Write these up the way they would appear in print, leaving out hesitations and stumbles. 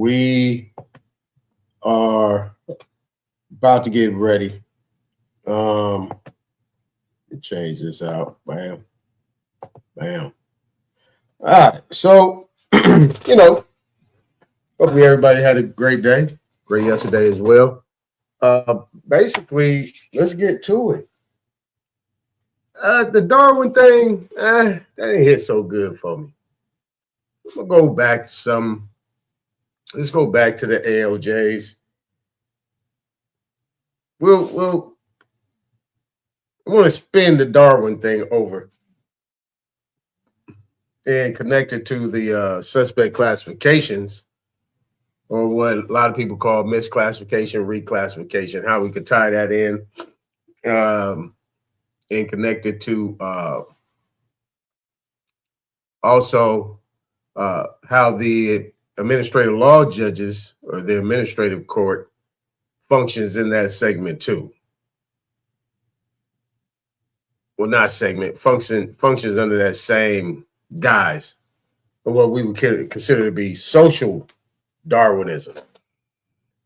We are about to get ready. Change this out. Bam. Bam. All right. So, hopefully everybody had a great day. Great yesterday as well. Basically, let's get to it. The Darwin thing, that didn't hit so good for me. We'll go back to some. Let's go back to the ALJs. I want to spin the Darwin thing over and connect it to the suspect classifications, or what a lot of people call misclassification, reclassification, how we could tie that in and connect it to also how the administrative law judges or the administrative court functions in that segment too. Well, not segment, functions under that same guise of what we would consider to be social Darwinism,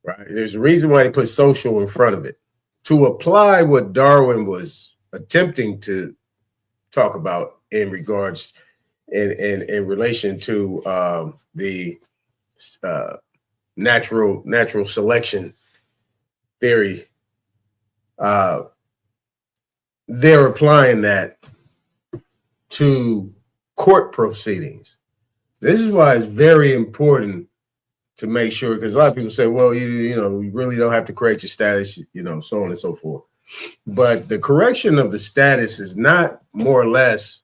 right? There's a reason why they put social in front of it, to apply what Darwin was attempting to talk about in regards in relation to the natural selection theory. They're applying that to court proceedings. This is why it's very important to make sure, because a lot of people say, well, you really don't have to correct your status, so on and so forth. But the correction of the status is not more or less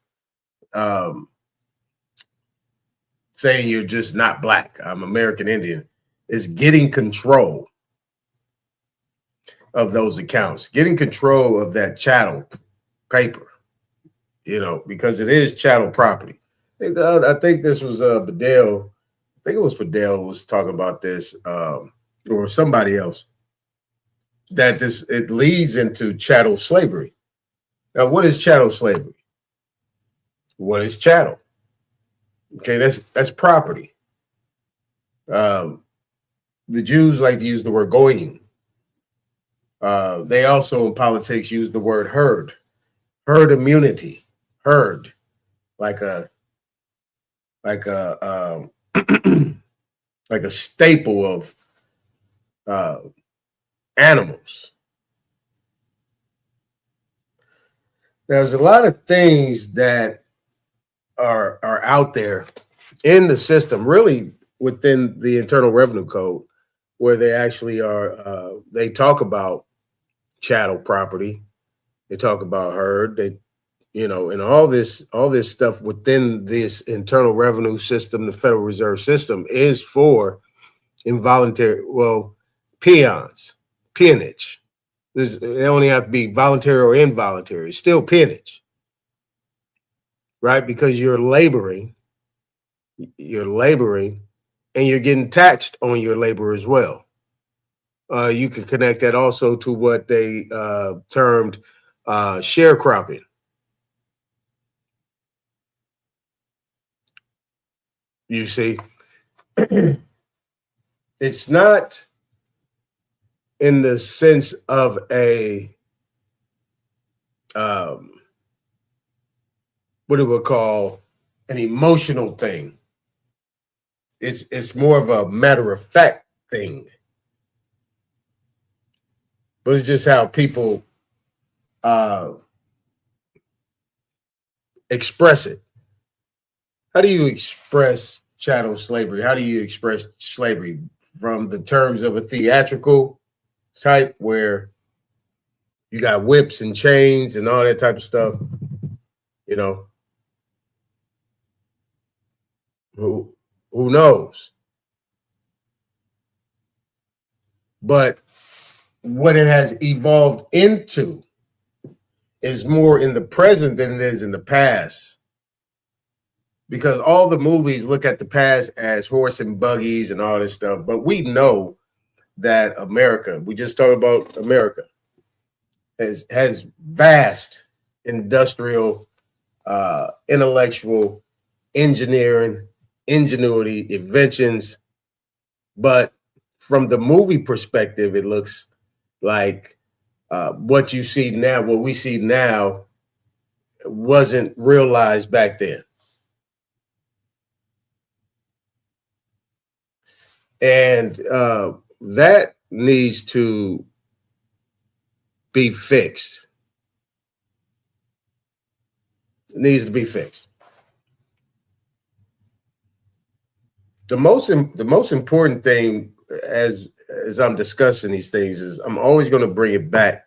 saying you're just not black, I'm American Indian. Is getting control of those accounts, getting control of that chattel paper, because it is chattel property. I think this was Bedell. I think it was Bedell who was talking about this, or somebody else, that it leads into chattel slavery. Now, what is chattel slavery? What is chattel? Okay, that's property. The Jews like to use the word goyim. They also in politics use the word herd immunity, like a like a staple of animals. There's a lot of things that are out there in the system, really within the Internal Revenue Code, where they actually are. They talk about chattel property. They talk about herd. They, and all this stuff within this internal revenue system, the Federal Reserve System, is for involuntary, peonage. They only have to be voluntary or involuntary. It's still peonage, right? Because you're laboring, and you're getting taxed on your labor as well. You can connect that also to what they termed sharecropping. You see, it's not in the sense of a what we would call an emotional thing. It's more of a matter of fact thing. But it's just how people express it. How do you express chattel slavery? How do you express slavery from the terms of a theatrical type, where you got whips and chains and all that type of stuff? Who knows? But what it has evolved into is more in the present than it is in the past. Because all the movies look at the past as horse and buggies and all this stuff. But we know that America, we just talked about America, has vast industrial, intellectual, engineering, ingenuity, inventions, But from the movie perspective, it looks like what you see now, what we see now, wasn't realized back then. And that needs to be fixed. It needs to be fixed. The most important thing as I'm discussing these things is I'm always going to bring it back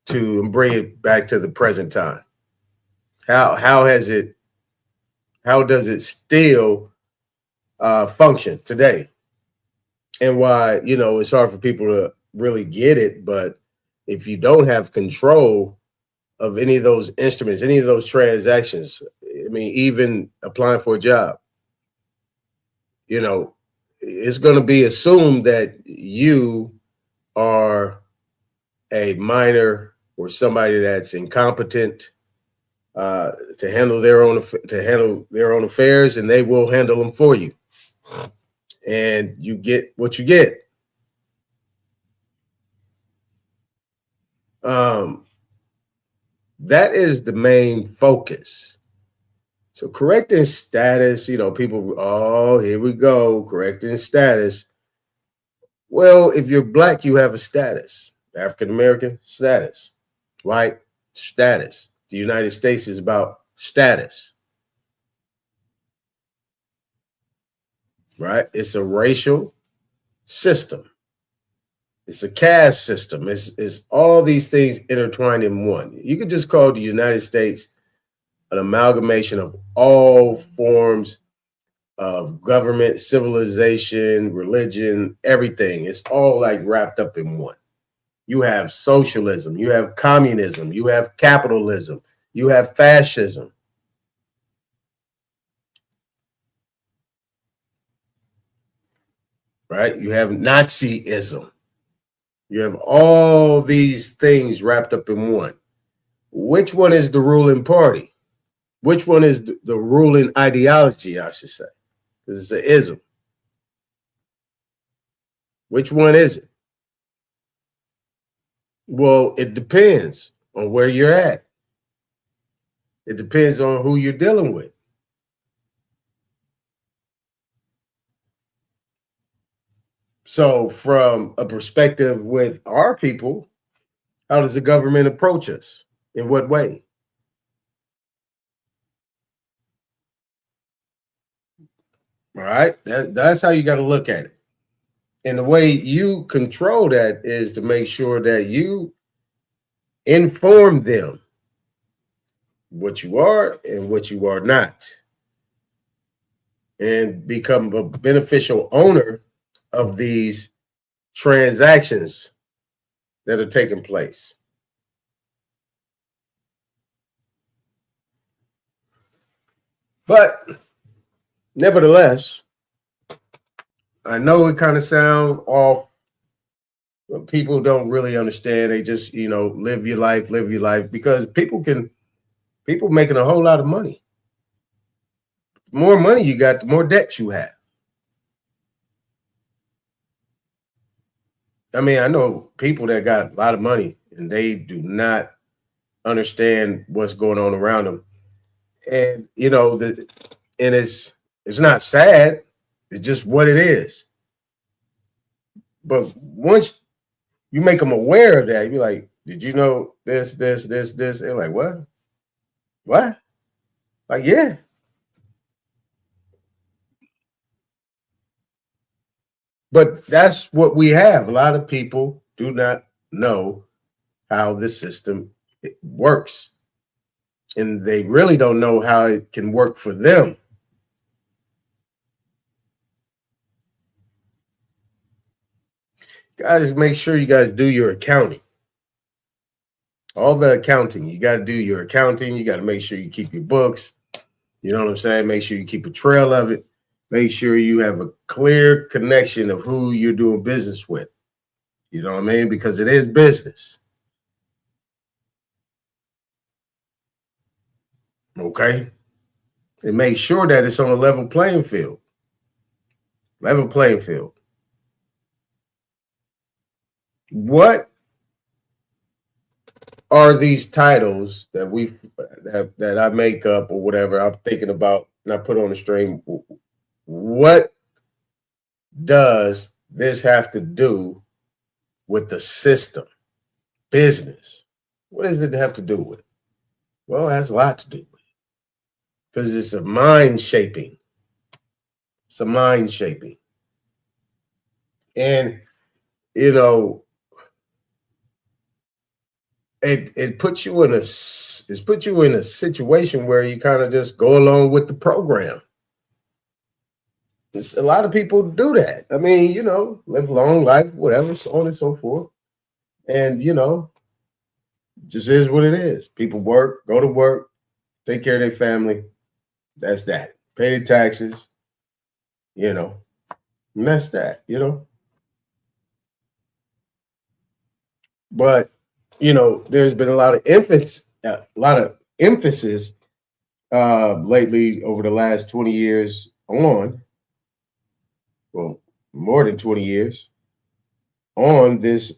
to the present time. How does it still function today? And why, it's hard for people to really get it, but if you don't have control of any of those instruments, any of those transactions, I mean, even applying for a job, it's going to be assumed that you are a minor or somebody that's incompetent to handle their own affairs, and they will handle them for you. And you get what you get. That is the main focus. So correcting status, people, oh, here we go, correcting status. Well, if you're Black, you have a status. African-American, status. White, status. The United States is about status. Right? It's a racial system. It's a caste system. It's all these things intertwined in one. You could just call the United States an amalgamation of all forms of government, civilization, religion, everything. It's all like wrapped up in one. You have socialism, you have communism, you have capitalism, you have fascism. Right? You have Nazism. You have all these things wrapped up in one. Which one is the ruling party? Which one is the ruling ideology, I should say? Because it's an ism. Which one is it? Well, it depends on where you're at. It depends on who you're dealing with. So from a perspective with our people, how does the government approach us? In what way? All right, that's how you got to look at it. And the way you control that is to make sure that you inform them what you are and what you are not, and become a beneficial owner of these transactions that are taking place. But nevertheless, I know it kind of sounds off. But people don't really understand. They just, live your life, because people making a whole lot of money. The more money you got, the more debt you have. I mean, I know people that got a lot of money and they do not understand what's going on around them. And it's not sad. It's just what it is. But once you make them aware of that, you're like, did you know this? They're like, what? What? Like, yeah. But that's what we have. A lot of people do not know how this system works. And they really don't know how it can work for them. Guys, make sure you guys do your accounting. All the accounting. You got to do your accounting. You got to make sure you keep your books. You know what I'm saying? Make sure you keep a trail of it. Make sure you have a clear connection of who you're doing business with. You know what I mean? Because it is business. Okay? And make sure that it's on a level playing field. Level playing field. What are these titles that I make up or whatever I'm thinking about and I put on the stream? What does this have to do with the system, business? What does it have to do with? Well, it has a lot to do with it because it's a mind shaping. It's a mind shaping. And, you know, it puts you in a situation where you kind of just go along with the program. A lot of people do that. I mean, you know, live a long life, whatever, so on and so forth. And, you know, just is what it is. People work, go to work, take care of their family. That's that. Pay their taxes, you know, and that's that, you know. But, you know, there's been a lot of emphasis lately over the last 20 years on, well, more than 20 years, on this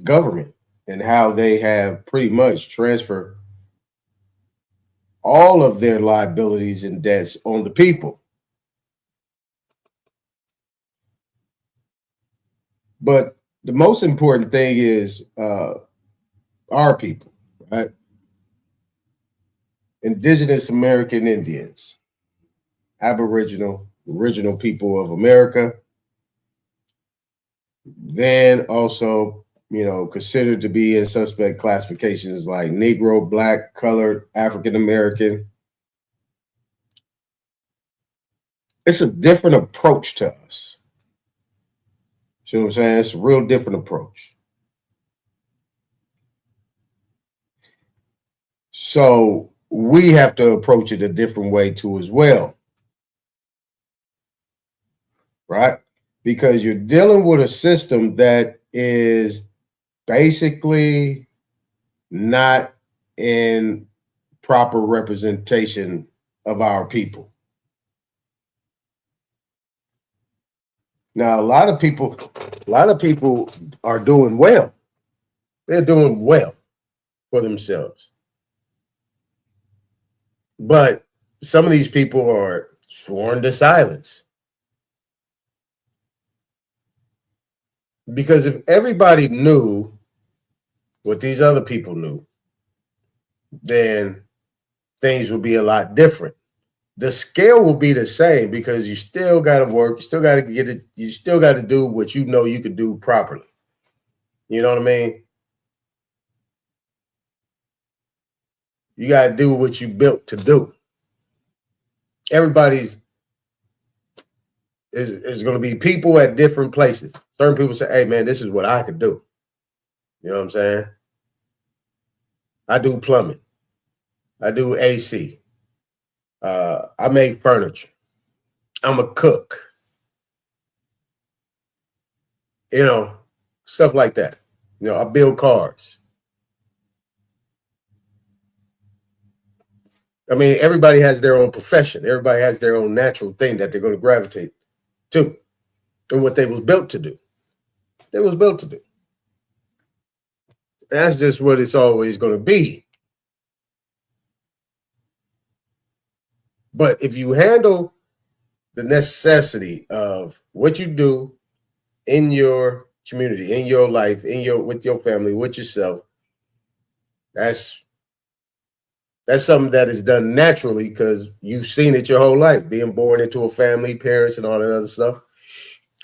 government and how they have pretty much transferred all of their liabilities and debts on the people. But the most important thing is our people, right? Indigenous American Indians, Aboriginal, original people of America, then also, you know, considered to be in suspect classifications like Negro, Black, Colored, African American. It's a different approach to us. See what I'm saying? It's a real different approach. So we have to approach it a different way too as well. Right? Because you're dealing with a system that is basically not in proper representation of our people. Now, a lot of people are doing well. They're doing well for themselves. But some of these people are sworn to silence. Because if everybody knew what these other people knew, then things would be a lot different. The scale will be the same because you still got to work, you still got to get it, you still got to do what you know you could do properly. You know what I mean? You got to do what you built to do. Everybody's is going to be people at different places. Certain people say, hey, man, this is what I could do. You know what I'm saying? I do plumbing. I do AC. I make furniture. I'm a cook. You know, stuff like that. You know, I build cars. I mean, everybody has their own profession. Everybody has their own natural thing that they're going to gravitate to and what they was built to do. They was built to do. That's just what it's always going to be. But if you handle the necessity of what you do in your community, in your life, with your family, with yourself, that's something that is done naturally because you've seen it your whole life, being born into a family, parents, and all that other stuff.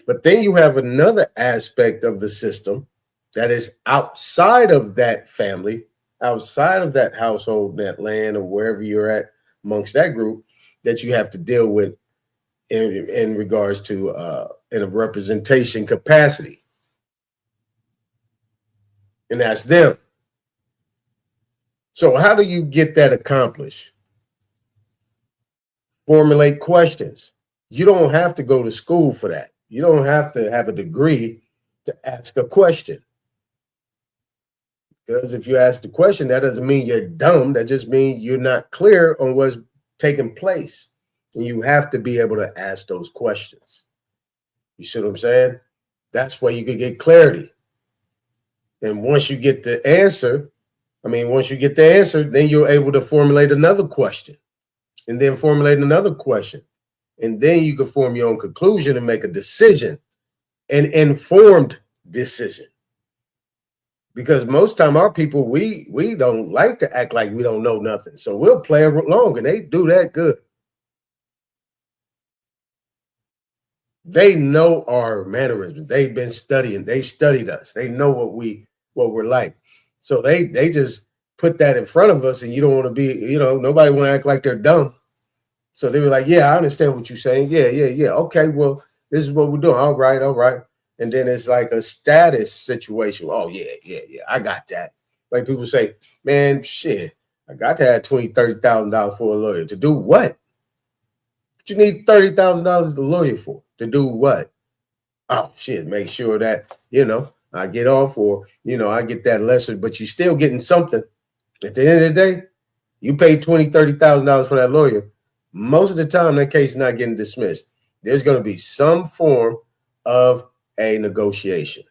But then you have another aspect of the system that is outside of that family, outside of that household, that land, or wherever you're at amongst that group that you have to deal with in regards to in a representation capacity. And that's them. So how do you get that accomplished? Formulate questions. You don't have to go to school for that. You don't have to have a degree to ask a question. Because if you ask the question, that doesn't mean you're dumb. That just means you're not clear on what's taking place. And you have to be able to ask those questions. You see what I'm saying? That's where you could get clarity. And once you get the answer, then you're able to formulate another question, and then formulate another question. And then you can form your own conclusion and make a decision, an informed decision. Because most time our people, we don't like to act like we don't know nothing. So we'll play along, and they do that good. They know our mannerisms. They've been studying. They studied us. They know what we're like. So they just put that in front of us, and you don't want to be, nobody want to act like they're dumb. So they were like, yeah, I understand what you're saying. Yeah. Okay, well, this is what we're doing. All right. And then it's like a status situation. Oh, yeah. I got that. Like people say, man, shit, I got to have $20,000, $30,000 for a lawyer. To do what? What you need $30,000 to lawyer for? To do what? Oh, shit, make sure that, I get off, or, I get that lesser, but you're still getting something. At the end of the day, you pay $20,000, $30,000 for that lawyer. Most of the time, that case is not getting dismissed. There's going to be some form of a negotiation.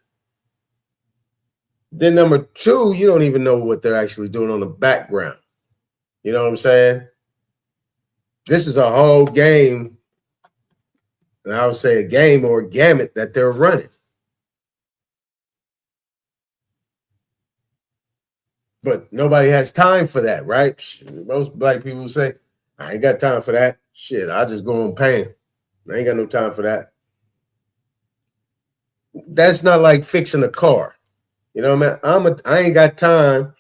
Then number two, you don't even know what they're actually doing on the background. You know what I'm saying? This is a whole game, and I would say a game or a gamut that they're running. But nobody has time for that, right? Most black people say, I ain't got time for that. Shit, I just go on paying. I ain't got no time for that. That's not like fixing a car. You know what I mean? I ain't got time,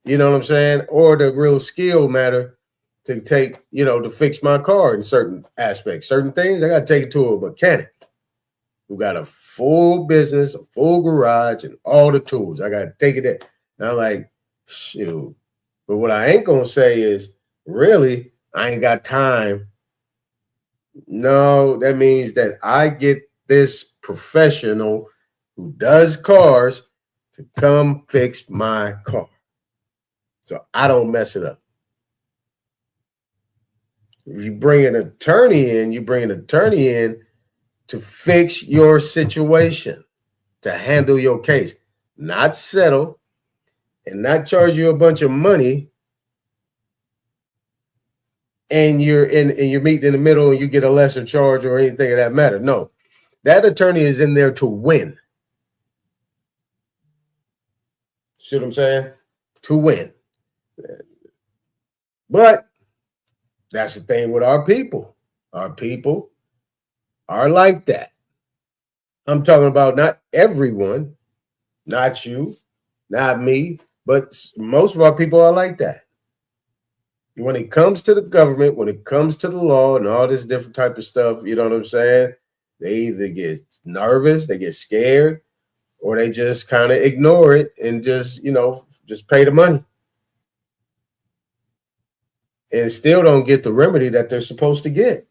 you know what I'm saying? Or the real skill matter to take, to fix my car in certain aspects. Certain things, I got to take it to a mechanic who got a full business, a full garage, and all the tools. I got to take it there. And I'm like, shoot. But what I ain't going to say is, really, I ain't got time. No, that means that I get this professional who does cars to come fix my car, so I don't mess it up. If you bring an attorney in, to fix your situation, to handle your case, not settle, and not charge you a bunch of money. And you're meeting in the middle, and you get a lesser charge or anything of that matter. No, that attorney is in there to win. See what I'm saying? To win. But that's the thing with our people. Our people are like that. I'm talking about not everyone, not you, not me, but most of our people are like that. When it comes to the government, when it comes to the law and all this different type of stuff, you know what I'm saying? They either get nervous, they get scared, or they just kind of ignore it and just pay the money. And still don't get the remedy that they're supposed to get.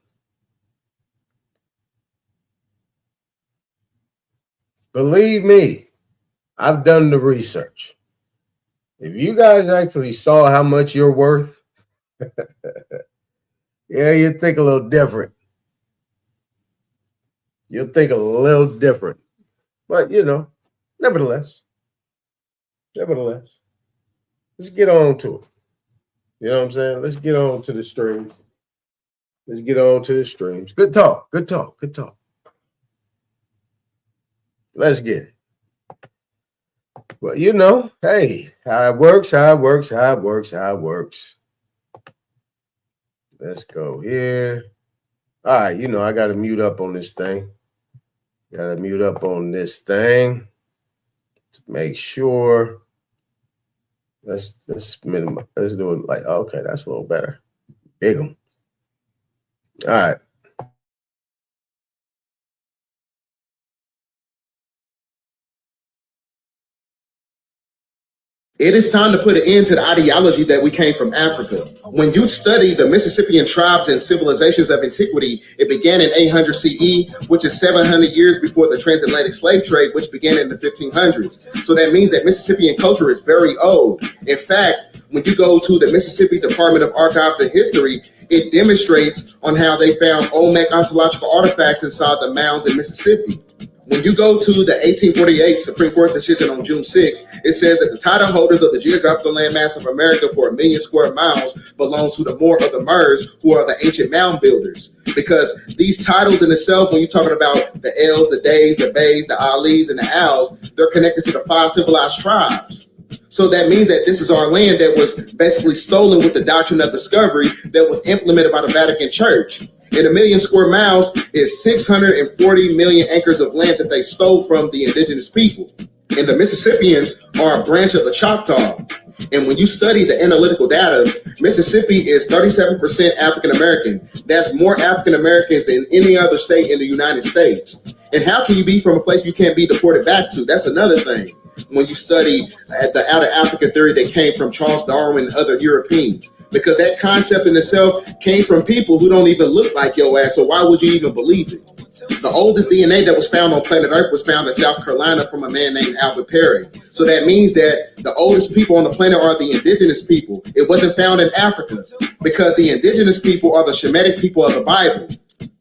Believe me, I've done the research. If you guys actually saw how much you're worth, yeah, you think a little different. You'll think a little different. But, nevertheless, let's get on to it. You know what I'm saying? Let's get on to the streams. Good talk. Let's get it. Well, hey, how it works. Let's go here. All right, I got to mute up on this thing. To make sure. Let's minimize. Let's do it like, okay, that's a little better. Big 'em. All right. It is time to put an end to the ideology that we came from Africa. When you study the Mississippian tribes and civilizations of antiquity, it began in 800 CE, which is 700 years before the transatlantic slave trade, which began in the 1500s. So that means that Mississippian culture is very old. In fact, when you go to the Mississippi Department of Archives and History, it demonstrates on how they found Olmec ontological artifacts inside the mounds in Mississippi. When you go to the 1848 Supreme Court decision on June 6, it says that the title holders of the geographical landmass of America for 1,000,000 square miles belongs to the Moor of the Mers, who are the ancient mound builders. Because these titles in itself, when you're talking about the Els, the Days, the Bays, the Alis, and the Als, they're connected to the 5 civilized tribes. So that means that this is our land that was basically stolen with the doctrine of discovery that was implemented by the Vatican Church. And 1,000,000 square miles is 640 million acres of land that they stole from the indigenous people. And the Mississippians are a branch of the Choctaw. And when you study the analytical data, Mississippi is 37% African American. That's more African Americans than any other state in the United States. And how can you be from a place you can't be deported back to? That's another thing. When you study the out of Africa theory that came from Charles Darwin and other Europeans, because that concept in itself came from people who don't even look like your ass. So why would you even believe it? The oldest DNA that was found on planet Earth was found in South Carolina from a man named Albert Perry. So that means that the oldest people on the planet are the indigenous people. It wasn't found in Africa because the indigenous people are the Shemitic people of the Bible.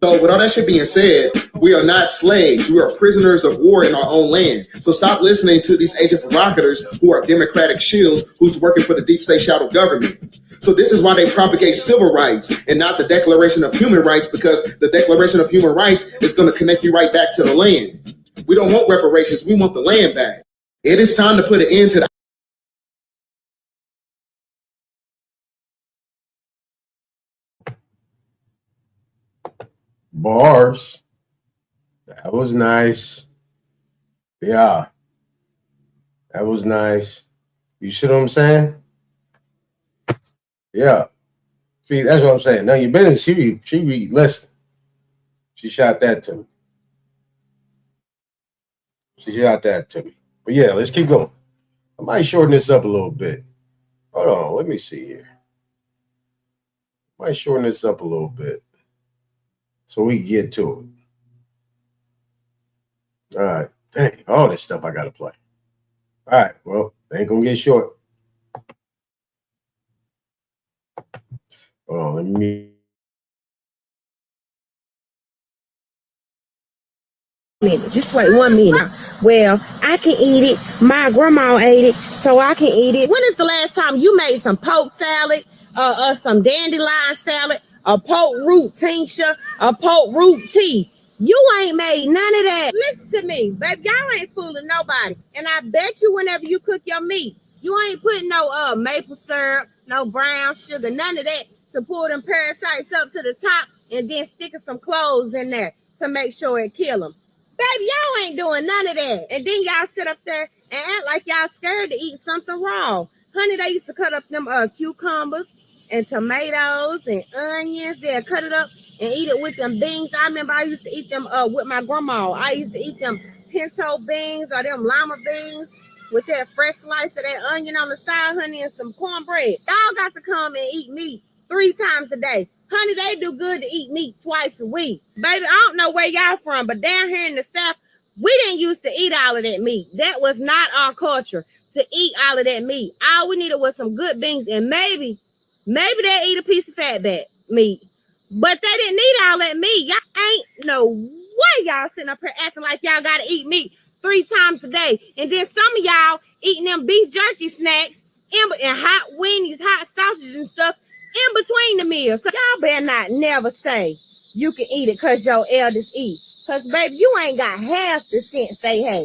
So with all that shit being said, we are not slaves. We are prisoners of war in our own land. So stop listening to these agent provocateurs who are democratic shills who's working for the deep state shadow government. So this is why they propagate civil rights and not the Declaration of Human Rights, because the Declaration of Human Rights is going to connect you right back to the land. We don't want reparations. We want the land back. It is time to put an end to the bars. That was nice. Yeah. That was nice. You see what I'm saying? Yeah. See, that's what I'm saying. Now, your business, she listen. She shot that to me. She shot that to me. But yeah, let's keep going. I might shorten this up a little bit. Hold on. Let me see here. Might shorten this up a little bit so we can get to it. All right. Dang, all this stuff I got to play. All right. Well, ain't going to get short. Hold on. Let me. Just wait 1 minute. Well, I can eat it. My grandma ate it, so I can eat it. When is the last time you made some poke salad, some dandelion salad, a poke root tincture, a poke root tea? You ain't made none of that. Listen to me, baby. Y'all ain't fooling nobody. And I bet you whenever you cook your meat, you ain't putting no maple syrup, no brown sugar, none of that to pull them parasites up to the top and then sticking some cloves in there to make sure it kill them. Baby, y'all ain't doing none of that. And then y'all sit up there and act like y'all scared to eat something raw. Honey, they used to cut up them cucumbers and tomatoes and onions. They'll cut it up and eat it with them beans. I remember I used to eat them with my grandma. I used to eat them pinto beans or them lima beans with that fresh slice of that onion on the side, honey, and some cornbread. Y'all got to come and eat meat 3 times a day. Honey, they do good to eat meat twice a week. Baby, I don't know where y'all from, but down here in the South, we didn't used to eat all of that meat. That was not our culture to eat all of that meat. All we needed was some good beans, and maybe they eat a piece of fatback meat. But they didn't need all that meat. Y'all ain't no way y'all sitting up here acting like y'all got to eat meat 3 times a day. And then some of y'all eating them beef jerky snacks and hot weenies, hot sausages and stuff in between the meals. So y'all better not never say you can eat it because your elders eat. Because, baby, you ain't got half the sense they had.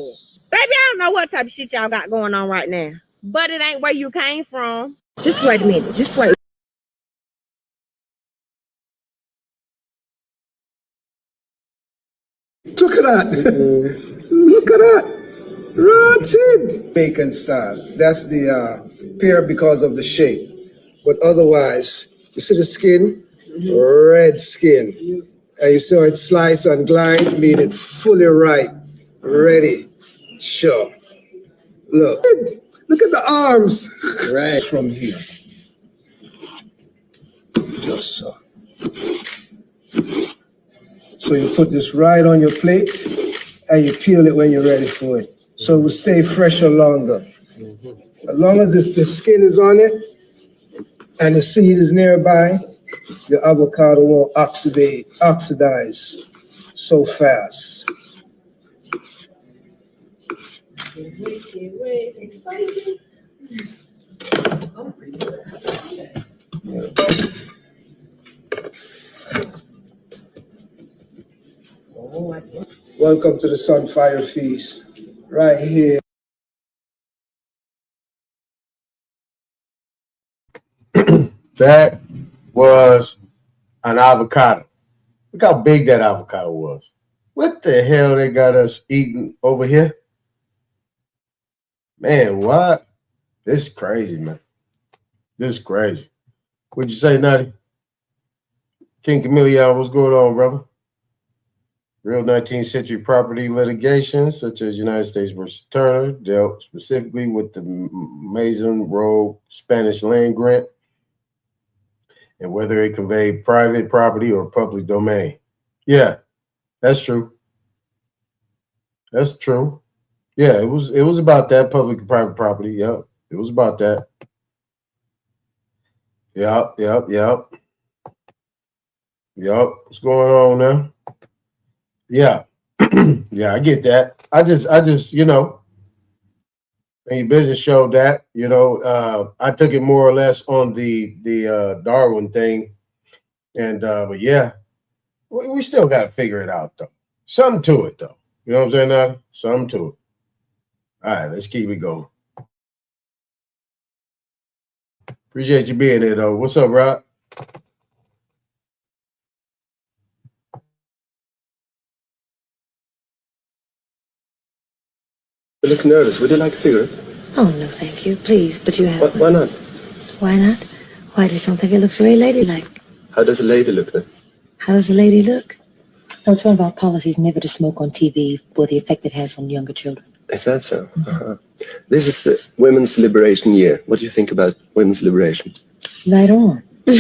Baby, I don't know what type of shit y'all got going on right now. But it ain't where you came from. Just wait a minute. Just wait. Look at that. Look at that. Rotten. Bacon style. That's the pear because of the shape. But otherwise, you see the skin? Red skin. And you saw it slice and glide, made it fully ripe, ready. Sure. Look. Look at the arms. Right. From here. Just so. So you put this right on your plate and you peel it when you're ready for it. So it will stay fresher longer. As long as the skin is on it and the seed is nearby, your avocado won't oxidize so fast. Wicked, exciting. Welcome to the Sunfire Feast, right here. That was an avocado. Look how big that avocado was. What the hell they got us eating over here? Man, what? This is crazy, man. This is crazy. What'd you say, Nutty? King Chameleon, what's going on, brother? Real 19th century property litigation, such as United States versus Turner, dealt specifically with the Mason Road Spanish land grant and whether it conveyed private property or public domain. Yeah, that's true. That's true. Yeah, it was about that, public and private property. Yep, it was about that. Yep. What's going on now? Yeah. Yeah, I get that. I just, you know, when your business showed that, you know, I took it more or less on the Darwin thing. And but yeah, we still got to figure it out though. Something to it though. You know what I'm saying now? Something to it. All right, let's keep it going. Appreciate you being here though. What's up, Rob? You look nervous. Would you like a cigarette? Oh, no, thank you. Please, but you have... Why not? Why not? Why, I just don't think it looks very ladylike. How does a lady look then? How does a lady look? No, it's one of our policies never to smoke on TV for the effect it has on younger children. Is that so? Uh-huh. This is the Women's Liberation Year. What do you think about women's liberation? Right on. What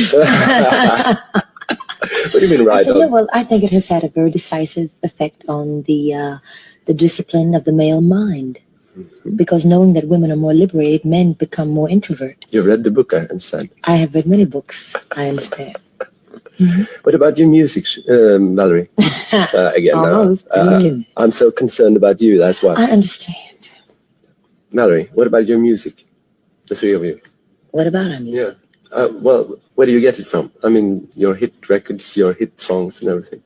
do you mean right on? Well, I think it has had a very decisive effect on the discipline of the male mind. Mm-hmm. Because knowing that women are more liberated, men become more introvert. You read the book, I understand. I have read many books, I understand. Mm-hmm. What about your music, Valerie? Again, I'm so concerned about you, that's why. I understand. Valerie, what about your music? The three of you. What about our music? Yeah. Well, where do you get it from? I mean, your hit records, your hit songs and everything.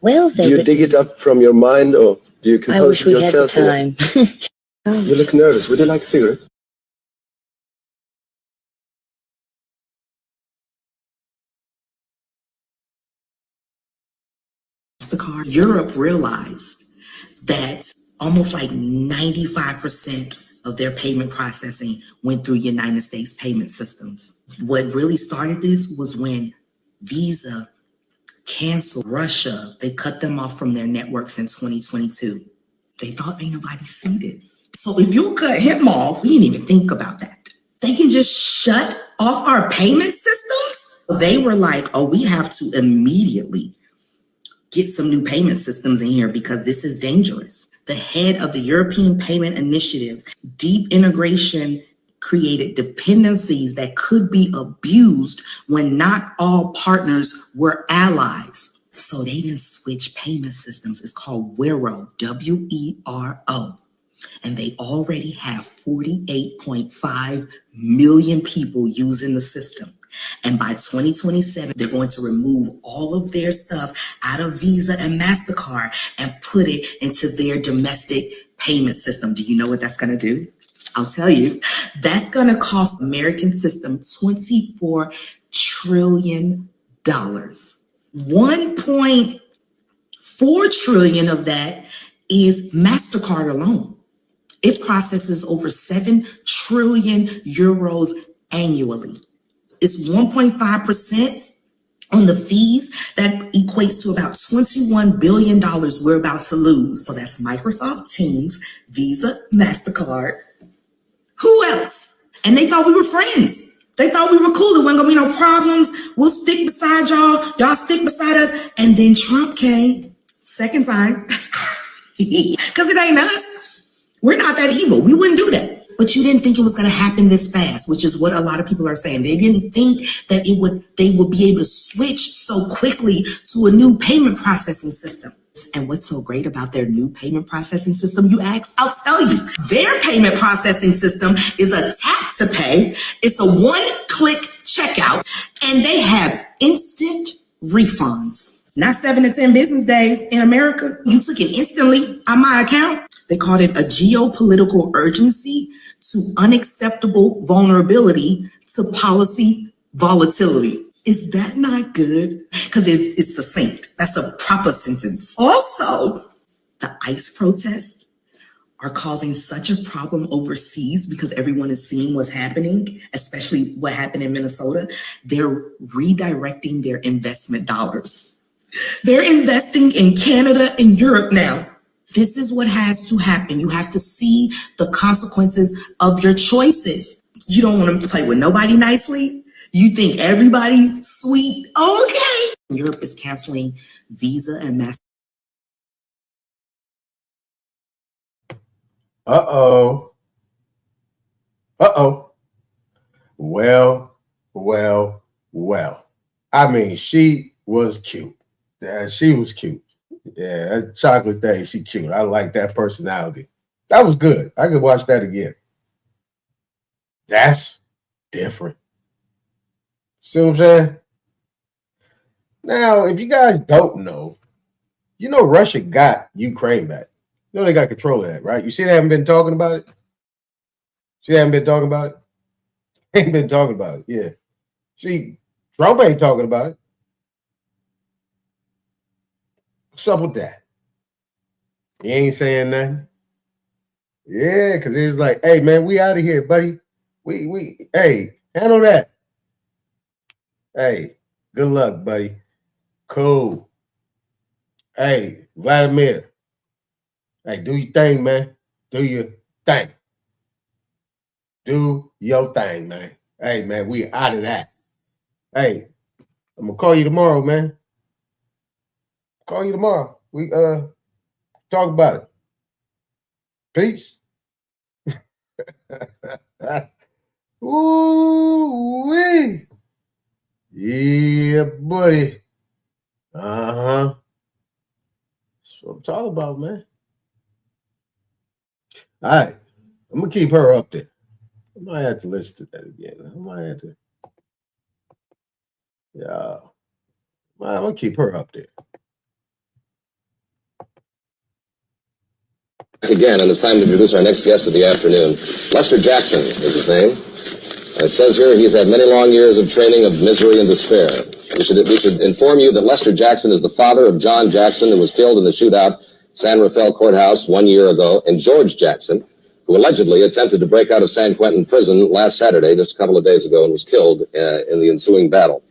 Well, do you dig it up from your mind or do you compose it yourself? I wish we had the time. You look nervous. Would you like a cigarette? Europe realized that almost like 95% of their payment processing went through United States payment systems. What really started this was when Visa canceled Russia. They cut them off from their networks in 2022. They thought ain't nobody see this. So if you cut him off, we didn't even think about that. They can just shut off our payment systems. They were like, oh, we have to immediately get some new payment systems in here because this is dangerous. The head of the European Payment Initiative, deep integration created dependencies that could be abused when not all partners were allies. So they didn't switch payment systems. It's called Wero, W-E-R-O. And they already have 48.5 million people using the system. And by 2027, they're going to remove all of their stuff out of Visa and MasterCard and put it into their domestic payment system. Do you know what that's going to do? I'll tell you. That's going to cost American system $24 trillion. 1.4 trillion of that is MasterCard alone. It processes over 7 trillion euros annually. It's 1.5% on the fees. That equates to about $21 billion we're about to lose. So that's Microsoft, Teams, Visa, MasterCard. Who else? And they thought we were friends. They thought we were cool. There wasn't gonna be no problems. We'll stick beside y'all. Y'all stick beside us. And then Trump came, second time, because it ain't us. We're not that evil. We wouldn't do that. But you didn't think it was going to happen this fast, which is what a lot of people are saying. They didn't think that they would be able to switch so quickly to a new payment processing system. And what's so great about their new payment processing system, you ask? I'll tell you. Their payment processing system is a tap to pay. It's a one-click checkout, and they have instant refunds. Not 7 to 10 business days. In America, you took it instantly on my account. They called it a geopolitical urgency to unacceptable vulnerability to policy volatility. Is that not good? Because it's succinct. That's a proper sentence. Also, the ICE protests are causing such a problem overseas because everyone is seeing what's happening, especially what happened in Minnesota. They're redirecting their investment dollars. They're investing in Canada and Europe now. This is what has to happen. You have to see the consequences of your choices. You don't want to play with nobody nicely. You think everybody sweet. Okay. Europe is canceling Visa and Master. Uh-oh. Uh-oh. Well. I mean, she was cute. Yeah, she was cute. Yeah, that chocolate thing, she cute. I like that personality. That was good. I could watch that again. That's different. See what I'm saying? Now, if you guys don't know, you know Russia got Ukraine back. You know they got control of that, right? You see they haven't been talking about it? See they haven't been talking about it? Ain't been talking about it, yeah. See, Trump ain't talking about it. What's up with that? He ain't saying nothing. Yeah, because he was like, hey, man, we out of here, buddy. Hey, handle that. Hey, good luck, buddy. Cool. Hey, Vladimir. Hey, do your thing, man. Do your thing. Do your thing, man. Hey, man, we out of that. Hey, I'm gonna call you tomorrow, man. Call you tomorrow. We talk about it. Peace. Ooh-wee. Yeah, buddy. Uh-huh. That's what I'm talking about, man. All right. I'm gonna keep her up there. I might have to listen to that again. I might have to. Yeah. I'm gonna keep her up there. Again, and it's time to introduce our next guest of the afternoon. Lester Jackson is his name. It says here he's had many long years of training of misery and despair. We should inform you that Lester Jackson is the father of John Jackson, who was killed in the shootout at San Rafael Courthouse 1 year ago, and George Jackson, who allegedly attempted to break out of San Quentin prison last Saturday, just a couple of days ago, and was killed in the ensuing battle.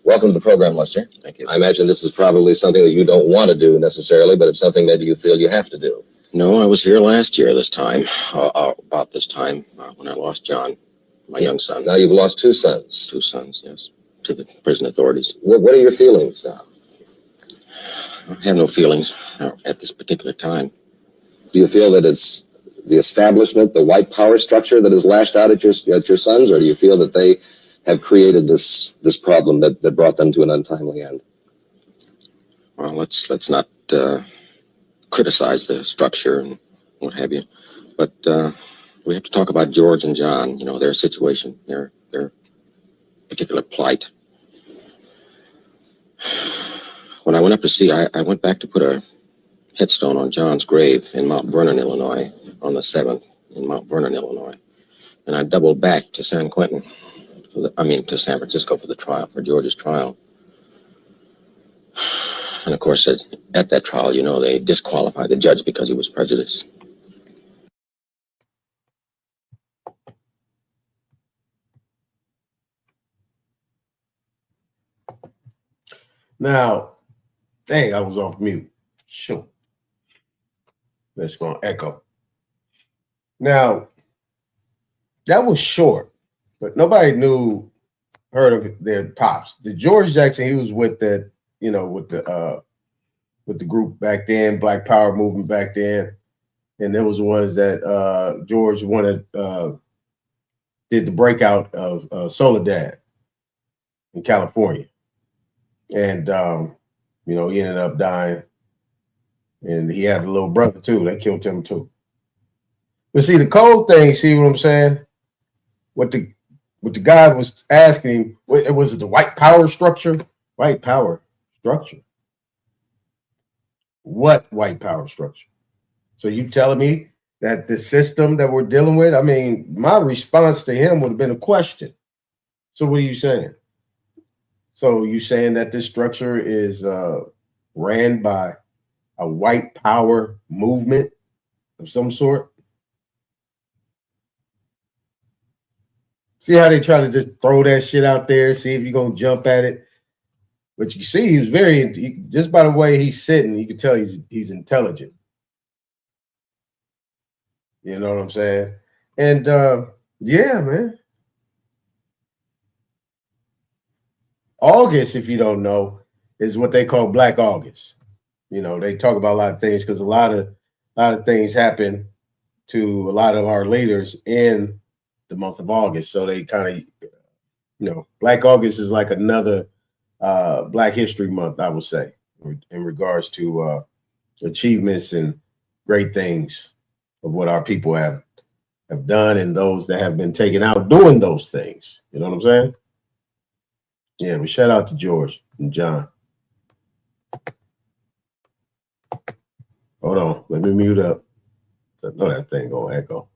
Welcome to the program, Lester. Thank you. I imagine this is probably something that you don't want to do necessarily, but it's something maybe you feel you have to do. No, I was here last year this time, about this time, when I lost John, my young son. Now you've lost two sons. Two sons, yes, to the prison authorities. What are your feelings now? I have no feelings at this particular time. Do you feel that it's the establishment, the white power structure that has lashed out at your sons, or do you feel that they have created this problem that brought them to an untimely end? Well, let's not criticize the structure and what have you, but we have to talk about George and John. You know, their situation, their particular plight. When I went up to see, I went back to put a headstone on John's grave in Mount Vernon, Illinois, on the 7th in Mount Vernon, Illinois, and I doubled back to San Quentin, to San Francisco for the trial, for George's trial. And of course, at that trial, you know, they disqualified the judge because he was prejudiced. Now, dang, I was off mute. Sure. That's going to echo. Now, that was short, but nobody heard of their pops. The George Jackson, he was with that, you know, with the group back then, Black Power movement back then. And there was ones that George did the breakout of Soledad in California. And, you know, he ended up dying And he had a little brother too. They killed him too. But see, the cold thing, see what I'm saying? What the guy was asking, was it the white power structure? White power structure. What white power structure? So you telling me that the system that we're dealing with, I mean, my response to him would have been a question. So what are you saying? So you saying that this structure is ran by a white power movement of some sort? See how they try to just throw that shit out there, see if you're going to jump at it? But you see, he was just by the way he's sitting, you can tell he's intelligent. You know what I'm saying? And yeah, man. August, if you don't know, is what they call Black August. You know, they talk about a lot of things because a lot of things happen to a lot of our leaders in the month of August. So they kind of, you know, Black August is like another Black History Month, I would say, in regards to achievements and great things of what our people have done and those that have been taken out doing those things. You know what I'm saying? Yeah, we shout out to George and John. Hold on, let me mute up. I know that thing gonna echo.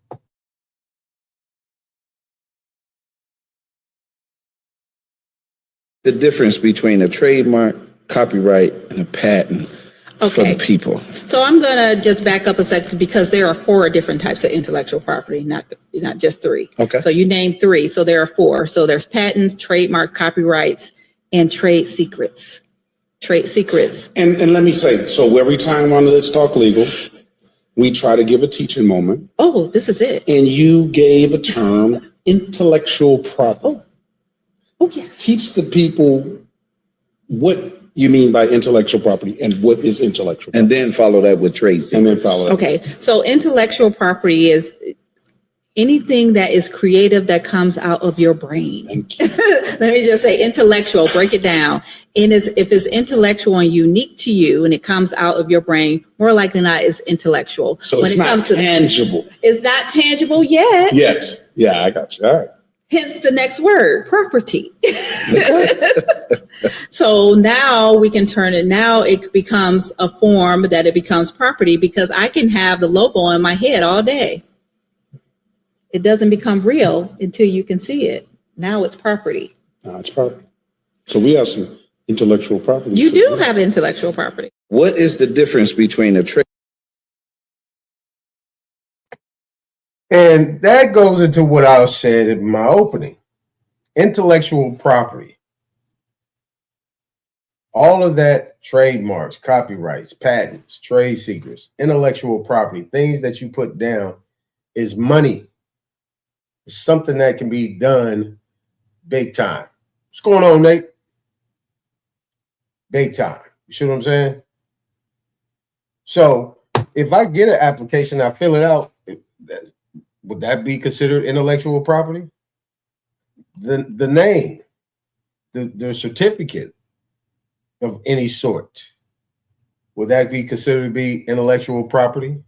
The difference between a trademark, copyright, and a patent for the people. So I'm going to just back up a second because there are 4 different types of intellectual property, not just 3. Okay. So you named 3, so there are 4. So there's patents, trademark, copyrights, and trade secrets. Trade secrets. And let me say, so every time on Let's Talk Legal, we try to give a teaching moment. Oh, this is it. And you gave a term, intellectual property. Oh, yes. Teach the people what you mean by intellectual property and what is intellectual property. And then follow that with trade secrets. And then follow that. Okay, so intellectual property is anything that is creative that comes out of your brain. Let me just say intellectual, break it down. And if it's intellectual and unique to you and it comes out of your brain, more likely than not it's intellectual. So it's not tangible. It's not tangible yet. Yes. Yeah, I got you. All right. Hence the next word, property. So now we can turn it, now it becomes a form that it becomes property because I can have the logo in my head all day. It doesn't become real until you can see it. Now it's property. No, it's property. So we have some intellectual property. You do have intellectual property. What is the difference between a trade? And that goes into what I said in my opening. Intellectual property. All of that, trademarks, copyrights, patents, trade secrets, intellectual property, things that you put down is money. It's something that can be done big time. What's going on, Nate? Big time. You see what I'm saying? So if I get an application, I fill it out, would that be considered intellectual property? The name, the certificate of any sort, would that be considered to be intellectual property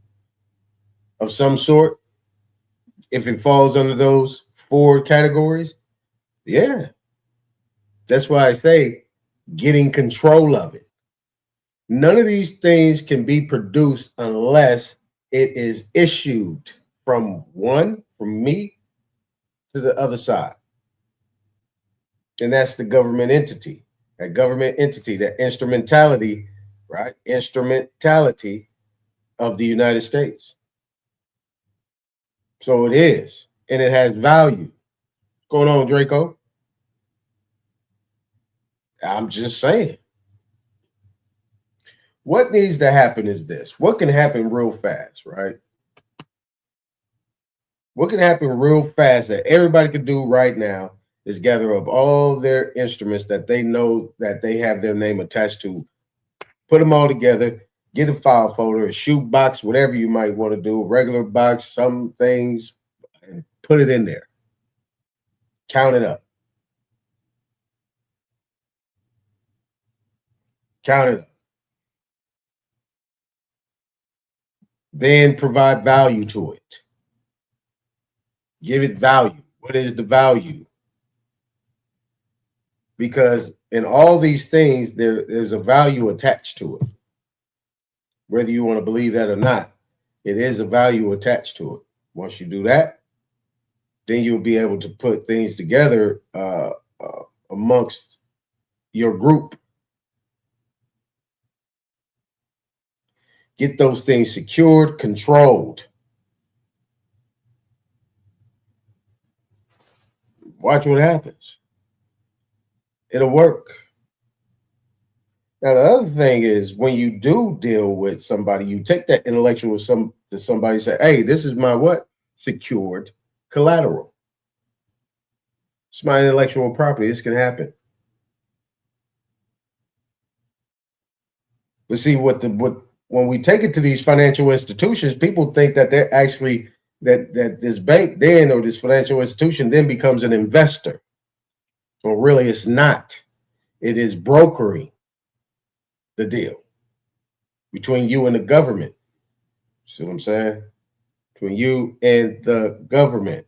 of some sort? If it falls under those 4 categories, yeah. That's why I say getting control of it. None of these things can be produced unless it is issued from me to the other side. And that's the government entity. That government entity, that instrumentality, right? Instrumentality of the United States. So it is, and it has value. What's going on, Draco? I'm just saying. What needs to happen is this. What can happen real fast, right? What can happen real fast that everybody can do right now is gather up all their instruments that they know that they have their name attached to, put them all together, get a file folder, a shoe box, whatever you might want to do, a regular box, some things, and put it in there. Count it up. Count it up. Then provide value to it. Give it value. What is the value? Because in all these things, there's a value attached to it. Whether you want to believe that or not, it is a value attached to it. Once you do that, then you'll be able to put things together amongst your group. Get those things secured, controlled. Watch what happens. It'll work. Now, the other thing is when you do deal with somebody, you take that intellectual to somebody and say, hey, this is my what? Secured collateral. It's my intellectual property. This can happen. But see, when we take it to these financial institutions, people think that they're actually that this bank then or this financial institution then becomes an investor. Well, really, it's not. It is brokering the deal between you and the government. See what I'm saying? Between you and the government.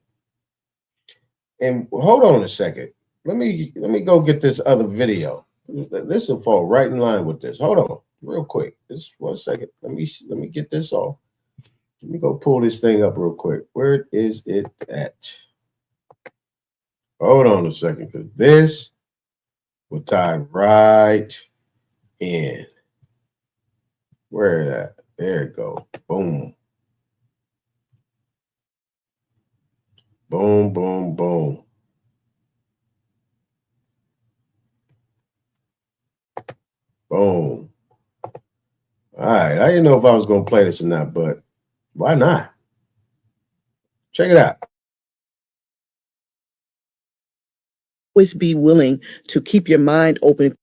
And hold on a second. Let me go get this other video. This will fall right in line with this. Hold on, real quick. Just 1 second. Let me get this off. Let me go pull this thing up real quick. Where is it at? Hold on a second, because this will tie right in. Where is that? There it goes. Boom. Boom, boom, boom. Boom. All right. I didn't know if I was going to play this or not, but why not? Check it out. Always be willing to keep your mind open,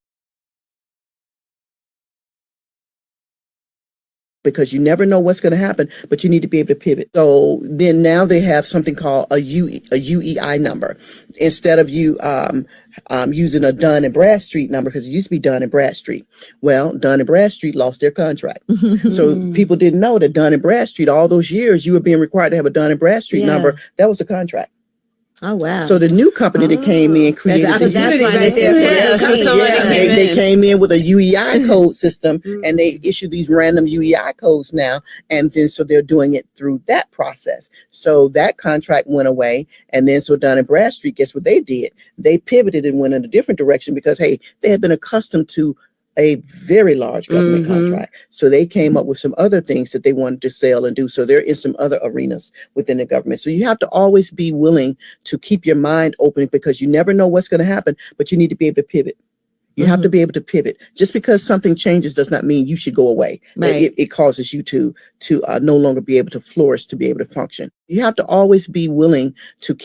because you never know what's going to happen, but you need to be able to pivot. So then now they have something called a UEI number instead of you using a Dun and Bradstreet number, because it used to be Dun and Bradstreet. Well, Dun and Bradstreet lost their contract. So people didn't know that Dun and Bradstreet, all those years you were being required to have a Dun and Bradstreet number. That was a contract. Oh, wow. So the new company that came in created they came in with a UEI code system, and they issue these random UEI codes now. And then so they're doing it through that process. So that contract went away. And then so Dun and Bradstreet, guess what they did? They pivoted and went in a different direction because, hey, they had been accustomed to a very large government contract. So they came up with some other things that they wanted to sell and do. So they're in some other arenas within the government. So you have to always be willing to keep your mind open, because you never know what's going to happen, but you need to be able to pivot. You have to be able to pivot. Just because something changes does not mean you should go away. Right. It causes you to no longer be able to flourish, to be able to function. You have to always be willing to.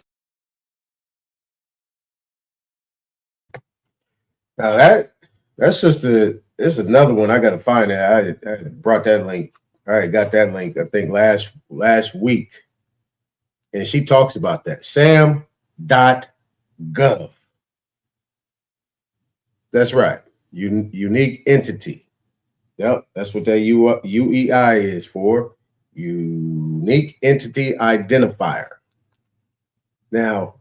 Now that's just it's another one. I got to find it. I brought that link. I got that link, I think, last week. And she talks about that. Sam.gov. That's right. Unique entity. Yep. That's what that UEI is for. Unique entity identifier. Now,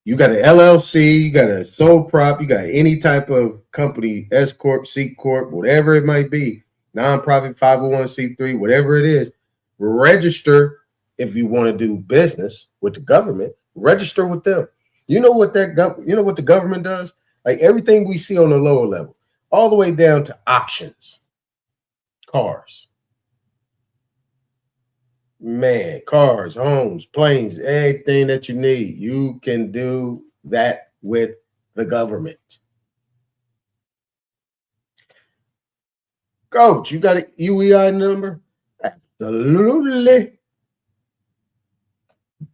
you got an LLC, you got a sole prop, you got any type of company, S Corp, C Corp, whatever it might be, nonprofit, 501c3, whatever it is, register if you want to do business with the government. Register with them. You know what the government does? Like everything we see on the lower level, all the way down to auctions, cars. Man, cars, homes, planes, everything that you need. You can do that with the government. Coach, you got a UEI number? Absolutely.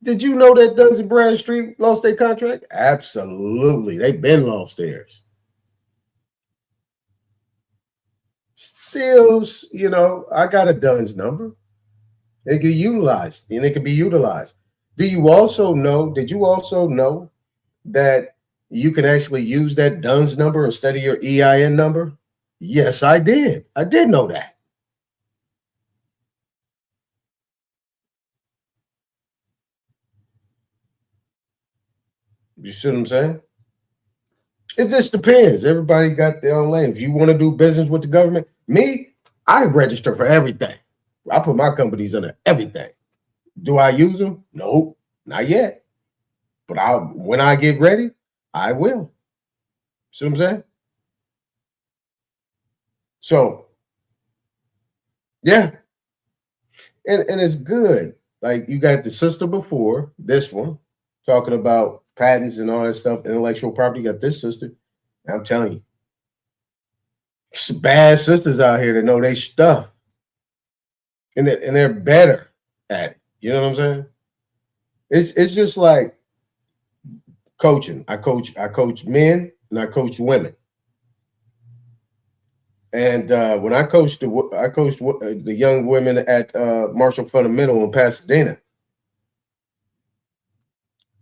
Did you know that Dun and Bradstreet lost their contract? Absolutely. They've been lost theirs. Still, I got a Dun's number. It can be utilized, and it can be utilized. Did you also know that you can actually use that Dun's number instead of your EIN number? Yes, I did. I did know that. You see what I'm saying? It just depends. Everybody got their own lane. If you want to do business with the government, me, I register for everything. I put my companies under everything. Do I use them? No, not yet. But when I get ready, I will. See what I'm saying? So, yeah. And it's good. Like, you got the sister before, this one, talking about patents and all that stuff, intellectual property. You got this sister. I'm telling you, some bad sisters out here that know they stuff. And they're better at it. You know what I'm saying? It's just like coaching. I coach men and I coach women. And when I coached the young women at Marshall Fundamental in Pasadena.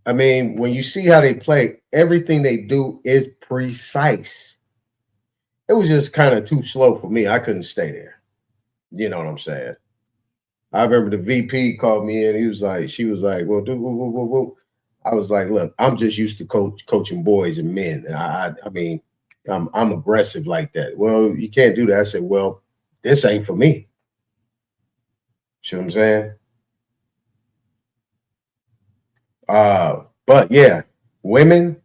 I mean, when you see how they play, everything they do is precise. It was just kind of too slow for me. I couldn't stay there. You know what I'm saying? I remember the VP called me in. She was like, well, I was like, look, I'm just used to coaching boys and men. I mean, I'm aggressive like that. Well, you can't do that. I said, well, this ain't for me. See what I'm saying? But yeah, women,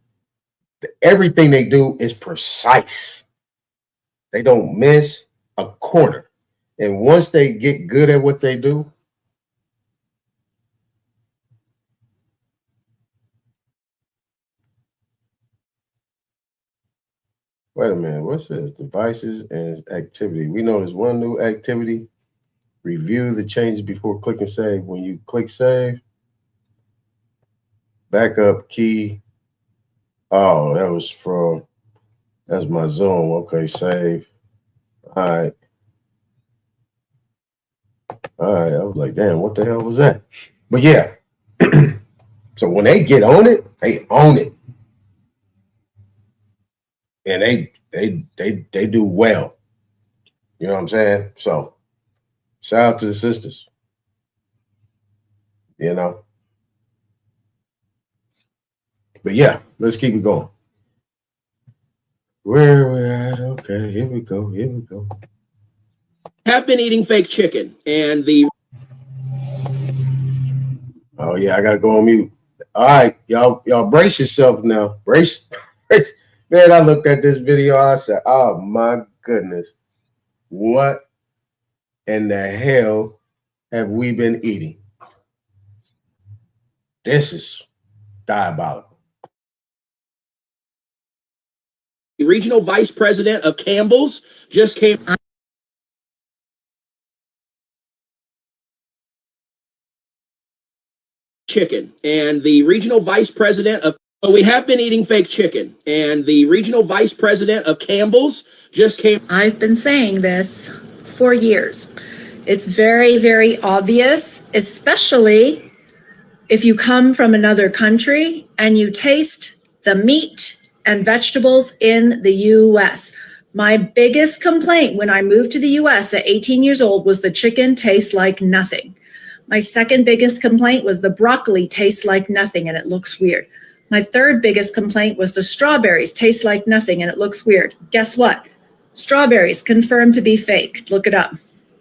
everything they do is precise. They don't miss a corner. And once they get good at what they do, wait a minute, what's this? Devices and activity. We know there's one new activity. Review the changes before clicking save. When you click save, backup key. Oh, that's my Zoom. Okay, save. All right. I was like, damn, what the hell was that? But yeah. So when they get on it, they own it. And they do well. You know what I'm saying? So shout out to the sisters. You know. But yeah, let's keep it going. Where we're at, okay, here we go. Have been eating fake chicken, and the oh yeah, I gotta go on mute. All right, y'all brace yourself now. Brace. Man, I looked at this video, I said, oh my goodness, what in the hell have we been eating? This is diabolical. regional vice president of Campbell's just came. Chicken, and the regional vice president of, so we have been eating fake chicken, and the regional vice president of Campbell's just came. I've been saying this for years. It's very, very obvious, especially if you come from another country and you taste the meat and vegetables in the US. My biggest complaint when I moved to the US at 18 years old was the chicken tastes like nothing. My second biggest complaint was the broccoli tastes like nothing and it looks weird. My third biggest complaint was the strawberries taste like nothing and it looks weird. Guess what? Strawberries confirmed to be fake. Look it up.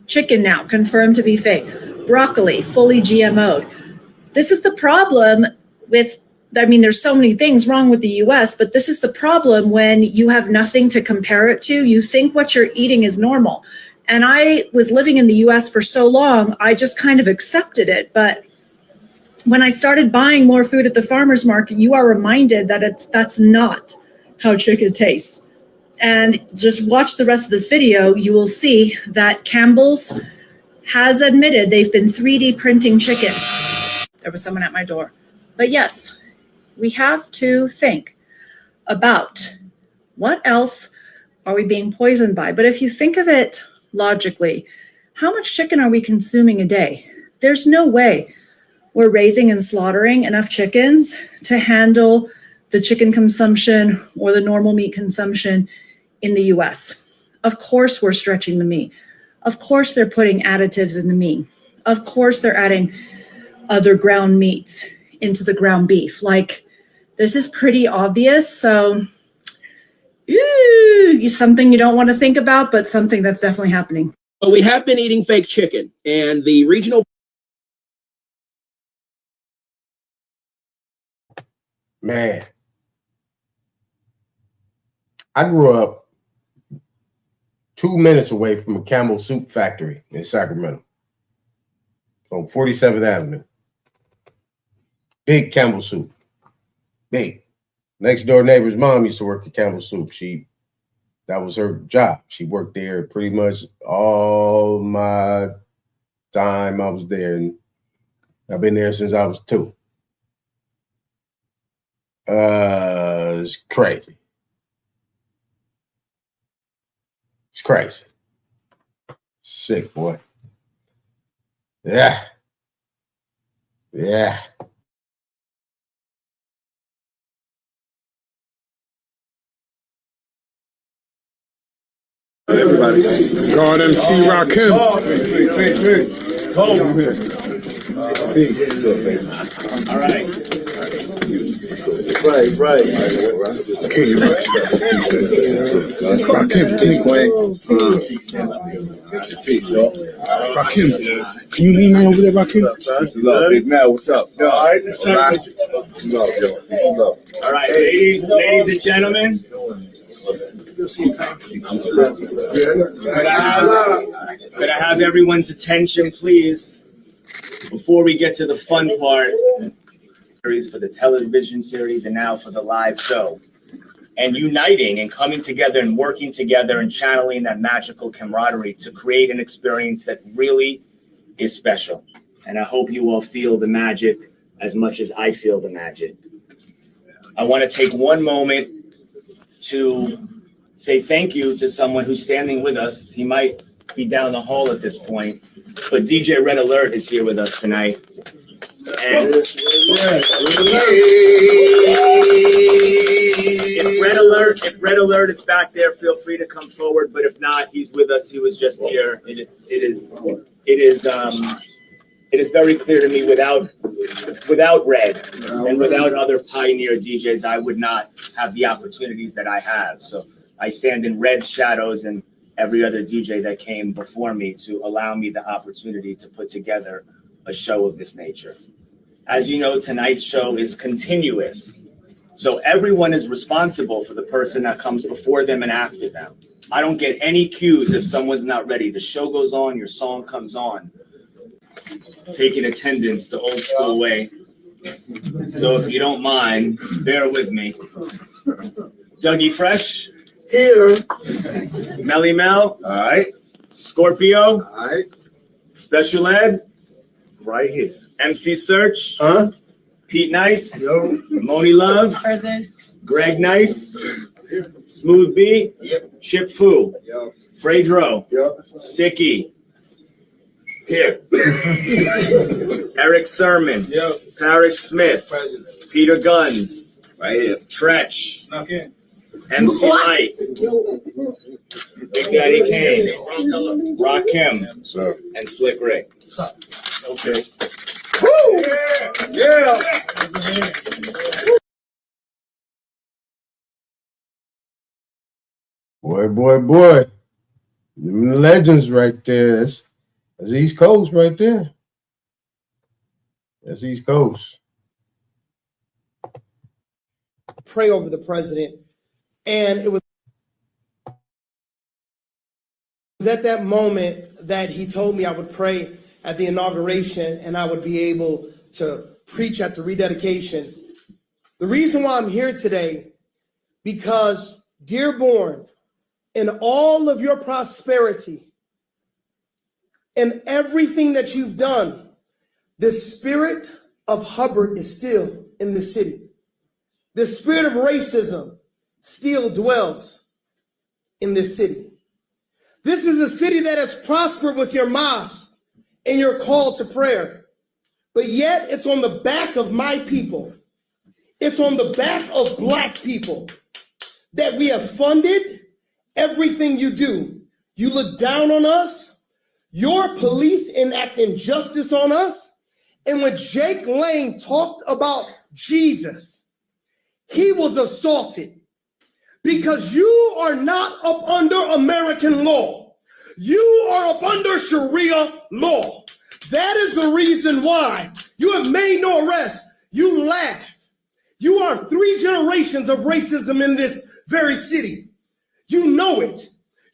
Chicken now confirmed to be fake. Broccoli fully GMO'd. This is the problem with, I mean, there's so many things wrong with the US, but this is the problem when you have nothing to compare it to. You think what you're eating is normal. And I was living in the US for so long, I just kind of accepted it. But when I started buying more food at the farmer's market, you are reminded that that's not how chicken tastes. And just watch the rest of this video, you will see that Campbell's has admitted they've been 3D printing chicken. There was someone at my door. But yes, we have to think about what else are we being poisoned by. But if you think of it logically, how much chicken are we consuming a day? There's no way we're raising and slaughtering enough chickens to handle the chicken consumption or the normal meat consumption in the US. Of course, we're stretching the meat. Of course, they're putting additives in the meat. Of course, they're adding other ground meats into the ground beef. Like, This is pretty obvious. So something you don't want to think about, but something that's definitely happening. But we have been eating fake chicken, and the regional. Man, I grew up 2 minutes away from a Camel Soup factory in Sacramento on 47th Avenue. Big Camel Soup. Big. Next door neighbor's mom used to work at Camel Soup. That was her job. She worked there pretty much all my time I was there. And I've been there since I was 2. It's crazy. It's crazy. Sick, boy. Yeah. Yeah. Everybody. God MC Rakim. All right. Right. Rakim, can you lean over there, Rakim? Big man, what's up? All right, all right, ladies and gentlemen. Could I have everyone's attention, please, before we get to the fun part? For the television series and now for the live show, and uniting and coming together and working together and channeling that magical camaraderie to create an experience that really is special. And I hope you all feel the magic as much as I feel the magic. I want to take one moment to say thank you to someone who's standing with us. He might be down the hall at this point, but DJ Red Alert is here with us tonight. And if Red Alert is back there, feel free to come forward. But if not, he's with us. He was just here. It is very clear to me without Red and without other pioneer DJs, I would not have the opportunities that I have. So I stand in Red's shadows and every other DJ that came before me to allow me the opportunity to put together a show of this nature. As you know, tonight's show is continuous. So everyone is responsible for the person that comes before them and after them. I don't get any cues if someone's not ready. The show goes on, your song comes on. Taking attendance the old school way. So if you don't mind, bear with me. Dougie Fresh? Here. Melly Mel? All right. Scorpio? All right. Special Ed? Right here. MC Search? Huh? Pete Nice? Yo. Moni Love? Present. Greg Nice? Smooth B? Yep. Chip Fu? Yep. Fredro? Yep. Sticky? Here. Eric Sermon? Yep. Parrish Smith? Present. Peter Guns? Right here. Tretch? Snuck in. MC Light? Big Daddy Kane? Rakim? Sir. And Slick Rick? What's up? Okay. Woo! Yeah! Boy. Them legends right there. That's East Coast right there. That's East Coast. Pray over the president. And it was at that moment that he told me I would pray at the inauguration and I would be able to preach at the rededication. The reason why I'm here today, because Dearborn, in all of your prosperity and everything that you've done, the spirit of Hubbard is still in the city. The spirit of racism still dwells in this city. This is a city that has prospered with your mosque and your call to prayer, but yet it's on the back of my people. It's on the back of Black people that we have funded everything you do. You look down on us. Your police enact injustice on us. And when Jake Lang talked about Jesus, he was assaulted because you are not up under American law. You are up under Sharia law. That is the reason why you have made no arrest. You laugh. You are 3 generations of racism in this very city. You know it.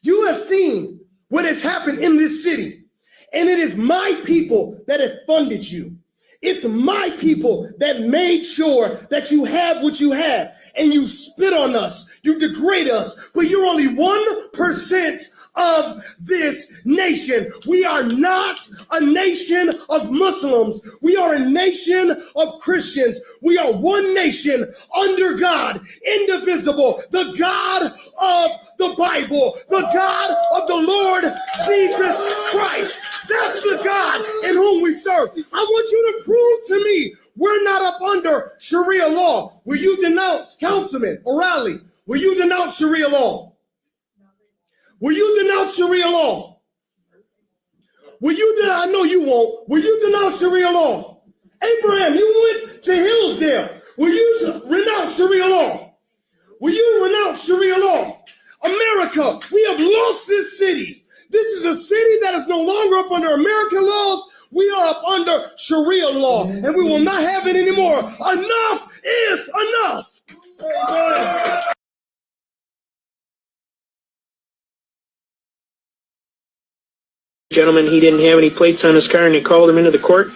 You have seen what has happened in this city. And it is my people that have funded you. It's my people that made sure that you have what you have. And you spit on us. You degrade us. But you're only 1% of this nation. We are not a nation of Muslims. We are a nation of Christians. We are one nation under God, indivisible, the God of the Bible, the God of the Lord Jesus Christ. That's the God in whom we serve. I want you to prove to me we're not up under Sharia law. Will you denounce, Councilman O'Reilly, will you denounce Sharia law? Will you denounce Sharia law? Will you denounce? I know you won't. Will you denounce Sharia law? Abraham, you went to Hillsdale. Will you renounce Sharia law? Will you renounce Sharia law? America, we have lost this city. This is a city that is no longer up under American laws. We are up under Sharia law, and we will not have it anymore. Enough is enough. Gentleman, he didn't have any plates on his car, and they called him into the court.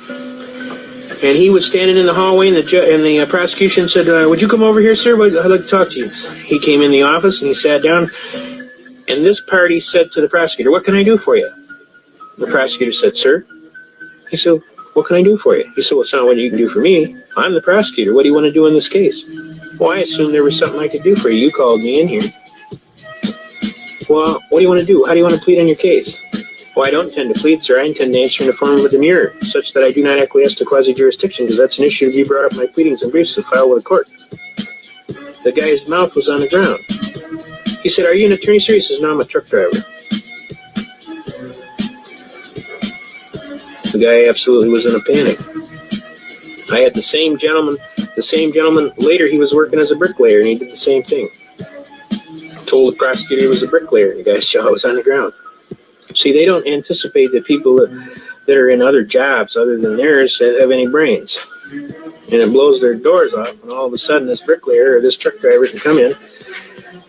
And he was standing in the hallway, and the prosecution said, would you come over here, sir? I'd like to talk to you. He came in the office, and he sat down. And this party said to the prosecutor, what can I do for you? The prosecutor said, sir? He said, what can I do for you? He said, well, it's not what you can do for me. I'm the prosecutor. What do you want to do in this case? Well, I assumed there was something I could do for you. You called me in here. Well, what do you want to do? How do you want to plead on your case? Well, I don't intend to plead, sir. I intend to answer in the form of a demurrer, such that I do not acquiesce to quasi-jurisdiction, because that's an issue to be brought up in my pleadings and briefs to file with the court. The guy's mouth was on the ground. He said, are you an attorney, sir? He says, no, I'm a truck driver. The guy absolutely was in a panic. I had the same gentleman, later he was working as a bricklayer, and he did the same thing. Told the prosecutor he was a bricklayer, and the guy's jaw was on the ground. See, they don't anticipate that people that are in other jobs other than theirs have any brains. And it blows their doors off, and all of a sudden this bricklayer or this truck driver can come in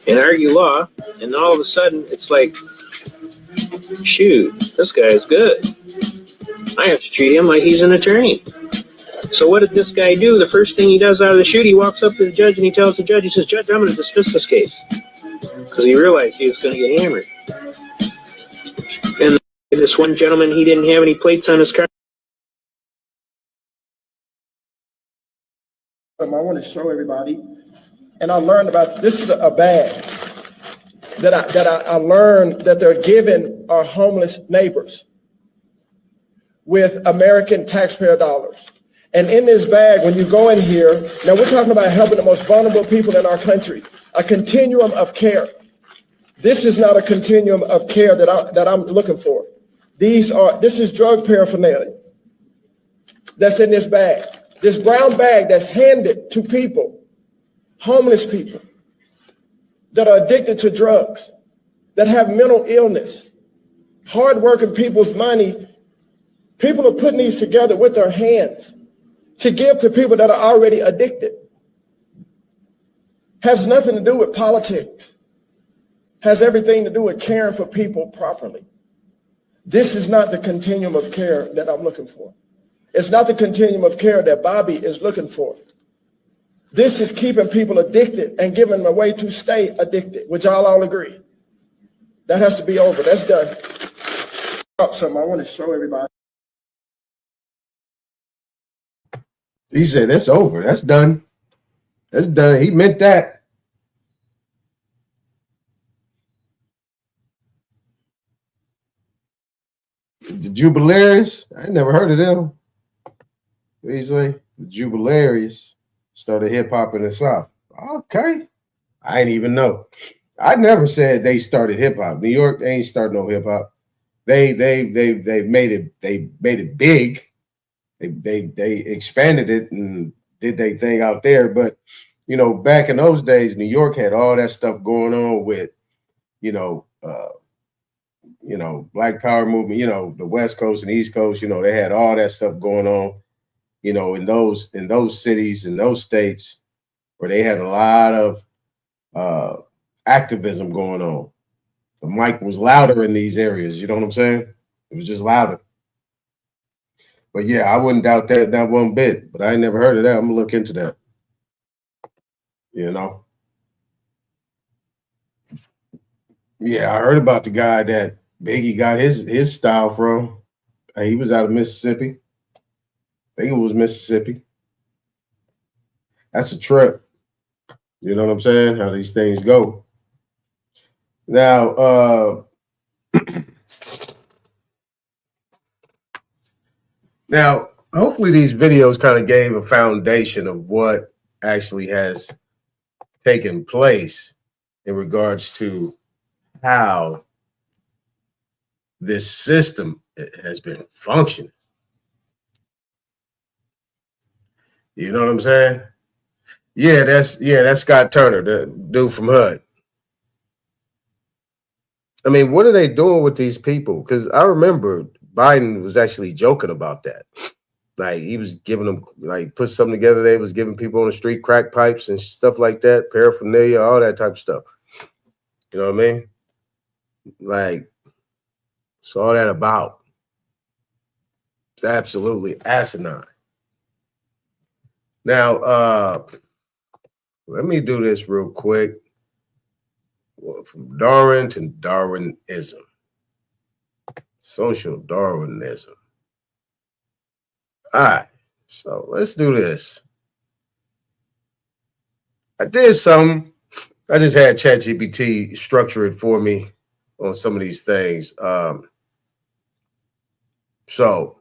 and argue law, and all of a sudden it's like, shoot, this guy is good. I have to treat him like he's an attorney. So what did this guy do? The first thing he does out of the chute, he walks up to the judge and he tells the judge, he says, Judge, I'm going to dismiss this case. Because he realized he was going to get hammered. And this one gentleman, he didn't have any plates on his car. I want to show everybody, and I learned about, this is a bag that I learned that they're giving our homeless neighbors with American taxpayer dollars. And in this bag, when you go in here, now we're talking about helping the most vulnerable people in our country, a continuum of care. This is not a continuum of care that I'm looking for. This is drug paraphernalia that's in this bag. This brown bag that's handed to people, homeless people, that are addicted to drugs, that have mental illness, hardworking people's money. People are putting these together with their hands to give to people that are already addicted. Has nothing to do with politics. Has everything to do with caring for people properly. This is not the continuum of care that I'm looking for. It's not the continuum of care that Bobby is looking for. This is keeping people addicted and giving them a way to stay addicted, which I'll all agree. That has to be over. That's done. Something I want to show everybody. He said, that's over. That's done. That's done. He meant that. The Jubilaries, I never heard of them. What do you say? The Jubilaries started hip hop in the South. Okay. I ain't even know. I never said they started hip hop. New York, they ain't started no hip hop. They made it big. They expanded it and did their thing out there, but you know, back in those days, New York had all that stuff going on with, you know, Black Power movement, you know, the West Coast and East Coast, you know, they had all that stuff going on, you know, in those cities, in those states where they had a lot of activism going on. The mic was louder in these areas, you know what I'm saying? It was just louder. But yeah, I wouldn't doubt that one bit, but I ain't never heard of that. I'm gonna look into that. You know? Yeah, I heard about the guy that Biggie got his style from. He was out of Mississippi. I think it was Mississippi. That's a trip. You know what I'm saying? How these things go. Now, now, hopefully these videos kind of gave a foundation of what actually has taken place in regards to how this system has been functioning. You know what I'm saying? Yeah, that's Scott Turner, the dude from HUD. I mean, what are they doing with these people? Because I remember Biden was actually joking about that. Like he was giving them, like, put something together. They was giving people on the street crack pipes and stuff like that, paraphernalia, all that type of stuff. You know what I mean? Like, it's all that about. It's absolutely asinine. Now, let me do this real quick. From Darwin to Darwinism. Social Darwinism. All right, so let's do this. I did something. I just had ChatGPT structure it for me on some of these things. So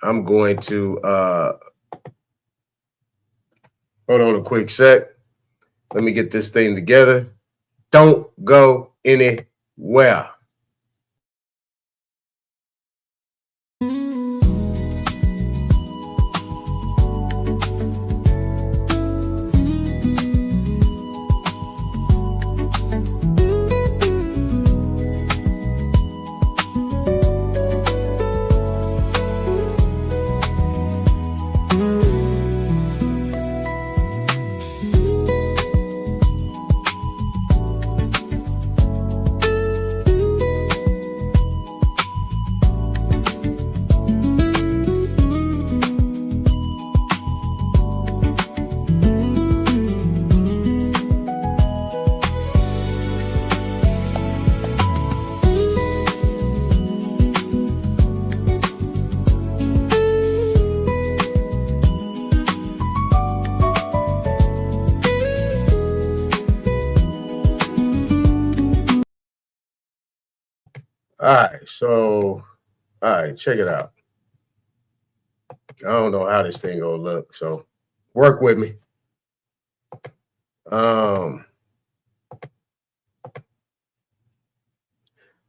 I'm going to hold on a quick sec. Let me get this thing together. Don't go anywhere. All right, check it out. I don't know how this thing gonna look, so work with me. All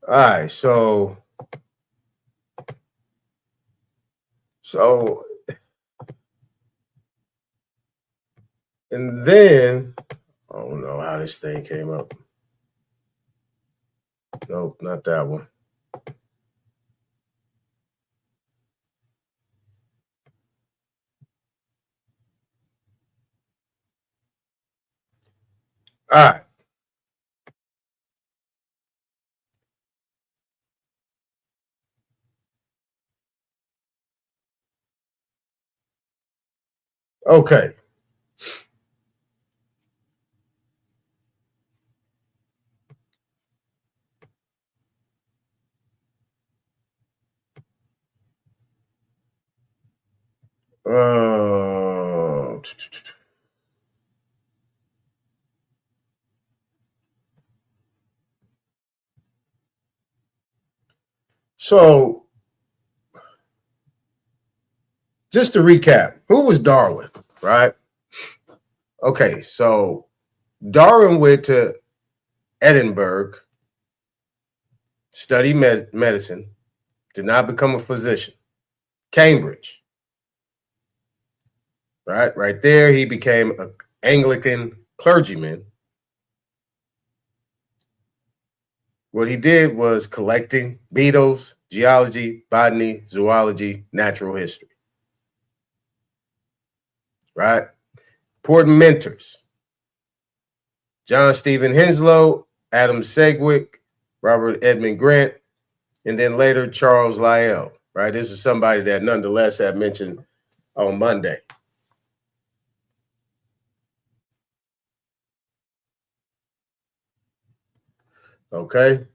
right, so and then I don't know how this thing came up. Nope, not that one. All right. Okay. So just to recap, who was Darwin, right? Okay, so Darwin went to Edinburgh, studied medicine, did not become a physician. Cambridge. Right there, he became an Anglican clergyman. What he did was collecting beetles, geology, botany, zoology, natural history. Right? Important mentors: John Stephen Henslow, Adam Sedgwick, Robert Edmund Grant, and then later Charles Lyell. Right? This is somebody that nonetheless had mentioned on Monday. Okay.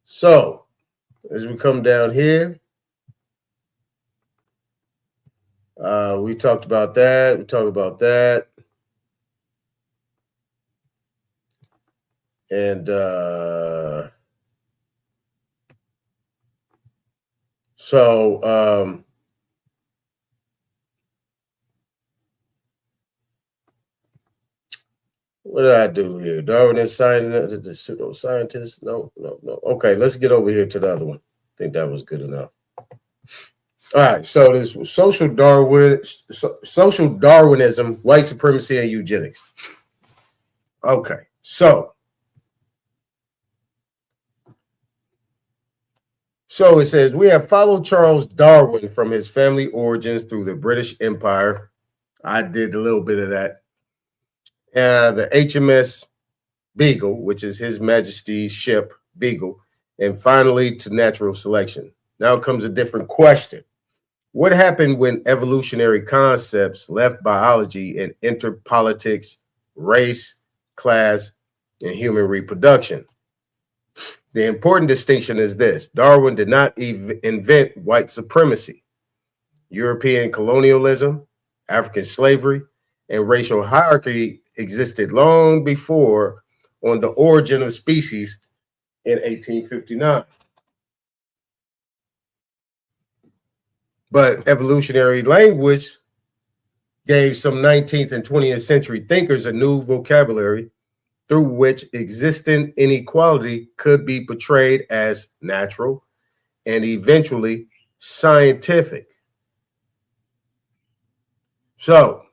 So as we come down here, we talked about that. We talked about that. And what did I do here? Darwin is signing the pseudoscientist. No. Okay, let's get over here to the other one. I think that was good enough. All right, so this social Darwinism, white supremacy, and eugenics. Okay, so it says, we have followed Charles Darwin from his family origins through the British Empire. I did a little bit of that. The HMS Beagle, which is His Majesty's ship, Beagle, and finally to natural selection. Now comes a different question. What happened when evolutionary concepts left biology and entered politics, race, class, and human reproduction? The important distinction is this: Darwin did not invent white supremacy. European colonialism, African slavery, and racial hierarchy existed long before on The Origin of Species in 1859. But evolutionary language gave some 19th and 20th century thinkers a new vocabulary through which existing inequality could be portrayed as natural and eventually scientific. So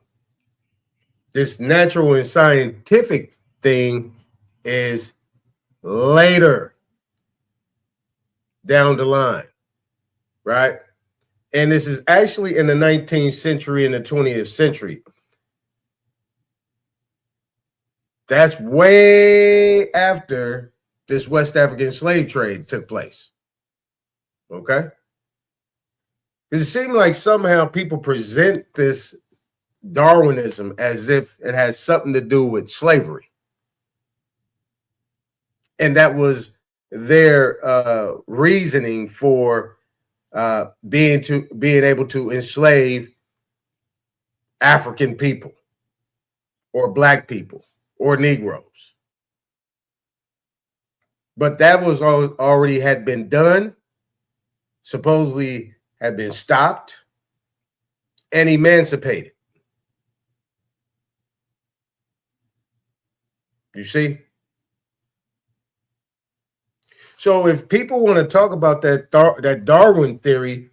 this natural and scientific thing is later down the line, right? And this is actually in the 19th century and the 20th century. That's way after this West African slave trade took place. Okay? Because it seemed like somehow people present this Darwinism as if it has something to do with slavery. And that was their reasoning for being able to enslave African people or Black people or Negroes. But that was already had been done, supposedly had been stopped and emancipated. You see? So if people want to talk about that Darwin theory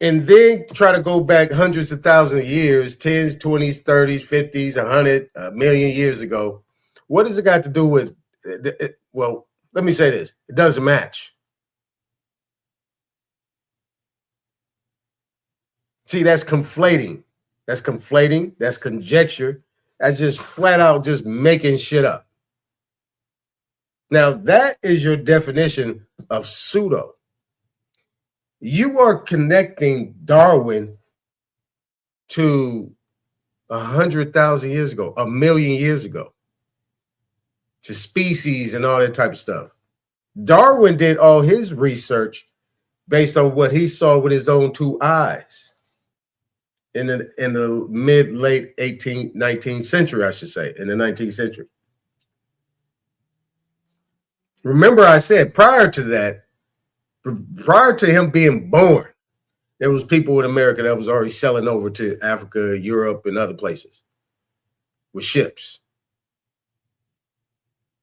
and then try to go back hundreds of thousands of years, 10s, 20s, 30s, 50s, 100, a million years ago, what does it got to do with, well, let me say this, it doesn't match. See, that's conflating. That's conflating. That's conjecture. That's just flat out just making shit up. Now, that is your definition of pseudo. You are connecting Darwin to 100,000 years ago, a million years ago, to species and all that type of stuff. Darwin did all his research based on what he saw with his own two eyes in the mid-late 19th century, I should say, in the 19th century. Remember, I said prior to that, prior to him being born, there was people in America that was already selling over to Africa, Europe, and other places with ships,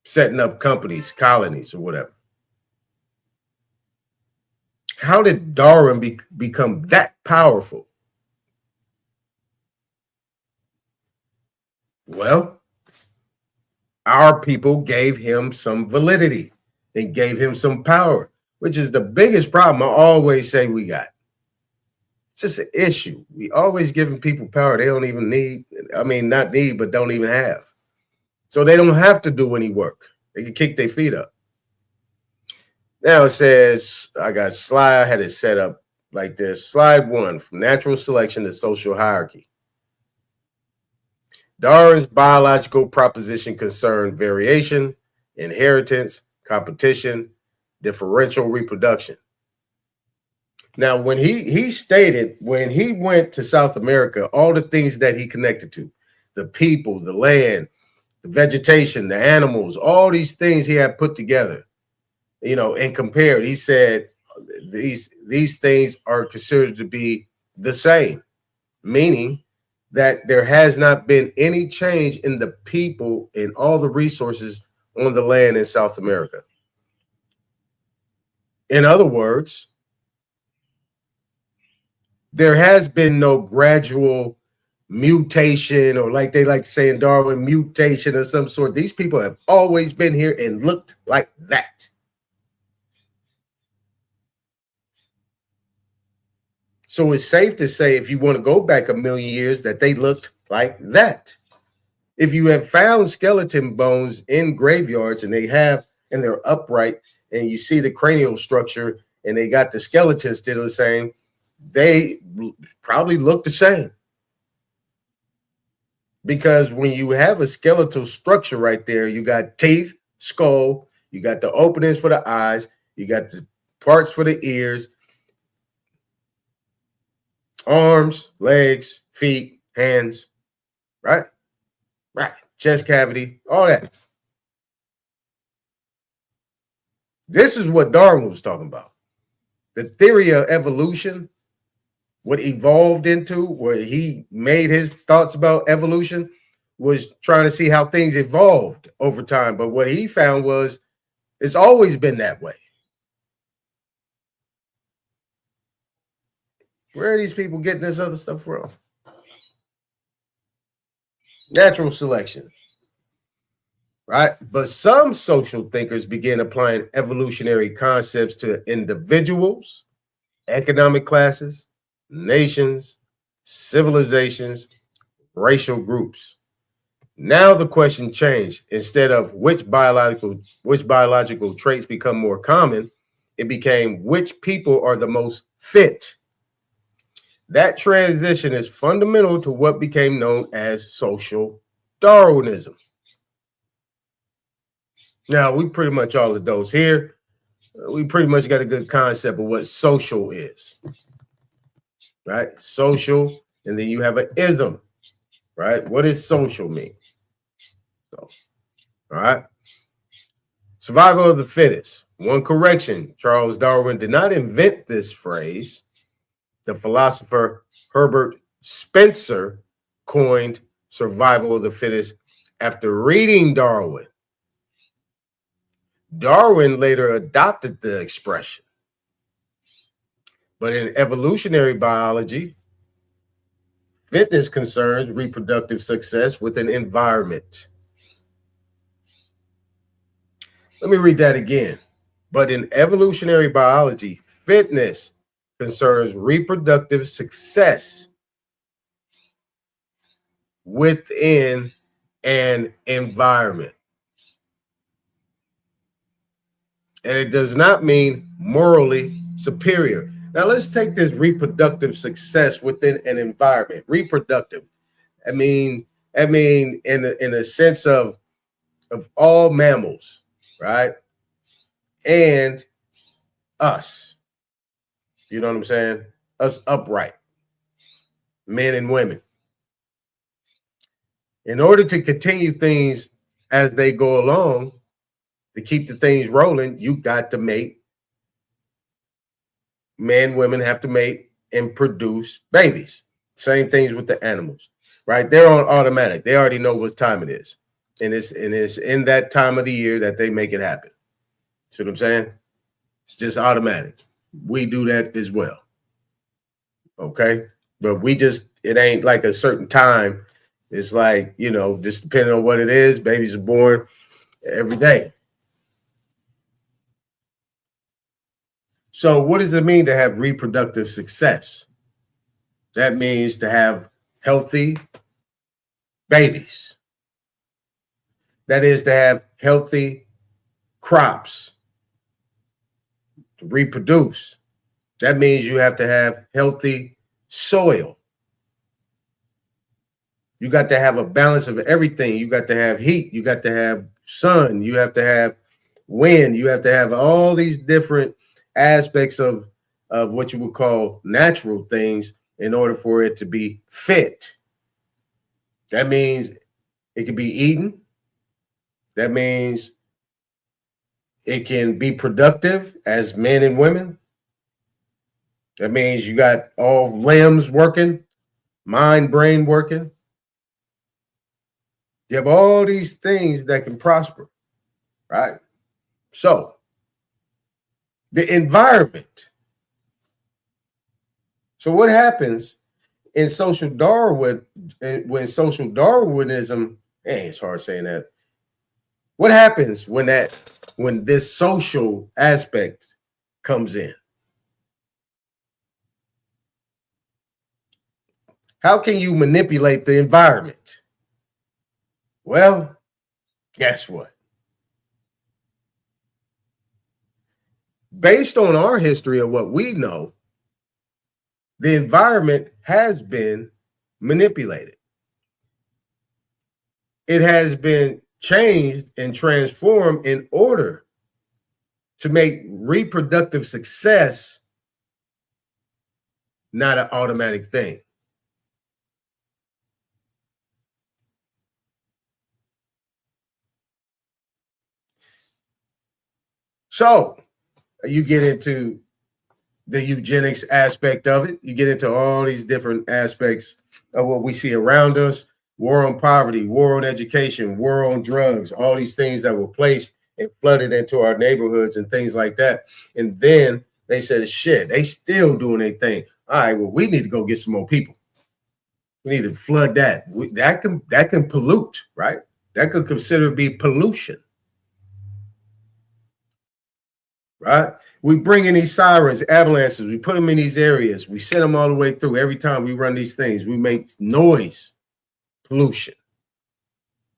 setting up companies, colonies, or whatever. how did Darwin become that powerful? Well, our people gave him some validity. They gave him some power, which is the biggest problem I always say we got. It's just an issue. We always giving people power they don't even need. I mean, not need, but don't even have. So they don't have to do any work. They can kick their feet up. Now it says, I had it set up like this. Slide 1, from natural selection to social hierarchy. Darwin's biological proposition concerned variation, inheritance, competition, differential reproduction. Now, when he stated, when he went to South America, all the things that he connected to, the people, the land, the vegetation, the animals, all these things he had put together, and compared, he said these things are considered to be the same, meaning that there has not been any change in the people and all the resources on the land in South America. In other words, there has been no gradual mutation, or like they like to say in Darwin, mutation of some sort. These people have always been here and looked like that. So it's safe to say, if you want to go back a million years, that they looked like that. If you have found skeleton bones in graveyards and they're upright, and you see the cranial structure and they got the skeleton still the same, they probably look the same. Because when you have a skeletal structure right there, you got teeth, skull, you got the openings for the eyes, you got the parts for the ears, arms, legs, feet, hands, right? Right. Chest cavity, all that. This is what Darwin was talking about. The theory of evolution, what evolved into, where he made his thoughts about evolution, was trying to see how things evolved over time. But what he found was it's always been that way. Where are these people getting this other stuff from? Natural selection, right? But some social thinkers began applying evolutionary concepts to individuals, economic classes, nations, civilizations, racial groups. Now the question changed. Instead of which biological traits become more common, it became which people are the most fit. That transition is fundamental to what became known as social Darwinism. Now, we pretty much all of those here. We pretty much got a good concept of what social is, right? Social, and then you have an ism, right? What does social mean? So, all right. Survival of the fittest. One correction, Charles Darwin did not invent this phrase. The philosopher Herbert Spencer coined survival of the fittest after reading Darwin. Darwin later adopted the expression. But in evolutionary biology, fitness concerns reproductive success with an environment. Let me read that again. But in evolutionary biology, fitness concerns reproductive success within an environment. And it does not mean morally superior. Now let's take this reproductive success within an environment. Reproductive. I mean in a sense of all mammals, right? And us. You know what I'm saying? Us upright, men and women. In order to continue things as they go along, to keep the things rolling, you got to mate. Men, women have to mate and produce babies. Same things with the animals, right? They're on automatic. They already know what time it is. And it's in that time of the year that they make it happen. See what I'm saying? It's just automatic. we do that as well. Okay. But it ain't like a certain time. It's like, just depending on what it is, babies are born every day. So what does it mean to have reproductive success? That means to have healthy babies. That is to have healthy crops to reproduce. That means you have to have healthy soil. You got to have a balance of everything. You got to have heat. You got to have sun. You have to have wind. You have to have all these different aspects of what you would call natural things in order for it to be fit. That means it can be eaten. That means it can be productive as men and women. That means you got all limbs working, mind, brain working. You have all these things that can prosper, right? So, the environment. So what happens in social Darwin, when social Darwinism, it's hard saying that. What happens when this social aspect comes in? How can you manipulate the environment? Well, guess what? Based on our history of what we know, the environment has been manipulated. It has been changed and transformed in order to make reproductive success not an automatic thing. So you get into the eugenics aspect of it. You get into all these different aspects of what we see around us. War on poverty, war on education, war on drugs, all these things that were placed and flooded into our neighborhoods and things like that. And then they said, shit, they still doing their thing. All right, well, we need to go get some more people. We need to flood that. That can pollute, right? That could consider be pollution. Right? We bring in these sirens, avalanches, we put them in these areas, we send them all the way through. Every time we run these things, we make noise pollution.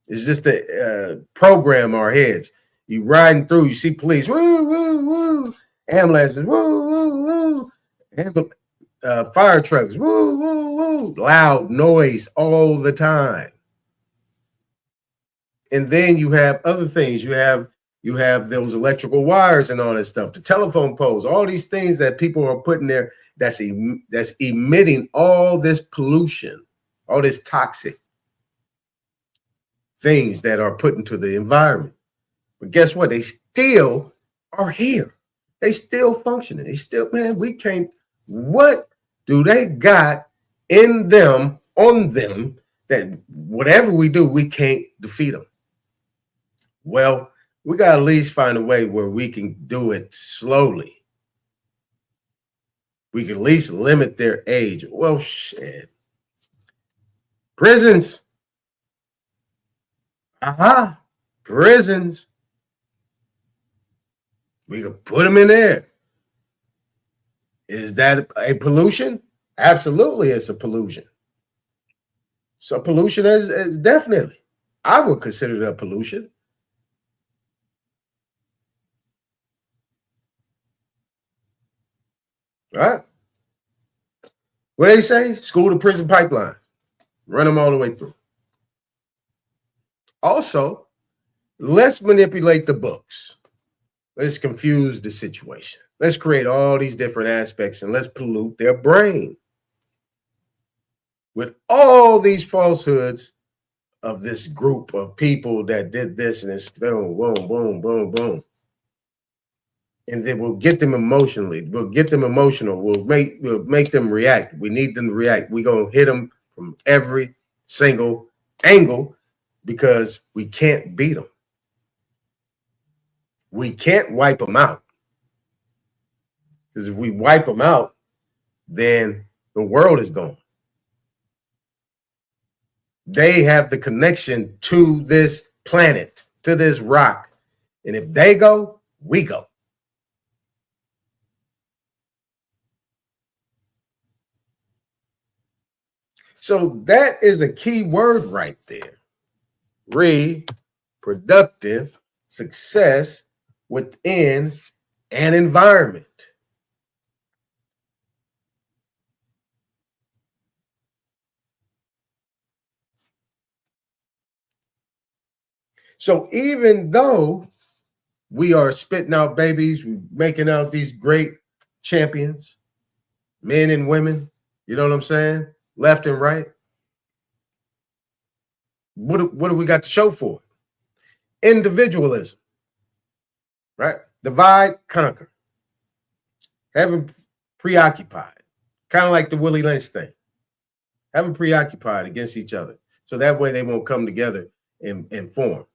It's just a program our heads. You riding through, you see police, woo, woo, woo, ambulances, woo, woo, woo, fire trucks, woo, woo, woo, loud noise all the time. And then you have other things. You have those electrical wires and all that stuff, the telephone poles, all these things that people are putting there that's emitting all this pollution, all this toxic things that are put into the environment. But guess what? They still are here. They still functioning. They still, man, we can't, what do they got in them, on them, that whatever we do, we can't defeat them? Well, we got to at least find a way where we can do it slowly. We can at least limit their age. Well, shit. Prisons. Prisons. We could put them in there. Is that a pollution? Absolutely, it's a pollution. So pollution is definitely. I would consider it a pollution. Right? What do they say? School to prison pipeline. Run them all the way through. Also, let's manipulate the books. Let's confuse the situation. Let's create all these different aspects and let's pollute their brain with all these falsehoods of this group of people that did this and it's boom, boom, boom, boom, boom. And then we'll get them emotionally. We'll get them emotional. We'll make them react. We need them to react. We're going to hit them from every single angle because we can't beat them. We can't wipe them out. Because if we wipe them out, then the world is gone. They have the connection to this planet, to this rock. And if they go, we go. So that is a key word right there. Reproductive success within an environment. So even though we are spitting out babies, we're making out these great champions, men and women, you know what I'm saying? Left and right. What do we got to show for it? Individualism, right? Divide, conquer. Have them preoccupied, kind of like the Willie Lynch thing. Have them preoccupied against each other. So that way they won't come together and form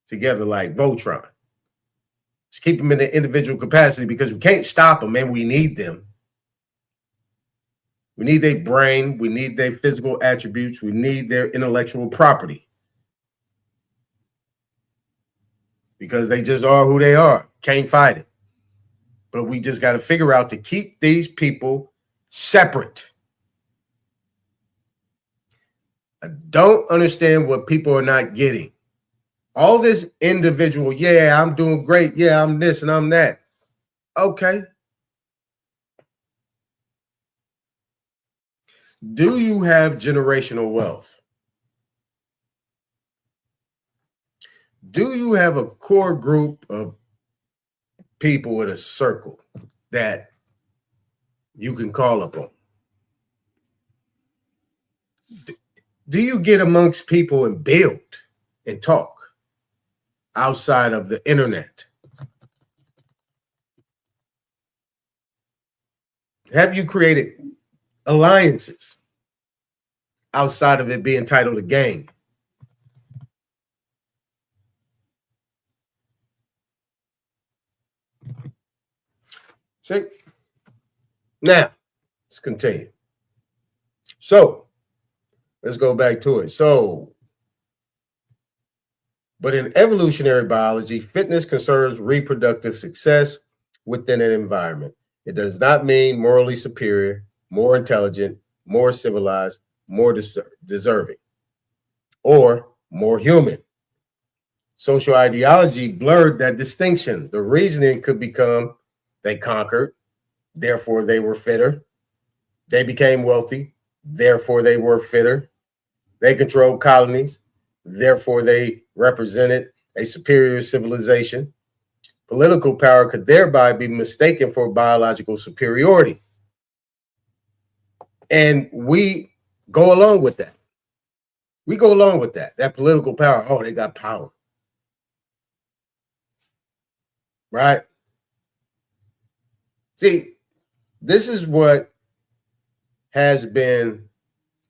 together like Voltron. Let's keep them in their individual capacity because we can't stop them and we need them. We need their brain. We need their physical attributes. We need their intellectual property because they just are who they are. Can't fight it. But we just got to figure out to keep these people separate. I don't understand what people are not getting. All this individual, yeah, I'm doing great. Yeah, I'm this and I'm that. Okay. Do you have generational wealth? Do you have a core group of people in a circle that you can call upon? Do you get amongst people and build and talk outside of the internet? Have you created alliances outside of it being titled a gang? See? Now, let's continue. So, let's go back to it. But in evolutionary biology, fitness concerns reproductive success within an environment. It does not mean morally superior, more intelligent, more civilized, more deserving, or more human. Social ideology blurred that distinction. The reasoning could become they conquered, therefore they were fitter. They became wealthy, therefore they were fitter. They controlled colonies, therefore they represented a superior civilization. Political power could thereby be mistaken for biological superiority. And we go along with that. We go along with that. That political power, oh, they got power. Right? See, this is what has been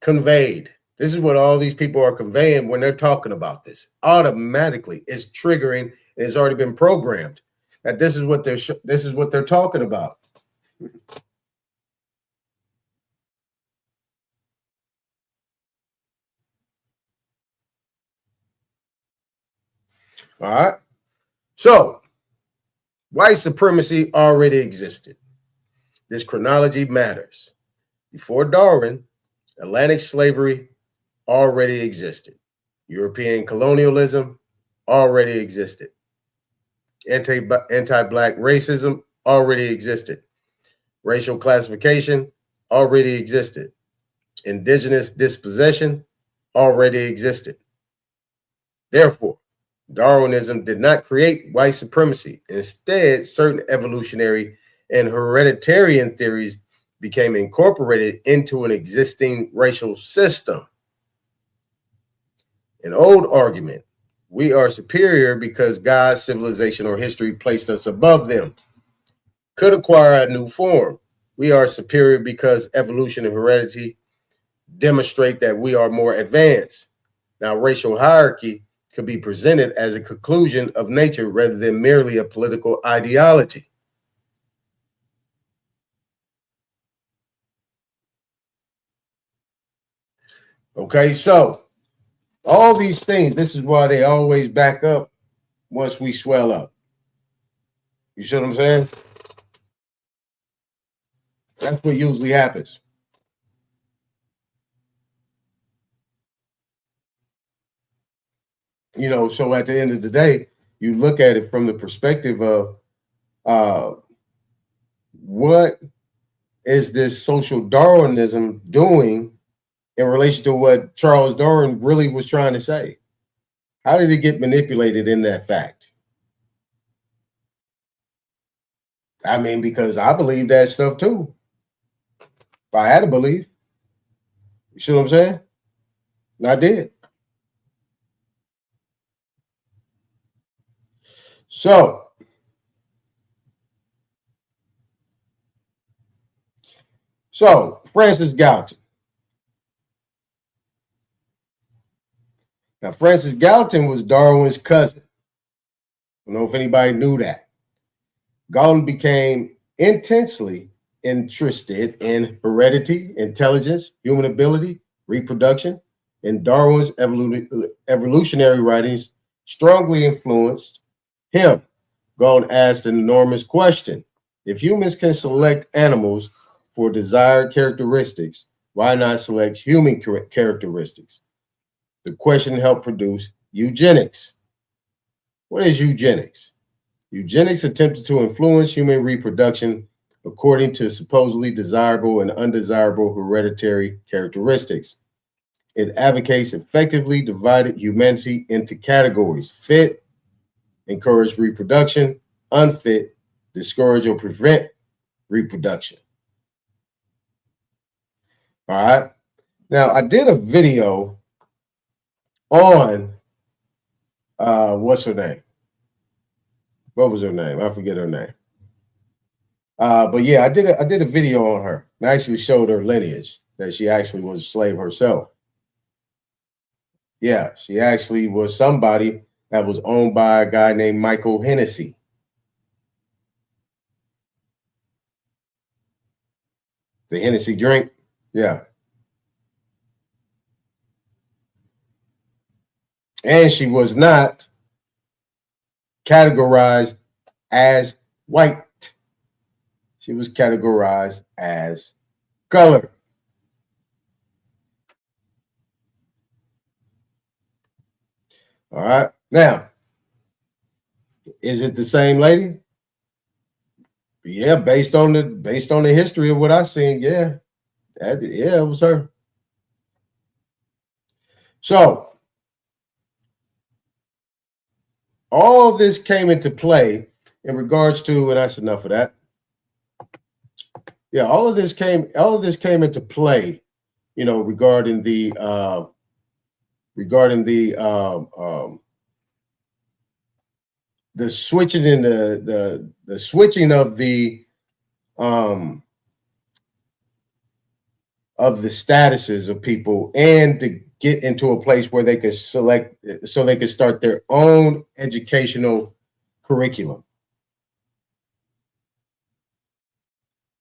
conveyed. This is what all these people are conveying when they're talking about this. Automatically, it's triggering, and it's already been programmed that this is what they're talking about. All right. So, white supremacy already existed. This chronology matters. Before Darwin, Atlantic slavery already existed. European colonialism already existed. Anti-black racism already existed. Racial classification already existed. Indigenous dispossession already existed. Therefore, Darwinism did not create white supremacy. Instead, certain evolutionary and hereditarian theories became incorporated into an existing racial system. An old argument, we are superior because God's civilization or history placed us above them, could acquire a new form. We are superior because evolution and heredity demonstrate that we are more advanced. Now, racial hierarchy could be presented as a conclusion of nature rather than merely a political ideology. Okay, so all these things, this is why they always back up once we swell up. You see what I'm saying? That's what usually happens. You know, so at the end of the day, you look at it from the perspective of what is this social Darwinism doing in relation to what Charles Darwin really was trying to say? How did it get manipulated in that fact? I mean, because I believe that stuff too. If I had to believe. You see what I'm saying? And I did. So, Francis Galton. Now, Francis Galton was Darwin's cousin. I don't know if anybody knew that. Galton became intensely interested in heredity, intelligence, human ability, reproduction, and Darwin's evolutionary writings strongly influenced him. Galton asked an enormous question. If humans can select animals for desired characteristics, why not select human characteristics? The question helped produce eugenics. What is eugenics? Eugenics attempted to influence human reproduction according to supposedly desirable and undesirable hereditary characteristics. It advocates effectively divided humanity into categories: fit, encourage reproduction; unfit, discourage or prevent reproduction. All right. Now, I did a video on what's her name? What was her name? I forget her name. But yeah, I did a video on her. I actually showed her lineage, that she actually was a slave herself. Yeah, she actually was somebody that was owned by a guy named Michael Hennessy. The Hennessy drink? Yeah. And she was not categorized as white. She was categorized as color. All right. Now, is it the same lady? Yeah, based on the history of what I seen, yeah. Yeah, it was her. So all this came into play in regards to, and that's enough of that. Yeah, all of this came into play, you know, regarding the switching in the switching of the statuses of people, and to get into a place where they could select, so they could start their own educational curriculum.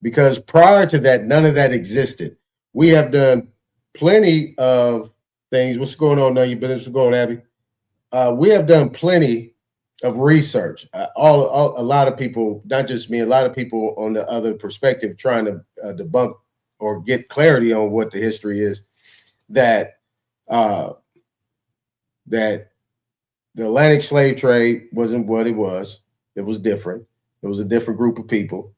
Because prior to that, none of that existed. We have done plenty of things. What's going on now? Your business? What's going on, Abby? We have done plenty of research. A lot of people, not just me, a lot of people on the other perspective trying to debunk or get clarity on what the history is, that the Atlantic slave trade wasn't what it was. It was different. It was a different group of people.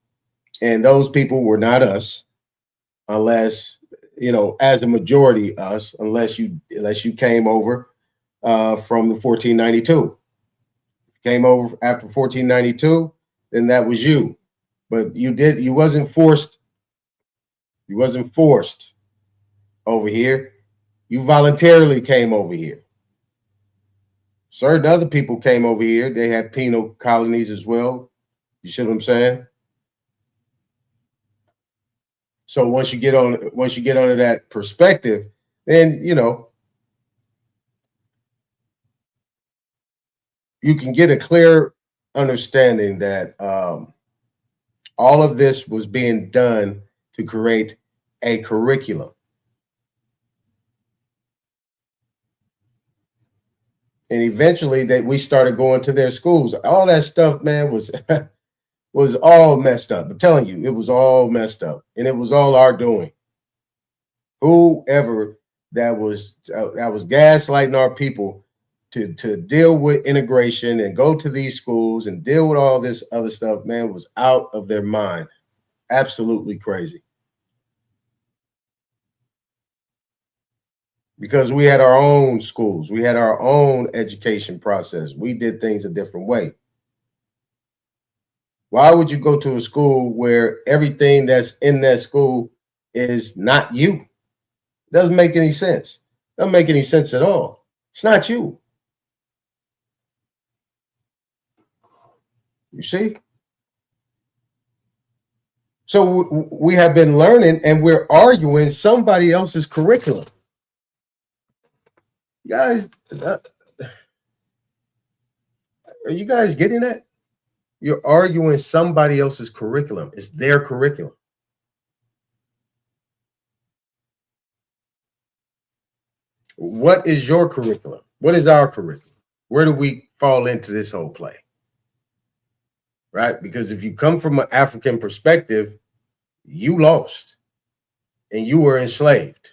And those people were not us, unless, you know, as a majority us, unless you came over from the 1492. Came over after 1492, then that was you. But you wasn't forced. You wasn't forced over here. You voluntarily came over here. Certain other people came over here. They had penal colonies as well. You see what I'm saying? So once you get under that perspective, then, you know, you can get a clear understanding that all of this was being done to create a curriculum. And eventually we started going to their schools. All that stuff, man, was was all messed up. I'm telling you, it was all messed up. And it was all our doing. Whoever that was gaslighting our people to deal with integration and go to these schools and deal with all this other stuff, man, was out of their mind. Absolutely crazy. Because we had our own schools. We had our own education process. We did things a different way. Why would you go to a school where everything that's in that school is not you? Doesn't make any sense. Doesn't make any sense at all. It's not you. You see? So we have been learning and we're arguing somebody else's curriculum. Guys, are you guys getting that? You're arguing somebody else's curriculum. It's their curriculum. What is your curriculum? What is our curriculum? Where do we fall into this whole play? Right? Because if you come from an African perspective, you lost and you were enslaved.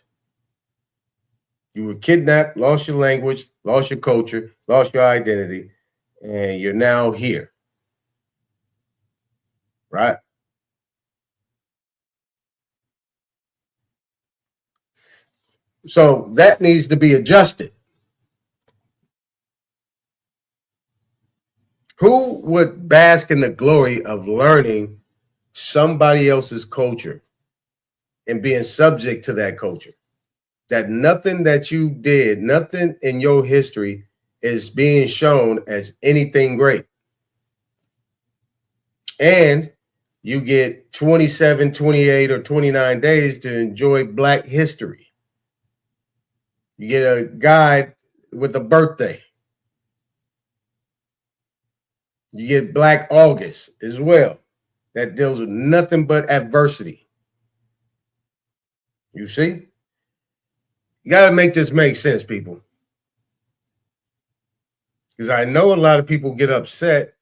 You were kidnapped, lost your language, lost your culture, lost your identity, and you're now here. Right? So that needs to be adjusted. Who would bask in the glory of learning somebody else's culture and being subject to that culture? That nothing that you did, nothing in your history is being shown as anything great. And you get 27, 28, or 29 days to enjoy Black history. You get a guide with a birthday. You get Black August as well. That deals with nothing but adversity. You see? You got to make this make sense, people. Because I know a lot of people get upset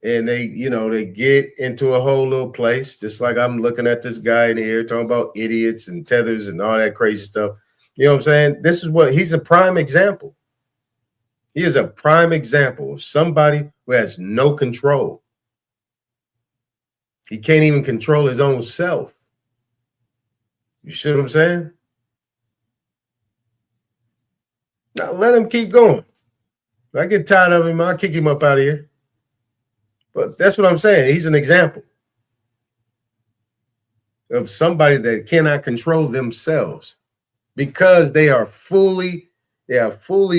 and they get into a whole little place, just like I'm looking at this guy in here talking about idiots and tethers and all that crazy stuff. You know what I'm saying? This is what he's a prime example. He is a prime example of somebody who has no control. He can't even control his own self. You see what I'm saying? Now let him keep going. If I get tired of him, I'll kick him up out of here. But that's what I'm saying. He's an example of somebody that cannot control themselves because they are fully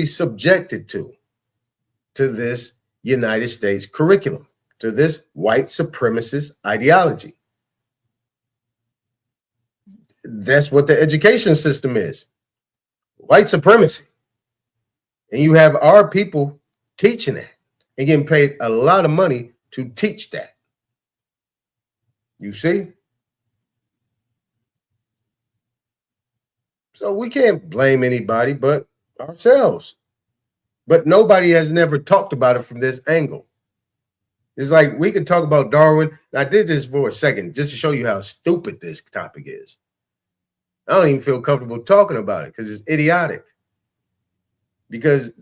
subjected to this United States curriculum, to this white supremacist ideology. That's what the education system is. White supremacy. And you have our people teaching that and getting paid a lot of money to teach that. You see? So we can't blame anybody but ourselves. But nobody has never talked about it from this angle. It's like we could talk about Darwin. I did this for a second just to show you how stupid this topic is. I don't even feel comfortable talking about it because it's idiotic. Because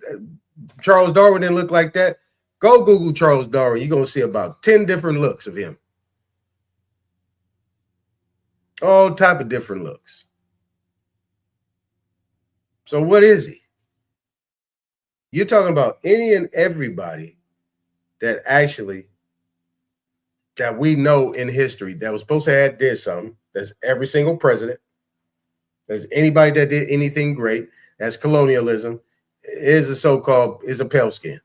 Charles Darwin didn't look like that. Go Google Charles Darwin. You're going to see about 10 different looks of him. All type of different looks. So what is he? You're talking about any and everybody that we know in history that was supposed to have did something. That's every single president. There's anybody that did anything great. That's colonialism. Is a pale skin.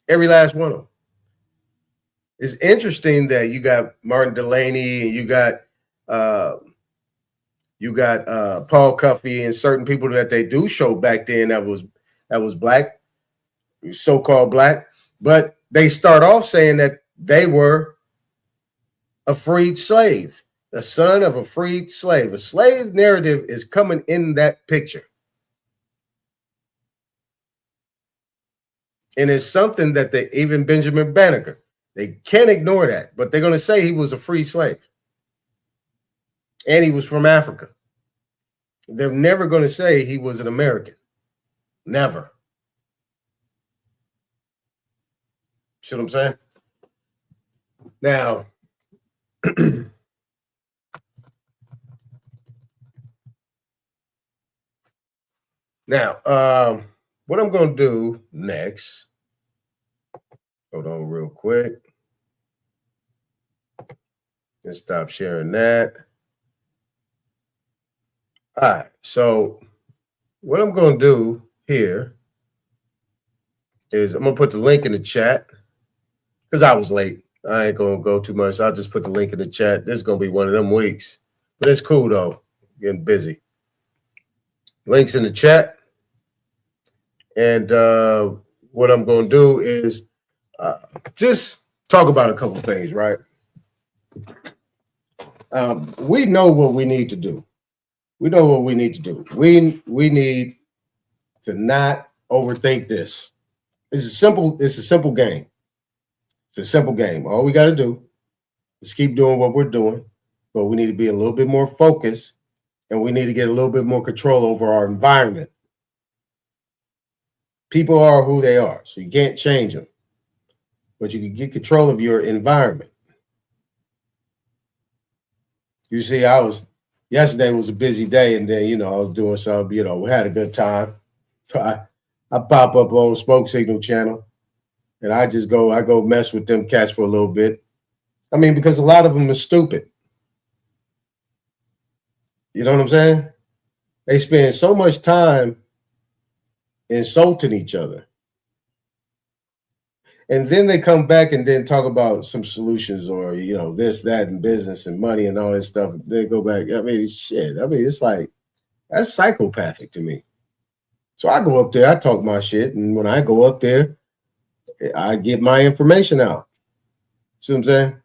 Every last one of them. It's interesting that you got Martin Delaney and you got Paul Cuffey and certain people that they do show back then that was black, so-called black, but they start off saying that they were a freed slave. The son of a freed slave. A slave narrative is coming in that picture. And it's something that even Benjamin Banneker, they can't ignore that, but they're going to say he was a free slave. And he was from Africa. They're never going to say he was an American. Never. See what I'm saying? Now, what I'm going to do next, hold on real quick. Let's stop sharing that. All right, so what I'm going to do here is I'm going to put the link in the chat because I was late. I ain't going to go too much. I'll just put the link in the chat. This is going to be one of them weeks, but it's cool though. Getting busy. Links in the chat. And what I'm going to do is just talk about a couple things, right? We know what we need to do. We know what we need to do. We need to not overthink this. It's a simple game. It's a simple game. All we got to do is keep doing what we're doing, but we need to be a little bit more focused, and we need to get a little bit more control over our environment. People are who they are, so you can't change them, but you can get control of your environment. You see, yesterday was a busy day, and then, I was doing something, we had a good time. So I pop up on Smoke Signal channel, and I go mess with them cats for a little bit. I mean, because a lot of them are stupid. You know what I'm saying? They spend so much time insulting each other. And then they come back and then talk about some solutions or, this, that, and business and money and all this stuff. They go back. I mean, shit. I mean, it's like, that's psychopathic to me. So I go up there, I talk my shit. And when I go up there, I get my information out. See what I'm saying?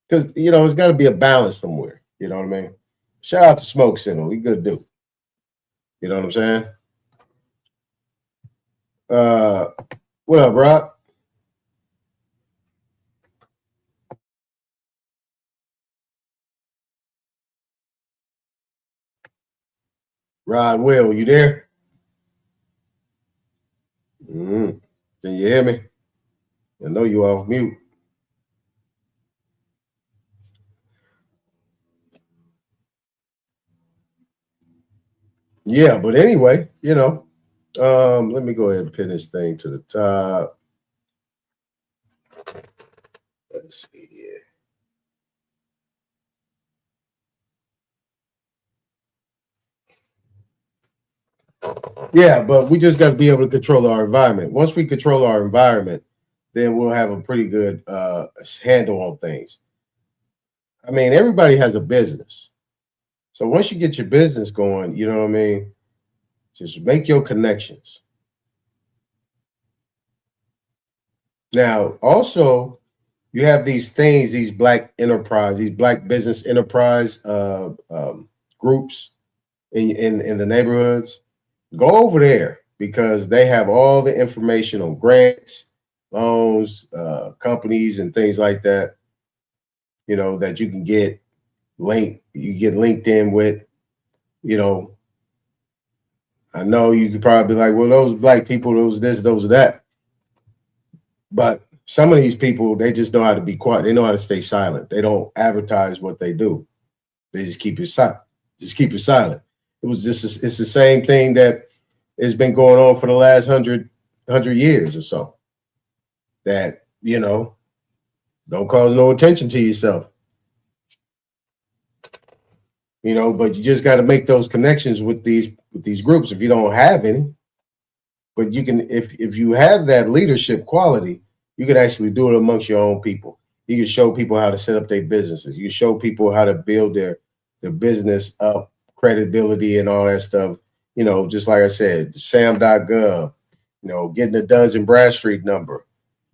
Because, it's got to be a balance somewhere. You know what I mean? Shout out to Smoke Signal. We good dude. You know what I'm saying? What up, Rob? Rod Will, you there? Can you hear me? I know you off mute. Yeah, but anyway, let me go ahead and pin this thing to the top. Let's see here. Yeah, but we just got to be able to control our environment. Once we control our environment, then we'll have a pretty good handle on things. I mean, everybody has a business. So once you get your business going, you know what I mean? Just make your connections. Now, also, you have these things, these black enterprise, these black business enterprise groups in the neighborhoods. Go over there because they have all the information on grants, loans, companies, and things like that. That you can get linked. You get linked in with. I know you could probably be like, well, those black people, those this, those that. But some of these people, they just know how to be quiet. They know how to stay silent. They don't advertise what they do. They just keep it silent. Just keep it silent. It's the same thing that has been going on for the last 100 years or so. That, don't cause no attention to yourself. But you just got to make those connections with these groups if you don't have any. But you can, if you have that leadership quality, you can actually do it amongst your own people. You can show people how to set up their businesses. You can show people how to build their business up, credibility and all that stuff. Just like I said, sam.gov, getting the Duns and Bradstreet number,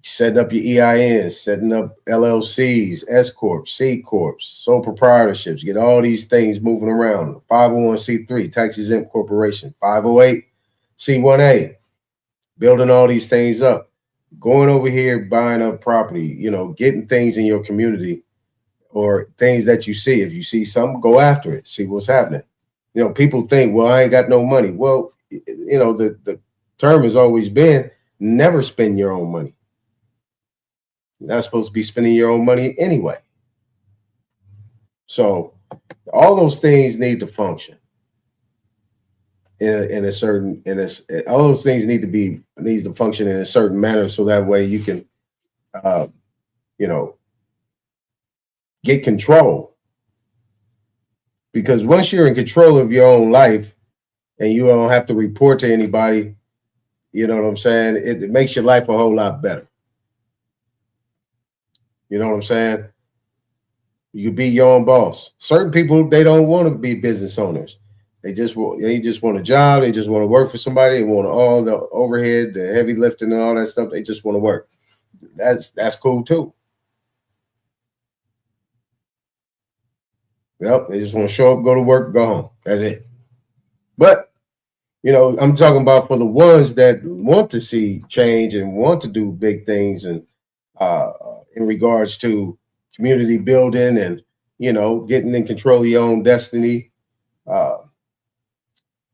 setting up your EINs, setting up LLCs, S Corps, C Corps, sole proprietorships, get all these things moving around. 501c3, tax exempt corporation, 508c1a, building all these things up, going over here, buying up property, you know, getting things in your community or things that you see. If you see something, go after it, see what's happening. You know, people think, well, I ain't got no money. Well, you know, the term has always been never spend your own money. You're not supposed to be spending your own money anyway. So all those things need to function in a certain, all those things needs to function in a certain manner, so that way you can, you know, get control. Because once you're in control of your own life and you don't have to report to anybody, you know what I'm saying? It makes your life a whole lot better. You know what I'm saying? You can be your own boss. Certain people, they don't want to be business owners. They just want a job. They just want to work for somebody. They want all the overhead, the heavy lifting and all that stuff. They just want to work. That's cool too. Yep, they just want to show up, go to work, go home. That's it. But, you know, I'm talking about for the ones that want to see change and want to do big things and in regards to community building and, you know, getting in control of your own destiny.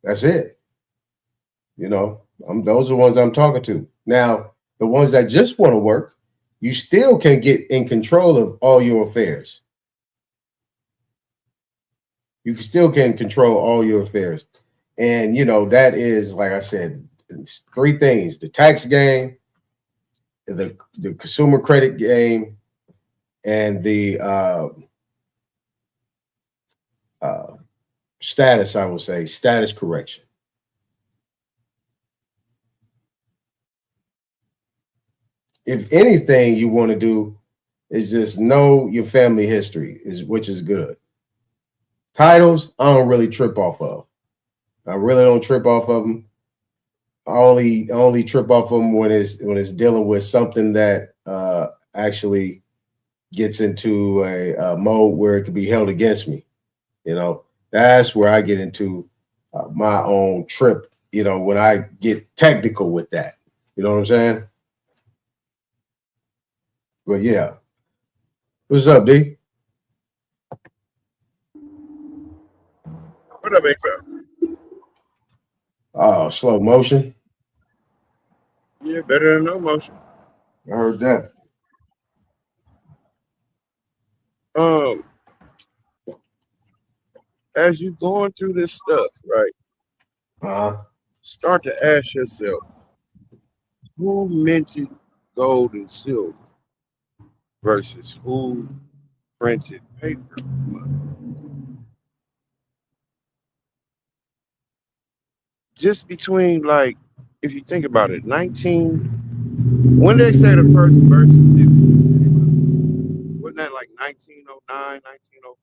That's it. You know, those are the ones I'm talking to. Now, the ones that just want to work, you still can get in control of all your affairs. You still can control all your affairs. And, you know, that is, like I said, it's three things: the tax game, the consumer credit game, and the status, I would say, status correction. If anything you want to do is just know your family history, which is good. Titles, I don't really trip off of. I really don't trip off of them. I only trip off of them when it's dealing with something that actually gets into a mode where it can be held against me. You know, that's where I get into my own trip, you know, when I get technical with that. You know what I'm saying? But yeah. What's up, D? What up, XL? Oh, slow motion. Yeah, better than no motion. I heard that. As you going through this stuff, right? Start to ask yourself, who minted gold and silver versus who printed paper money? Just between, like, if you think about it, when did they say the first birth certificates came out? Wasn't that like 1909, 1904?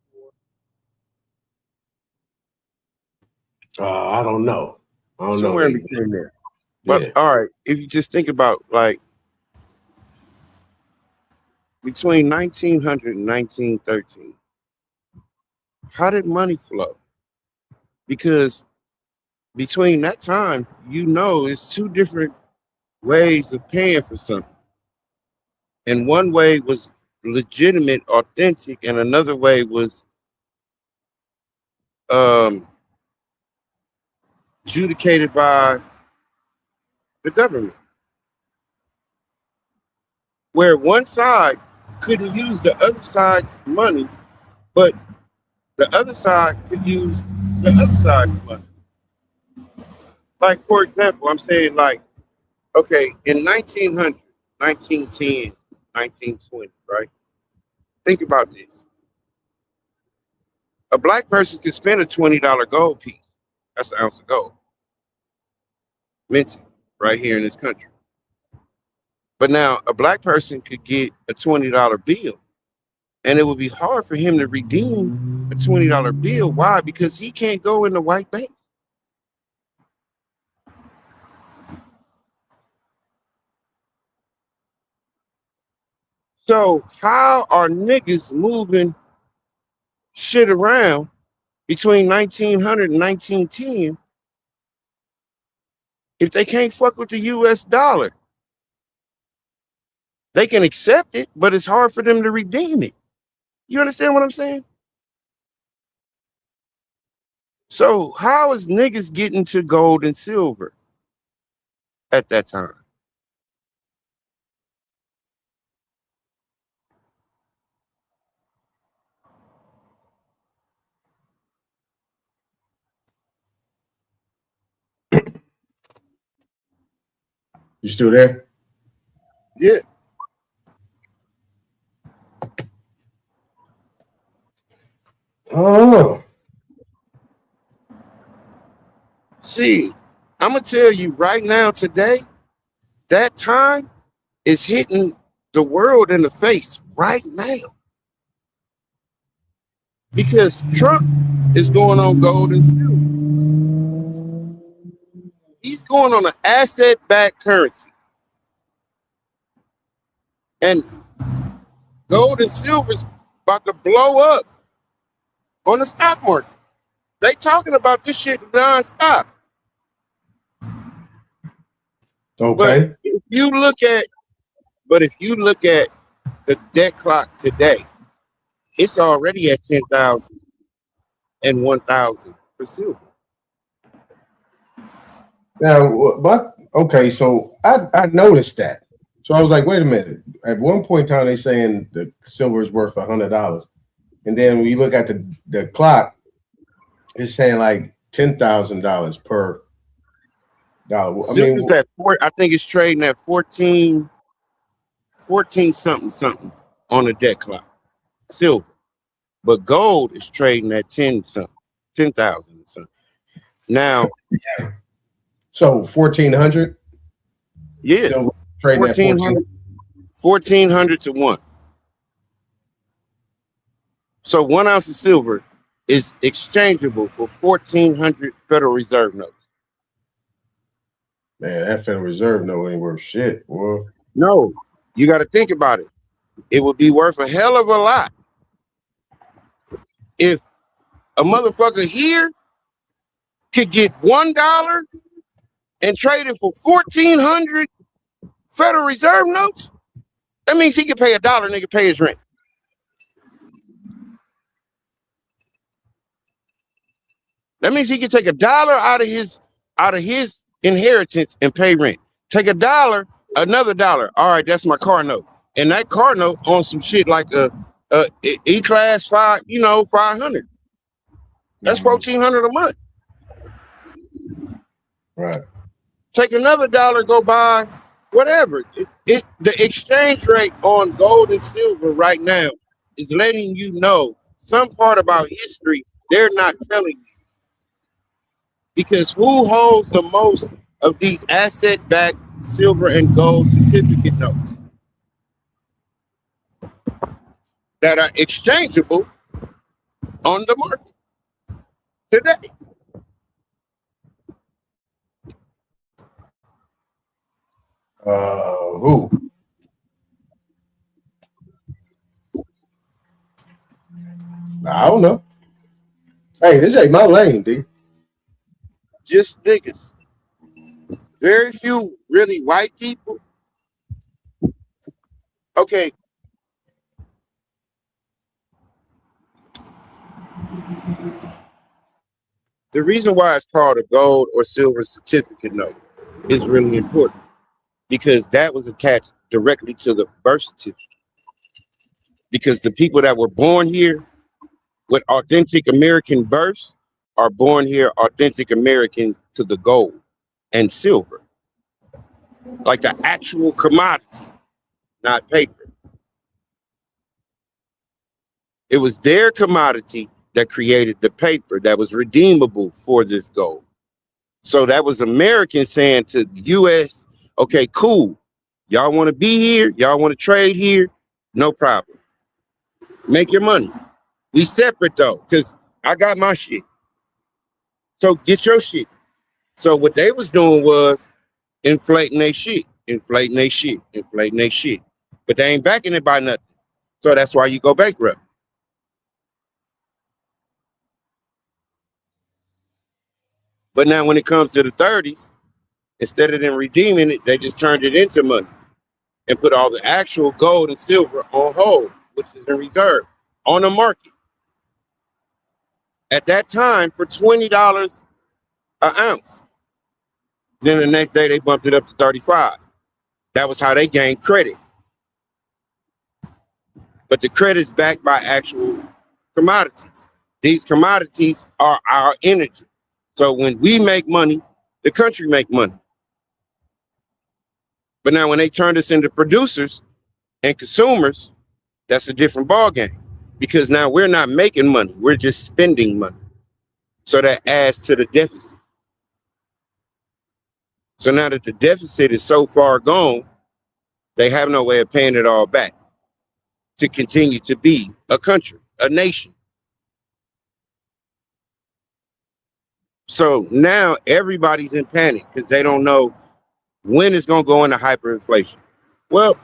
I don't know. Somewhere in between there. But all right, if you just think about, like, between 1900 and 1913, how did money flow? Because between that time, you know, it's two different ways of paying for something. And one way was legitimate, authentic, and another way was adjudicated by the government, where one side couldn't use the other side's money, but the other side could use the other side's money. Like, for example, I'm saying, like, okay, in 1900, 1910, 1920, right? Think about this. A black person could spend a $20 gold piece. That's an ounce of gold. Minted right here in this country. But now a black person could get a $20 bill, and it would be hard for him to redeem a $20 bill. Why? Because he can't go into white banks. So how are niggas moving shit around between 1900 and 1910 if they can't fuck with the US dollar? They can accept it, but it's hard for them to redeem it. You understand what I'm saying? So how is niggas getting to gold and silver at that time? You still there? Yeah. Oh. See, I'm gonna tell you right now, today, that time is hitting the world in the face right now. Because Trump is going on gold and silver. He's going on an asset-backed currency. And gold and silver is about to blow up on the stock market. They talking about this shit nonstop. Okay. But if you look at the debt clock today, it's already at 10,000 and 1,000 for silver. Now, but okay, so I noticed that. So I was like, wait a minute. At one point in time, they saying the silver is worth $100, and then when you look at the clock, it's saying like $10,000 per dollar. Silver's at I think it's trading at 14 something on the debt clock. Silver, but gold is trading at 10,000 something. Now, so 1,400. Yeah, silver trading at 1,400 to 1. So 1 ounce of silver is exchangeable for 1,400 Federal Reserve notes. Man, that Federal Reserve note ain't worth shit, boy. No, you got to think about it. It would be worth a hell of a lot if a motherfucker here could get $1 and trade it for 1,400 Federal Reserve notes. That means he could pay $1 and he could pay his rent. That means he could take $1 out of his inheritance and pay rent. Take $1, another $1. All right, that's my car note. And that car note on some shit like a E-Class 5, 500. That's $1,400 a month. Right. Take another $1, go buy whatever. The exchange rate on gold and silver right now is letting you know some part about history they're not telling you. Because who holds the most of these asset-backed silver and gold certificate notes that are exchangeable on the market today? Who? I don't know. Hey, this ain't my lane, dude. Just niggas. Very few really white people. Okay. The reason why it's called a gold or silver certificate note is really important because that was attached directly to the birth certificate. Because the people that were born here with authentic American births are born here authentic American to the gold and silver. Like the actual commodity, not paper. It was their commodity that created the paper that was redeemable for this gold. So that was Americans saying to the US, okay, cool. Y'all want to be here? Y'all want to trade here? No problem. Make your money. We separate though, because I got my shit. So get your shit. So what they was doing was inflating their shit, inflating their shit, inflating their shit. But they ain't backing it by nothing. So that's why you go bankrupt. But now when it comes to the 30s, Instead of them redeeming it, they just turned it into money and put all the actual gold and silver on hold, which is in reserve, on the market. At that time, for $20 an ounce. Then the next day, they bumped it up to 35. That was how they gained credit. But the credit's backed by actual commodities. These commodities are our energy. So when we make money, the country make money. But now when they turn us into producers and consumers, that's a different ballgame. Because now we're not making money, we're just spending money. So that adds to the deficit. So now that the deficit is so far gone, they have no way of paying it all back to continue to be a country, a nation. So now everybody's in panic because they don't know when it's going to go into hyperinflation. Well,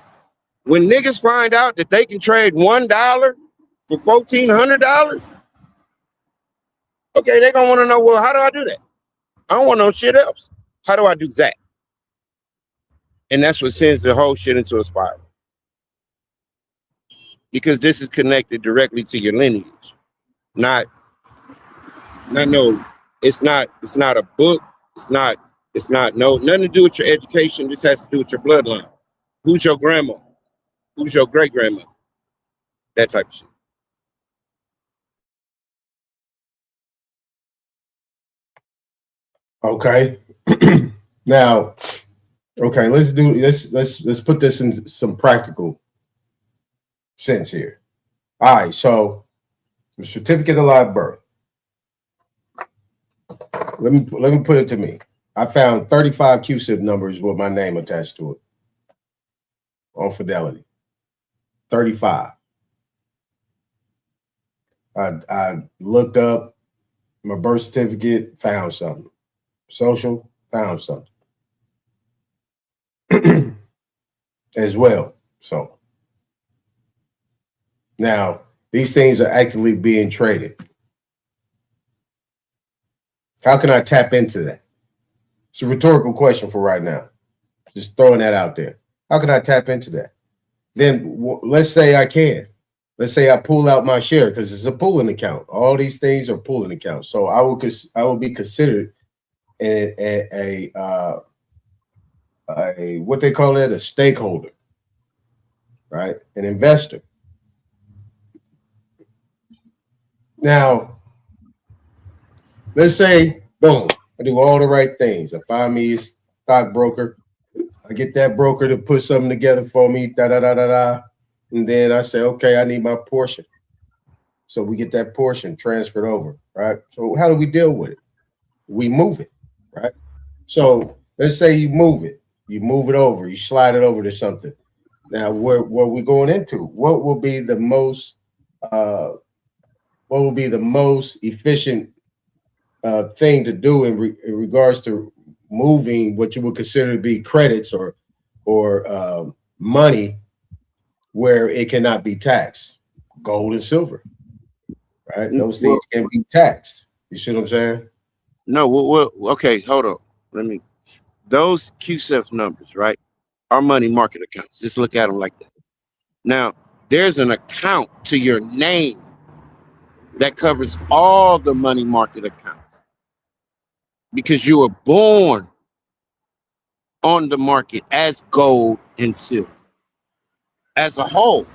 when niggas find out that they can trade $1 for $1,400, okay, they're going to want to know, well, how do I do that? I don't want no shit else. How do I do that? And that's what sends the whole shit into a spiral. Because this is connected directly to your lineage. No, it's not a book. It's not nothing to do with your education. This has to do with your bloodline. Who's your grandma? Who's your great grandma? That type of shit. Okay. Now, okay, let's put this in some practical sense here. All right, so the certificate of live birth. Let me put it to me. I found 35 QSIP numbers with my name attached to it on Fidelity. 35. I looked up my birth certificate, found something. Social, found something. As well. So now these things are actively being traded. How can I tap into that? It's a rhetorical question for right now. Just throwing that out there. How can I tap into that? Then let's say I can. Let's say I pull out my share because it's a pooling account. All these things are pooling accounts. So I will be considered a what they call it, a stakeholder, right? An investor. Now, let's say, boom, I do all the right things. I find me a stockbroker. I get that broker to put something together for me, da-da-da-da-da. And then I say, okay, I need my portion. So we get that portion transferred over, right? So how do we deal with it? We move it, right? So let's say you move it over, you slide it over to something. Now, where are we going into? What will be the most efficient thing to do in regards to moving what you would consider to be credits or money where it cannot be taxed? Gold and silver, right? Those things can be taxed. You see what I'm saying? No, okay, hold on. Those QSEF numbers, right, are money market accounts. Just look at them like that. Now, there's an account to your name that covers all the money market accounts because you were born on the market as gold and silver as a whole.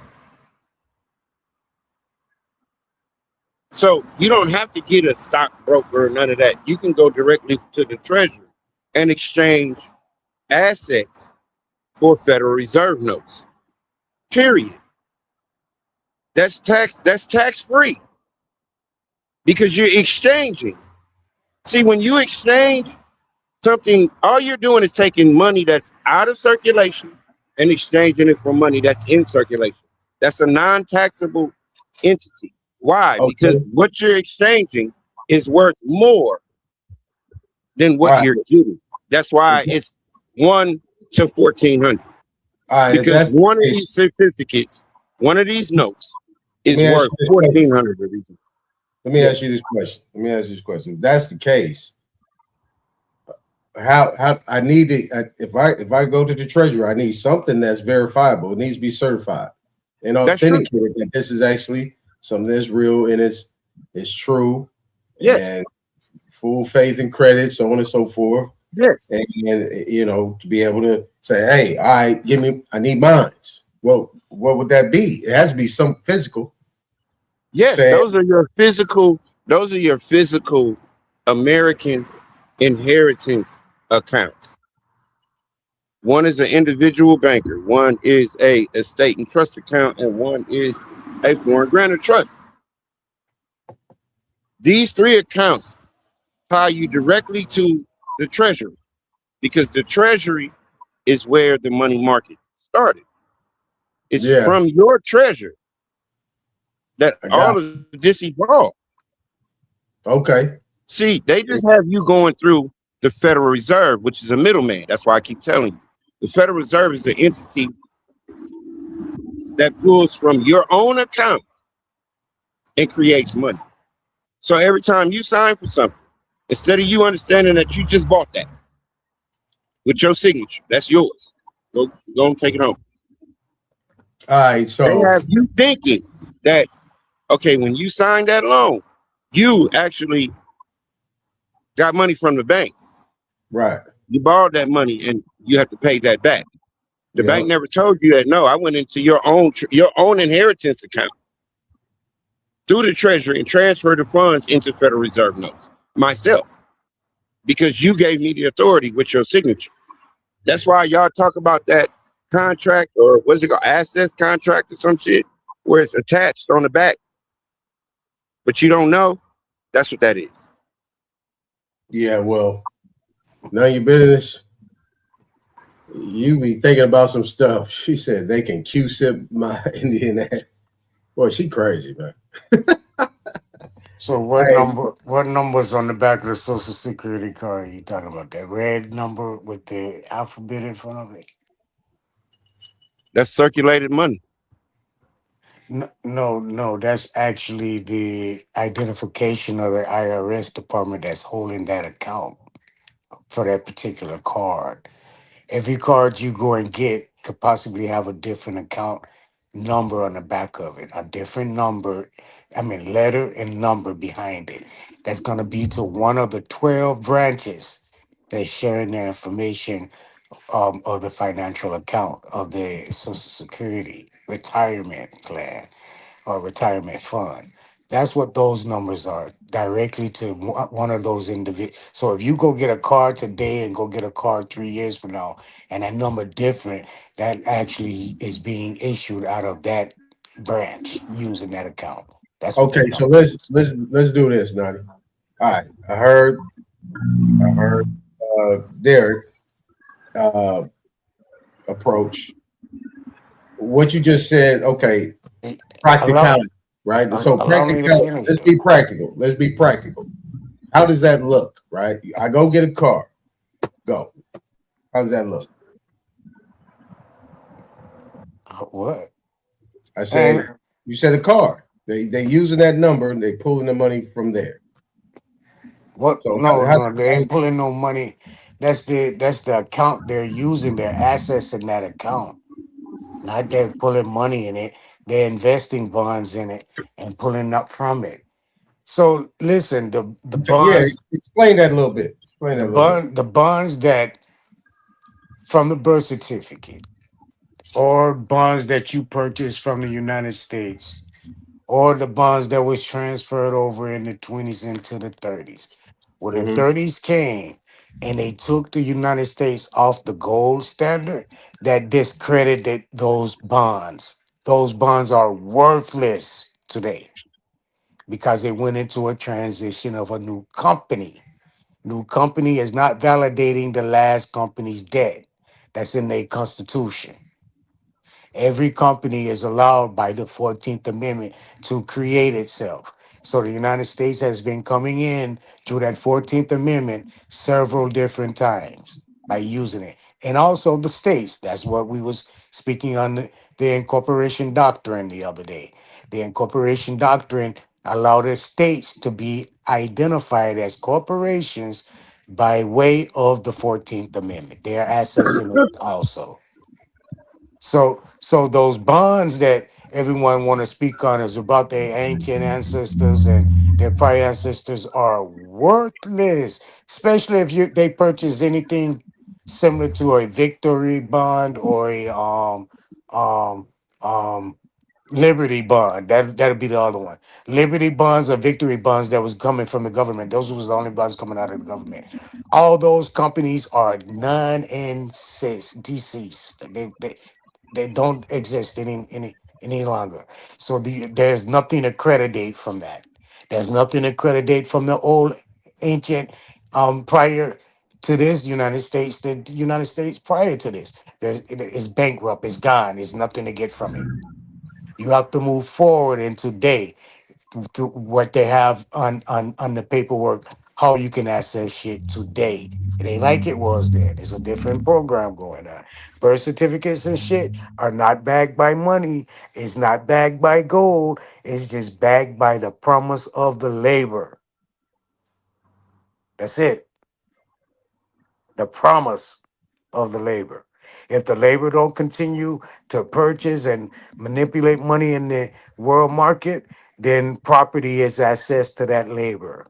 So you don't have to get a stockbroker or none of that. You can go directly to the Treasury and exchange assets for Federal Reserve notes. Period. That's tax-free because you're exchanging. See, when you exchange something, all you're doing is taking money that's out of circulation and exchanging it for money that's in circulation. That's a non-taxable entity. Why? Okay. Because what you're exchanging is worth more than what you're getting. That's why it's 1 to 1,400. Because one of these certificates, one of these notes is worth 1,400 of these. Let me ask you this question. If that's the case, how I need it. If I go to the treasury, I need something that's verifiable. It needs to be certified and That's true. authenticated that this is actually something that's real and it's true. Yes. And full faith and credit, so on and so forth. Yes. And to be able to say, hey, all right, I need mines. Well, what would that be? It has to be some physical. Yes, saying, those are your physical American inheritance accounts. One is an individual banker, one is a estate and trust account, and one is a foreign grantor trust. These three accounts tie you directly to the treasury because the treasury is where the money market started. It's from your treasury that all of this evolved. Okay. See, they just have you going through the Federal Reserve, which is a middleman. That's why I keep telling you. The Federal Reserve is an entity that pulls from your own account and creates money. So every time you sign for something, instead of you understanding that you just bought that with your signature, that's yours. Go and take it home. All right, so they have you thinking that, okay, when you signed that loan, you actually got money from the bank. Right. You borrowed that money and you have to pay that back. The bank never told you that. No, I went into your own inheritance account through the treasury and transferred the funds into Federal Reserve notes myself because you gave me the authority with your signature. That's why y'all talk about that contract, or what's it called, assets contract or some shit, where it's attached on the back, but you don't know. That's what that is. Yeah, well, none of your business. You be thinking about some stuff. She said they can Q-sip my Indian ass. Boy, she crazy, man. So what number's on the back of the Social Security card you talking about? That red number with the alphabet in front of it? That's circulated money. No, that's actually the identification of the IRS department that's holding that account for that particular card. Every card you go and get could possibly have a different account number on the back of it, a different number, letter and number behind it. That's going to be to one of the 12 branches that's sharing their information of the financial account of the Social Security retirement plan or retirement fund. That's what those numbers are, directly to one of those individuals. So if you go get a card today and go get a card 3 years from now, and that number different, that actually is being issued out of that branch using that account. That's what Okay, that so number is. let's do this, Nani. All right, I heard Derek's approach. What you just said, okay, practicality, right? So practicality. Let's be practical. Let's be practical. How does that look, right? I go get a car. Go. How does that look? What? I said, you said a car. They using that number and they pulling the money from there. What? So No, they ain't pulling no money. That's the account they're using, their assets in that account. Not they're pulling money in it. They're investing bonds in it and pulling up from it. So listen, the bonds. Yeah, explain that a little bit. Explain that a little bit. The bonds that from the birth certificate, or bonds that you purchased from the United States, or the bonds that was transferred over in the 20s into the 30s. When the 30s came and they took the United States off the gold standard, that discredited those bonds. Those bonds are worthless today because they went into a transition of a new company. New company is not validating the last company's debt. That's in their constitution. Every company is allowed by the 14th Amendment to create itself. So the United States has been coming in through that 14th Amendment several different times by using it. And also the states. That's what we was speaking on the incorporation doctrine the other day. The incorporation doctrine allowed the states to be identified as corporations by way of the 14th Amendment. They are accessing it also. So those bonds that everyone want to speak on is about their ancient ancestors and their prior ancestors are worthless, especially if they purchase anything similar to a victory bond or a um um Liberty bond. That'll be the other one. Liberty bonds or victory bonds that was coming from the government. Those was the only bonds coming out of the government. All those companies are non-insist deceased. They don't exist any longer. So there's nothing to accreditate from that. There's nothing to accreditate from the old ancient prior to this United States, the United States prior to this. It's bankrupt, it's gone, there's nothing to get from it. You have to move forward in today to what they have on the paperwork, how you can access shit today. It ain't like it was then. There's a different program going on. Birth certificates and shit are not backed by money. It's not backed by gold. It's just backed by the promise of the labor. That's it. The promise of the labor. If the labor don't continue to purchase and manipulate money in the world market, then property is access to that labor.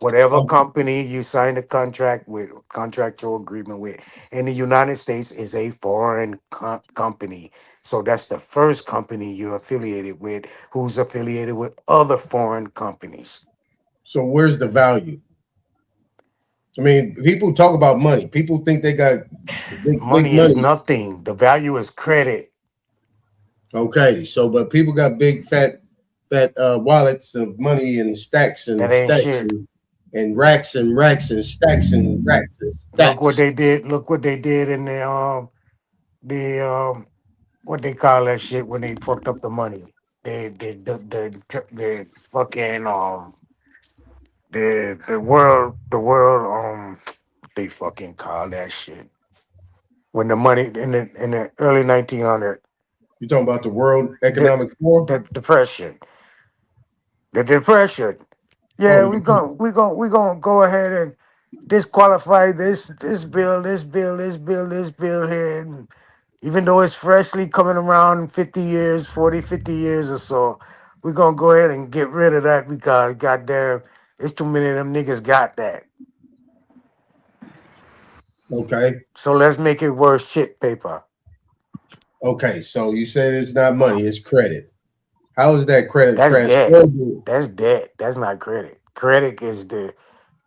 Whatever company you sign a contract with, contractual agreement with, in the United States is a foreign company. So that's the first company you're affiliated with, who's affiliated with other foreign companies. So where's the value? I mean, people talk about money. People think they got big Money is nothing. The value is credit. Okay, so but people got big fat wallets of money and stacks and That ain't stacks shit. and racks and racks and stacks and racks and stacks. Look what they did. Look what they did in the what they call that shit when they fucked up the money. The fucking the world they fucking call that shit when the money in the early 1900s. You talking about the World Economic Forum? The depression. The depression. Yeah, we gonna go ahead and disqualify this bill here. And even though it's freshly coming around in 50 years, 40, 50 years or so, we're gonna go ahead and get rid of that because goddamn, it's too many of them niggas got that. Okay. So let's make it worth shit paper. Okay, so you said it's not money, it's credit. How is that credit That's debt. transferable? That's debt. That's not credit. Credit is the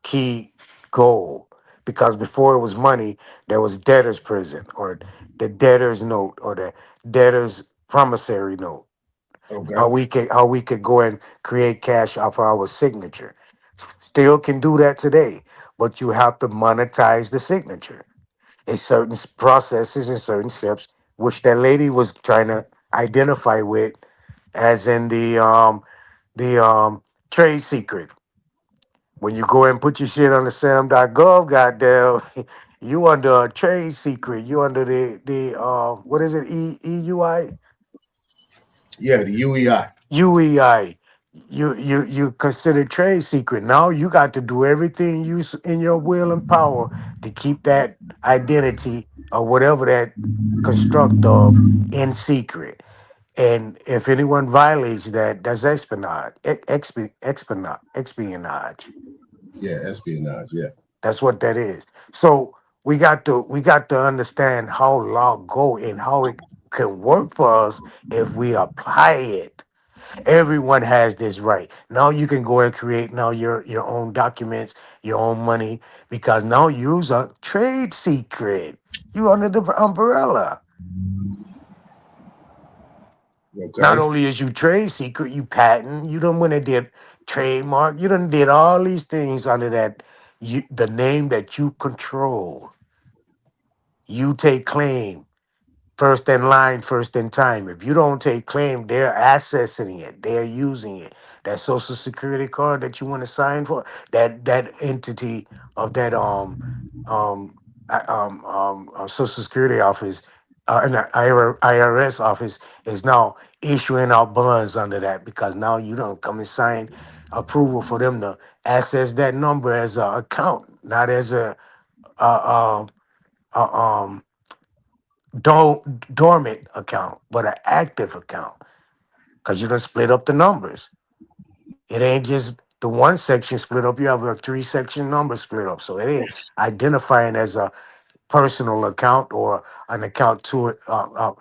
key goal. Because before it was money, there was debtor's prison or the debtor's note or the debtor's promissory note. Okay. How we could go and create cash off our signature. Still can do that today, but you have to monetize the signature. It's certain processes and certain steps which that lady was trying to identify with, as in the trade secret. When you go and put your shit on the sam.gov, goddamn, you under a trade secret. You under the what is it? EUI? Yeah, the UEI. UEI. You consider trade secret. Now you got to do everything in your will and power to keep that identity or whatever that construct of in secret. And if anyone violates that, that's espionage. Yeah, espionage. Yeah. That's what that is. So we got to understand how law go and how it can work for us if we apply it. Everyone has this right. Now you can go and create now your own documents, your own money, because now you use a trade secret. You under the umbrella. Okay. Not only is you trade secret, you patent, you done went and did trademark, you done did all these things under that the name that you control. You take claim. First in line, first in time. If you don't take claim, they're accessing it. They're using it. That social security card that you want to sign for, that entity of that social security office and the IRS office is now issuing out bonds under that because now you don't come and sign approval for them to access that number as an account, not as a um dormant account, but an active account. Because you done split up the numbers. It ain't just the one section split up. You have a 3-section number split up. So it ain't identifying as a personal account or an account to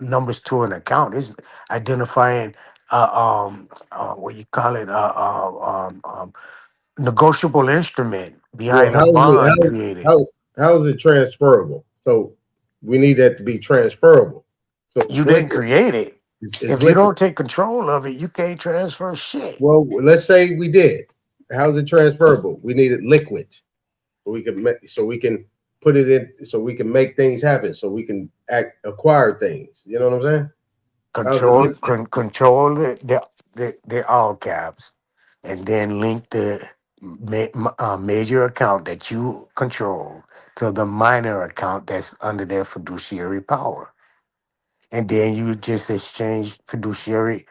numbers to an account. It's identifying what you call it negotiable instrument Well, behind a bond created. how is it transferable? So we need that to be transferable. So You it's didn't liquid. create it. It's If you liquid. don't take control of it, you can't transfer shit. Well, let's say we did. How's it transferable? We need it liquid, so we can put it in, so we can make things happen, so we can acquire things. You know what I'm saying? Control the all caps, and then link the major account that you control to the minor account that's under their fiduciary power, and then you just exchange fiduciary,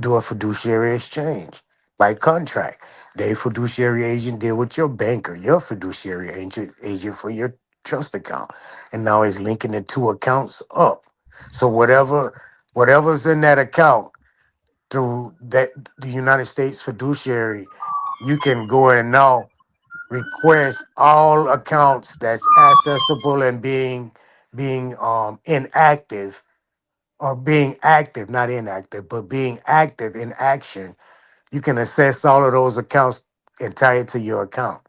do a fiduciary exchange by contract. They fiduciary agent deal with your banker, your fiduciary agent for your trust account, and now it's linking the two accounts up. So whatever's in that account through that the United States fiduciary, you can go in now request all accounts that's accessible and being inactive, or being active, not inactive, but being active in action. You can access all of those accounts and tie it to your account.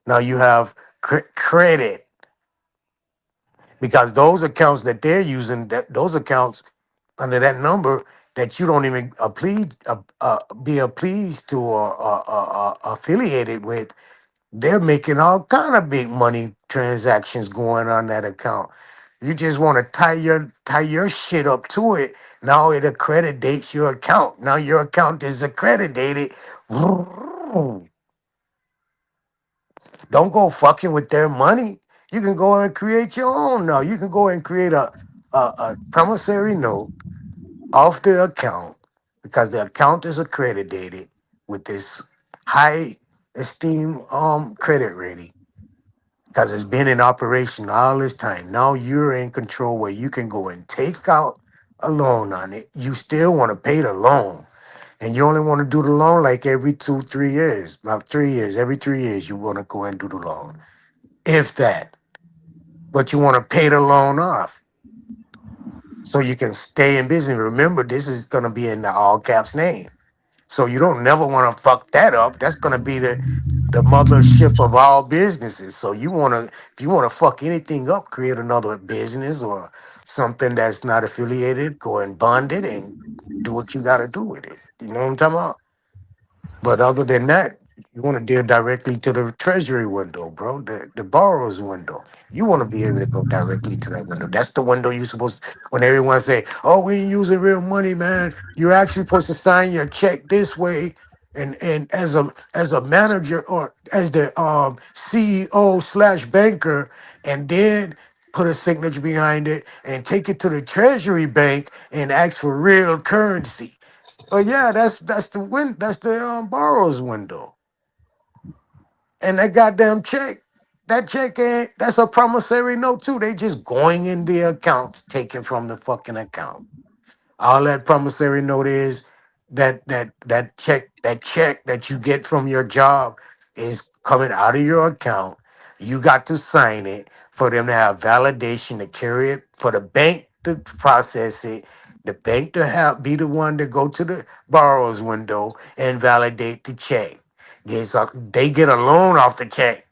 Now you have credit, because those accounts that they're using, those accounts under that number that you don't even be pleased to or affiliated with, they're making all kind of big money transactions going on that account. You just want to tie your shit up to it. Now it accreditates your account. Now your account is accredited. Don't go fucking with their money. You can go and create your own now. You can go and create a promissory note off the account, because the account is accredited with this high esteem credit rating, because it's been in operation all this time. Now you're in control where you can go and take out a loan on it. You still want to pay the loan, and you only want to do the loan like every 2-3 years, about 3 years. Every 3 years you want to go and do the loan, if that. But you want to pay the loan off so you can stay in business. Remember, this is going to be in the all caps name. So you don't never want to fuck that up. That's gonna be the mothership of all businesses. So if you wanna fuck anything up, create another business or something that's not affiliated, go and bond it and do what you gotta do with it. You know what I'm talking about? But other than that, you want to deal directly to the treasury window, bro, the borrower's window. You want to be able to go directly to that window. That's the window you're supposed to, when everyone say, oh, we ain't using real money, man. You're actually supposed to sign your check this way. And as a manager, or as the CEO/banker, and then put a signature behind it and take it to the treasury bank and ask for real currency. Oh yeah, that's the borrower's window. And that goddamn check, that check ain't, that's a promissory note too. They just going in the accounts, taken from the fucking account. All that promissory note is that check that you get from your job is coming out of your account. You got to sign it for them to have validation to carry it, for the bank to process it, the bank to be the one to go to the borrower's window and validate the check. They get a loan off the check,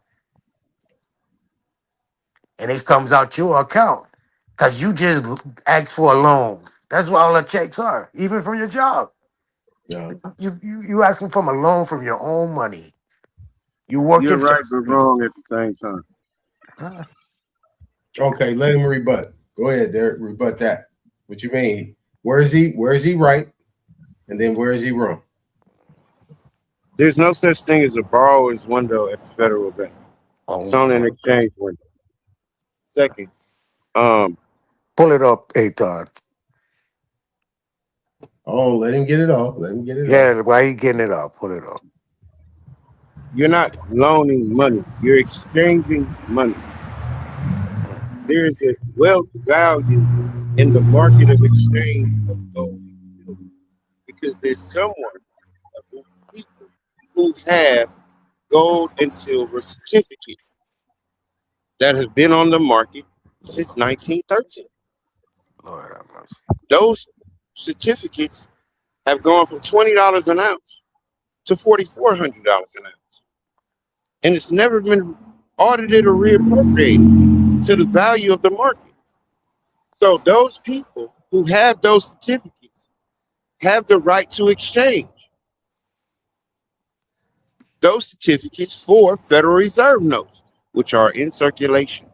and it comes out your account because you just asked for a loan. That's what all the checks are, even from your job. Yeah. You asking for a loan from your own money. You You're working for right, but wrong at the same time. Okay, let him rebut. Go ahead, Derek. Rebut that. What you mean? Where is he right? And then where is he wrong? There's no such thing as a borrower's window at the federal bank. It's only an exchange window. Second, pull it up, Aton. Oh, let him get it off. Let him get it off. Yeah, why he getting it up? Pull it up. You're not loaning money. You're exchanging money. There is a wealth value in the market of exchange of gold and silver because there's someone, a group of people, who have gold and silver certificates that have been on the market since 1913. Lord have mercy. Those certificates have gone from $20 an ounce to $4,400 an ounce. And it's never been audited or reappropriated to the value of the market. So those people who have those certificates have the right to exchange those certificates for Federal Reserve notes, which are in circulation.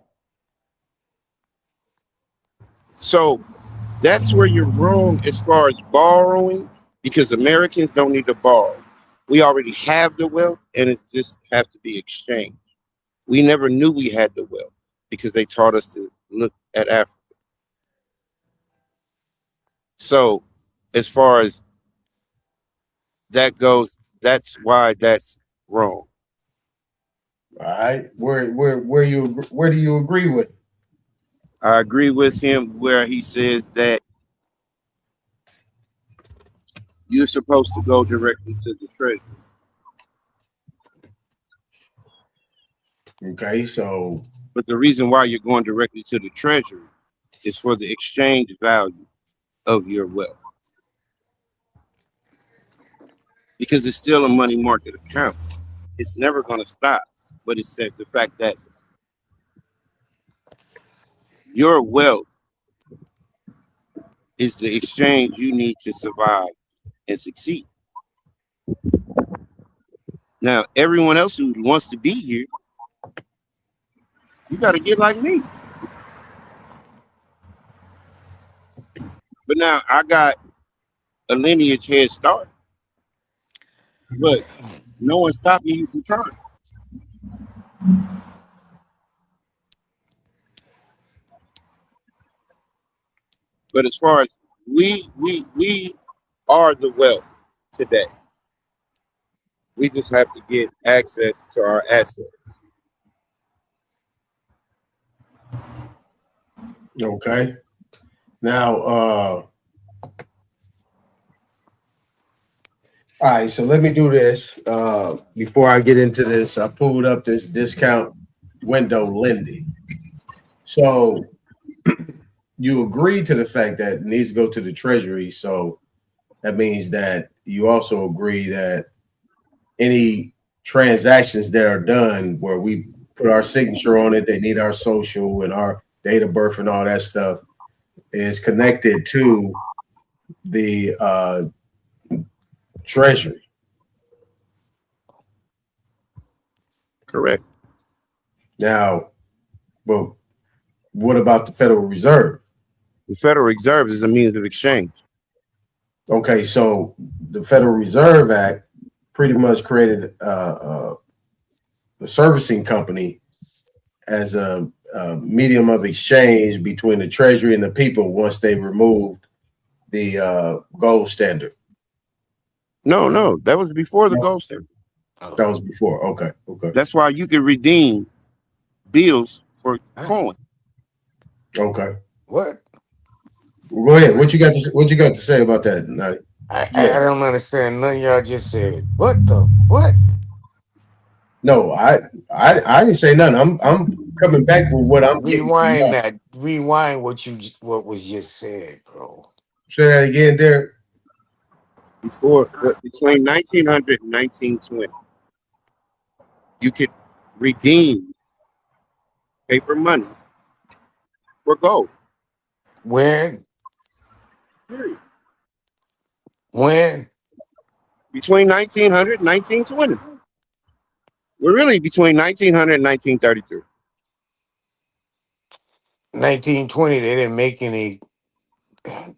So that's where you're wrong as far as borrowing, because Americans don't need to borrow. We already have the wealth, and it just have to be exchanged. We never knew we had the wealth because they taught us to look at Africa. So as far as that goes, that's why that's wrong. All right. Where do you agree with? I agree with him where he says that you're supposed to go directly to the treasury. Okay, so. But the reason why you're going directly to the treasury is for the exchange value of your wealth. Because it's still a money market account. It's never going to stop. But it's the fact that your wealth is the exchange you need to survive and succeed. Now, everyone else who wants to be here, you got to get like me. But now I got a lineage head start. But no one's stopping you from trying. But as far as we are the wealth today. We just have to get access to our assets. Okay. Now, all right, so let me do this. Before I get into this, I pulled up this discount window lending. So you agree to the fact that it needs to go to the Treasury. So that means that you also agree that any transactions that are done where we put our signature on it, they need our social and our date of birth and all that stuff, is connected to the Treasury. Correct. Now, well, what about the Federal Reserve? The Federal Reserve is a means of exchange. Okay, so the Federal Reserve Act pretty much created the servicing company as a medium of exchange between the Treasury and the people once they removed the gold standard. No, that was before the gold standard. That was before. Okay. That's why you can redeem bills for coin. Okay. What? Well, go ahead. What you got to say about that, Nutty? I don't understand nothing y'all just said. What? No, I didn't say nothing. I'm coming back with what I'm getting. Rewind that. Rewind what was just said, bro. Say that again, Derek. Between 1900 and 1920, you could redeem paper money for gold. When? Period. When? Between 1900 and 1920. We're really between 1900 and 1933. 1920, they didn't make any.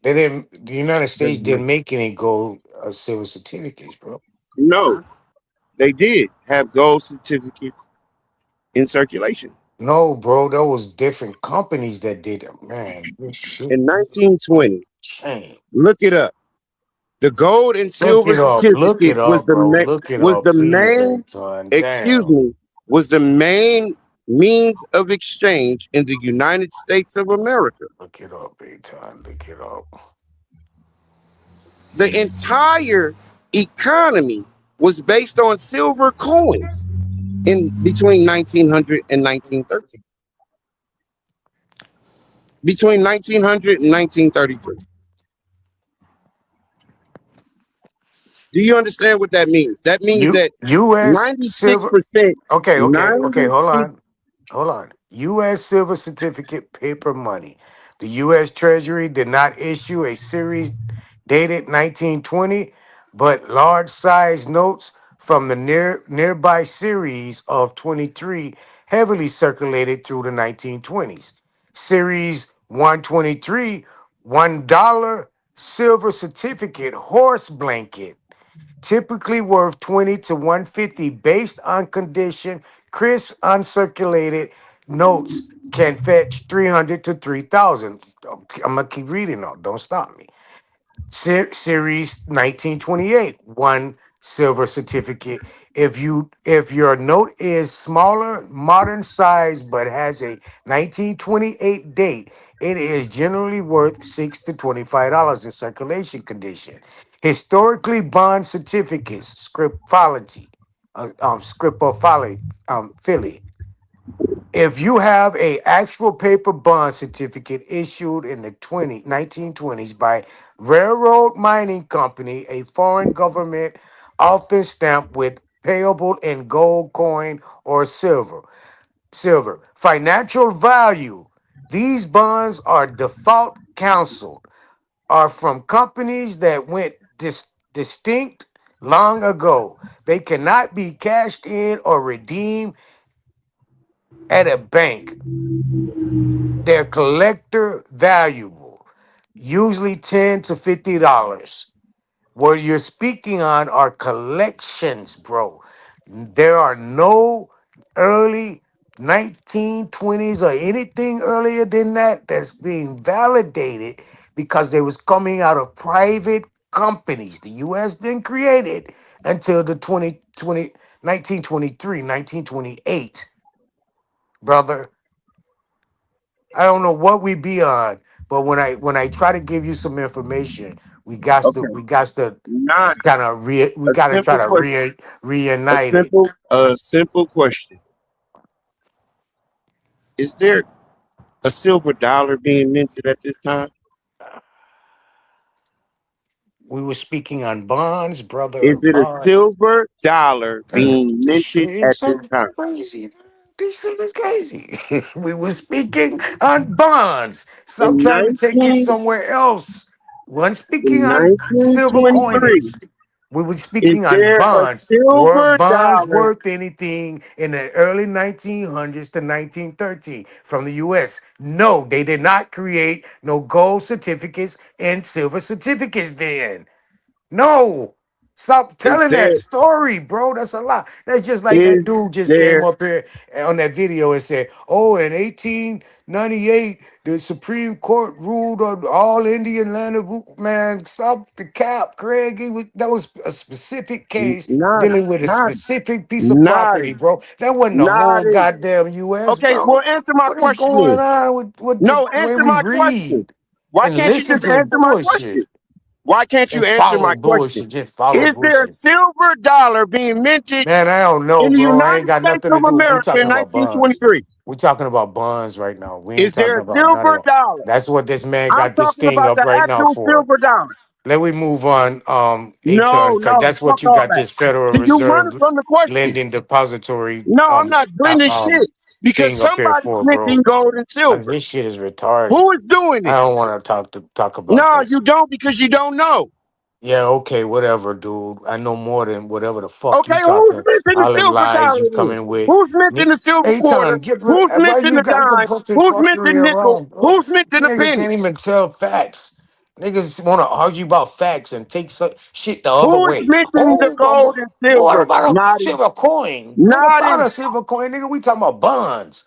The United States didn't make any gold silver certificates, bro. No, they did have gold certificates in circulation. No, bro, there was different companies that did it, man. This shit. In 1920, Shame. look it up. The gold and Look silver it up. Look certificate it up, bro. Look it was up, the please, main, Aton. excuse Damn. me, was the main means of exchange in the United States of America. Look it up, Aton. Look it up. The entire economy was based on silver coins in between 1900 and 1913. Between 1900 and 1933. Do you understand what that means? That means that U.S. silver. 96%, Okay. Hold 96, on. Hold on. U.S. silver certificate paper money. The U.S. Treasury did not issue a series dated 1920, but large size notes from the nearby series of 23 heavily circulated through the 1920s. Series 123, $1 silver certificate horse blanket, typically worth 20 to 150 based on condition. Crisp uncirculated notes can fetch 300 to 3,000. I'm gonna keep reading though. Don't stop me. Series 1928, one silver certificate. If your note is smaller, modern size, but has a 1928 date, it is generally worth $6 to $25 in circulation condition. Historically, bond certificates, Philly. If you have a actual paper bond certificate issued in the 1920s by Railroad Mining Company, a foreign government, often stamped with payable in gold coin or silver. Financial value. These bonds are default counseled, are from companies that went distinct long ago. They cannot be cashed in or redeemed at a bank. They're collector valuable, usually $10 to $50. What you're speaking on are collections, bro. There are no early 1920s or anything earlier than that that's being validated because they was coming out of private companies. The U.S. didn't create it until the 1923, 1928, brother. I don't know what we be on, but when I try to give you some information, okay, we got to nine. kind of we A got to try simple to question. A reunite it. simple question. Is there a silver dollar being minted at this time? We were speaking on bonds, brother. Is it a Bond. silver dollar being This minted shit is at this so time? crazy. This shit is crazy. We were speaking on bonds. Stop In trying to take it 19 somewhere else. One speaking in on silver 1923, coinage. We were is speaking on there a bonds. Were silver bonds dollar? worth anything in the early 1900s to 1913 from the U.S.? No, they did not create no gold certificates and silver certificates then. No. Stop Is telling that there story, bro. That's a lie. That's just like that is dude just came there up here on that video and said, oh, in 1898, the Supreme Court ruled on all Indian land. Man, stop the cap, Craig. That was a specific case not dealing with a not specific piece of not property, bro. That wasn't the not whole it? goddamn U.S., Okay, bro. well answer my What is question going then. on with No, the way answer we my question. read Why and can't you listen just to answer my bullshit question? Why can't you and answer follow my question? bullshit? Just follow Is there a bullshit. silver dollar being minted Man, I don't know, in the bro. I United ain't got States nothing to of do. We America talking in about bonds. 1923? We talking about bonds right now. We ain't Is there talking a about none of silver that. dollar? That's what this man I'm got this talking thing about up the right now actual for. silver dollar. Let me move on, Aton, No, because no, that's what fuck you all got that. this Federal See, you running Reserve from the question. lending depository No, I'm not blaming shit because thing up here somebody's for, bro. minting gold and silver. This shit is retarded. Who is doing I it? don't want to talk about No, this. you don't because you don't know. Yeah, okay, whatever, dude. I know more than whatever the fuck Okay, you who's talking. minting the All them silver lies dollar you then? coming with. Who's minting the silver quarter? Aton, get rid. Who's Why minting you the got the dime? fucking Who's fuckery minting nickel? around, bro? Who's minting the Nigga penny? can't even tell facts. Niggas want to argue about facts and take shit the other Who is way. minting the Oh, gold and what silver? about a Naughty. silver coin? What about Naughty. a silver coin, nigga? We talking about bonds.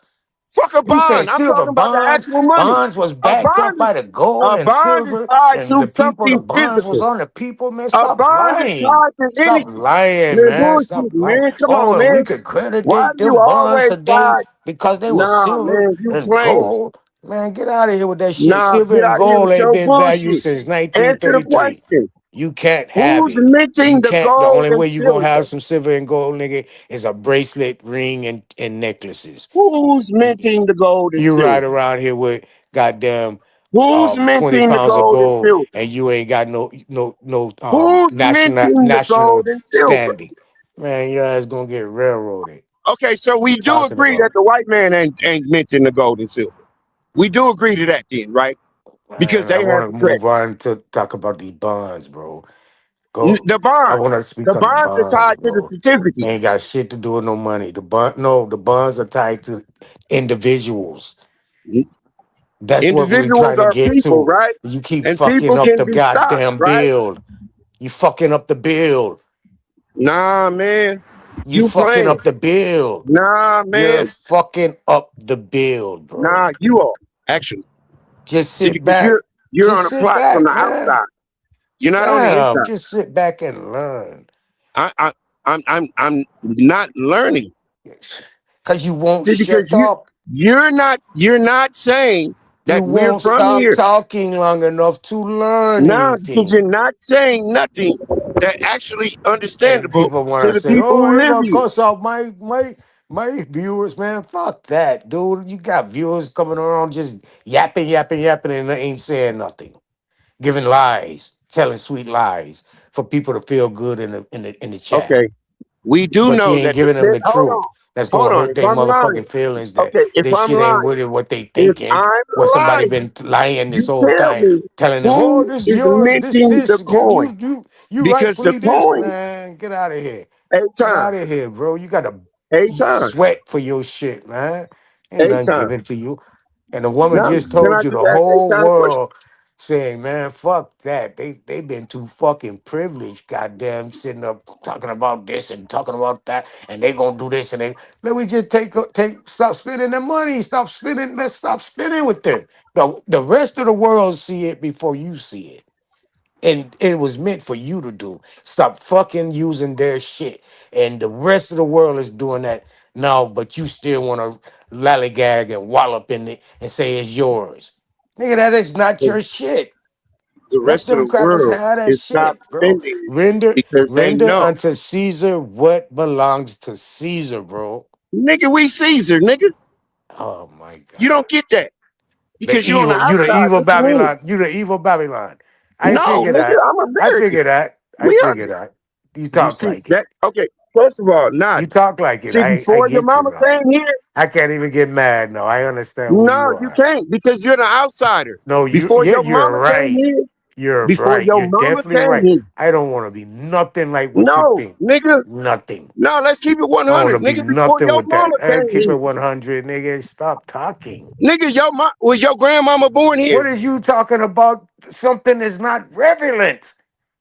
Fuck a You said bond. I'm silver talking about the bonds. actual money. Bonds was A backed up bond by is the gold and silver, tied and to the people, the something bonds was physical. on the people, man. A Stop bond is lying. tied to Stop anything. lying, Man, man. Stop bullshit, lying. man. Come Oh, on, and we man. could Why creditate do you them bonds always today side? because they were Nah, silver man, you and playing. gold. Man, get out of here with that shit. Nah, Silver get and out here gold with ain't your been valued bullshit. since Answer the 1933. question. You can't have Who's it. minting You the can't. The gold only and way you gonna have silver? some silver and gold, nigga, is a bracelet, ring, and necklaces. Who's minting the gold and You ride silver? around here with goddamn Who's 20 minting the pounds of gold and gold, silver? and you ain't got no Who's minting the gold national and silver? standing. Man, your ass gonna get railroaded. Okay, so What we you do talking agree that about? the white man ain't minting the gold and silver. We do agree to that then, right? Because Man, I they have want the to move treasure. on to talk about these bonds, bro. Go. The I want to bonds. speak The on the bonds are bonds, tied to the bro. Ain't certificates. got shit to do with no money. The bonds are tied to individuals. That's what we're Individuals trying to are get people, to. right? You keep And fucking people up can the be stopped, goddamn right? build. You fucking up the build. Nah, man. You You fucking playing. up the build. Nah, You're man. fucking up the build, bro. Nah, you are. Actually. Just See, sit because back. you're on Just a sit plot from the back, man. outside. You're not on the Damn. inside. Just sit back and learn. I'm not learning. Cause you won't See, because shut up. you're not saying You that we're won't from stop here. talking long enough to learn No, because anything. you're not saying nothing that actually And understandable people want to to the say, people "Oh, who they live gonna here. cuss out my viewers, man." Fuck that, dude. You got viewers coming around just yapping, and they ain't saying nothing, giving lies, telling sweet lies for people to feel good in the chat. Okay. We do But you know ain't that giving them the hold truth. on. That's Hold gonna on. hurt If their I'm lying, motherfucking feelings that okay, if this I'm shit ain't lying, what they if thinking. I'm What somebody lying, been lying this you whole tell time, me telling them, "Oh, who this is is yours, minting the this, coin. you Because the rightfully this, coin, man. Get out of here. a Get time, out of here, bro. You gotta a time, sweat for your shit, man. Ain't a nothing time. given to you. And the woman Now, just can told I you just the ask a whole time question? world saying, man, fuck that. They been too fucking privileged, goddamn, sitting up talking about this and talking about that, and they gonna do this and they let me just stop spending the money, let's stop spending with them. The rest of the world see it before you see it. And it was meant for you to do. Stop fucking using their shit. And the rest of the world is doing that now, but you still want to lollygag and wallop in it and say it's yours. Nigga, that is not your shit. The Let rest of them the crackers world have that is stop shit, bro. spending Render, because they render know. unto Caesar what belongs to Caesar, bro. Nigga, we Caesar, nigga. Oh my You God. don't get that because you're on the You the outside evil looking in. Babylon. You the evil Babylon. I No, figure nigga, that. I'm I American. figure that. I We are. figure that. You You talk see like it. that? Okay. First of all, not. You talk like it. See, I before your get you mama now. came here, I can't even get mad. No, I understand who no, you you are. can't because you're the outsider. No, Before your you're mama came right. here, You're before right. your You're mama definitely came right. here. I don't want to be nothing like what you No, think. nigga. Nothing. No, let's keep it I want 100, to be nigga. Before nothing your with that. mama I came keep it here, 100, nigga. Stop talking. nigga, was your grandmama born What here? is you talking about? Something that's not relevant.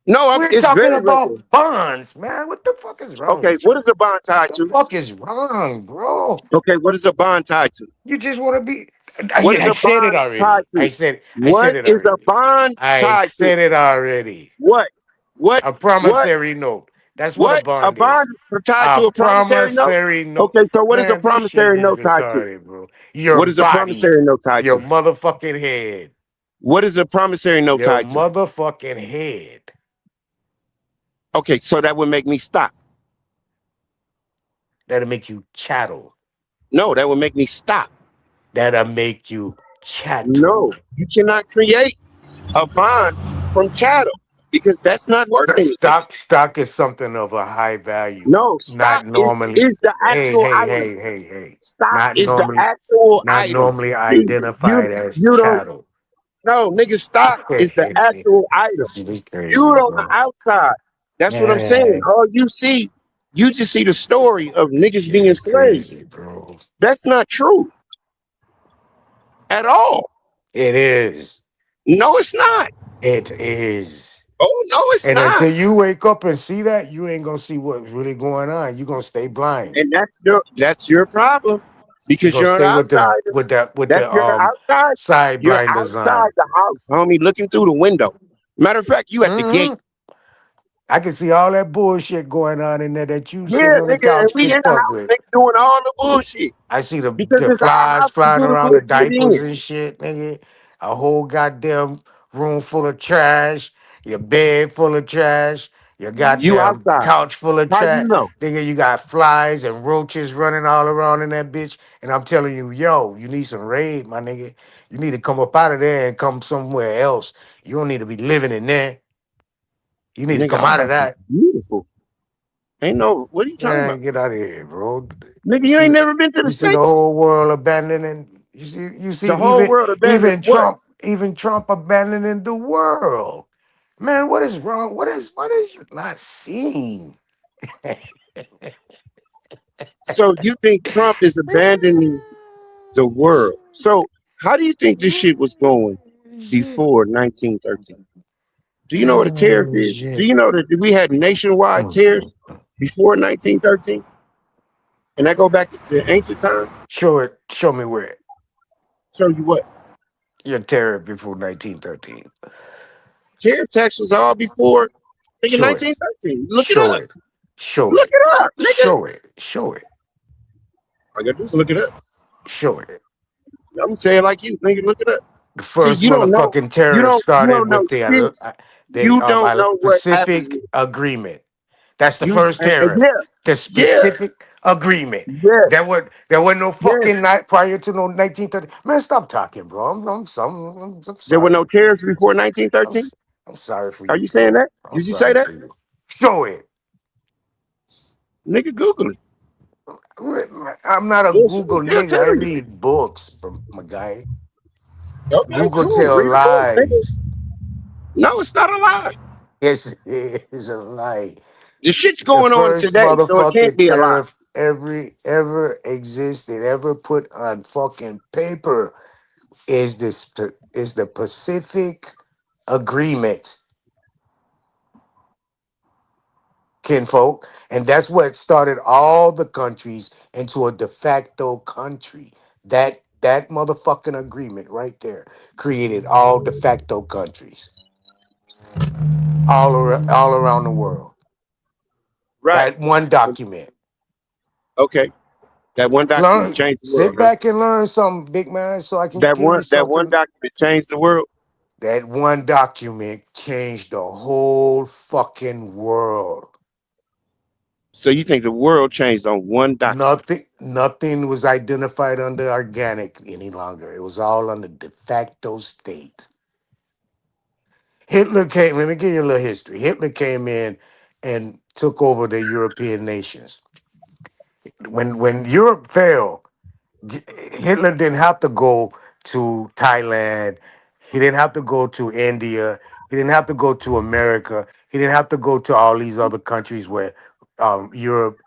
No, We're it's talking very regular. about bonds, man. What the fuck is wrong Okay, with what you? is a bond tied The to? fuck is wrong, bro? Okay, what is a bond tied to? You just want to be. What is I a said it bond tied already. to? I said What it is a already. bond I tied to? said it already. What? What? A What? promissory note. That's what a What? A bond is. bond is tied A to a promissory note? promissory note. Okay, so what is a Man, this shit promissory is note tied to? retarded, bro. Your What is a body, promissory note tied your to? motherfucking head, What is a promissory note your tied to? motherfucking head. Okay, so that would make me stop. That'll make you chattel. No, that would make me stop. That'll make you chattel. No, you cannot create a bond from chattel because that's not worth anything. Stock is something of a high value. No, Not stock normally. is the Hey, actual hey, item. hey, hey, hey. Stock Not is the normally. actual Not item. normally See, identified as you don't. chattel. No, nigga, stock is the actual item. It's You crazy, on the bro. outside. That's what I'm saying. Man, All you see, you just see the story of niggas shit being is slaves. crazy, bro. That's not true at all. It is. No, it's not. It is. Oh, no, it's And not. until you wake up and see that, you ain't gonna see what's really going on. You're gonna stay blind. And that's your problem. because gonna you're on stay the with the outside. That's you're the outside. side You're blinders outside on. the house, homie, looking through the window. Matter of fact, you at the gate. I can see all that bullshit going on in there that you Yeah, sitting on the nigga, and couch we in kicked the up house, with. nigga, doing all the bullshit. I see Because the it's our flies house to flying do the around the bullshit diapers in. and shit, nigga. A whole goddamn room full of trash. Your bed full of trash. Your You goddamn outside. couch full of How you trash. know? Nigga, you got flies and roaches running all around in that bitch. And I'm telling you, yo, you need some raid, my nigga. You need to come up out of there and come somewhere else. You don't need to be living in there. You need to Nigga, come our out of house is that. beautiful. Ain't no, what are you talking Man, about? get out of here, bro. Nigga, you ain't never been to the You see the States? whole world abandoning. You The see whole world abandoned what? Even Trump abandoning the world. Man, what is wrong? What is you not seeing? So you think Trump is abandoning the world? So how do you think this shit was going before 1913? Do you know what a tariff Oh, is? Do shit. you know that we had nationwide tariffs before 1913? And that go back to ancient times? Show me where. Show you what? Your tariff before 1913. Tariff tax was all before nigga Show it. 1913. Look it Show up. it. Show Look it. it up, nigga. Show it. Show it. All I gotta do is look it up. Show it. I'm gonna say it like you, nigga. Look it up. The See, first you don't know. motherfucking tariff You started don't know with shit. You don't know what Pacific happened. Agreement. That's the You first tariff. yeah, The yeah, specific agreement. yes, There was no yes. fucking night prior to no 1930. Man, stop talking, bro. I'm There were sorry. no tariffs before I'm, 1913. s- I'm sorry for Are you, you saying bro. that? I'm Did you say sorry that? to you. Show it. Nigga, Google it. I'm not a Google They'll nigga. I tell you. read books from my guy. Okay, Google cool. tell Read a book, nigga. lies. No, it's not a lie. Yes, it is a lie. The shit's The going on first today, so it can't motherfucking be a lie. tariff ever existed, ever put on fucking paper is the Pacific Agreement, kinfolk. And that's what started all the countries into a de facto country. That motherfucking agreement right there created all de facto countries all around the world. Right. That one document. Okay. That one document changed the world, Sit huh? back and learn something, big man, so I can That give one you that one something. document changed the world. That one document changed the whole fucking world. So you think the world changed on one document? Nothing was identified under organic any longer. It was all under de facto state. Hitler came, let me give you a little history. Hitler came in and took over the European nations. When Europe fell, Hitler didn't have to go to Thailand. He didn't have to go to India. He didn't have to go to America. He didn't have to go to all these other countries where Europe,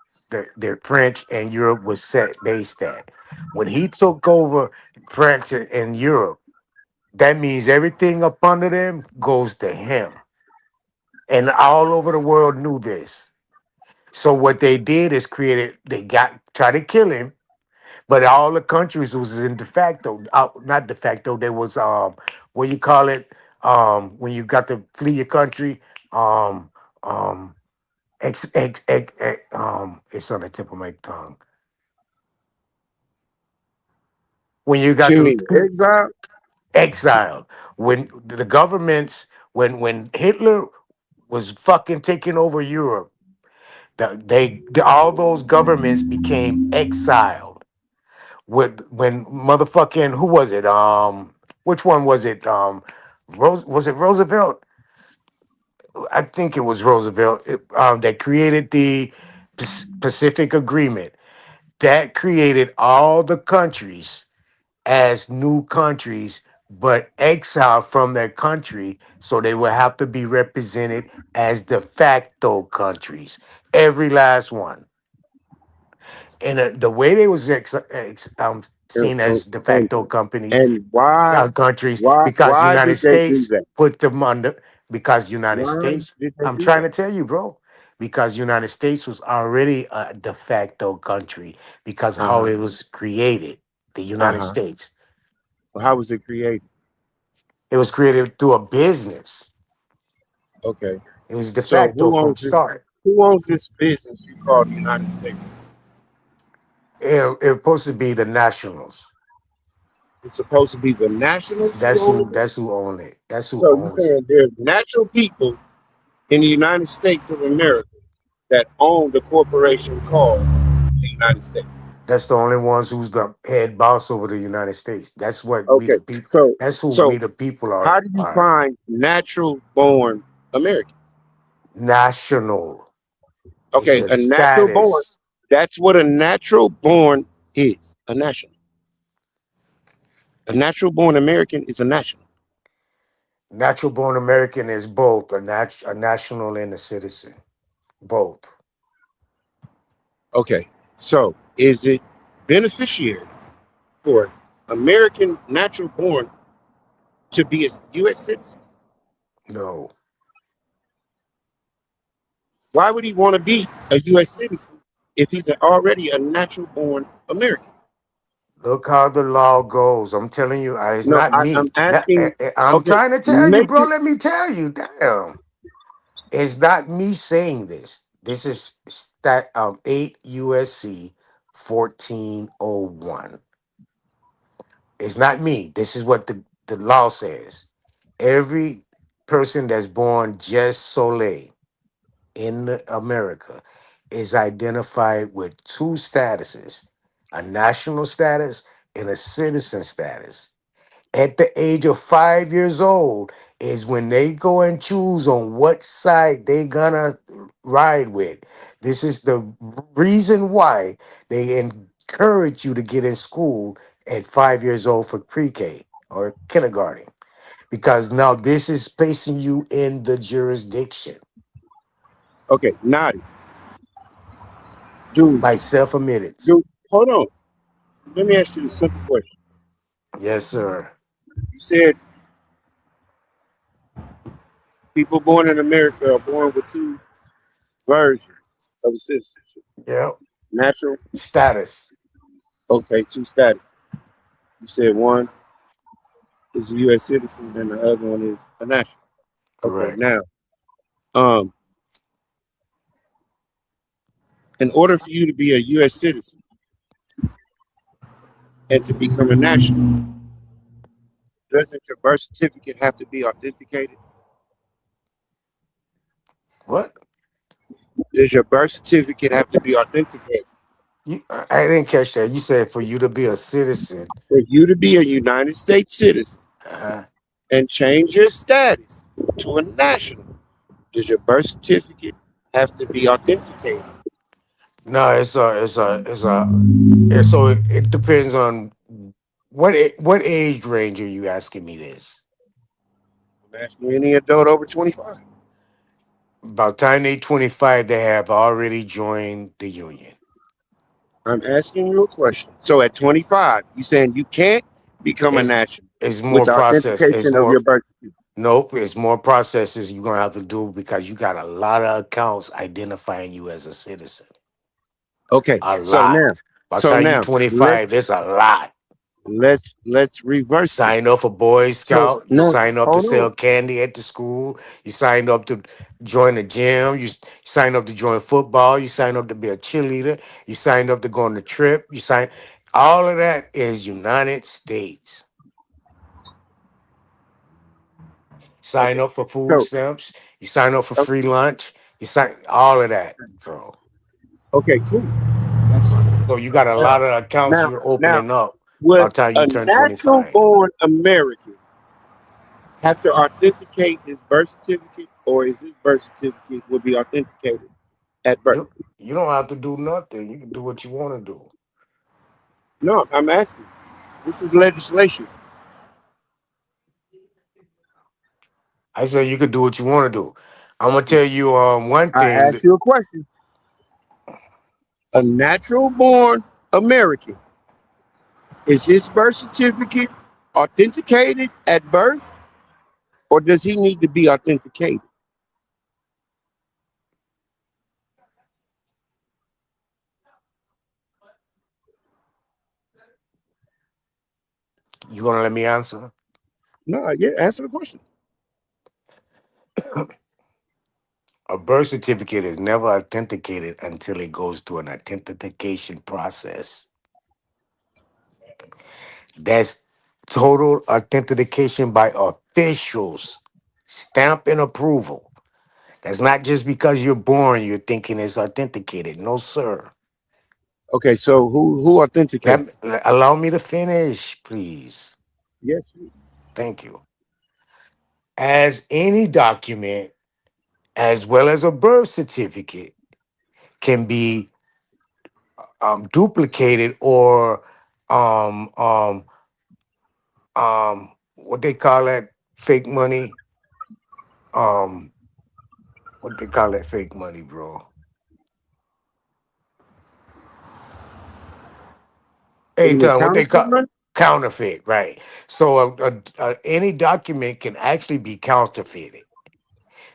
the French and Europe was set based at. When he took over France and Europe, that means everything up under them goes to him. And all over the world knew this. So what they did is try to kill him, but all the countries was in de facto, not de facto. There was what you call it when you got to flee your country. Um, um, it's on the tip of my tongue. When you What got you to mean exile? exile, when the governments, when Hitler was fucking taking over Europe, all those governments became exiled. When motherfucking who was it? Which one was it? Was it Roosevelt? I think it was Roosevelt that created the Pacific Agreement. That created all the countries as new countries, but exiled from their country, so they would have to be represented as de facto countries. Every last one. And the way they was And, seen and, as de and facto companies, and why countries, why because why United did they do States that? put them under, because United Why States, did they I'm do trying that? to tell you, bro, because United States was already a de facto country because how Uh-huh. it was created, the United Uh-huh. States. Well, how was it created? It was created through a business. Okay. It was de So facto from start. who owns this business you call the United States? It was supposed to be the nationals. It's supposed to be the nationals who own it. That's who own it. That's who So you owns it. saying there's natural people in the United States of America that own the corporation called the United States. That's the only ones who's the head boss over the United States. That's what we Okay. the people. So That's who we so the people how do you are find natural born Americans? national. It's Okay, a a natural born. status. That's what a natural born is. A national. A natural born American is a national. Natural born American is both a national and a citizen. Both. Okay. So is it beneficiary for American natural born to be a U.S. citizen? No. Why would he want to be a U.S. citizen if he's already a natural born American? Look how the law goes. I'm telling you, it's No, not I'm me. asking. I'm Okay, trying to tell you, make bro. it. Let me tell you. Damn. It's not me saying this. This is 8 USC 1401. It's not me. This is what the law says. Every person that's born just sole in America is identified with two statuses, a national status and a citizen status. At the age of 5 years old is when they go and choose on what side they gonna ride with. This is the reason why they encourage you to get in school at 5 years old for pre-K or kindergarten, because now this is placing you in the jurisdiction Okay, Nadi, dude, by self-admittance. dude, hold on. Let me ask you a simple question. Yes, sir. You said people born in America are born with two versions of citizenship. Yep. Natural. Status. Okay, two statuses. You said one is a U.S. citizen and the other one is a national. Okay, Correct. now, in order for you to be a U.S. citizen and to become a national, doesn't your birth certificate have to be authenticated? What? Does your birth certificate have to be authenticated? I didn't catch that. You said for you to be a citizen. For you to be a United States citizen and change your status to a national, does your birth certificate have to be authenticated? No, so it depends on what age range are you asking me this? I'm asking any adult over 25. About time they 25, they have already joined the union. I'm asking you a question. So at 25, you saying you can't become a national It's with more the process. It's authentication of your more birth certificate? Nope, it's more processes you're gonna have to do because you got a lot of accounts identifying you as a citizen. Okay, A so lot. now, By the time you 25, it's a lot. let's reverse Sign this. up for Boy So Scout. You no, sign up to hold on. sell candy at the school. You sign up to join the gym. You sign up to join football. You sign up to be a cheerleader. You sign up to go on the trip. All of that is United States. Sign Okay, up for food so stamps. You sign up for okay, free lunch. You sign all of that, bro. okay, cool. So you got a lot of accounts Now, you're now, opening up by would the time you a turn natural 25. born American have to authenticate his birth certificate, or is his birth certificate will be authenticated at birth? You don't have to do nothing. You can do what you want to do. No, I'm asking. This is legislation. I say you could do what you want to do. I'm gonna tell you one I thing. ask you a question. A natural born American, is his birth certificate authenticated at birth, or does he need to be authenticated? You gonna let me answer? No, yeah, answer the question. A birth certificate is never authenticated until it goes through an authentication process. That's total authentication by officials, stamp and approval. That's not just because you're born, you're thinking it's authenticated. No, sir. Okay, so who authenticates? Allow me to finish, please. Yes. Thank you. As any document, as well as a birth certificate, can be duplicated or um, um, what they call that fake money. What they call that fake money, bro? What do you mean, Anytime, what they counterfeit call money? counterfeit, right? So any document can actually be counterfeited.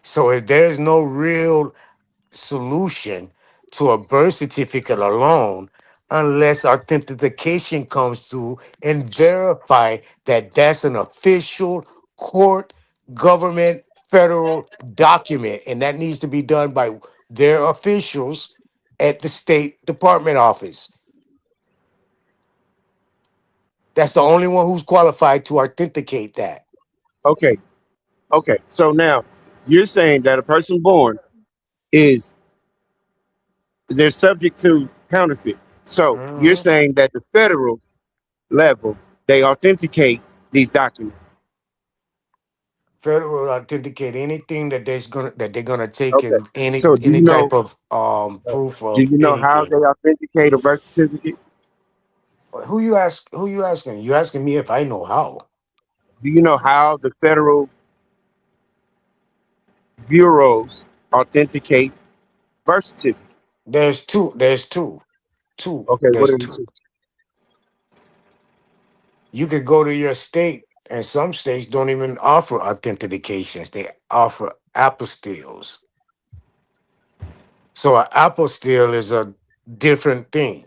So if there's no real solution to a birth certificate alone, unless authentication comes through and verify that that's an official court, government, federal document, and that needs to be done by their officials at the State Department office. That's the only one who's qualified to authenticate that. Okay. Okay. So now you're saying that a person born is they're subject to counterfeit. So you're Mhm. saying that the federal level they authenticate these documents. Federal authenticate anything that they're gonna take Okay. in any So do any you know type of proof do of you know how anything. they authenticate a birth certificate? Who you asking? You asking me if I know how? Do you know how the federal bureaus authenticate birth certificates? There's two. There's two. Two. Okay, what There's are the two. two? You could go to your state, and some states don't even offer authentications. They offer apostilles. So an apostille is a different thing.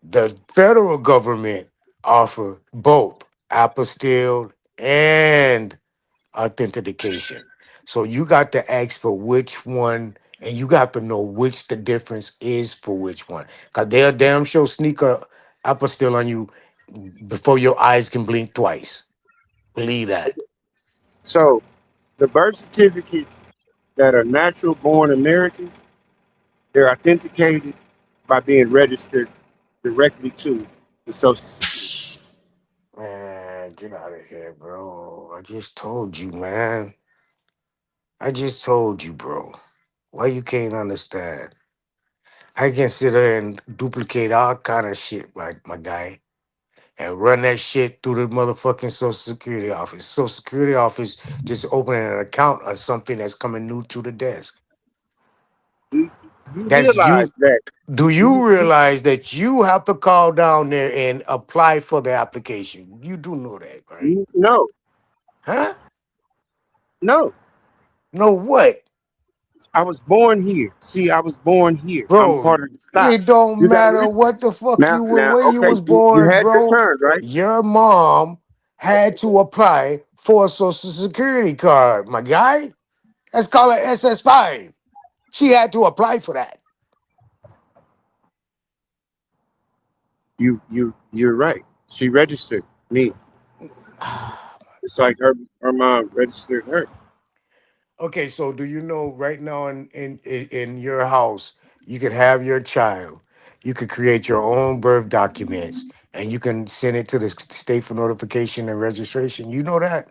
The federal government offer both apostille and authentication. So you got to ask for which one, and you got to know which the difference is for which one. Cause they'll damn sure sneak a apostille on you before your eyes can blink twice. Believe that. So the birth certificates that are natural born Americans, they're authenticated by being registered directly to the Social Security. Man, get out of here, bro. I just told you, man. I just told you, bro. Why you can't understand? I can sit there and duplicate all kind of shit, my guy, and run that shit through the motherfucking Social Security office. Social Security office just opening an account on something that's coming new to the desk. Do you That's realize you. that? Do you realize that you have to call down there and apply for the application? You do know that, right? No, Huh? no. No what? I was born here. See, I was born here. I'm Bro, part of the stock. it don't You gotta matter listen. what the fuck Now, you were, now, where you okay, was you born, had your bro. turn, right? Your mom had to apply for a social security card, my guy. Let's call it SS5. She had to apply for that. You're right. She registered me. It's like her mom registered her. Okay, so do you know right now in your house, you can have your child, you could create your own birth documents, and you can send it to the state for notification and registration. You know that?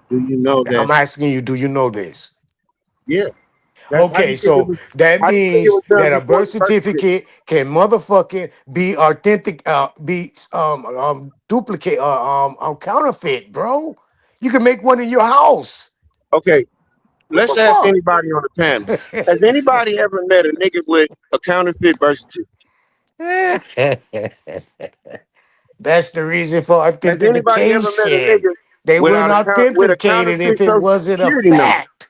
Do you know that? I'm asking you, do you know this? Yeah. That how Okay, you think it so was? that How you think it means was done that a before birth the birth certificate? certificate can motherfucking be authentic, be duplicate, counterfeit, bro. You can make one in your house. Okay, What let's the ask fuck? anybody on the panel. Has anybody ever met a nigga with a counterfeit birth certificate? That's the reason for Has anybody ever met a authentication. nigga They wouldn't with a authenticate it if counterfeit it social wasn't a security number? fact.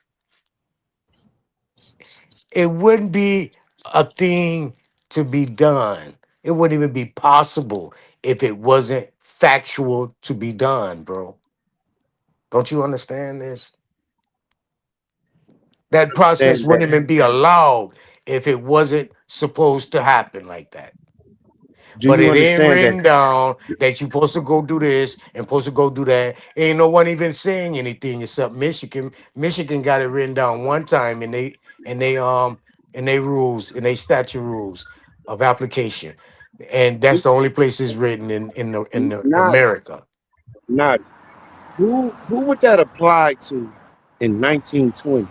It wouldn't be a thing to be done. It wouldn't even be possible if it wasn't factual to be done, bro. Don't you understand this? That process Understand that. wouldn't even be allowed if it wasn't supposed to happen like that. Do But you it ain't understand that? written down that you're supposed to go do this and supposed to go do that. Ain't no one even saying anything except Michigan. Michigan got it written down one time in they rules, in they statute rules of application. And that's the only place it's written in Not, America. not. Who would that apply to in 1920?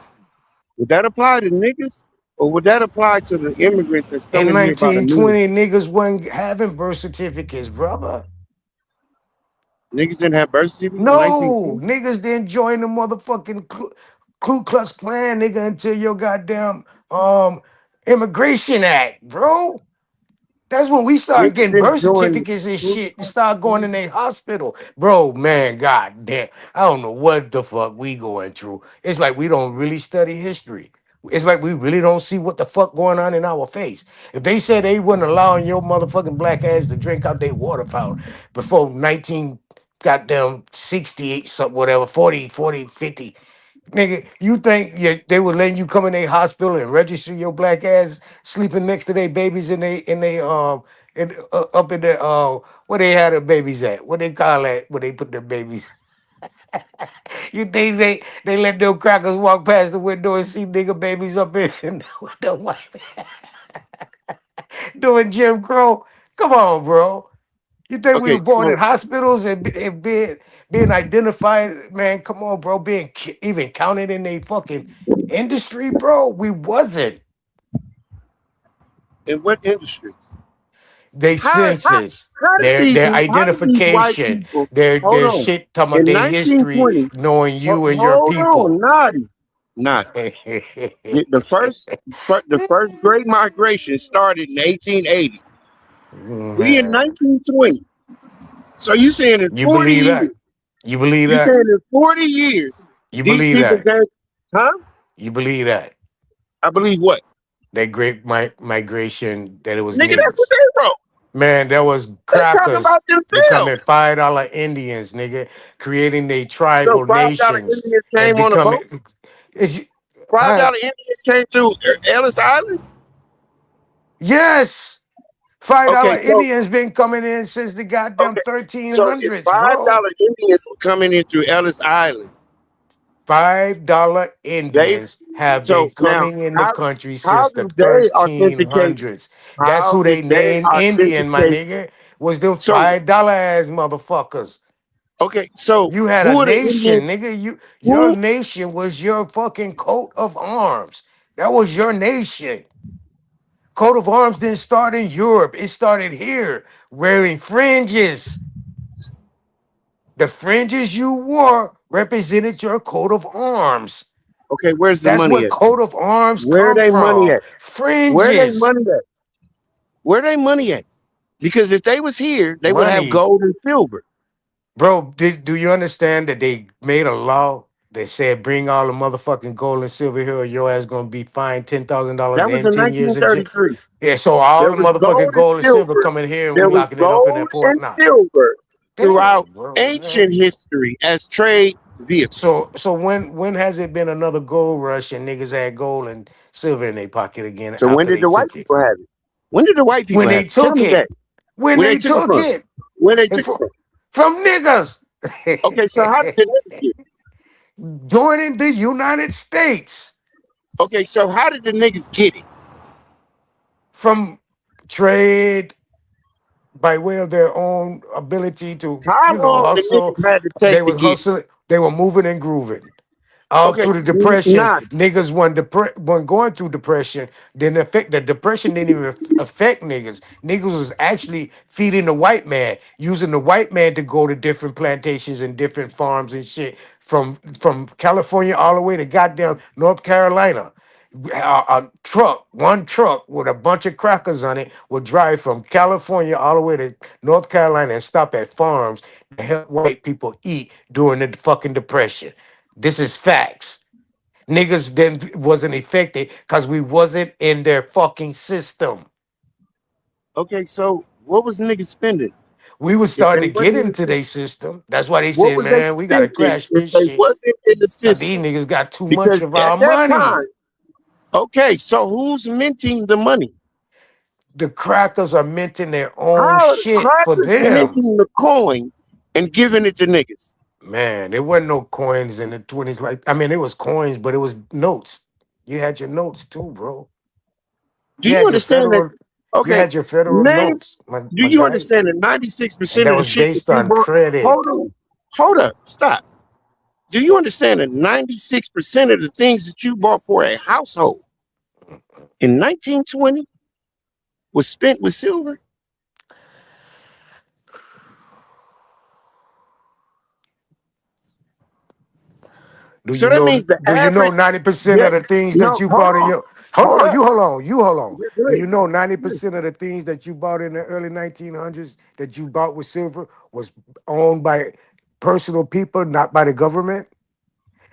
Would that apply to niggas? Or would that apply to the immigrants that's In coming here by the millions? 1920, niggas wasn't having birth certificates, brother. Niggas didn't have birth certificates in No, 1920? niggas didn't join the motherfucking Ku Klux Klan, nigga, until your goddamn Immigration Act, bro. That's when we started Niggas getting didn't birth join. certificates and shit to start going in a hospital. Bro, man, god damn. I don't know what the fuck we going through. It's like we don't really study history. It's like we really don't see what the fuck going on in our face. If they said they wouldn't allow your motherfucking black ass to drink out their water fountain before 19 goddamn 68 something whatever 40 50. Nigga, you think they would let you come in a hospital and register your black ass sleeping next to their babies up in the where they had their babies at? What they call that? Where they put their babies? You think they let them crackers walk past the window and see nigga babies up in with the white doing Jim Crow? Come on, bro. You think we Okay, were born in so hospitals and, being identified, man? Come on, bro. Even counted in a fucking industry, bro. We wasn't. in what industries? They How census, their how did these white identification, people hold their on shit talking about in their history, 1920? knowing you and your Hold on, people. Naughty. Not the first Great Migration started in 1880. We in Man, 1920. So you saying in you 40 believe years? that? You believe You that? saying in 40 years You these believe people that? came? Huh? You believe that? I believe what? That great migration, that it was Nigga, that's what niggas. they wrote. Man, there was They talking crackers about becoming themselves. $5 Indians, nigga, creating their So tribal $5 nations Indians and came on a boat. becoming. Is you, huh? $5 Indians came through Ellis Island. Yes, $5 Okay, so Indians been coming in since the goddamn okay, so if 1300s, bro. $5 Indians were coming in through Ellis Island, $5 they Indians have been so now coming in the country how since the do they authenticate? 1300s. That's How who did they they named Indian, my authenticate? nigga. Was them So $5 ass motherfuckers. okay, so You had a who are the Indians? nation, nigga. Your Who? nation was your fucking coat of arms. That was your nation. Coat of arms didn't start in Europe. It started here, wearing fringes. The fringes you wore represented your coat of arms. Okay, where's the That's money what at? coat of arms Where come they money from. at? Where they Fringes. money at? Where they money at? Because if they was here, they would have Money. gold and silver. Bro, do you understand that they made a law that said bring all the motherfucking gold and silver here or your ass gonna be fined $10,000 That was and in 10 years in jail? 1933. Yeah, so all There the was motherfucking gold and gold and silver silver. coming here and we There was locking it up in gold that Fort and Knox. silver throughout Damn, bro, ancient man. history as trade vehicles. So when has it been another gold rush and niggas had gold and silver in their pocket again So when after did they the white took it? people have it? When did the white people When have they it? Tell took me that. it. When Where they they took it took from? it. Where they And took it from? from niggas. Okay, so how did the niggas get it? Joining the United States. Okay, so how did the niggas get it? From trade, by way of their own ability to, How long the hustle. niggas had to They take to was get it? hustling. They were moving and grooving. All Okay, through the depression, not niggas when going through depression, didn't affect the depression didn't even affect niggas. Niggas was actually feeding the white man, using the white man to go to different plantations and different farms and shit from California all the way to goddamn North Carolina. One truck with a bunch of crackers on it would drive from California all the way to North Carolina and stop at farms to help white people eat during the fucking depression. This is facts. Niggas then wasn't affected because we wasn't in their fucking system. Okay, so what was niggas spending? We were If they starting to get wasn't in into the, their system. That's why they what said, was they man, we gotta spending crash if this they shit. wasn't in the Cause these system? niggas got too much Because of at our that money. time, okay, so who's minting the money? The crackers are minting their own How are the shit for crackers them. minting the coin and giving it to niggas? Man, there wasn't no coins in the 20s. Like, I mean, it was coins, but it was notes. You had your notes too, bro. Do You you had your understand that? federal, you Okay, had your federal name. notes, my Do you guy. understand that And 96% that of the was shit that based you on bought? credit. Hold on, hold up, stop. Do you understand that 96% of the things that you bought for a household in 1920 was spent with silver? So that means the Do you know average. 90% Yeah, of the things that no, you hold bought in on, your hold up. hold on, you hold on. Yeah, Do good, you know good. 90% of the things that you bought in the early 1900s that you bought with silver was owned by personal people, not by the government?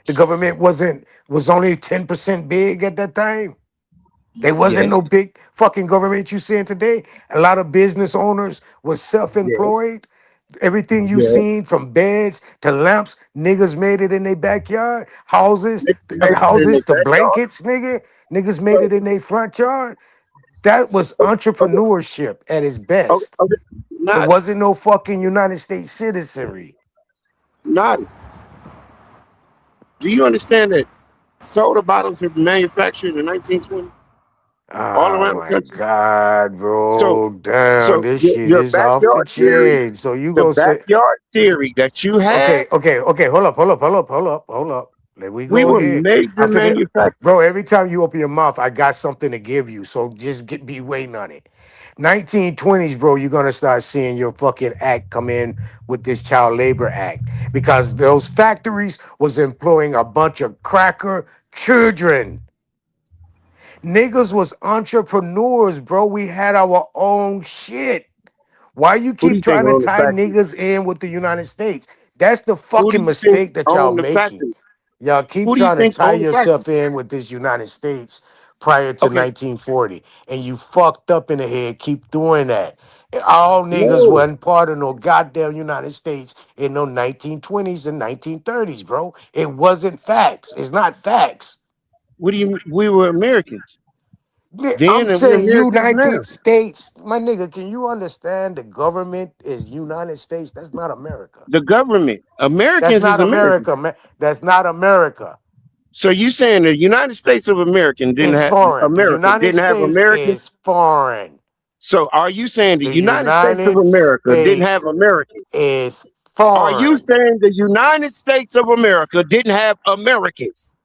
The government was only 10% big at that time. There wasn't Yes, no big fucking government you seeing today. A lot of business owners was yes, self-employed. Everything you yes. seen from beds to lamps, niggas made it in their backyard. Houses, Niggas made it in houses their to backyard. blankets, nigga. Niggas made So, it in their front yard. That was okay, entrepreneurship at its okay, best. okay. It Not, wasn't no fucking United States citizenry. not. Do you understand that soda bottles were manufactured in 1920 all Oh around the my country? God, So, bro. Damn, so this your, shit your is off the backyard theory, chain. So you the gonna say, backyard theory that you had, okay. Hold up. Let we we go were here. major I'm finna, manufacturers. bro. Every time you open your mouth, I got something to give you. So just be waiting on it. 1920s, bro. You're gonna start seeing your fucking act come in with this Child Labor Act because those factories was employing a bunch of cracker children. Niggas was entrepreneurs, bro. We had our own shit. Why you Who do keep you think trying to owned the tie factories? niggas in with the United States? That's the Who do fucking you think mistake that y'all owned the making. factories? Y'all keep Who do you trying to think tie owned the factories? yourself in with this United States prior to Okay, 1940. And you fucked up in the head. Keep doing that. All niggas no. wasn't part of no goddamn United States in no 1920s and 1930s, bro. It wasn't facts. It's not facts. What do you mean? We were Americans I'm then, and we're saying Americans United now. States. My nigga, can you understand the government is United States? That's not America. The government, That's Americans is not Americans. America, man. That's not America. So you saying the United States of It's foreign. The America United didn't have States Americans? is foreign. So are you saying the The United States of United America didn't have States Americans? is Are you foreign. saying the United States of America didn't have Americans?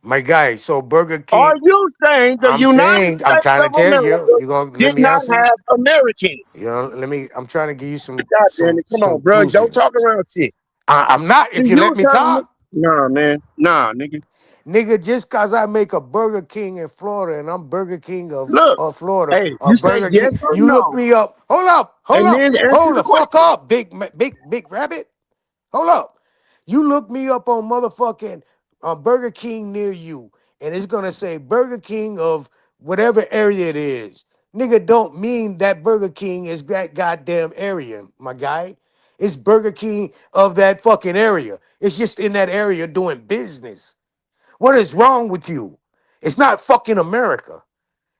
My guy, so Burger Are King, you saying the I'm United saying, I'm States trying to of tell you, America you gonna let did me not answer? have Americans? You know, I'm trying to give you some God damn some it. Come some on, bro. clues Don't here. talk around shit. I'm not See, if you you let were me telling me. talk. Nah, man. Nah, nigga. Nigga, just cause I make a Burger King in Florida and I'm Burger King Look, of Florida hey, or you say Burger King, yes or you look no, me up. and then answer Hold the the fuck question. up, big rabbit. Hold up. You look me up on motherfucking Burger King near you, and it's gonna say Burger King of whatever area it is. Nigga don't mean that Burger King is that goddamn area, my guy. It's Burger King of that fucking area. It's just in that area doing business. What is wrong with you? It's not fucking America.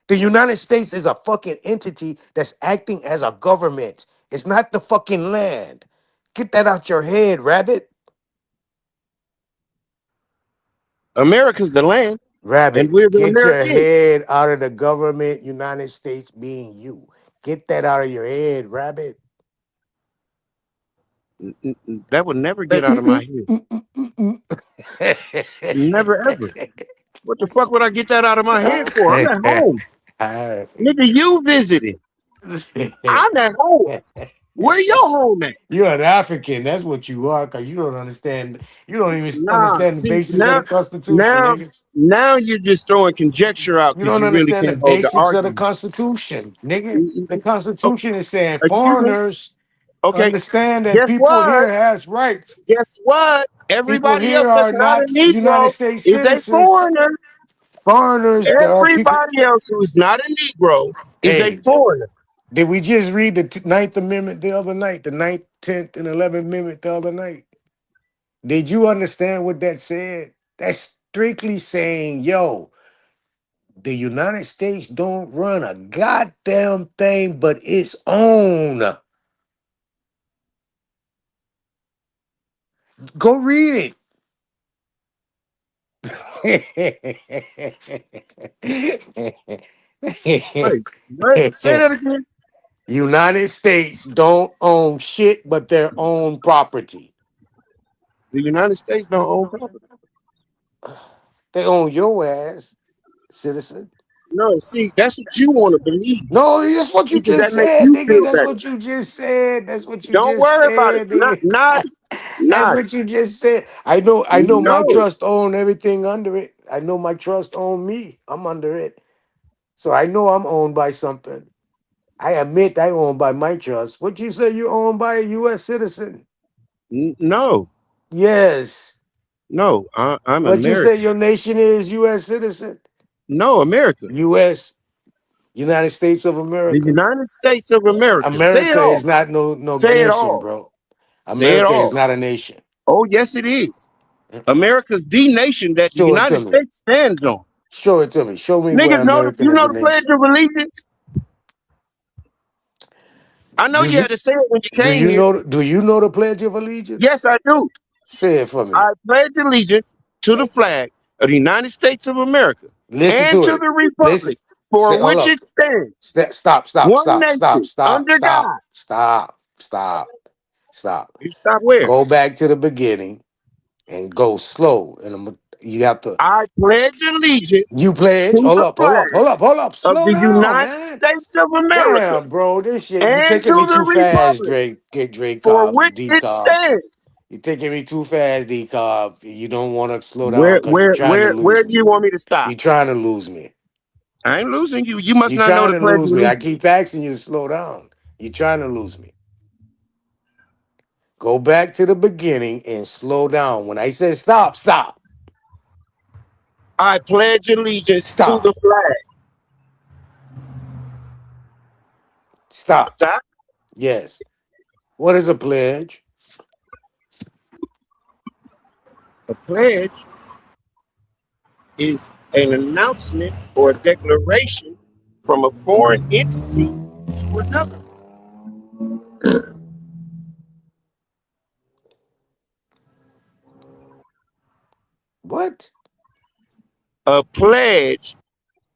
The United States is a fucking entity that's acting as a government. It's not the fucking land. Get that out your head, rabbit. America's the land, and Rabbit, we're the get your Americans. head out of the government, United States being you. Get that out of your head, rabbit. That would never get out of my head. Never ever. What the fuck would I get that out of my head for? I'm at home. Nigga, you visited. I'm at home. Where your home at? You're an African. That's what you are, because you don't understand. You don't even Nah, understand the see, basics of the Constitution, now, nigga. now you're just throwing conjecture out You because don't you really understand the can't hold the basics of the argument. Constitution, nigga. The Okay, Constitution is saying excuse me. foreigners Okay, understand that guess people what? here has rights. Guess what? People Everybody here else that's are not a not United Negro States is a citizens. foreigner. Foreigners, there are people. Everybody else who is not a Negro is a Hey, foreigner. did we just read the Ninth Amendment the other night? The 9th, 10th, and 11th Amendment the other night? Did you understand what that said? That's strictly saying, yo, the United States don't run a goddamn thing but its own. Go read Wait, what? Say that it. again. United States don't own shit but their own property. The United States don't own property. They own your ass, citizen. No, see, that's what you want to believe No, that's what you because just that makes said, you nigga. feel That's better. what you just said. That's what you Don't just worry about it. said, nigga. That's Not. what you just said. I know my No. trust own everything under it. I know my trust own me. I'm under it. So I know I'm owned by something. I admit I own by my trust. What you say you own by a US citizen? No. Yes. No, I'm What you say American. your nation is US citizen? No, America. US, United States of The America. United States of America. Say it America all. is not no Say it nation, all. bro. Say it America is all. not a nation. Oh, yes, it is. America's the nation that the Show it to United me. States stands on. Show it to me. Show me where Niggas know America you is know a the Pledge nation. of Allegiance. I know Do you you had to say it when you do came you here. know the Pledge of Allegiance? Yes, I do. Say it for me. I pledge allegiance to the flag of the United States of America Listen and to to it. the Listen. republic Say, for hold which up. it stands, Stop, stop, one stop, stop, nation, stop, under stop, God. stop, stop, stop. You stop where? Go back to the beginning and go slow. And you have to. I pledge allegiance You pledge. to Hold the up, hold up, flag hold up, hold up. of Slow the down, United man. States of America Damn, bro. This shit, you and taking to me the too fast, republic Drake. Get Drake for Cobb, which D it Cobbs. stands. You taking me too fast, D Cobb. You don't want to slow down because you're trying to Where lose do me. you want me to stop? You're trying to lose me. I ain't losing you. You must You're not know trying the to pledge lose of me. I allegiance. keep asking you to slow down. You're trying to lose me. Go back to the beginning and slow down. When I said stop, stop. I pledge allegiance to Stop. the flag. Stop. Stop. Yes. What is a pledge? A pledge is an announcement or a declaration from a foreign entity to another. What? A pledge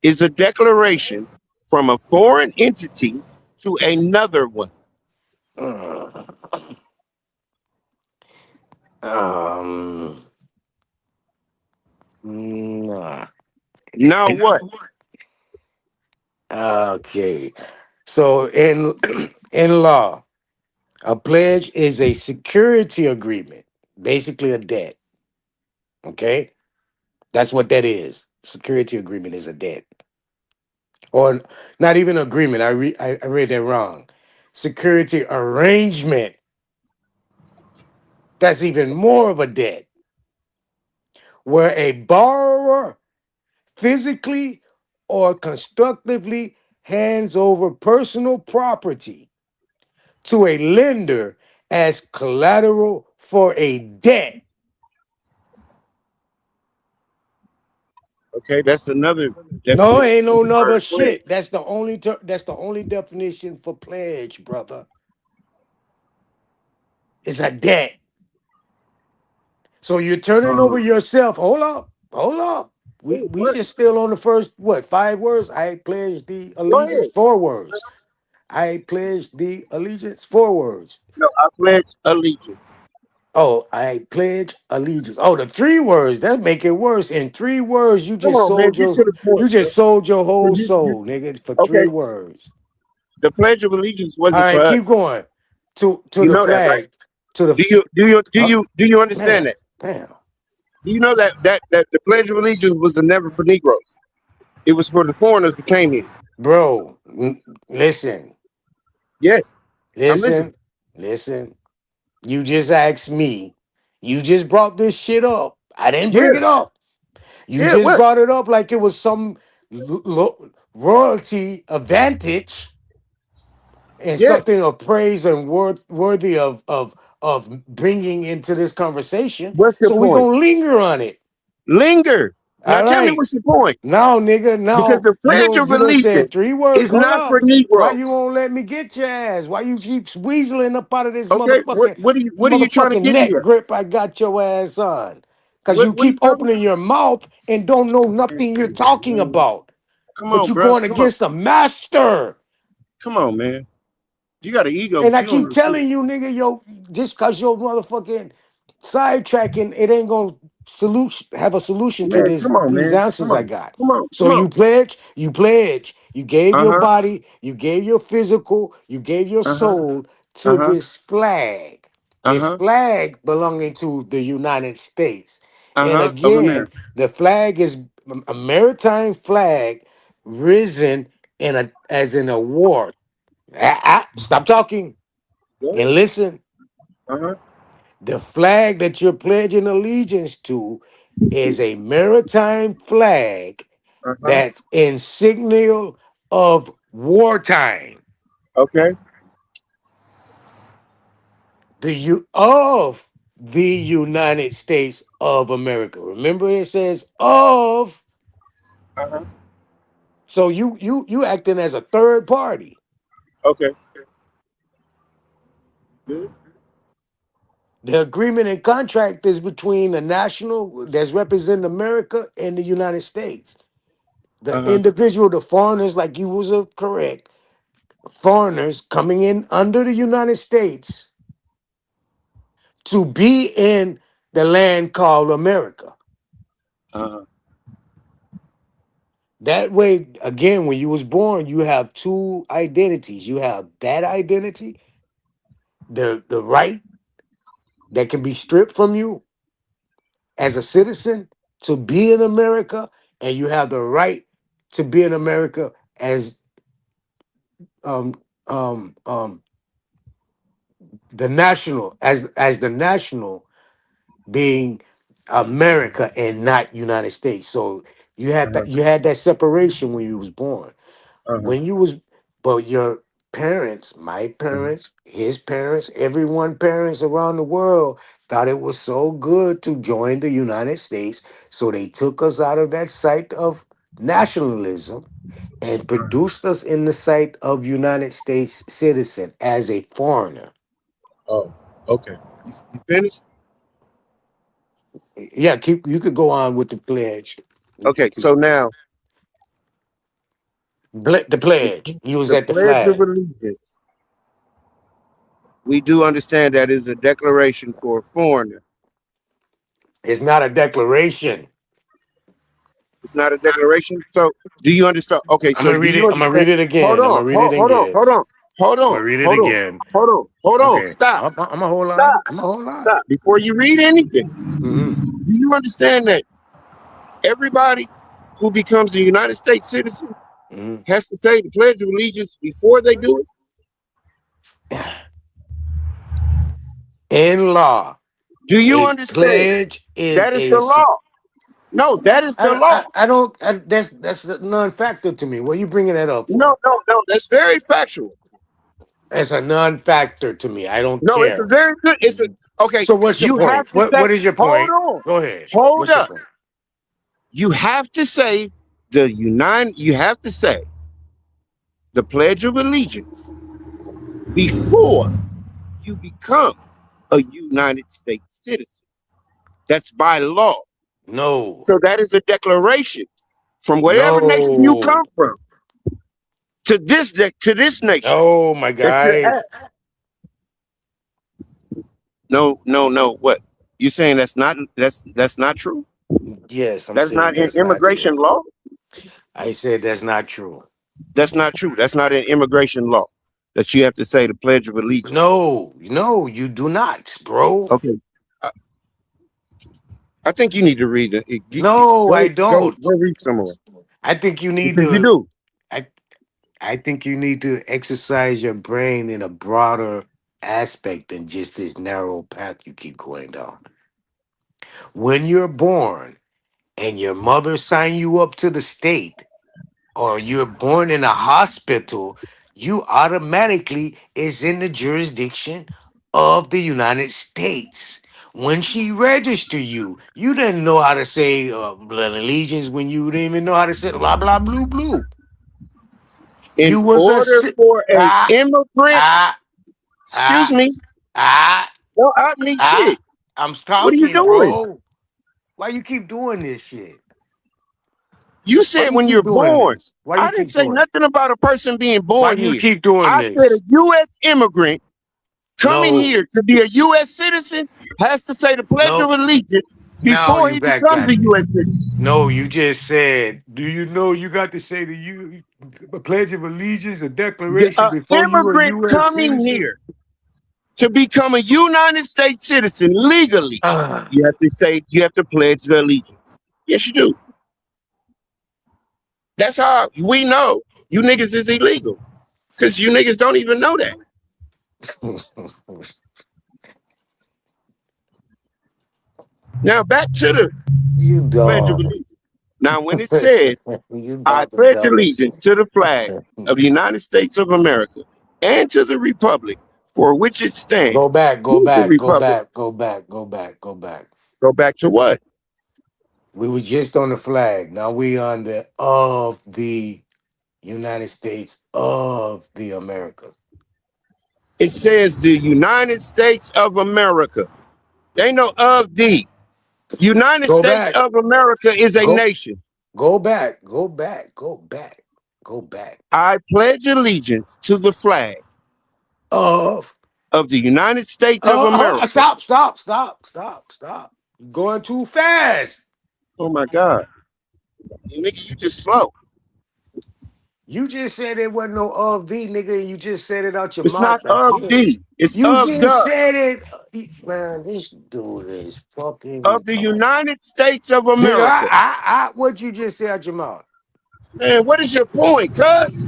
is a declaration from a foreign entity to another one. Nah. Now what? Okay. So in law, a pledge is a security agreement, basically a debt. Okay? That's what that is. Security agreement is a debt. Or not even agreement. I read that wrong. Security arrangement. That's even more of a debt. Where a borrower physically or constructively hands over personal property to a lender as collateral for a debt. Okay, that's another No, definition ain't of no the word other pledge. shit. That's the only definition for pledge, brother. It's a debt. So you're turning over yourself. Hold up. Hold up. We What? just still on the first, what, 5 words? I pledge the Go allegiance. ahead. 4 words. I pledge the allegiance. 4 words. No, I pledge allegiance. Oh, I pledge allegiance. Oh, the 3 words. That make it worse. In 3 words, Come on, man, get to the point, you just sold your 'Cause whole soul, nigga, for 3 okay, words. the Pledge of Allegiance All wasn't for right, keep us. going. To You the know that, right? flag. To the Do you understand man. that? Damn. Do you know that the Pledge of Allegiance was never for Negroes? It was for the foreigners who came here. Bro, listen. Yes, I'm listening. Listen. You just asked me. You just brought this shit up. I didn't bring Yeah. it up. You Yeah, just what? brought it up like it was some royalty advantage and Yeah. something of praise and worthy of bringing into this conversation. What's your So we're point? gonna linger on it. Linger. Now All tell me right. what's your point. No, nigga, Because no. the Pledge of You don't say Allegiance 3 words. is Hold not for up. Why you Negroes. won't let me get your ass? Why you keep weaseling up out of this Okay, what are you trying to motherfucking get neck here? grip I got your ass on? Cause you What are you keep talking opening about? your mouth and don't know nothing you're talking about. Come But on, you bro. going Come on. against the master. Come on, man. You got an ego, And but I you don't keep know shit. telling you, nigga, yo, just cause your motherfucking sidetracking, it ain't gonna have a solution to Man, this come on, these man. answers Come I on. got. Come on. So Come on. you pledge, you gave your Uh-huh. body, you gave your physical, you gave your Uh-huh. soul to Uh-huh. this flag. This Uh-huh. flag belonging to the United States. And Uh-huh. Of again, America. the flag is a maritime flag risen in a as in a war. Stop talking Go and ahead. listen. Uh-huh. The flag that you're pledging allegiance to is a maritime flag Uh-huh. that's insignia of wartime. Okay. Of the United States of America. Remember, it says of. Uh-huh. So you acting as a third party. Okay. Good. The agreement and contract is between the national that's representing America and the United States. The Uh-huh. individual, the foreigners, like you was correct, foreigners coming in under the United States to be in the land called America. Uh-huh. That way, again, when you was born, you have two identities. You have that identity, the right that can be stripped from you as a citizen to be in America, and you have the right to be in America as um the national, as the national being America and not United States. So Uh-huh. you had that separation when you was born. Uh-huh. When you was but your parents, my Uh-huh. parents, his parents, everyone parents around the world thought it was so good to join the United States. So they took us out of that site of nationalism and produced us in the site of United States citizen as a foreigner. Oh, okay. You finished? Yeah, you could go on with the pledge. Okay, so now The pledge. You was the at the Pledge of flag. Allegiance. We do understand that is a declaration for a foreigner. It's not a declaration. It's not a declaration. So do you understand? Okay, I'm so gonna do read you it. I'm gonna understand? read it Hold again. I'm on, gonna read it hold on, again. hold on, hold I'm on, gonna read it hold on, again. hold on, hold on. Okay. Stop, I'm a whole lot. stop, I'm a whole lot. stop. Before you read anything, Hmm. do you understand that everybody who becomes a United States citizen Hmm. has to say the Pledge of Allegiance before they do it? In law, Do you a understand? pledge is That is a. the law. No, that is the law. I don't. That's a non-factor to me. What are you bringing that up for? No, no, no. That's very factual. That's a non-factor to me. I don't No, it's a care. very good. It's a okay. So what's your You have point? to say, What is your hold point? on, Go ahead. hold What's your up. point? You have to say the United. You have to say the Pledge of Allegiance before you become a United States citizen. That's by law. No. So that is a declaration from whatever nation you No. come from to this nation Oh my that you're guy. at. No, no, no. What you saying? That's not true. Yes, I'm That's saying not in that's not true. immigration law. I said that's not true. That's not true. That's not in immigration law that you have to say the Pledge of Allegiance. No, you do not, bro. Okay. I, I think you need to read it. No, I Go don't. read some more I think you need because you to. do. I I think you need to exercise your brain in a broader aspect than just this narrow path you keep going down. When you're born, and your mother signed you up to the state, or you're born in a hospital, you automatically is in the jurisdiction of the United States. When she registered you, you didn't know how to say blood allegiance when you didn't even know how to say blah blah blue blue. In You was a order for a ah immigrant, ah excuse ah me, ah don't out me ah. shit. I'm What are you talking, doing? bro. Why you keep doing this shit? You Why said you when keep you're doing born. this? Why you I didn't keep say doing it? nothing about a person being Why born you here. keep doing I said a this? U.S. immigrant coming No, here to be a U.S. citizen has to say the Pledge of no. Allegiance Now before you he becomes a backtracking. U.S. citizen. No, you just said, do you know you got to say the Pledge of Allegiance, a declaration before you a Immigrant U.S. coming citizen? here to become a United States citizen legally, Ah, you have to pledge the allegiance. Yes, you do. That's how we know you niggas is illegal. Because you niggas don't even know that. Now back to the you Pledge of dumb. Allegiance. Now, when it says, You I about the pledge dumbest allegiance shit. to the flag of the United States of America and to the republic for which it Go stands. back, go Who's the back, go republic? back, go back, go back, go back. Go back to what? We was just on the flag. Now we on the of the United States of the Americas. It says the United States of America. They know of the United Go States back. of America is a Go nation. go back. Go back. Go back. Go back. I pledge allegiance to the flag Of of the United States of America. stop. You're going too fast. Oh my God. Nigga, you just slow. You just said it wasn't no of the nigga, and you just said it out your It's not mouth of again. the, it's You of just the, said it. Man, this dude is fucking of the retarded. United States of Did America. what you just say out your mouth? Man, what is your point, cuz?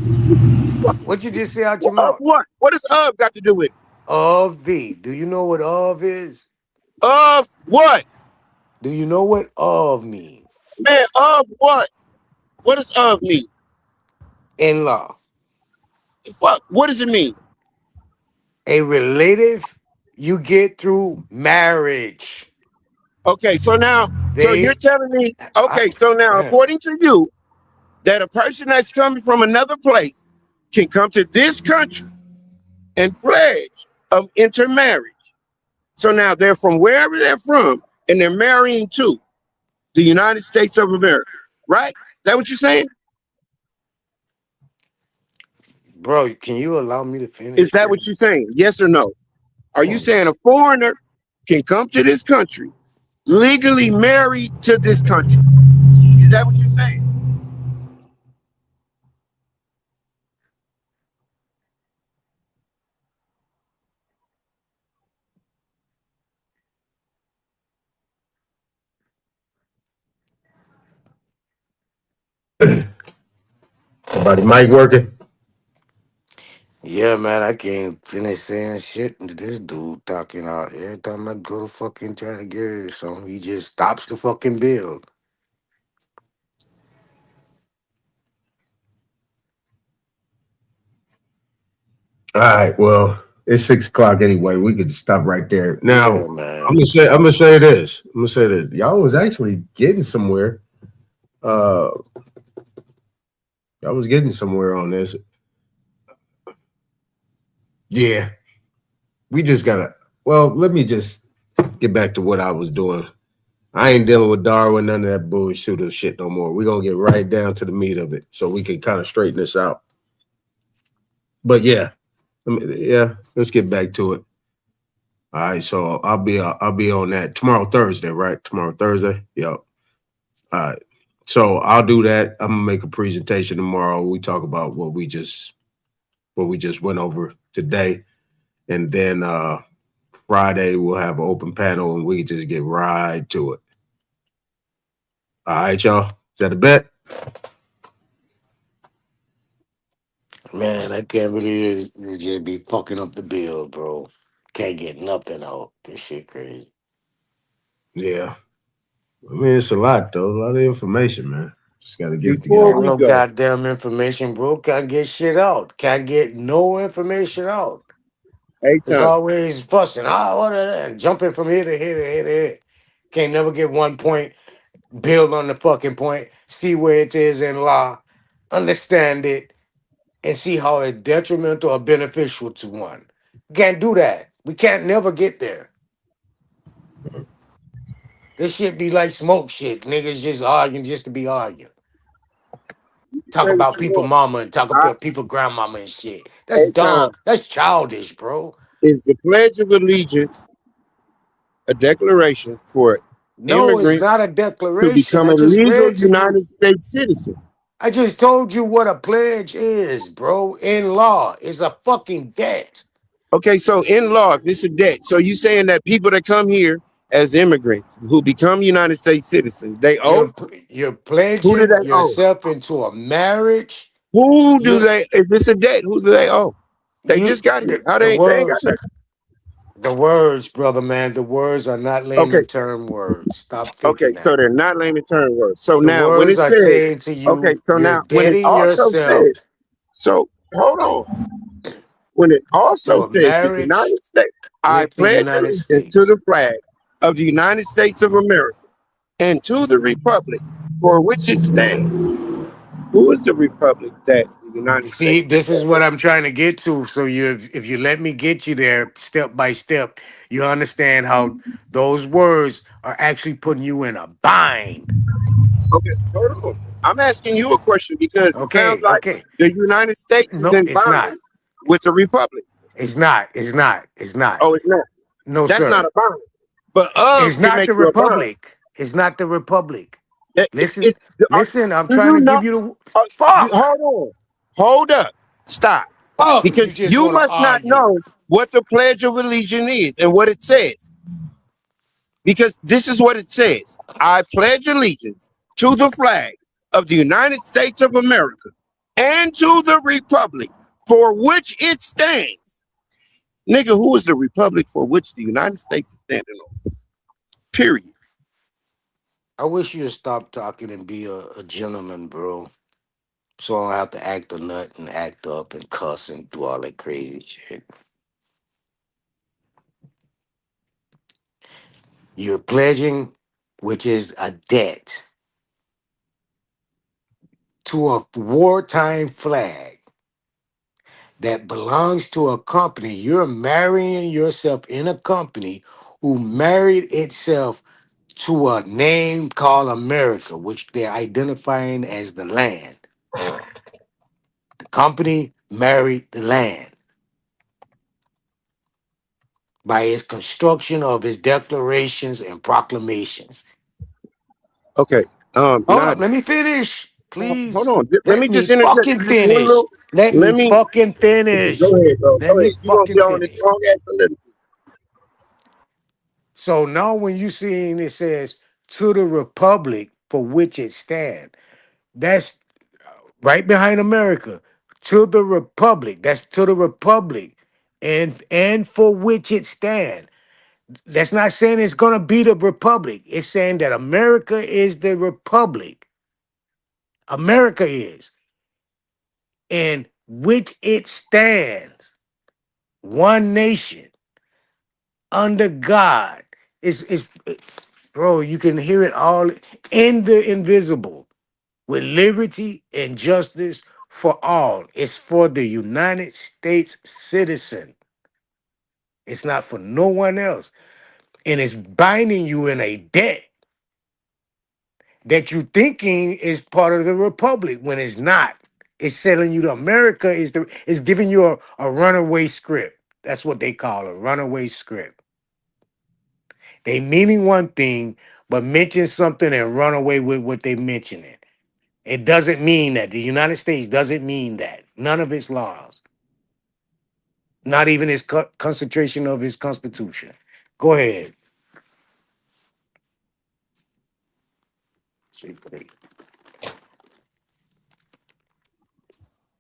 What you just say out your mouth? What? What does of got to do with it? Of the. Do you know what of is? Of what? Do you know what of means? Man, of what? What does of mean? In law. Fuck, what does it mean? A relative you get through marriage. Okay, so now, so you're They telling me, okay, so now, man, according to you, that a person that's coming from another place can come to this country and pledge of intermarriage. So now they're from wherever they're from and they're marrying to the United States of America, right? Is that what you're saying? bro, can you allow me to Is finish, that what bro? you're saying? Yes or no? Are you Oh, saying a foreigner can come to this country, legally married to this country? Is that what you're saying? Somebody mic working? yeah, man, I can't finish saying shit to this dude talking out. Every time I go to fucking try to get it, so he just stops the fucking bill. All right. Well, it's 6 o'clock anyway. We could stop right there. Now, Yeah, I'm man. gonna say this. I'm gonna say this. Y'all was actually getting somewhere. Uh, y'all was getting somewhere on this. Yeah, we just gotta. Well, let me just get back to what I was doing. I ain't dealing with Darwin, none of that bullshit or shit no more. We're gonna get right down to the meat of it, so we can kind of straighten this out. But yeah, let's get back to it. All right, so I'll be on that tomorrow, Thursday, right? Tomorrow, Thursday. Yep. All right. So I'll do that. I'm gonna make a presentation tomorrow. We talk about what we just went over today, and then Friday we'll have an open panel and we can just get right to it. All right, y'all. Is that a bet? Man, I can't believe this just be fucking up the bill, bro. Can't get nothing out. This shit crazy. Yeah. I mean, it's a lot though. A lot of information, man. Just got to get it Before together. we No go, goddamn information, bro. Can't get shit out. Can't get no information out. It's Aton, always fussing. What are that? Jumping from here to here to here to here. Can't never get one point, build on the fucking point, see where it is in law, understand it, and see how it's detrimental or beneficial to one. Can't do that. We can't never get there. This shit be like smoke shit. Niggas just arguing just to be arguing. you can Talk say what about you people want. mama and talk I, about people grandmama and shit. That's Aton, dumb. That's childish, bro. Is the Pledge of Allegiance a declaration for No, it's immigrants not a to declaration. become I a just legal read to you. United States citizen? I just told you what a pledge is, bro. In law, it's a fucking debt. Okay, so in law, if it's a debt, so you saying that people that come here as immigrants who become United States citizens, they owe? You're Who do pledging they owe? yourself into a marriage. Who do You they? If it's a debt, who do they owe? They you just got here. How the they ain't got words, nothing. the words, brother man. The words are not Okay, layman term words. Stop okay, thinking so that. they're not layman term words. So The now when words it are says, saying to okay, you, so you're now when it getting also yourself says, so hold on. When it also to a says the marriage United States, I with the pledge United allegiance to States. the flag of the United States of America and to the republic for which it stands. Who is the republic that the United See, States this is is? what I'm trying to get to. So if you let me get you there step by step, you understand how those words are actually putting you in a bind. Okay, hold on. I'm asking you a question because it sounds Okay, like okay. the United States is No, in it's not. bind with the republic. It's not. It's not. It's not. Oh, it's not. No, That's not sir. a bind. But of It's can not make the you a bind. republic. It's not the republic. Listen, It's, listen. I'm do trying you to know? give you fuck. Hold on. Hold up. Stop. Fuck. You Because just you want to must not argue. know what the Pledge of Allegiance is and what it says. Because this is what it says. I pledge allegiance to the flag of the United States of America and to the republic for which it stands. Nigga, who is the republic for which the United States is standing on? Period. I wish you'd stop talking and be a gentleman, bro. So I don't have to act a nut and act up and cuss and do all that crazy shit. You're pledging, which is a debt, to a wartime flag that belongs to a company. You're marrying yourself in a company who married itself to a name called America, which they're identifying as the land. The company married the land by its construction of its declarations and proclamations. Okay. Hold up, Not let me finish, hold please. on. Let Let me me just interject fucking this one finish. little. Let Let me me fucking finish. go ahead, bro. Let Go me ahead. You gonna fucking be on this finish. long ass soliloquy. So now when you see it says to the republic for which it stands, that's right behind America. To the republic. That's to the republic. And for which it stands. That's not saying it's gonna be the republic. It's saying that America is the republic. America is. In which it stands. One nation under God. Bro, you can hear it all in the invisible with liberty and justice for all. It's for the United States citizen. It's not for no one else. And it's binding you in a debt that you thinking is part of the republic when it's not. It's selling you to America is giving you a runaway script. That's what they call a runaway script. They meaning one thing, but mention something and run away with what they mentioning. It doesn't mean that. The United States doesn't mean that. None of its laws. Not even its concentration of its constitution. Go ahead.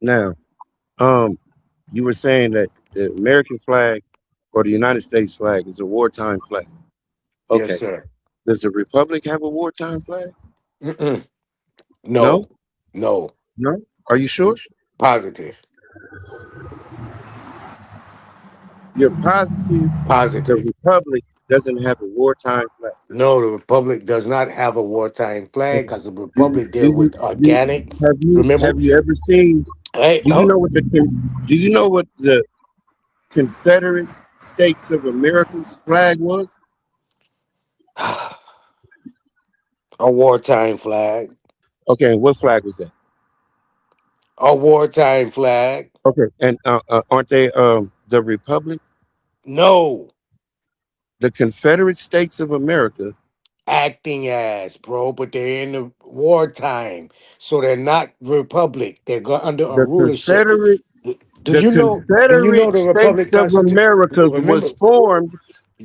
Now, you were saying that the American flag or the United States flag is a wartime flag. Yes, Okay. sir. Does the Republic have a wartime flag? No. No? No. No? Are you sure? Positive. You're positive the Positive. Republic doesn't have a wartime flag? No, the Republic does not have a wartime flag because the Republic deal with Do organic. you Remember? have you ever seen? Hey, Do you know what the Confederate States of America's flag was? A wartime flag. Okay, what flag was that? A wartime flag. Okay, and aren't they the Republic? No. The Confederate States of America. Acting as, bro, but they're in the wartime, so they're not republic. They're under a The rulership. Confederate Do you know the Republic States of Constitution? America Remember, was formed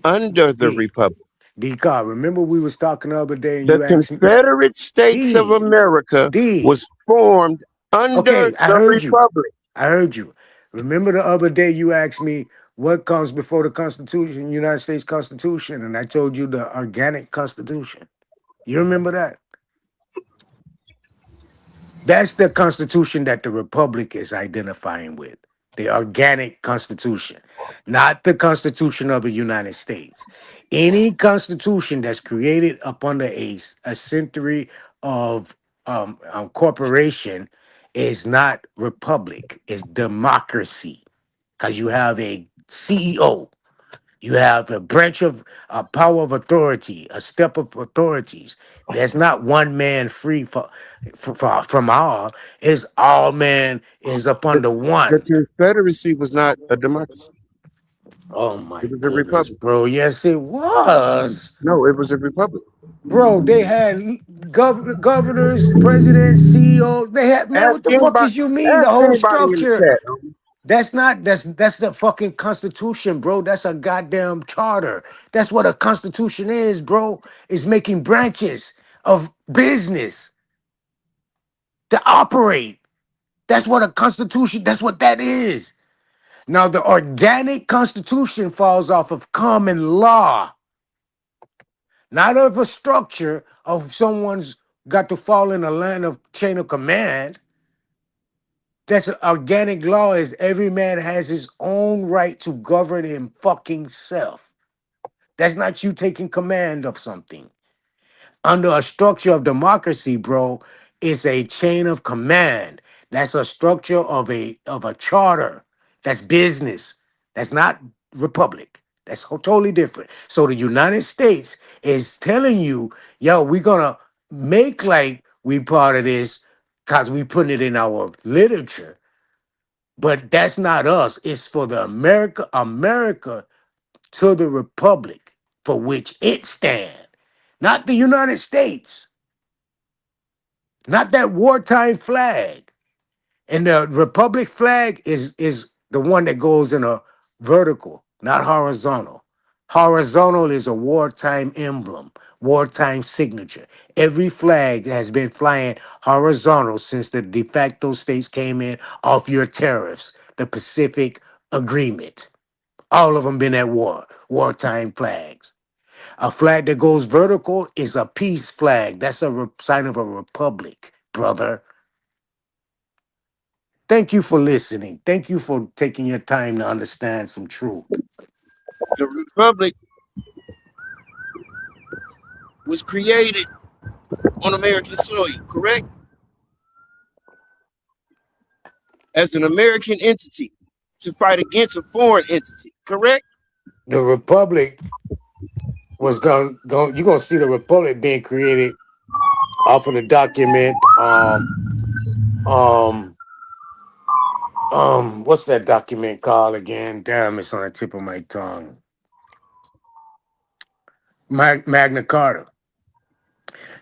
under the Republic. D-Car, remember we was talking the other day and The you asked me. Confederate States of America was formed under Okay, I the heard you. Republic. I heard you. Remember the other day you asked me what comes before the Constitution, United States Constitution, and I told you the organic Constitution. You remember that? That's the Constitution that the Republic is identifying with. The organic Constitution, not the Constitution of the United States. Any Constitution that's created up under a century of corporation is not republic, it's democracy. Because you have a CEO, you have a branch of power of authority, a step of authorities. There's not one man free from all. It's all man is up under The one. Confederacy was not a democracy. Oh my It was a goodness, republic. bro. Yes, it was. No, it was a republic. Bro, they had governors, presidents, CEOs. They had, man, what the fuck is you mean? The Ask whole anybody in the structure. chat. That's the fucking Constitution, bro. That's a goddamn charter. That's what a Constitution is, bro. It's making branches of business to operate. That's what a Constitution, that's what that is. Now, the organic Constitution falls off of common law, not of a structure of someone's got to fall in a line of chain of command. That's organic law is every man has his own right to govern him fucking self. That's not you taking command of something. Under a structure of democracy, bro, it's a chain of command. That's a structure of a charter. That's business. That's not republic. That's totally different. So the United States is telling you, yo, we're gonna make like we part of this because we putting it in our literature. But that's not us. It's for the America to the republic for which it stands. Not the United States. Not that wartime flag. And the republic flag is the one that goes in a vertical, not horizontal. Horizontal is a wartime emblem, wartime signature. Every flag has been flying horizontal since the de facto states came in off your tariffs, the Pacific Agreement. All of them been at war, wartime flags. A flag that goes vertical is a peace flag. That's a sign of a republic, brother. Thank you for listening. Thank you for taking your time to understand some truth. The republic was created on American soil, correct? As an American entity to fight against a foreign entity, correct? The republic was going you're gonna see the republic being created off of the document. What's that document called again? Damn, it's on the tip of my tongue. Magna Carta.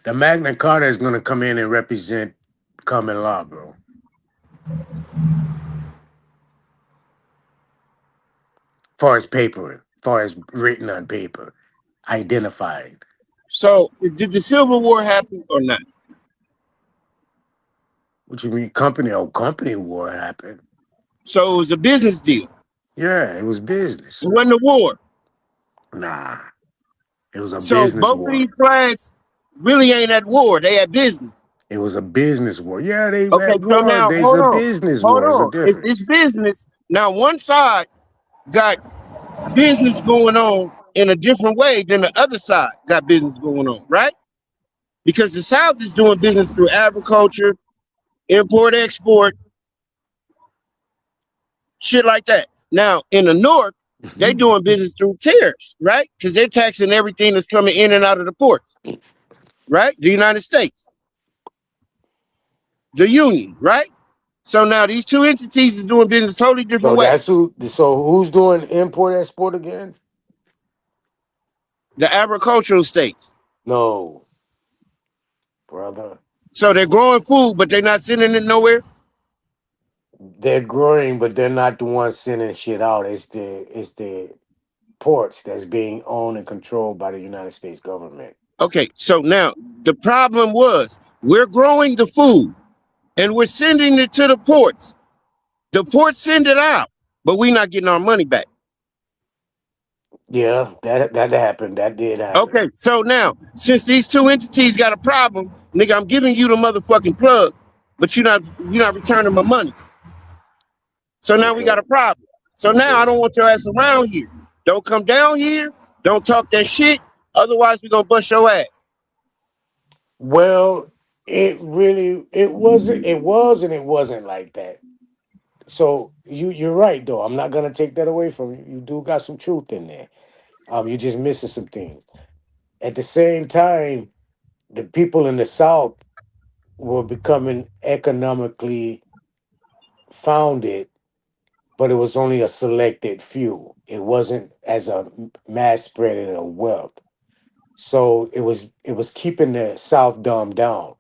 The Magna Carta is gonna come in and represent common law, bro. Far as paper, far as written on paper, identified. So, did the Civil War happen or not? What you mean, company war happened? So it was a business deal. Yeah, it was business. It wasn't a war. Nah. It was a So business both of war. these flags really ain't at war. They at business. It was a business war. Yeah, they Okay, at so war. now There's hold a on. business Hold war. There's a on. If difference. this business, now one side got business going on in a different way than the other side got business going on, right? Because the South is doing business through agriculture, import, export, shit like that. Now, in the North, they doing business through tariffs, right? Because they're taxing everything that's coming in and out of the ports, right? The United States, the Union, right? So now these two entities is doing business totally different So ways. that's who. So who's doing import export again? The agricultural states. No, brother. So they're growing food, but they're not sending it nowhere. They're growing, but they're not the ones sending shit out. It's the ports that's being owned and controlled by the United States government. Okay, so now the problem was we're growing the food and we're sending it to the ports. The ports send it out, but we're not getting our money back. Yeah, that happened. That did happen. Okay, so now since these two entities got a problem, nigga, I'm giving you the motherfucking plug, but you're not returning my money. So now we got a problem. So now I don't want your ass around here. Don't come down here. Don't talk that shit. Otherwise, we're gonna bust your ass. Well, it was and it wasn't like that. So you're right though. I'm not gonna take that away from you. You do got some truth in there. You're just missing some things. At the same time, the people in the South were becoming economically founded, but it was only a selected few. It wasn't as a mass spreading of wealth. So it was keeping the South dumbed down.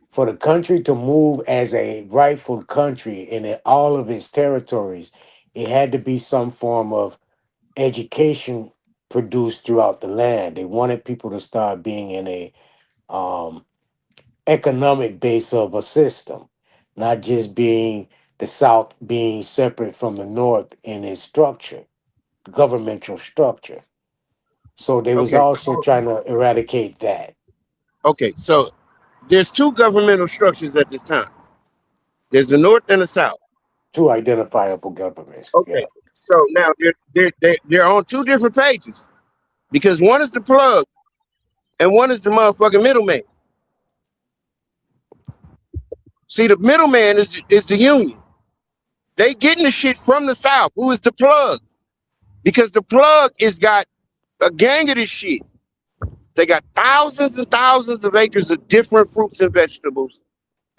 For the country to move as a rightful country in all of its territories, it had to be some form of education produced throughout the land. They wanted people to start being in a economic base of a system, not just being the South being separate from the North in its structure, governmental structure. So they was Okay. also trying to eradicate that. Okay, so there's two governmental structures at this time. There's the North and the South. Two identifiable governments. Okay, Yeah. so now they're on two different pages because one is the plug and one is the motherfucking middleman. See, the middleman is the Union. They getting the shit from the South, who is the plug, because the plug is got a gang of this shit. They got thousands and thousands of acres of different fruits and vegetables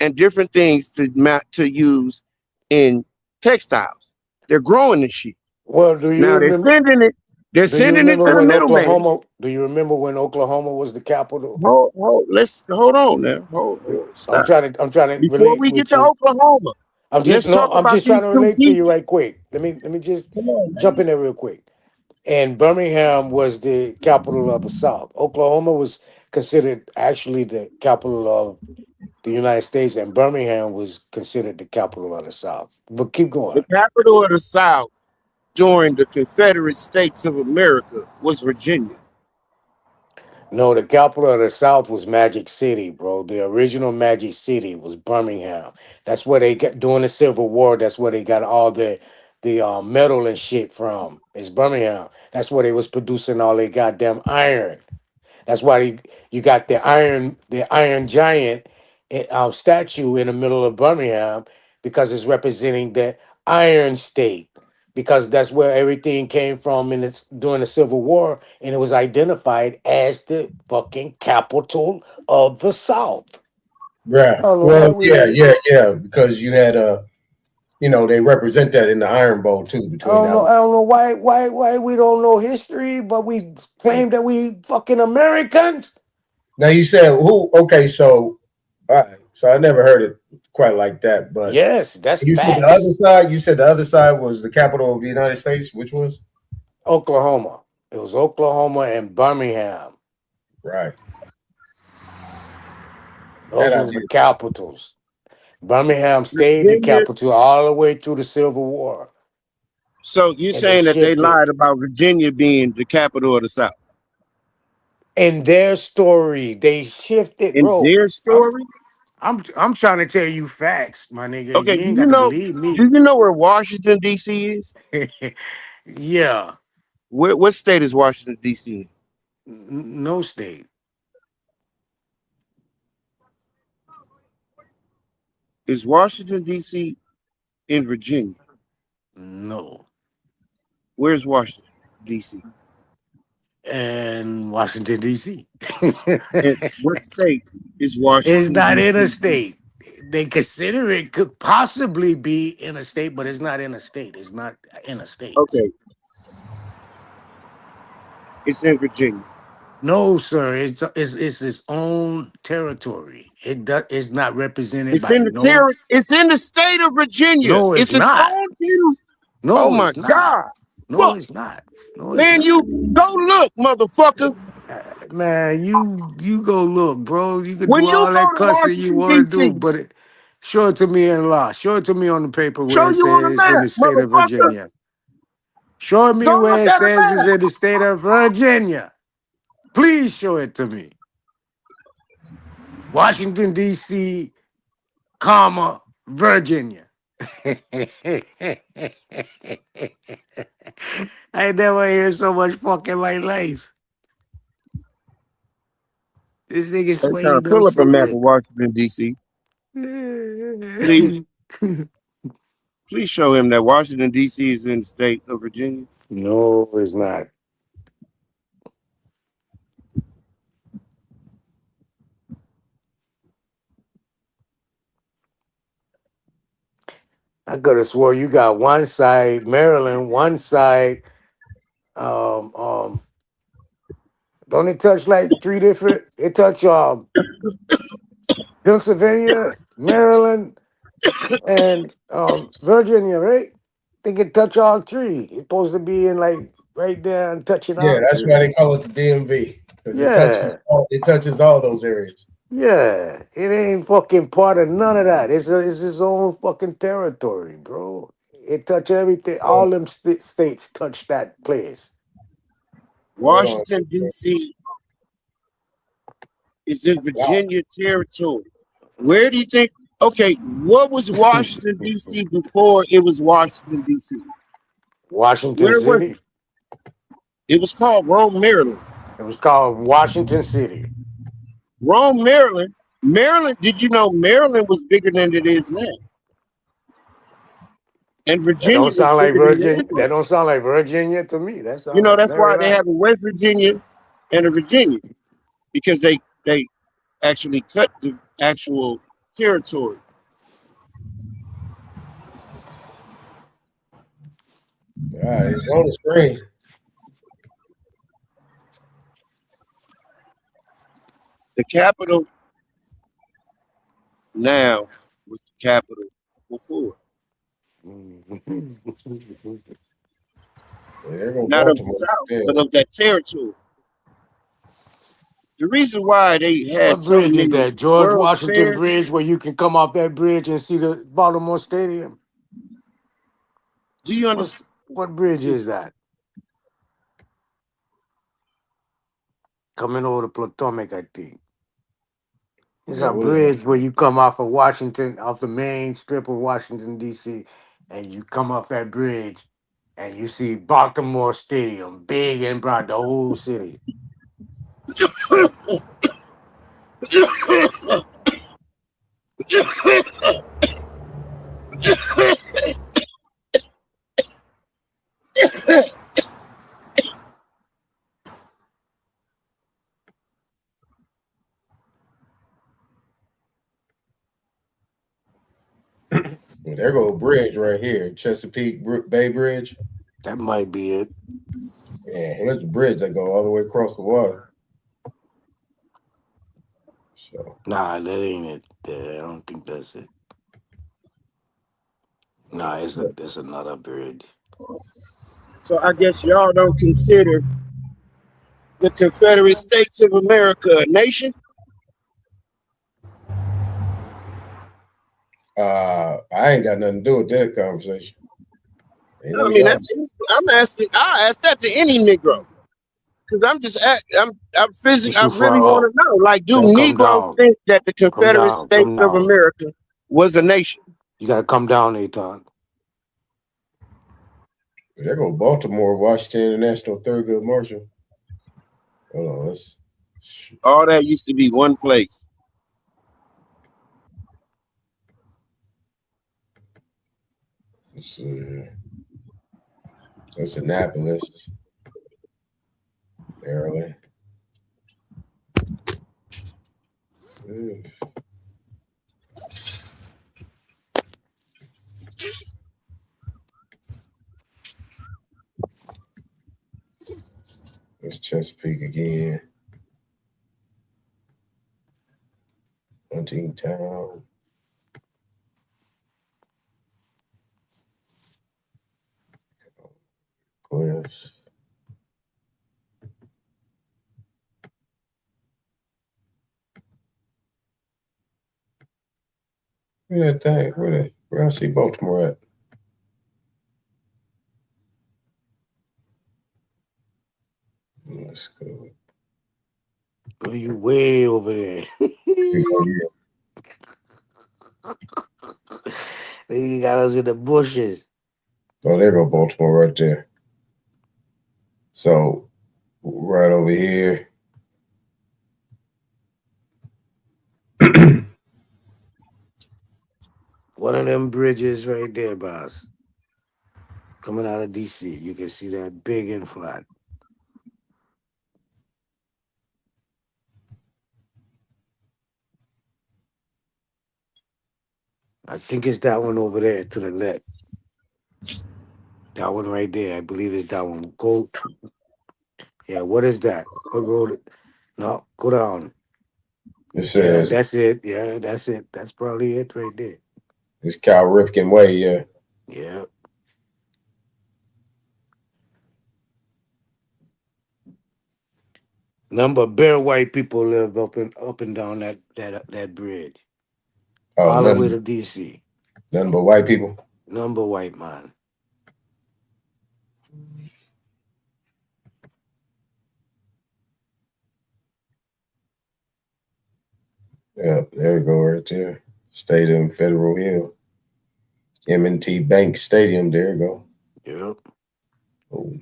and different things to use in textiles. They're growing this shit. Well, do you Now remember? they're sending it to the middleman. Do you remember when Oklahoma was the capital? Hold on now. Hold on. I'm trying to Before relate we with get to you. Oklahoma, I'm let's talk about just trying these to two relate to you people. right quick. Let me just jump in there real quick. And Birmingham was the capital of the South. Oklahoma was considered actually the capital of the United States, and Birmingham was considered the capital of the South. But keep going. The capital of the South during the Confederate States of America was Virginia. No, the capital of the South was Magic City, bro. The original Magic City was Birmingham. That's where they got during the Civil War. That's where they got all the metal and shit from. It's Birmingham. That's where they was producing all their goddamn iron. That's why you got the Iron Giant statue in the middle of Birmingham because it's representing the Iron State. Because that's where everything came from during the Civil War, and it was identified as the fucking capital of the South. Right. I don't know Well, why yeah. Because you had they represent that in the Iron Bowl too. I don't know why we don't know history, but we claim that we fucking Americans. Now you said who? Okay, so all right. So I never heard it quite like that, but yes, that's you facts. said the other side. You said the other side was the capital of the United States. Which was Oklahoma. It was Oklahoma and Birmingham. Right. Those were the capitals. Birmingham stayed the capital all the way through the Civil War. So you're And saying that they shifted. lied about Virginia being the capital of the South? In their story, they shifted, In bro. their story? I'm trying to tell you facts, my nigga. Okay, You ain't got to believe do me. you know where Washington, D.C. is? Yeah. What state is Washington, D.C.? No state. Is Washington, D.C. in Virginia? No. Where's Washington, D.C.? And Washington, D.C. And what state is It's Washington, not in a D.C.? state. They consider it could possibly be in a state, but it's not in a state. It's not in a state. Okay, it's in Virginia. No, sir. It's its own territory. It's not represented It's by in the no. It's in the state of Virginia. No, it's It's its not. own territory. Oh No, my it's not. God! No, Fuck, it's not. No, it's man, not. you go look, motherfucker. Man, you go look, bro. You can When do you all go that to cussing you Washington, want to do, D.C., but show it to me in law. Show it to me on the paper where show it you on says the it's in map, the state of motherfucker. Virginia. Show me Go where look it at a says it's map. in the state of Virginia. Please show it to me. Washington, D.C., comma, Virginia. I never hear so much fucking my life. This nigga Hey, swear Tom, he don't pull up a see map of it. Washington, D.C. Please, please show him that Washington, D.C. is in the state of Virginia. No, it's not. I could have swore you got one side Maryland, one side. Um, um, don't it touch like three different? It touch Pennsylvania, Maryland, and Virginia, right? They can touch all three. It's supposed to be in like right there and touching Yeah, all that's why three. they call it the DMV because Yeah, it touches all those areas. yeah. It ain't fucking part of none of that. It's its own fucking territory, bro. It touch everything. All them states touch that place. Hold on. Washington, D.C. is in Virginia territory. Where do you think? Okay, what was Washington, D.C. before it was Washington, D.C.? Washington Where was City. it? It was called Rome, Maryland. It was called Washington City. Rome, Maryland. Maryland, did you know Maryland was bigger than it is now? And That don't Virginia was sound like bigger than Virginia. Maryland. That don't sound like Virginia to me. That You sounds know, like that's why they Maryland. have a West Virginia and a Virginia, because they actually cut the actual territory. All right, it's on the screen. The capital now was the capital before. Yeah, they're gonna Not of the Baltimore. South, Yeah. but of that territory. The reason why they had What so bridge is many that? George World Washington Fairs. Bridge, where you can come off that bridge and see the Baltimore Stadium. Do you understand? What bridge is that? Coming over to Potomac, I think. It's Yeah, a what is that? bridge where you come off of Washington, off the main strip of Washington, D.C., and you come off that bridge and you see Baltimore Stadium, big and broad, the whole city. There go a bridge right here, Chesapeake Bay Bridge. That might be it. Yeah, well, there's a bridge that go all the way across the water. So Nah, that ain't it. I don't think that's it. Nah, it's another bridge. So I guess y'all don't consider the Confederate States of America a nation? I ain't got nothing to do with that conversation. Ain't I no mean, y'all. I ask that to any Negro. Because I'm physically, It's I too really far want up. to know. Like, do Gotta come Negroes down. think that the Come Confederate down. Come States of down. America was a nation? You gotta come down, Aton. There go Baltimore, Washington International Thurgood Marshall. Hold on, let's. All that used to be one place. Let's see. That's Annapolis, Maryland. There's Chesapeake again. Huntingtown. Cliffs. Where that thing? Where I see Baltimore at? Let's go. Go you way over there. You got us in the bushes. Oh, there go Baltimore right there. So right over here. One of them bridges right there, boss. Coming out of DC. You can see that big and flat. I think it's that one over there to the left. That one right there. I believe it's that one. Go. Yeah, what is that? What road? No, go down. It says that's it. Yeah, that's it. That's probably it right there. it's Cal Ripken Way, yeah. Yeah. Number of bare white people live up and down that bridge. All the way to DC. Nothing but white people. Number white man. Yeah, there we go right there. Stadium, Federal Hill. M&T Bank Stadium, there you go. Yep. Oh.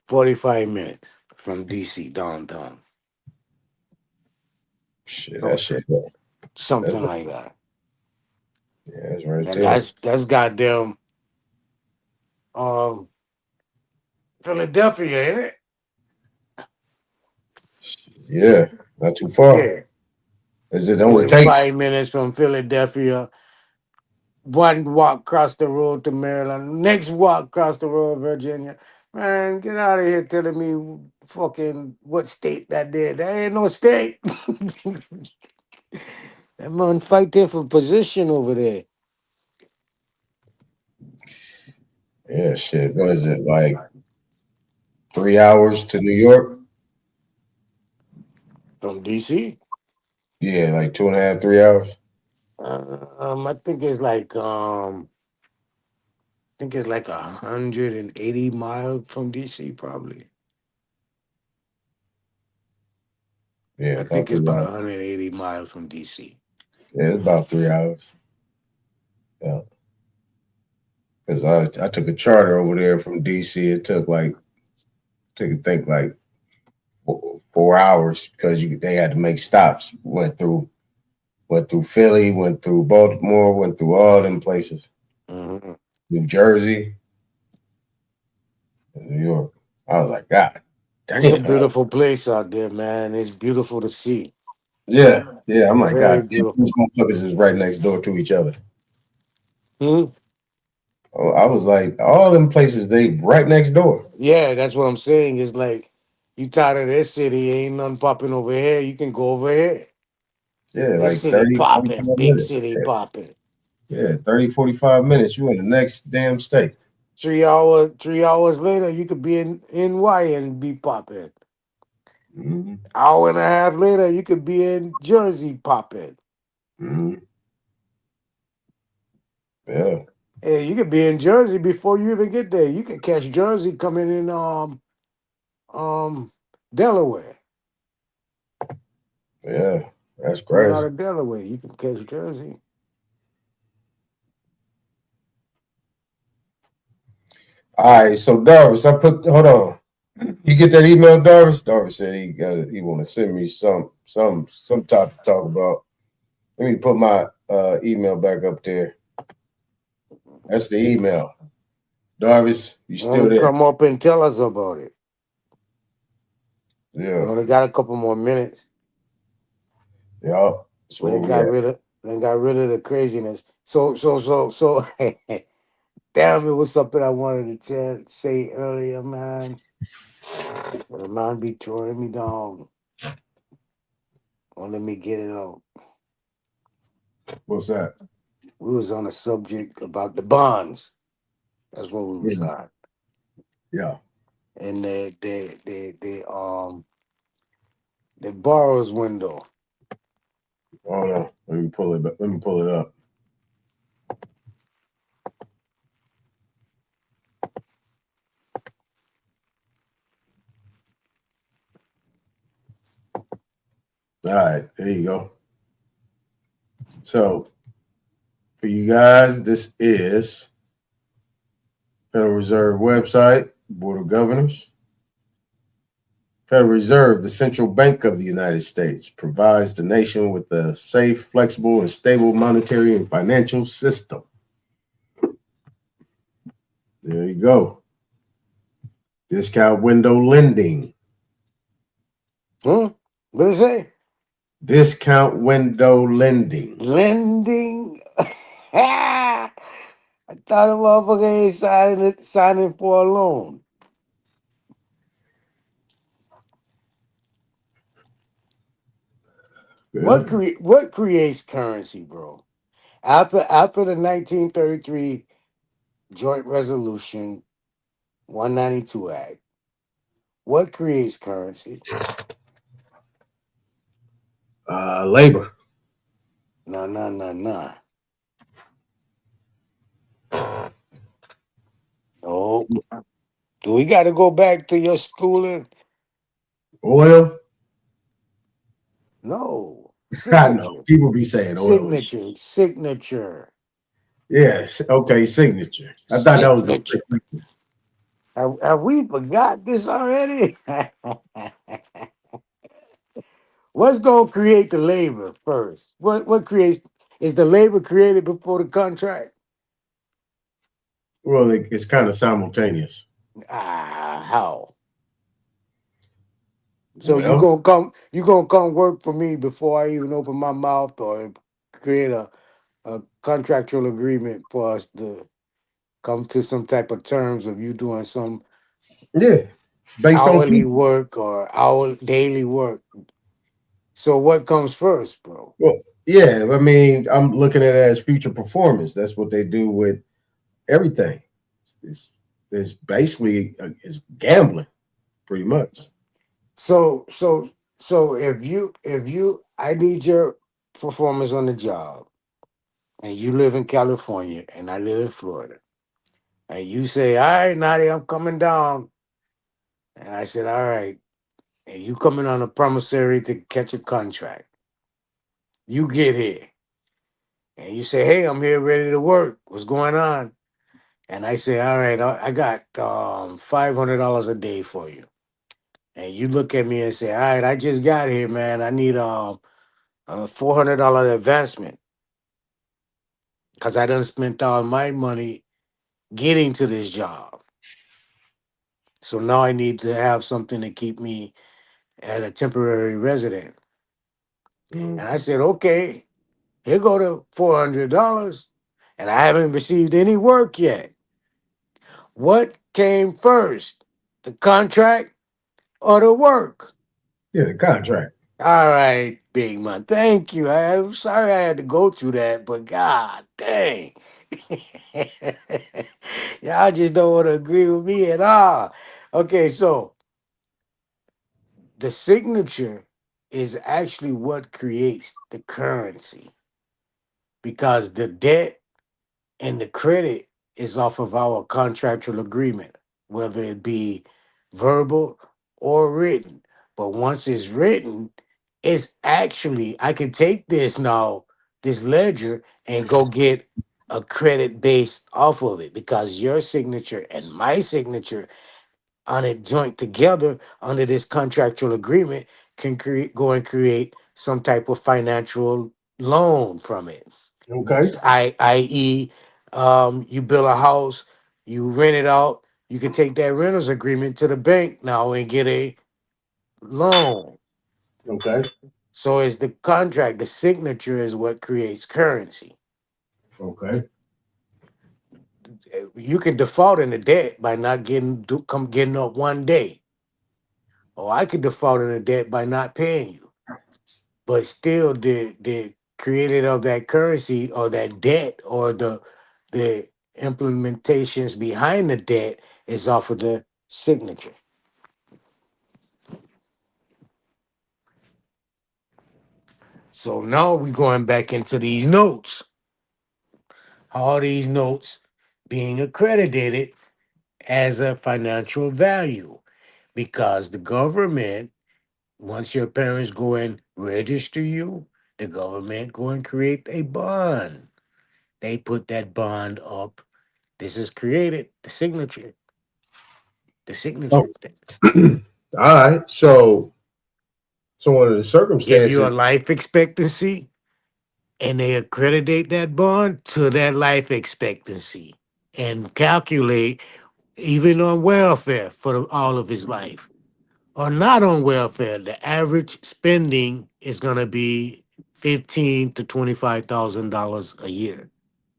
$45 minutes from DC downtown. Shit, that shit. Something like that. Yeah, that's right And there. that's goddamn Philadelphia, ain't it? Yeah, not too far. Yeah. Is it only takes 45 minutes from Philadelphia? One walk across the road to Maryland, next walk across the road to Virginia. Man, get out of here telling me fucking what state that did. That ain't no state. That man fight there for position over there. Yeah, shit. What is it, like 3 hours to New York? From DC? Yeah, like 2.5, 3 hours. I think it's like 180 miles from DC, probably. Yeah, I think it's 3 about hours. 180 miles from DC. Yeah, it's about 3 hours. Yeah. Because I took a charter over there from DC. It took like 4 hours because they had to make stops. Went through Philly, went through Baltimore, went through all them places. Mm-hmm. New Jersey, New York. I was like, God damn. It's a beautiful place out there, man. It's beautiful to see. Yeah. I'm like, Very God, beautiful. these motherfuckers is right next door to each other. Hmm? Oh, I was like, all them places, they right next door. Yeah, that's what I'm saying. It's like, you tired of this city, ain't nothing popping over here. You can go over here. Yeah, This like city 30, 45 popping, big minutes. city popping. Yeah, 30, 45 minutes. You in the next damn state. 3 hours later, you could be in NY and be popping. Mm-hmm. Hour and a half later, you could be in Jersey popping. Mm-hmm. Yeah. Hey, you could be in Jersey before you even get there. You could catch Jersey coming in Delaware. Yeah, that's Coming out crazy. of Delaware, you can catch Jersey. All right, so Darvis, hold on. You get that email, Darvis? Darvis said he want to send me some topic to talk about. Let me put my email back up there. That's the email. Darvis, you still there? Come up and tell us about it. Yeah. We only got a couple more minutes. Yeah. Then got rid of the craziness. So damn, it was something I wanted to say earlier, man. But the man be throwing me down. Well, let me get it out. What's that? We was on a subject about the bonds. That's what we was on. Yeah. And the borrower's window. Hold on. Let me pull it up. All right, there you go. So for you guys, this is Federal Reserve website, Board of Governors. Federal Reserve, the central bank of the United States, provides the nation with a safe, flexible, and stable monetary and financial system. There you go. Discount window lending. What did it say? Discount window lending. Lending. I thought a motherfucker ain't signing for a loan. Yeah. What creates currency, bro? After the 1933 Joint Resolution 192 Act, what creates currency? Labor. No. Oh, do we got to go back to your schooling? Oil. No. I know. People be saying oil. Signature. Yes. Okay. Signature. I thought that was Signature. Have we forgot this already? What's going to create the labor first? What creates? Is the labor created before the contract? Well, it's kind of simultaneous. How? So Well, you gonna come work for me before I even open my mouth or create a contractual agreement for us to come to some type of terms of you doing some based on hourly work or daily work. So what comes first, bro? Well, yeah, I mean, I'm looking at it as future performance. That's what they do with everything. It's basically it's gambling, pretty much. So if I need your performance on the job, and you live in California and I live in Florida, and you say, "All right, Nadia, I'm coming down," and I said, "All right," and you coming on a promissory to catch a contract. You get here, and you say, "Hey, I'm here ready to work. What's going on?" And I say, "All right, I got $500 a day for you." And you look at me and say, "All right, I just got here, man. I need a $400 advancement because I done spent all my money getting to this job. So now I need to have something to keep me at a temporary resident." And I said, "Okay, here go to $400, and I haven't received any work yet. What came first, the contract or the work?" Yeah, the contract. All right, big man. Thank you. I'm sorry I had to go through that, but god dang. Y'all just don't want to agree with me at all. Okay, so the signature is actually what creates the currency because the debt and the credit is off of our contractual agreement, whether it be verbal or written. But once it's written, it's actually, I can take this now, this ledger, and go get a credit based off of it because your signature and my signature on it joint together under this contractual agreement can go and create some type of financial loan from it. Okay. I.e., you build a house, you rent it out, you can take that renter's agreement to the bank now and get a loan. Okay. So it's the contract, the signature is what creates currency. Okay. You can default in the debt by not getting up one day. Or I could default in the debt by not paying you. But still the creator of that currency or that debt or the implementations behind the debt is off of the signature. So now we're going back into these notes. All these notes being accredited as a financial value because the government, once your parents go and register you, the government go and create a bond. They put that bond up. This is created, the signature. The signature. All right. So under the Give circumstances, you a life expectancy, and they accreditate that bond to that life expectancy and calculate even on welfare for all of his life or not on welfare. The average spending is going to be $15,000 to $25,000 a year,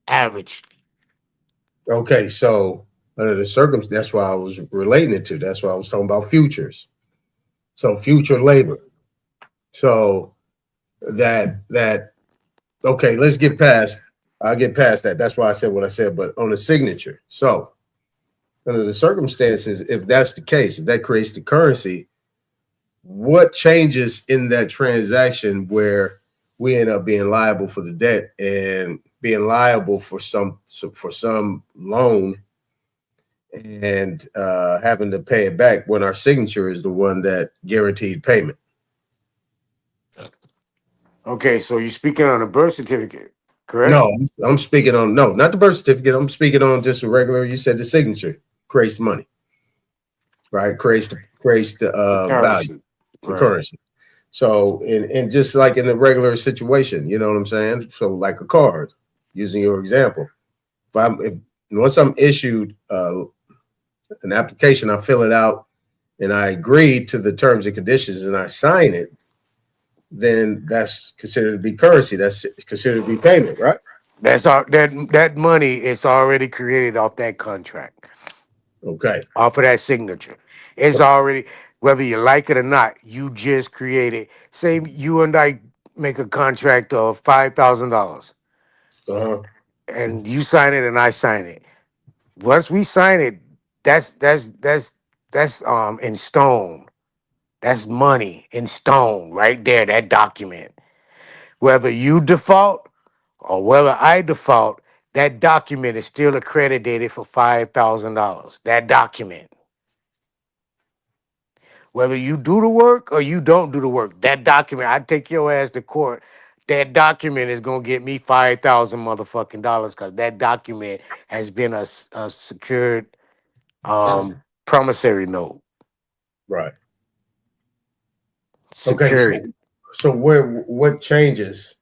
average. okay, so under the circumstances, that's why I was relating it to. That's why I was talking about futures. So future labor. So that okay, let's get past. I'll get past that. That's why I said what I said. But on the signature, so under the circumstances, if that's the case, if that creates the currency, what changes in that transaction where we end up being liable for the debt and being liable for some loan and having to pay it back when our signature is the one that guaranteed payment? Okay, so you're speaking on a birth certificate, correct? No, I'm speaking on not the birth certificate. I'm speaking on just a regular. You said the signature creates the money, right? Creates the value, the currency. So, and just like in the regular situation, you know what I'm saying? So, like a card, using your example, once I'm issued an application, I fill it out, and I agree to the terms and conditions, and I sign it, then that's considered to be currency. That's considered to be payment, right? That's all that money is already created off that contract. Okay. Off of that signature. It's already, whether you like it or not, you just created. Say you and I make a contract of $5,000. And you sign it and I sign it. Once we sign it, that's in stone. That's money in stone right there, that document. Whether you default or whether I default, that document is still accredited for $5,000. That document. Whether you do the work or you don't do the work, that document, I take your ass to court. That document is gonna get me $5,000 motherfucking dollars because that document has been a secured promissory note. Right. Security. Okay. So what changes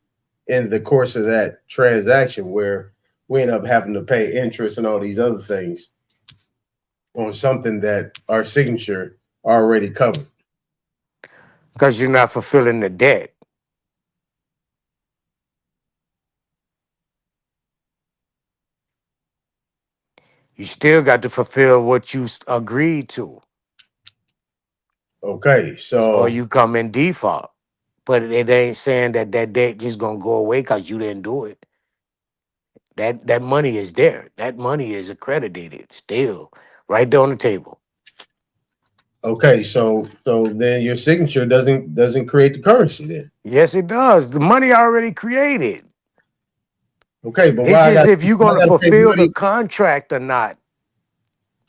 in the course of that transaction where we end up having to pay interest and all these other things on something that our signature already covered? Because you're not fulfilling the debt. You still got to fulfill what you agreed to. Okay, so or you come in default. But it ain't saying that debt just gonna go away because you didn't do it. That money is there. That money is accredited still, right there on the table. Okay, so then your signature doesn't create the currency then. Yes, it does. The money already created. Okay, but It's why just if you're going to gotta pay fulfill the money? contract or not.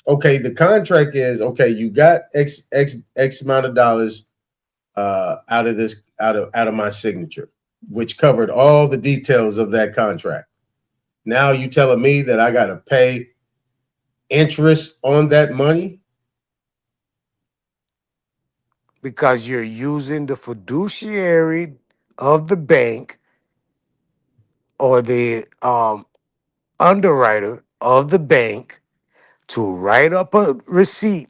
Okay, the contract is okay. You got X amount of dollars out of my signature, which covered all the details of that contract. Now you telling me that I got to pay interest on that money? Because you're using the fiduciary of the bank or the underwriter of the bank to write up a receipt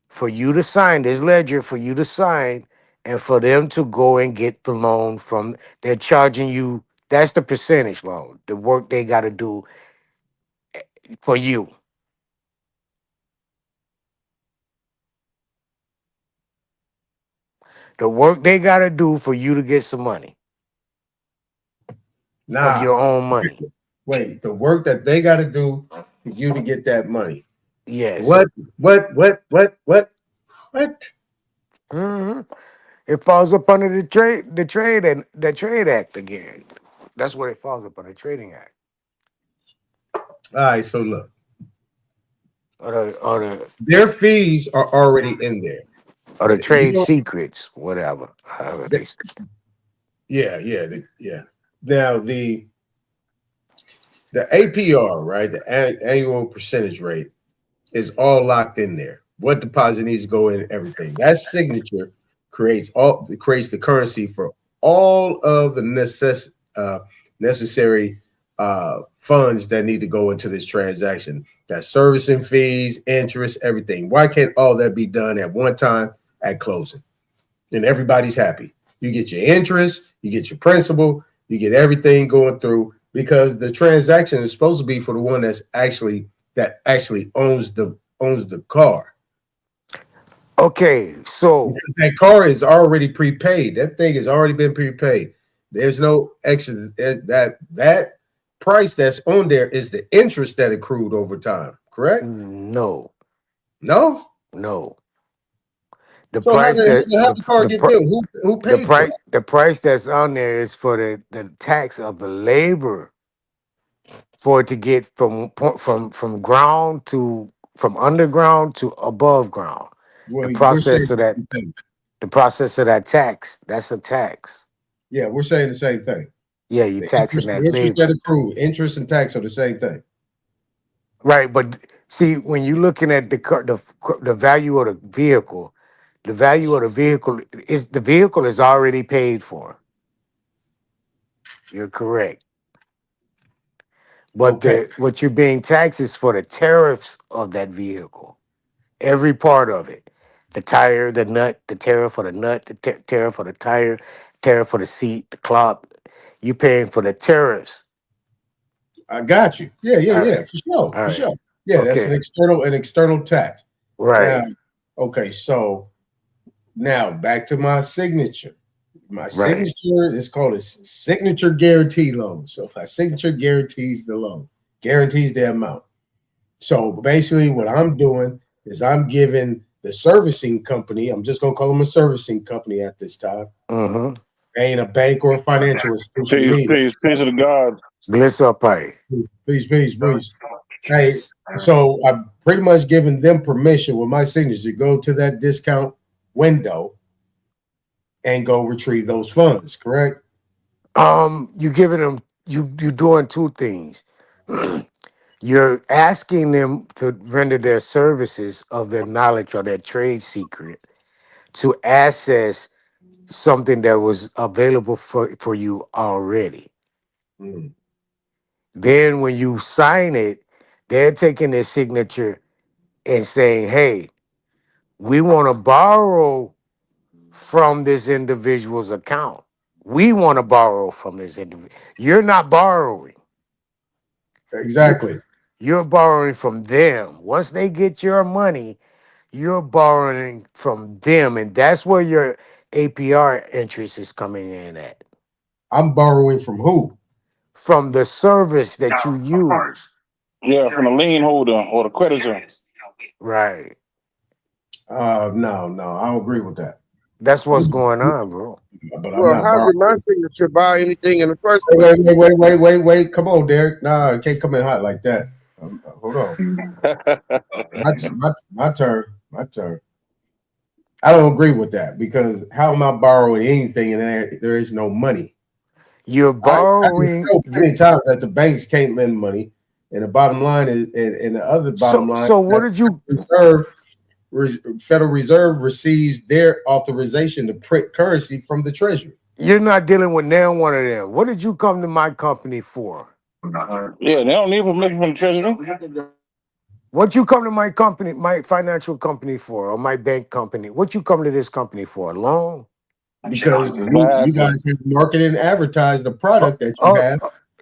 for you to sign, this ledger for you to sign, and for them to go and get the loan from, they're charging you, that's the percentage loan, the work they got to do for you. The work they got to do for you to get some money of your own money. Wait, the work that they got to do for you to get that money. Yes. What? Mm-hmm. It falls up under the Trade Act again. That's what it falls up under, the Trading Act. All right, so look. Or their fees are already in there. Or the trade secrets, whatever. Yeah. Now the APR, right? The annual percentage rate is all locked in there. What deposit needs to go in, everything. That signature creates the currency for all of the necessary funds that need to go into this transaction. That's servicing fees, interest, everything. Why can't all that be done at one time at closing? And everybody's happy. You get your interest, you get your principal, you get everything going through, because the transaction is supposed to be for the one that actually owns the car. Okay, so because that car is already prepaid. That thing has already been prepaid. There's no extra. That price that's on there is the interest that accrued over time. Correct? No. The So price how did the car get built? Who paid for it? The price that's on there is for the tax of the labor for it to get from underground to above ground. Well, The process of that tax, that's a tax. Yeah, we're saying the same thing. Yeah, you're taxing that interest labor. that accrued. Interest and tax are the same thing. Right, but see, when you're looking at the value of the vehicle, the vehicle is already paid for. You're correct. But what you're being taxed is for the tariffs of that vehicle. Every part of it. The tire, the nut, the tariff for the nut, the tariff for the tire, tariff for the seat, the clock. You're paying for the tariffs. I got you. Yeah, Right. for sure. Yeah, Okay. that's an external tax. Right. So now back to my signature. My signature is called a signature guarantee loan. So my signature guarantees the loan, guarantees the amount. So basically what I'm doing is I'm giving the servicing company, I'm just going to call them a servicing company at this time. Ain't a bank or a financial institution. Peace to the God. Bless up, hey. Peace. Hey, so I'm pretty much giving them permission with my signature to go to that discount window and go retrieve those funds, correct? You're giving them, you're doing two things. You're asking them to render their services of their knowledge or their trade secret to access something that was available for you already. Then when you sign it, they're taking their signature and saying, hey, we want to borrow from this individual's account. We want to borrow from this individual. You're not borrowing. Exactly. You're borrowing from them. Once they get your money, you're borrowing from them. And that's where your APR interest is coming in at. I'm borrowing from who? From the service that you use. Yeah, from the lien holder or the creditor. Right. No, I don't agree with that. That's what's going on, bro. but I'm Well, not how borrowing. did my signature buy anything in the first Wait, place? wait. Come on, Derek. Nah, I can't come in hot like that. Hold on. My turn. My turn. I don't agree with that because how am I borrowing anything and there is no money? You're I borrowing. know plenty of times that the banks can't lend money, and the bottom line is, and the other bottom line, So what did you? Federal Reserve receives their authorization to print currency from the Treasury. You're not dealing with now one of them. What did you come to my company for? Yeah, they don't need permission from the treasury. What you come to my company, my financial company for, or my bank company? What you come to this company for? A loan? Because you guys have marketed and advertised the product that you have.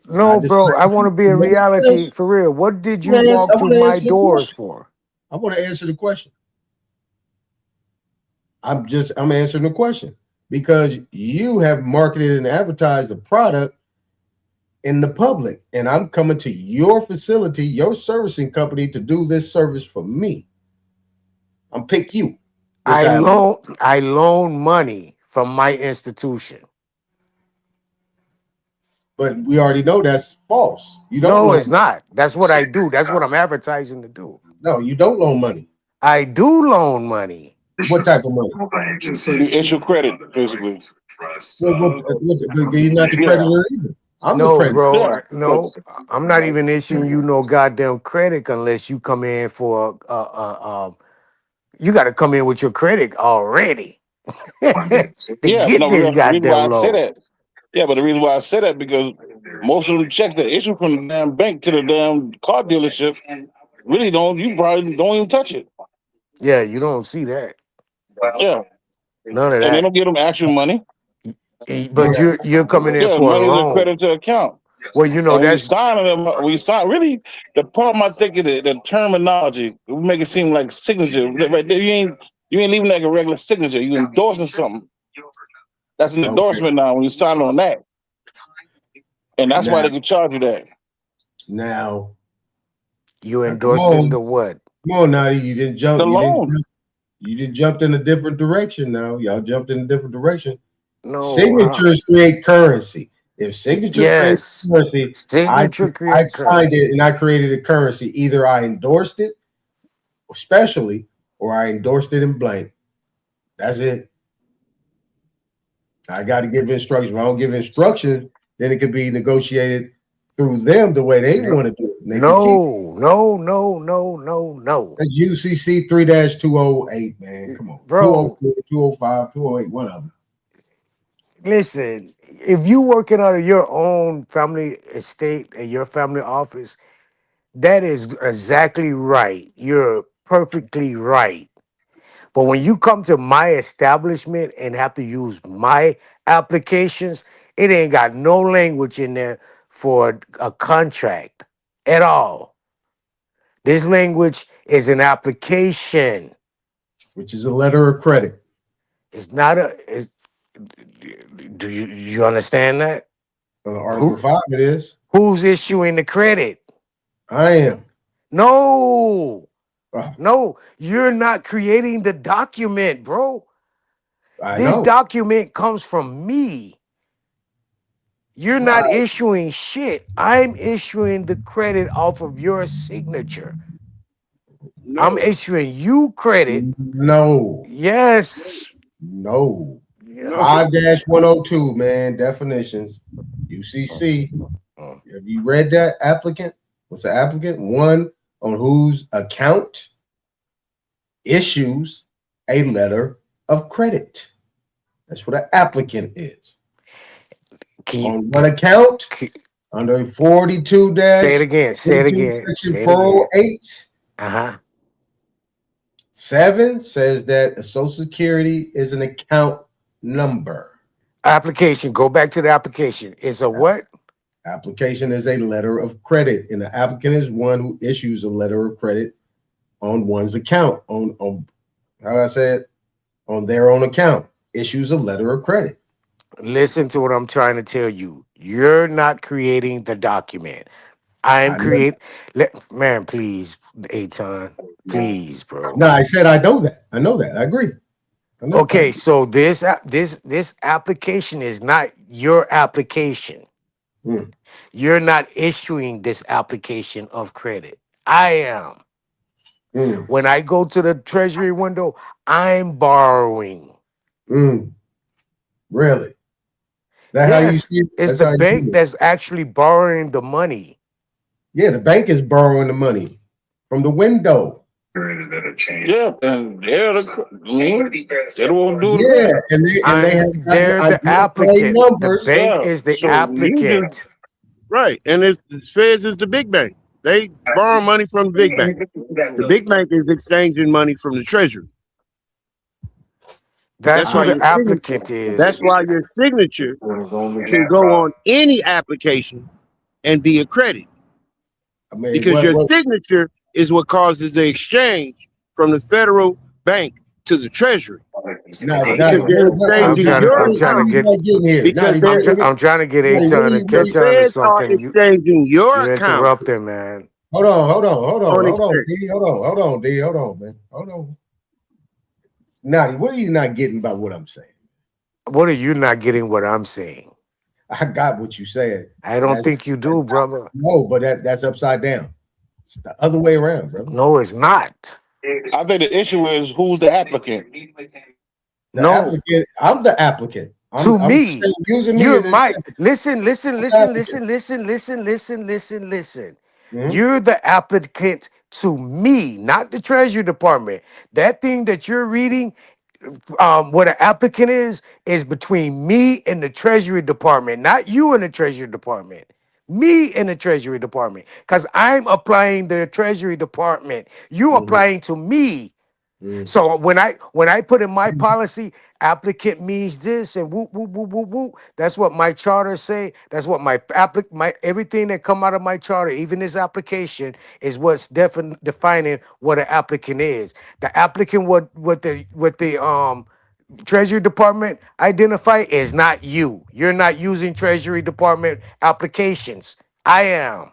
No, bro. I want to be a reality for real. What did you walk through my doors for? I want to answer the question. I'm answering the question because you have marketed and advertised the product in the public, and I'm coming to your facility, your servicing company, to do this service for me. I'm pick you. I loan money from my institution. But we already know that's false. You don't. No, it's not. That's what I do. That's what I'm advertising to do. No, you don't loan money. I do loan money. What type of money? You issue credit, basically. He's not the creditor either. I'm the No, creditor. bro. No, I'm not even issuing you no goddamn credit unless you come in for you got to come in with your credit already to get this The reason why I goddamn say loan. that. Yeah, but the reason why I say that because most of the checks that issue from the damn bank to the damn car dealership really you probably don't even touch it. Yeah, you don't see that. Yeah. None of And they that. don't give them actual money. But you're coming in for a money is a loan. credit to account. Well, you know, and that's really the problem I think is the terminology. We make it seem like signature. Right there, you ain't leaving like a regular signature. You endorsing something. That's an endorsement now when you sign on that. And that's why they can charge you that. Now you endorsing the what? Come on, now you didn't jump. The loan. You didn't jump in a different direction. Now y'all jumped in a different direction. No, signatures create currency. If signature creates currency, I signed it and I created a currency. Either I endorsed it, especially, or I endorsed it in blank. That's it. I got to give instructions. If I don't give instructions, then it could be negotiated through them the way they want to do it. No. That's UCC 3-208, man. Come on. Bro. 205, 208, one of them. Listen, if you working out of your own family estate and your family office, that is exactly right. You're perfectly right. But when you come to my establishment and have to use my applications, it ain't got no language in there for a contract at all. This language is an application. Which is a letter of credit. It's not do you understand that? Article 5 it is. Who's issuing the credit? I am. No, you're not creating the document, bro. This document comes from me. You're not issuing shit. I'm issuing the credit off of your signature. No. I'm issuing you credit. No. Yes. No. 5-102, man. Definitions. UCC. Have you read that? Applicant? What's the applicant? One on whose account issues a letter of credit. That's what an applicant is. On what account? Under 42 Say it again. Section 408. 7 says that a Social Security is an account number. Application. Go back to the application. It's a what? Application is a letter of credit, and the applicant is one who issues a letter of credit on one's account. On how do I say it? On their own account, issues a letter of credit. Listen to what I'm trying to tell you. You're not creating the document. I'm creating. Man, please, Aton. Please, bro. No, I said I know that. I know that. I agree. Okay, so this application is not your application. Mm. You're not issuing this application of credit. I am. Mm. When I go to the treasury window, I'm borrowing. Mm. Really? That how you Yes, see it? it's That's the how you see bank it. that's actually borrowing the money. Yeah, the bank is borrowing the money from the window. Yeah, and they're the, I mean, they won't do the Yeah, credit. and they have got the They're the identifying applicant. The numbers. bank Yeah, is the so you applicant. just Right. And it's the Feds is the big bank. They borrow money from the big bank. The big bank is exchanging money from the treasury. That's That's who why the your signature. applicant That's is. why your signature can go on any application and be a credit. I mean, Because your signature is what causes the exchange from the federal bank to the treasury. Not, Because they're exchanging your I'm trying to account. get Because I'm trying to get Nadi, Aton to the catch on to feds are something. exchanging your You're account interrupting, man. hold on on, exchange. D, hold on, man, hold on. Nadi, what are you not getting about what I'm saying? What are you not getting what I'm saying? I got what you said. I don't think you do, brother. No, but that's upside down. It's the other way around, brother. No, it's not. I think the issue is who's the applicant. The applicant, I'm the applicant. To I'm me, saying, using me you're as an my example. listen. Mhm. You're the applicant to me, not the Treasury Department. That thing that you're reading, what an applicant is between me and the Treasury Department, not you and the Treasury Department. Me and the Treasury Department, because I'm applying the Treasury Department. You applying to me. So when I put in my policy, applicant means this and whoop whoop whoop whoop whoop. That's what my charter say. That's what my everything that come out of my charter, even this application, is what's defining what an applicant is. The applicant, what the Treasury Department identify is not you. You're not using Treasury Department applications. I am.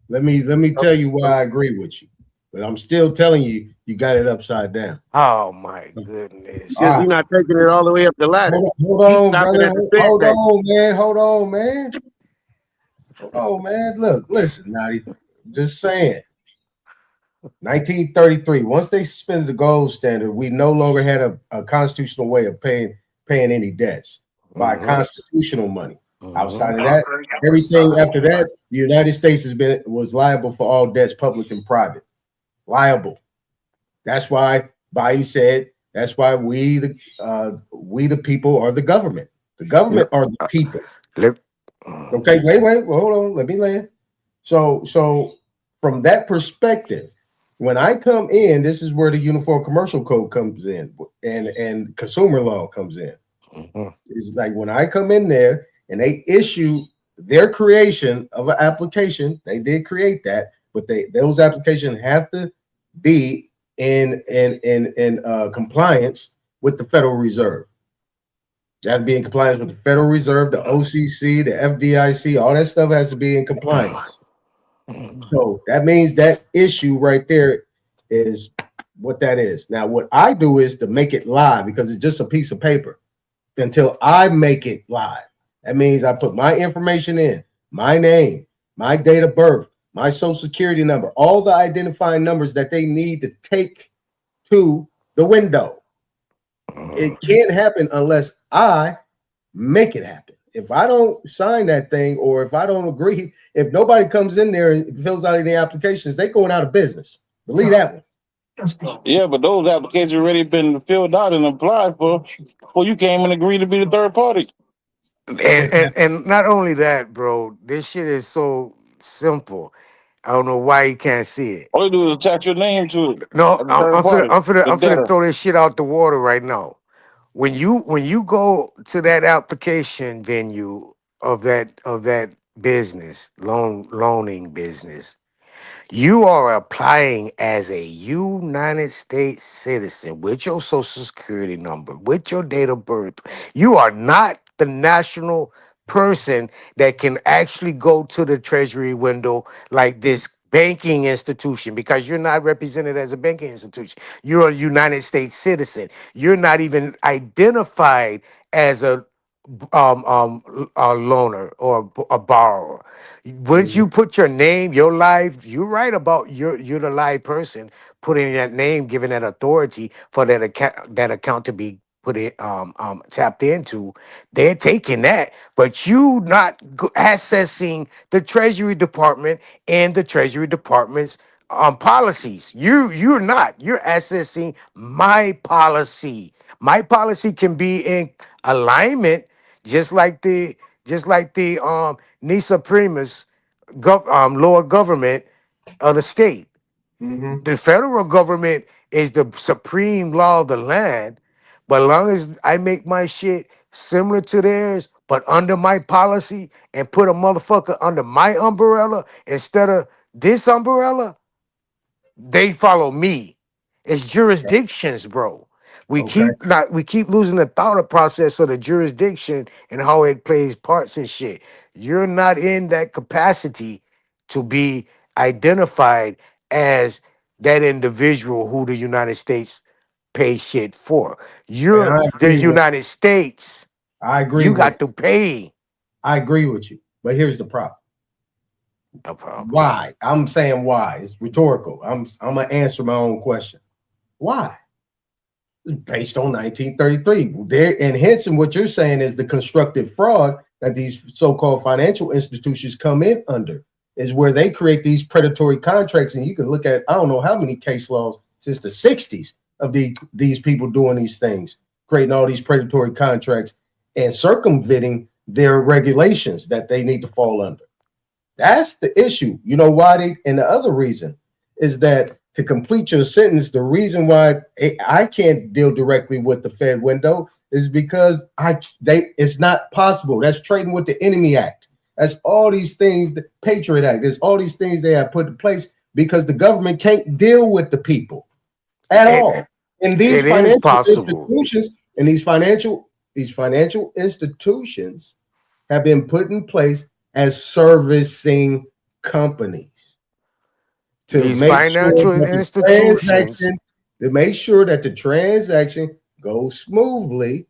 Let me tell you why I agree with you, but I'm still telling you, you got it upside down. Oh my goodness! Because you're not taking it all the way up the ladder. Hold He's on, stopping brother. at the Fed Hold bank. on, man. Hold on, man. Look, listen, Nadi. Just saying. 1933. Once they suspended the gold standard, we no longer had a constitutional way of paying any debts by constitutional money. Outside of that, everything after that, the United States was liable for all debts, public and private. Liable. That's why Bayi said. That's why we the people are the government. The government are the people. Okay, wait, hold on. Let me land. So from that perspective, when I come in, this is where the Uniform Commercial Code comes in, and consumer law comes in. It's like when I come in there and they issue their creation of an application, they did create that, but those applications have to be in compliance with the Federal Reserve. They have to be in compliance with the Federal Reserve, the OCC, the FDIC, all that stuff has to be in compliance. So that means that issue right there is what that is. Now, what I do is to make it live because it's just a piece of paper until I make it live. That means I put my information in, my name, my date of birth, my social security number, all the identifying numbers that they need to take to the window. It can't happen unless I make it happen. If I don't sign that thing, or if I don't agree, if nobody comes in there and fills out any applications, they going out of business. Believe that one. Yeah, but those applications already been filled out and applied for before you came and agreed to be the third party. And not only that, bro, this shit is so simple. I don't know why you can't see it. All you do is attach your name to it. No, I'm finna debtor. throw this shit out the water right now. When you go to that application venue of that business, loaning business, you are applying as a United States citizen with your social security number, with your date of birth. You are not the national person that can actually go to the treasury window like this banking institution, because you're not represented as a banking institution. You're a United States citizen. You're not even identified as a loaner or a borrower. Once you put your name, your life, you're right about you're the live person putting that name, giving that authority for that account to be put in tapped into. They're taking that, but you not accessing the Treasury Department and the Treasury Department's policies. You're not. You're accessing my policy. My policy can be in alignment, just like the Nisa Primus lower government of the state. The federal government is the supreme law of the land, but as long as I make my shit similar to theirs, but under my policy and put a motherfucker under my umbrella instead of this umbrella, they follow me. It's jurisdictions, bro. We keep losing the thought process of the jurisdiction and how it plays parts and shit. You're not in that capacity to be identified as that individual who the United States pays shit for. You're the United States. I agree. You got to pay. I agree with you, but here's the problem. No problem. Why? I'm saying why. It's rhetorical. I'm gonna answer my own question. Why? It's based on 1933. There, and hence, and what you're saying is the constructive fraud that these so-called financial institutions come in under is where they create these predatory contracts. And you can look at, I don't know how many case laws since the 60s of these people doing these things, creating all these predatory contracts and circumventing their regulations that they need to fall under. That's the issue. You know why and the other reason is that to complete your sentence, the reason why I can't deal directly with the Fed window is because it's not possible. That's trading with the Enemy Act. That's all these things, the Patriot Act. There's all these things they have put in place because the government can't deal with the people at all. And these financial institutions and these financial institutions have been put in place as servicing companies to make sure that the transaction goes smoothly.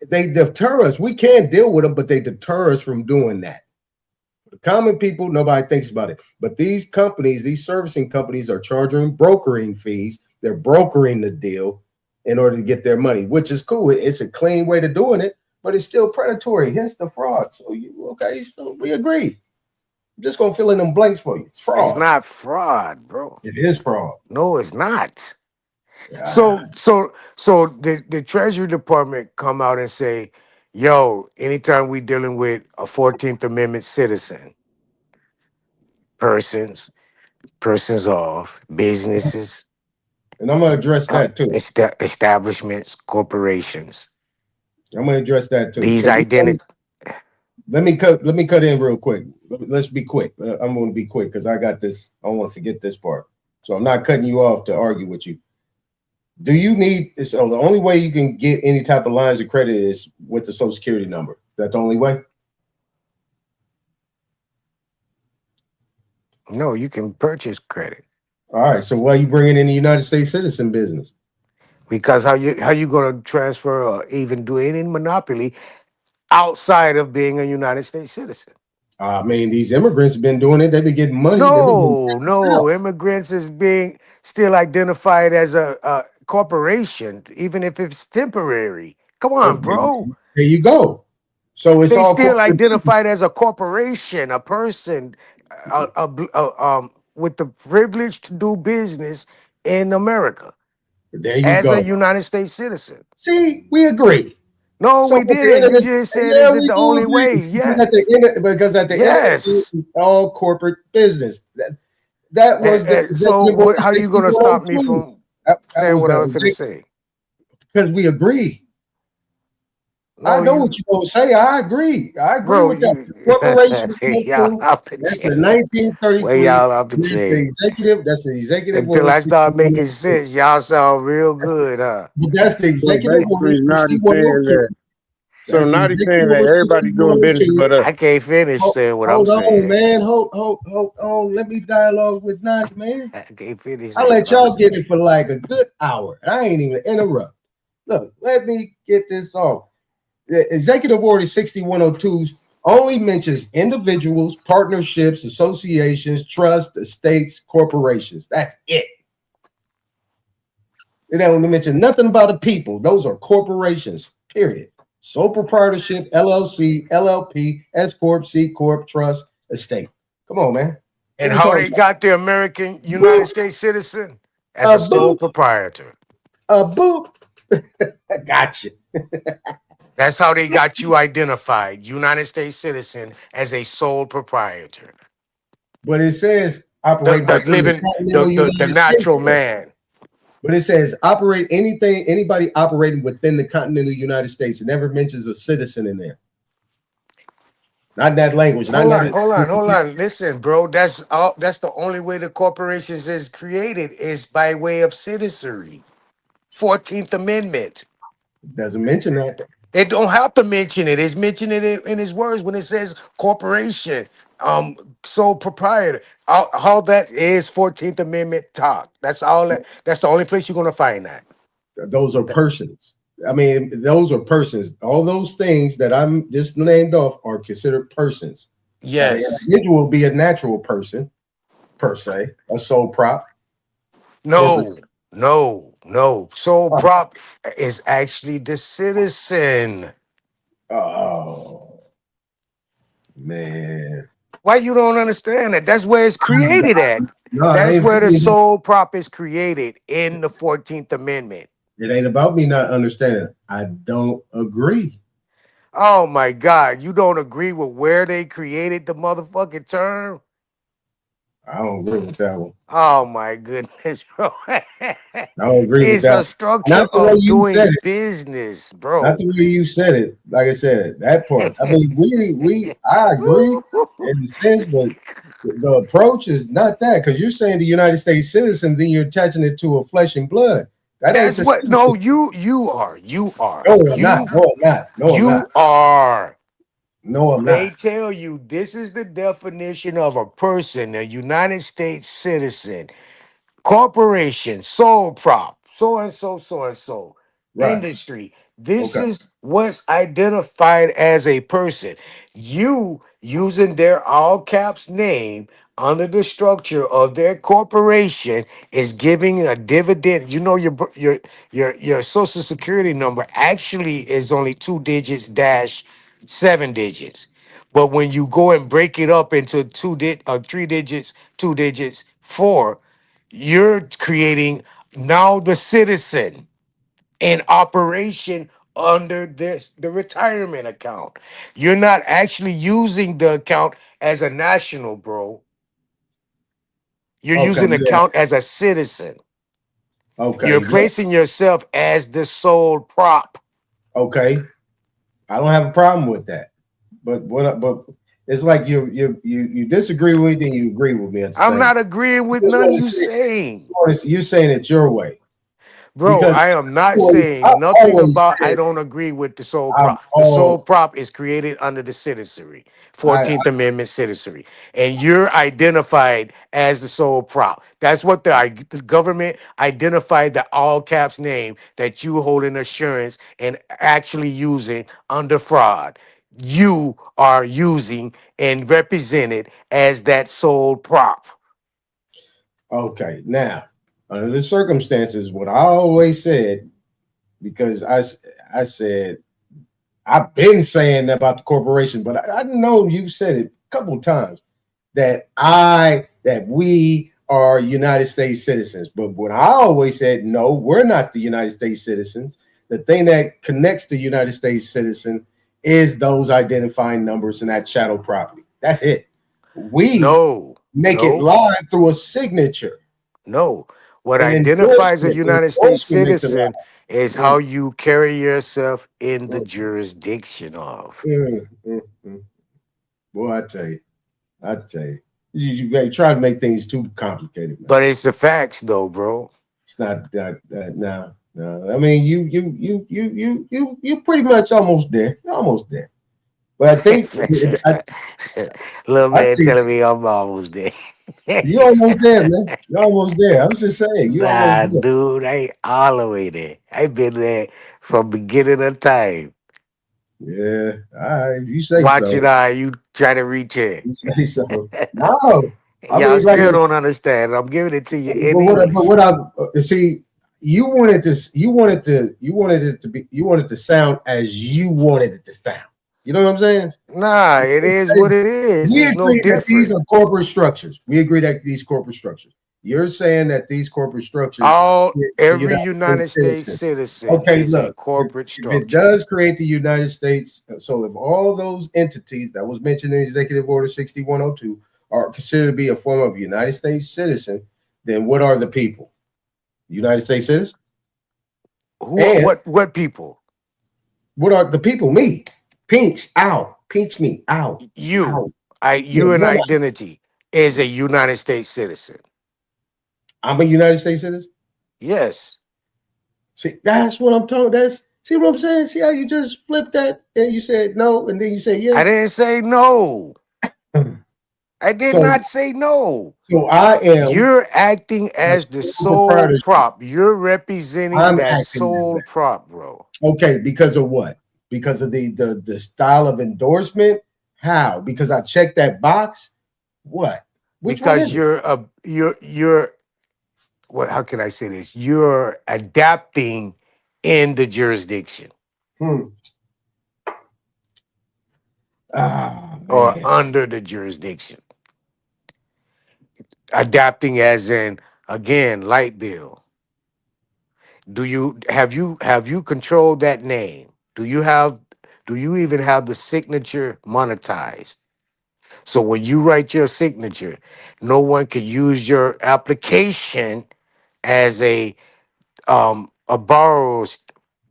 They deter us. We can't deal with them, but they deter us from doing that. For the common people, nobody thinks about it. But these companies, these servicing companies, are charging brokering fees. They're brokering the deal in order to get their money, which is cool. It's a clean way to doing it, but it's still predatory. Hence the fraud. So so we agree. I'm just gonna fill in them blanks for you. It's fraud. It's not fraud, bro. It is fraud. No, it's not. Yeah. So the Treasury Department come out and say, yo, anytime we dealing with a 14th Amendment citizen, persons of businesses, and I'm gonna address that too. Establishments, corporations. I'm gonna address that too. These identity. Let me cut in real quick. Let's be quick. I'm going to be quick because I got this. I don't want to forget this part. So I'm not cutting you off to argue with you. Do you need, so the only way you can get any type of lines of credit is with the Social Security number? Is that the only way? No, you can purchase credit. All right. So why are you bringing in the United States citizen business? Because how you going to transfer or even do any monopoly outside of being a United States citizen? I mean, these immigrants have been doing it. They've been getting money. No. Immigrants is being still identified as a corporation, even if it's temporary. Come on, bro. There you go. So it's all still identified as a corporation, a person with the privilege to do business in America. There you go. As a United States citizen. See, we agree. No, we didn't. You just said it's the only way. Yeah. Because at the end, it's all corporate business. That was so. How are you going to stop me from saying what I was going to say? Because we agree. No, I know what you're going to say. I agree. I agree with that. Corporation. That's the 1933. Well, y'all up to jail. That's the executive. Until I start making sense, y'all sound real good, huh? But that's the executive order. So That's now they're saying executive that order everybody doing business 6102. but us. I can't finish saying what I'm Hold on, saying. man. Hold on. Let me dialogue with Nani, man. I can't finish I saying let what I'm y'all saying. get it for like a good hour. And I ain't even interrupt. Look, let me get this off. The executive order 6102 only mentions individuals, partnerships, associations, trusts, estates, corporations. That's it. It don't mention nothing about the people. Those are corporations, period. Sole proprietorship, LLC, LLP, S Corp, C Corp, trust, estate. Come on, man. And What we how talking they about? got the American United States citizen as a sole Boop, proprietor. boop. I got you. That's how they got you identified, United States citizen, as a sole proprietor. But it says operate The within the living, continental the United States. natural man. But it says operate anybody operating within the continental United States. It never mentions a citizen in there. Not in that language. Hold on. Listen, bro. That's all. That's the only way the corporations is created is by way of citizenry. 14th Amendment. Doesn't mention that. It don't have to mention it. It's mentioning it in his words when it says corporation, sole proprietor. All that is 14th Amendment talk. That's all. That's the only place you're gonna find that. Those are persons. I mean, those are persons. All those things that I'm just named off are considered persons. Yes. An individual will be a natural person, per se, a sole prop. No. Sole prop is actually the citizen. Oh man. Why you don't understand that? That's where it's created at. No, That's where the sole prop is created in the 14th Amendment. It ain't about me not understanding. I don't agree. Oh my God. You don't agree with where they created the motherfucking term? I don't agree with that one. Oh my goodness, bro. I don't agree with It's that. a structure Not the way of you said doing it. business, Not bro. the way you said it. Like I said, that part. I mean, I agree in the sense, but the approach is not that, because you're saying the United States citizen, then you're attaching it to a flesh and blood. That ain't That's the what citizen. you are. No, I'm not. No, I'm not. No, I'm not. You are. No, I'm They not. tell you this is the definition of a person, a United States citizen, corporation, sole prop, so and so, Right. industry. This Okay. is what's identified as a person. You using their all caps name under the structure of their corporation is giving a dividend. You know your social security number actually is only 2 digits dash 7 digits. But when you go and break it up into 3 digits, 2 digits, 4, you're creating now the citizen in operation under the retirement account. You're not actually using the account as a national, bro. You're Okay. using the Yeah. account as a citizen. Okay. You're Yeah. placing yourself as the sole prop. Okay. I don't have a problem with that. But it's like you disagree with me and you agree with me at the I'm same not time. agreeing with none you saying. You're saying it your way. Bro, Because I am not I've saying nothing always about I said, don't agree with the sole I've prop. The sole all prop is created under the citizenry, I 14th Amendment citizenry. And you're identified as the sole prop. That's what the government identified the all caps name that you hold in assurance and actually using under fraud. You are using and represented as that sole prop. okay. Now, under the circumstances, what I always said, because I said I've been saying about the corporation, but I know you said it a couple of times that we are United States citizens. But what I always said, no, we're not the United States citizens. The thing that connects the United States citizen is those identifying numbers in that chattel property. That's it. We make it live through a signature. No. What An identifies a endorsement. The United States endorsement makes it citizen is live. how you carry yourself in the jurisdiction of. Boy, I tell you, you try to make things too complicated, man. But it's the facts, though, bro. It's not that. No, No, I mean you pretty much almost there. You're almost there. But I think Little I man think telling me I'm almost there. you're almost there, man. You're almost there. I'm just saying, you're almost Nah, there. dude, I ain't all the way there. I been there from beginning of time. Yeah, all right, you say Watch it so. out, you try to reach it. You say so. No, I Y'all mean, like, still don't understand. I'm giving it to you in but English. what I see, you wanted this, you wanted it to be, you wanted to sound as you wanted it to sound. You know what I'm saying? Nah, it is what it is. We It's no agree that these different. are corporate structures. We agree that these corporate structures. You're saying that these corporate structures create the Every United United States States citizen. citizen Okay, is a look, corporate if it structure. does create the United States, so if all those entities that was mentioned in Executive Order 6102 are considered to be a form of United States citizen, then what are the people? United States citizens? And What people? what are the people? Me. Pinch out. Pinch me out. You. Out. Yeah, You and what identity is a United States citizen. I'm a United States citizen? Yes. See, that's what I'm talking. See what I'm saying? See how you just flipped that and you said no, and then you say yeah. I didn't say no. I did So, not say no. so I am You're acting a as the sole sole proprietorship. prop. You're representing I'm that acting as sole that. prop, bro. Okay, because of what? Because of the style of endorsement? How? Because I checked that box? What? Which one Because is it? you're what, how can I say this? You're adapting in the jurisdiction Hmm. Ah, or man. under the jurisdiction. Adapting as in, again, light bill. Do you controlled that name? Do you even have the signature monetized? So when you write your signature, no one can use your application as a borrower's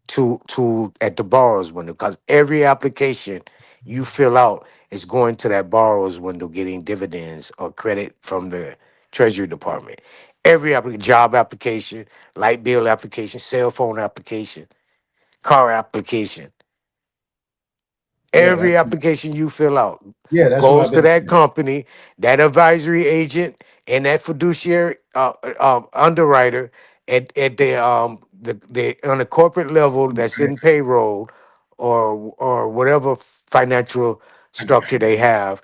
to at the borrower's window, because every application you fill out is going to that borrower's window getting dividends or credit from the Treasury Department. Every job application, light bill application, cell phone application, car application, Yeah, every application you fill out that's what goes I've to been that saying. company, that advisory agent, and that fiduciary underwriter at the on the corporate level that's in payroll or whatever financial I got structure they have.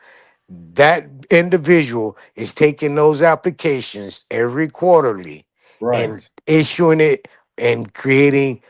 That individual is taking those applications every quarterly and right. issuing it and creating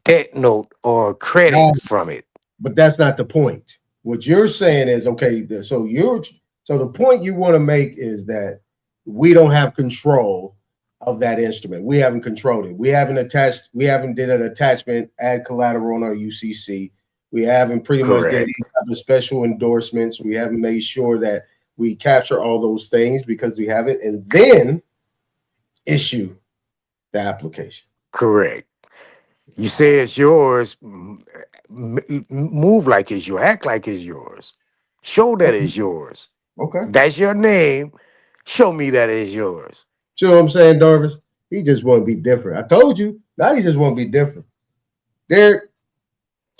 debt note or credit from it. But that's not the point. What you're saying is okay. So the point you want to make is that we don't have control of that instrument. We haven't controlled it. We haven't attached. We haven't did an attachment, add collateral on our UCC. We haven't pretty much did Correct. any type of special endorsements. We haven't made sure that we capture all those things because we haven't, and then issue the application. Correct. You say it's yours, move like it's yours, act like it's yours. Show that Okay. it's yours. Okay. That's your name. Show me that it's yours. See what I'm saying, Darvis? He just want to be different. I told you. Now he just want to be different. Derek,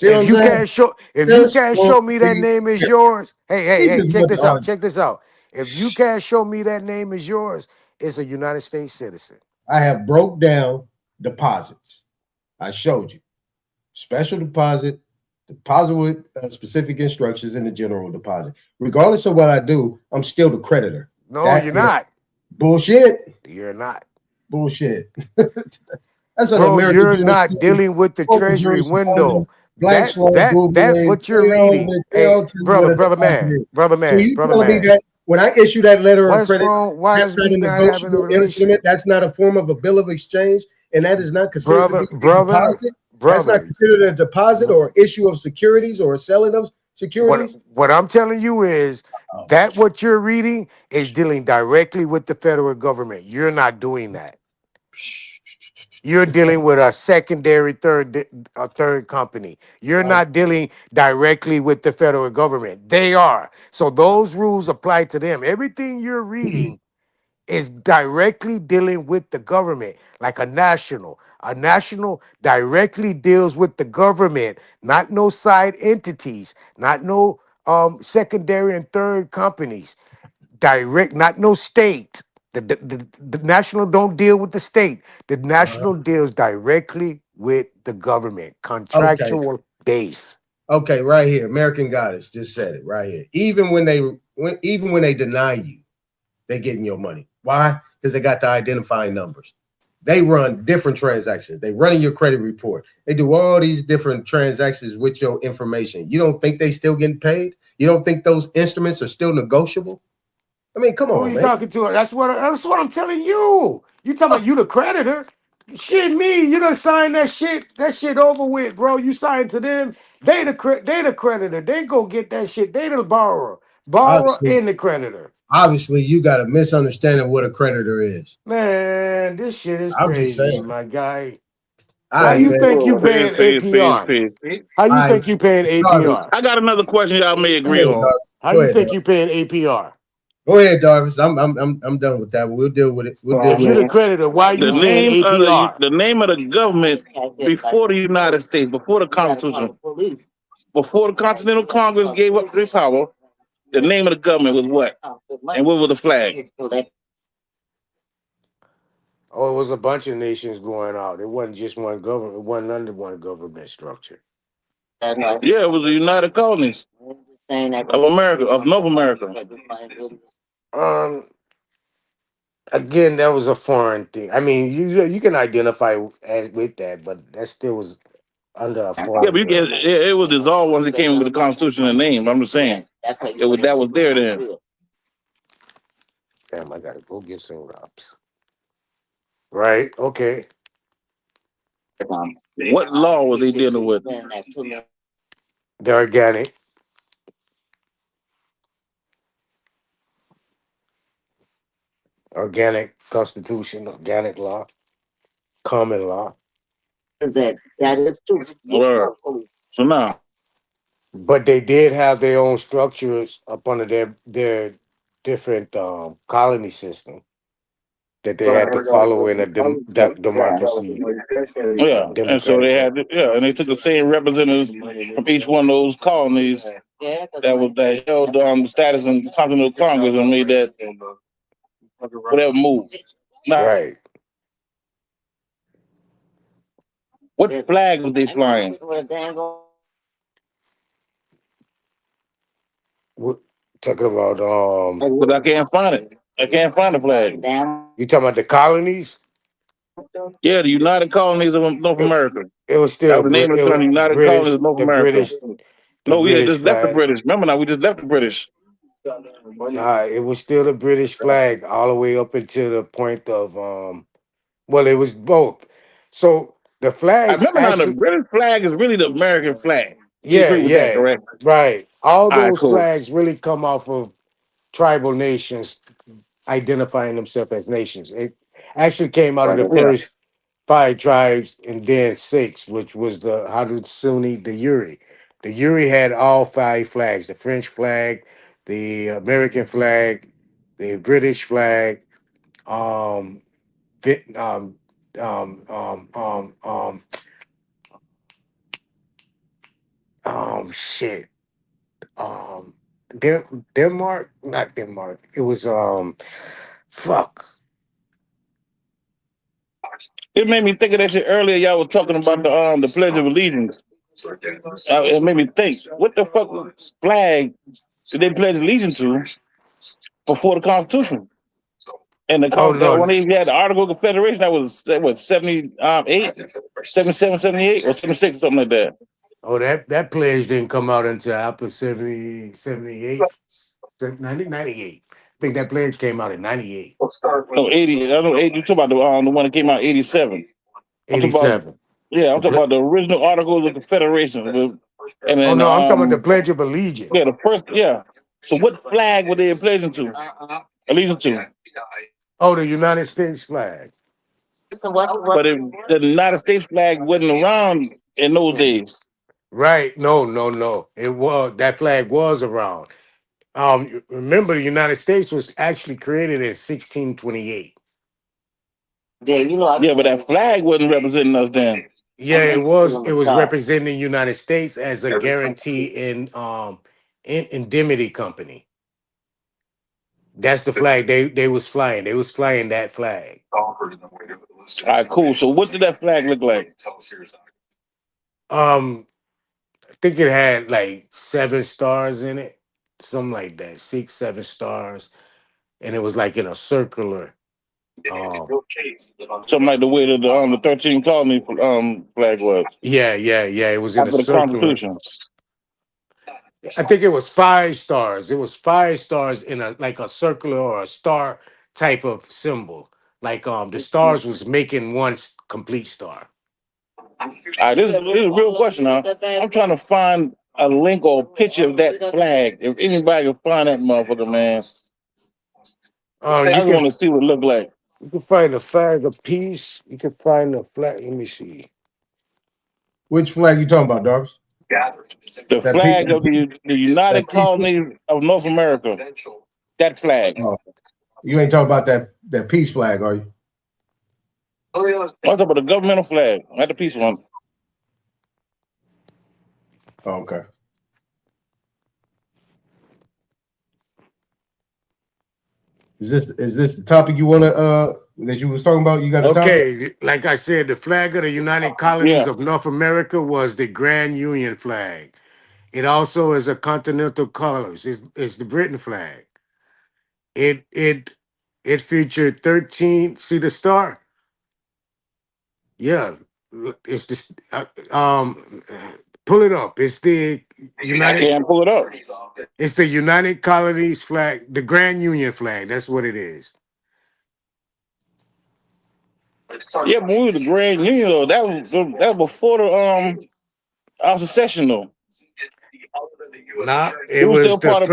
see what If I'm you saying? can't show, if you Just can't want show me to that be name is different. yours, hey, hey, He hey, just check want to this out. argue. Check this out. If you can't show me that name is yours, it's a United States citizen. I have broke down deposits. I showed you. Special deposit, deposit with specific instructions, and the general deposit. Regardless of what I do, I'm still the creditor. No, That you're is not. bullshit. You're not. Bullshit. That's an Bro, American you're not jurisprudence, dealing with the corporate treasury jurisprudence, window. Black That Sloan, that that Googling, what you're reading. they Hey, all tell you what brother, a brother deposit man, is. brother So man, you brother telling me man. that when I issue that letter of What's credit, wrong? Why that's is not we a not having a negotiable relation? instrument, that's not a form of a bill of exchange, and that is not considered to be a Brother, deposit. That's not brother. considered a deposit or issue of securities or a selling of securities. What I'm telling you is that what you're reading is dealing directly with the federal government. You're not doing that. You're dealing with a secondary, third company. You're not dealing directly with the federal government. They are. So those rules apply to them. Everything you're reading is directly dealing with the government, like a national. A national directly deals with the government, not no side entities, not no secondary and third companies. Direct, not no state. The national don't deal with the state. The national deals directly with the government, Okay. contractual base. Okay, right here. American Goddess just said it right here. Even when they deny you, they're getting your money. Why? Because they got the identifying numbers. They run different transactions. They running your credit report. They do all these different transactions with your information. You don't think they still getting paid? You don't think those instruments are still negotiable? I mean, come Who on, you man. talking to? That's what I'm telling you. You talking about you the creditor? Shit, me. You done signed that shit. That shit over with, bro. You signed to them. They the creditor. They go get that shit. They the borrower and the creditor. Obviously, you got a misunderstanding of what a creditor is. Man, this shit is I'm just crazy, saying. my guy. All How right, you man. think you paying APR? How you think you paying APR? I got another question y'all may agree on. How you think you paying APR? Go ahead, Darvis. I'm done with that. We'll deal with it. If you're the creditor, why you paying APR? The name of the government before the United States, before the Constitution, before the Continental Congress gave up their power, the name of the government was what? And what was the flag? Oh, it was a bunch of nations going out. It wasn't just one government. It wasn't under one government structure. Yeah, it was the United Colonies of America, of North America. Again, that was a foreign thing. I mean, you can identify with that, but that still was under a foreign. Yeah, but it was dissolved once it came with the Constitution and name. I'm just saying, that was there then. Damn, I gotta go get some drops. Right? Okay. What law was they dealing with? The organic. Organic constitution, organic law, common law. That is true. So now, but they did have their own structures up under their different colony system that they had to follow in a democracy. Yeah, and so they had, and they took the same representatives from each one of those colonies that held the status in Continental Congress and made that whatever move. Now, right. What flag was they flying? What talking about? But I can't find it. I can't find the flag. You talking about the colonies? Yeah, the United Colonies of North America. It was still that was the name of the country, United Colonies of North America. No, we had just left the British. Remember now, we just left the British. Nah, it was still the British flag all the way up until the point of well, it was both. So the flag. I remember now the British flag is really the American flag. Yeah, that, correct? Right. All those cool. flags really come off of tribal nations identifying themselves as nations. It actually came out of the first 5 tribes and then 6, which was the Haudenosaunee, the Uri. The Uri had all 5 flags: the French flag, the American flag, the British flag, Vit- um, um, um, um, shit. Denmark, not Denmark. It was fuck. It made me think of that shit earlier. Y'all was talking about the Pledge of Allegiance. It made me think, what the fuck flag did they pledge allegiance to before the Constitution? And when they had the Article of Confederation, that was 78, 77, 78, or 76, something like that. Oh, that pledge didn't come out until after 70, 78, 98. I think that pledge came out in 98. No, 80. I know 80. You talking about the one that came out in 87. 87. I'm talking about the original Articles of Confederation. And then, I'm talking about the Pledge of Allegiance. Yeah, the first, So what flag were they pledging to? Allegiance to? Oh, the United States flag. But the United States flag wasn't around in those days. Right. No. It was, that flag was around. Remember, the United States was actually created in 1628. Yeah, but that flag wasn't representing us then. Yeah, it was. It was representing the United States as a guarantee in indemnity company. That's the flag they was flying. They was flying that flag. All right, cool. So what did that flag look like? I think it had like 7 stars in it, something like that, 6, 7 stars, and it was like in a circular. Something like the way that the 13 colony flag was. Yeah. It was in a After the circular. Constitution. I think it was 5 stars. It was 5 stars in a like a circular or a star type of symbol. Like the stars was making one complete star. All right, this is a real question, huh? I'm trying to find a link or a picture of that flag. If anybody can find that motherfucker, man. I just want to see what it looked like. You can find a flag of peace. You can find a flag. Let me see. Which flag you talking about, Darvis? The flag of the United Colonies of North America. That flag. Oh, you ain't talking about that peace flag, are you? I'm talking about the governmental flag, not the peace one. Oh, okay. Is this the topic you want to that you was talking about? You got a topic? Like I said, the flag of the United Colonies of North America was the Grand Union flag. It also is a continental colors. It's the Britain flag. It featured 13. See the star? Yeah, it's the pull it up. It's the United. I can't pull it up. It's the United Colonies flag, the Grand Union flag. That's what it is. Yeah, but we were the Grand Union though. That was before the our secession though. Nah, it was still part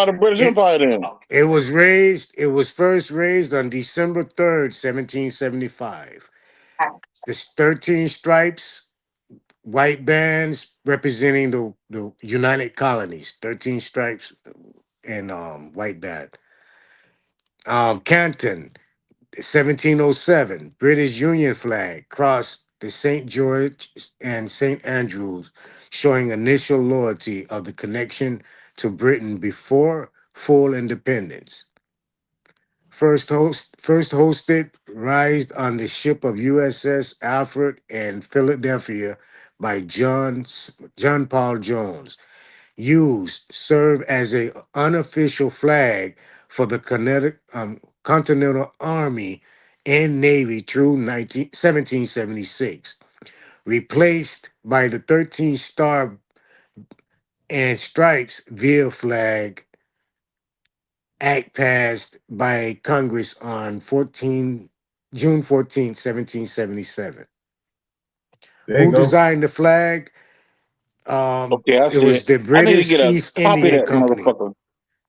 of British Empire then. It was first raised on December 3rd, 1775. The 13 stripes, white bands representing the United Colonies. 13 stripes and white band. Canton, 1707, British Union flag, cross the St. George and St. Andrews, showing initial loyalty of the connection to Britain before full independence. First hosted, raised on the ship of USS Alfred and Philadelphia by John Paul Jones. Serve as a unofficial flag for the Continental Army and Navy through 1776. Replaced by the 13 star and stripes VIA flag act passed by Congress on June 14, 1777. Who designed the flag? Okay, I see it was the I need to British get a East copy of Indian that Company. motherfucker.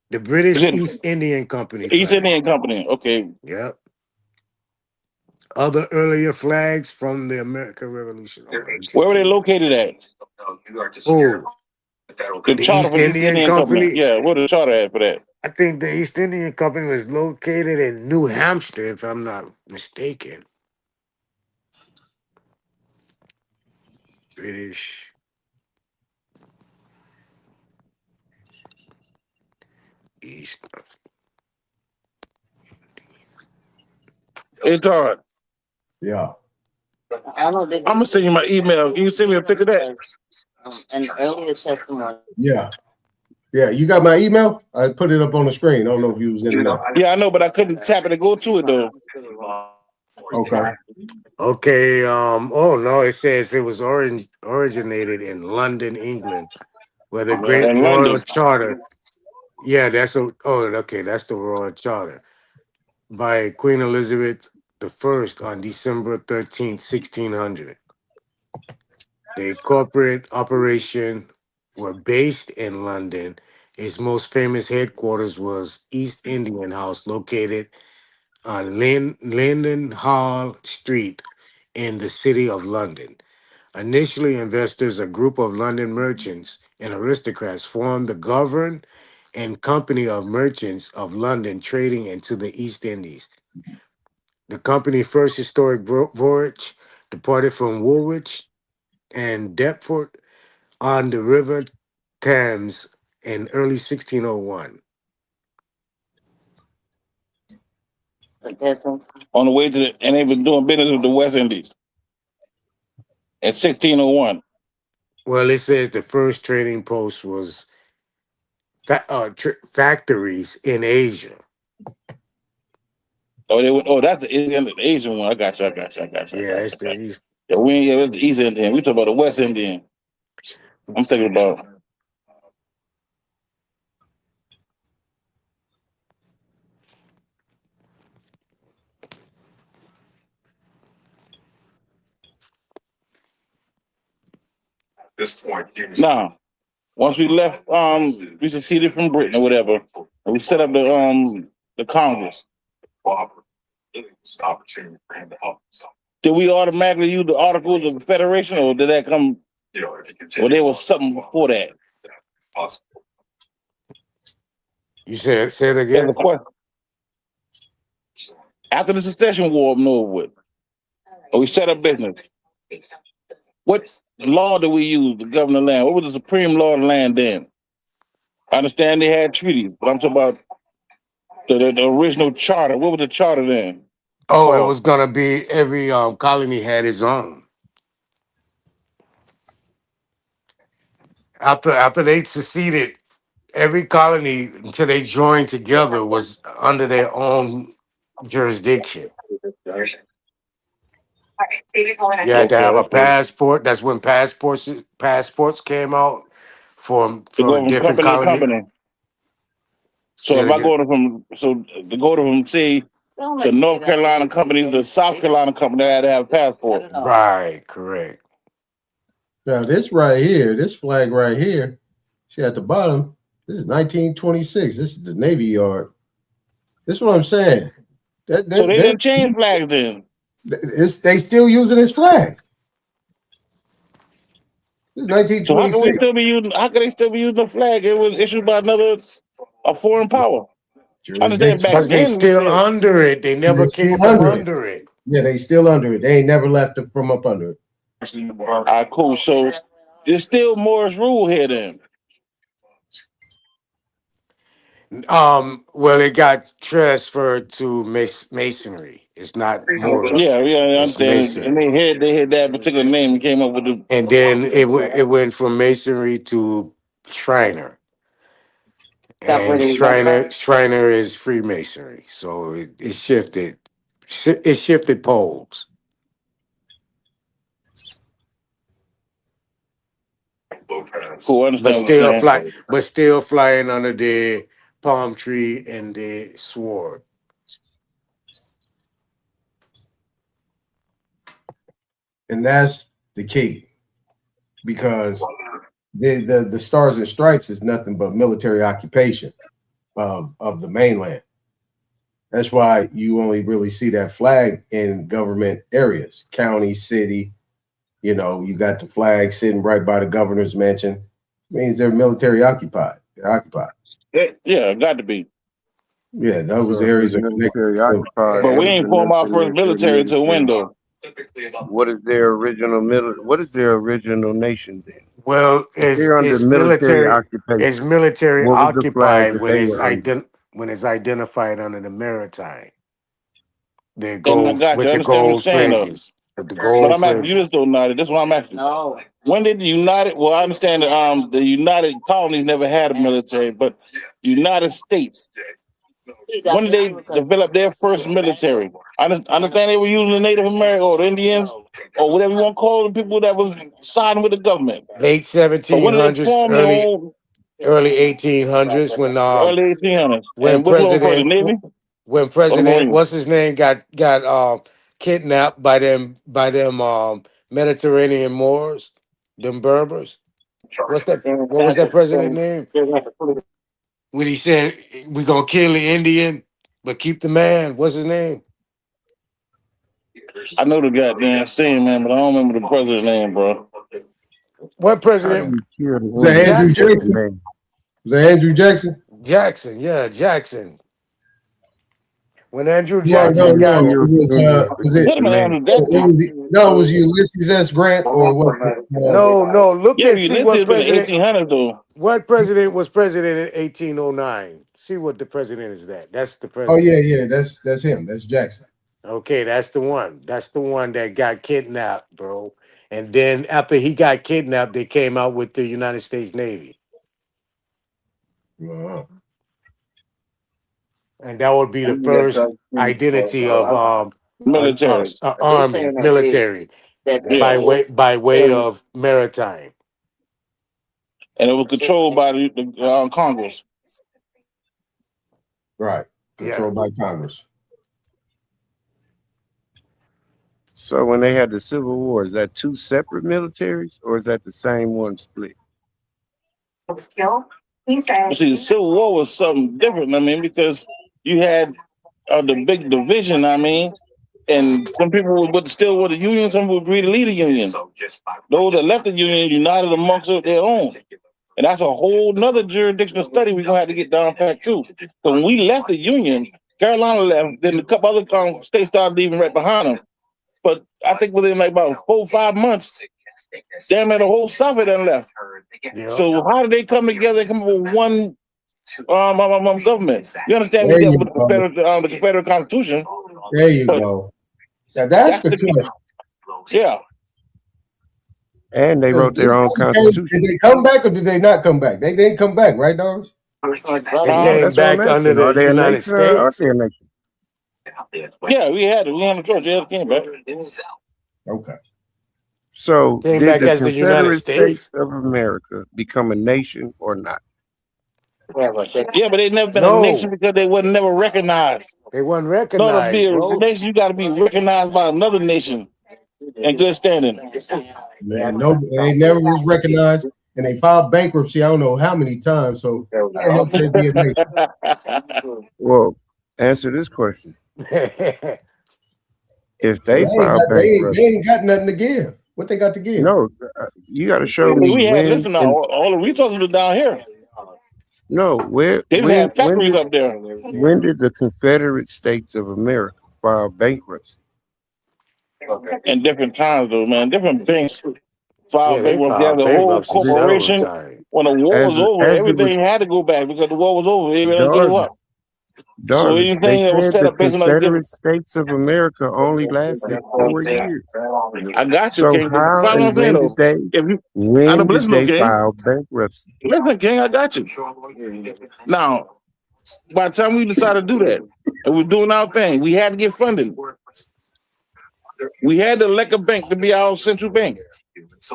The British East Indian Company flag. East Indian Company, okay. Yep. Other earlier flags from the American Revolution. Where were they located at? Oh, The charter East for the East Indian Indian Company. Company? Yeah, where the charter at for that? I think the East Indian Company was located in New Hampshire, if I'm not mistaken. British East. Hey, Todd. Yeah. I'm gonna send you my email. Can you send me a picture of that? An earlier testimony. Yeah. You got my email? I put it up on the screen. I don't know if you was in there. Yeah, I know, but I couldn't tap it to go to it though. Okay. Oh no, it says it was originated in London, England, where the Great In Royal London. Charter. Yeah, that's the Royal Charter by Queen Elizabeth I on December 13th, 1600. The corporate operation were based in London. Its most famous headquarters was East Indian House, located on Linden Hall Street in the city of London. Initially, investors, a group of London merchants and aristocrats, formed the govern and company of merchants of London trading into the East Indies. The company's first historic voyage departed from Woolwich and Deptford on the River Thames in early 1601. On the way to the, and they were doing business with the West Indies in 1601. Well, it says the first trading post was factories in Asia. Oh, that's the Asian one. I got you. Yeah, that's the East. Yeah, that's the East Indian. We talk about the West Indian. I'm thinking about. Nah. Once we left, we seceded from Britain or whatever, and we set up the Congress. Did we automatically use the Articles of the Federation, or did that come? Or there was something before that? You say it again? After the Secession War, with, we set up business. What law do we use to govern the land? What was the supreme law of the land then? I understand they had treaties, but I'm talking about the original charter. What was the charter then? Oh, it was gonna be every colony had its own. After they seceded, every colony until they joined together was under their own jurisdiction. You had to have a passport. That's when passports came out for different colonies. So if I go from say the North Carolina company to the South Carolina company, I had to have a passport. Right, correct. Now this right here, this flag right here, see at the bottom, this is 1926. This is the Navy Yard. This is what I'm saying. So they didn't change flags then. They still using this flag. This is 1926. So how can they still be using the flag? It was issued by a foreign power. Because they still under it. They never came from under it. Yeah, they still under it. They ain't never left from up under it. All right, cool. So there's still Morris rule here then. Well, it got transferred to masonry. It's not Morris. Yeah, I understand. And they had that particular name and came up with the. And then it went from masonry to Shriner. And Shriner is Freemasonry. So it shifted. It shifted poles. Cool, but still flying under the palm tree and the sword. And that's the key, because the Stars and Stripes is nothing but military occupation of the mainland. That's why you only really see that flag in government areas, county, city. You know, you got the flag sitting right by the governor's mansion. It means they're military occupied. They're occupied. Yeah, got to be. Yeah, those areas are military occupied. But we ain't formed our first military until window. What is their original nation then? Well, it's military occupation. It's military occupied when it's identified under the maritime. They go with the gold fringes. But I'm asking you this though, Nadi. This is what I'm asking. No. When did the United? Well, I understand that the United Colonies never had a military, but the United States. When did they develop their first military? I understand they were using the Native American or the Indians or whatever you want to call the people that was siding with the government. Late 1700s, early 1800s when early 1800s. When President what's his name got kidnapped by them Mediterranean Moors, them Berbers. What was that president name? When he said we're gonna kill the Indian but keep the man. What's his name? I know the goddamn scene, man, but I don't remember the president's name, bro. What president? Was that Andrew Jackson? Was that Andrew Jackson? Jackson, yeah, Jackson. When Andrew No, Jackson got It was it? Could have been Andrew It Jackson. was no, it was Ulysses S. Grant or was it? no, look Yeah, and see Ulysses what has been in president 1800s though. what president was president in 1809. See what the president is that. That's the Oh president. yeah, that's him. That's Jackson. Okay, that's the one. That's the one that got kidnapped, bro. And then after he got kidnapped, they came out with the United States Navy. Wow. And that would be the first identity of Military. army, military, by way of maritime. And it was controlled by the Congress. Right. Controlled by Congress. So when they had the Civil War, is that two separate militaries or is that the same one split? See, the Civil War was something different. I mean, because you had the big division. I mean, and some people would still with the Union, some would agree to leave the Union. Those that left the Union united amongst their own. And that's a whole nother jurisdictional study we're gonna have to get down pat too. So when we left the Union, Carolina left, then a couple other states started leaving right behind them. But I think within like about 4 or 5 months, damn near the whole South had done left. So how did they come together and come up with one government? You understand? We got with the Confederate Constitution. There you go. Now that's the question. Yeah. And they wrote their own constitution. Did they come back or did they not come back? They didn't come back, right, Doris? They came back under the United States. Yeah, we had it. We had a church. Yeah, it came back. Okay. So Came did back the as the United Confederate States. States of America become a nation or not? Yeah, but they never been No. a nation because they wasn't never recognized. They weren't No, to recognized, be a bro. nation, you got to be recognized by another nation in good standing. Man, no, they never was recognized, and they filed bankruptcy. I don't know how many times. So how the hell could they be a nation? Well, answer this question. If they They file bankruptcy, ain't got nothing to give. What they got to give? no, you got to show me We had, when. listen, now, all the resources were down here. No, where They when, had factories when, up there. when did the Confederate States of America file bankruptcy? In different times, though, man. Different banks filed Yeah, they bankruptcy. filed The whole bankruptcy several corporation, times. when the war was over, As it everything was had to go back because the war was over. Everybody gave up. Darvis, So Darvis, they anything that was said set the up based on Confederate States of America only lasted 4 years. I got you, So King. But how that's what I'm and saying, when though. did they If you, I when know, but did listen, though, they King. file bankruptcy? Listen, King, I got you. Now, by the time we decided to do that, and we're doing our thing, we had to get funding. We had to elect a bank to be our central bank.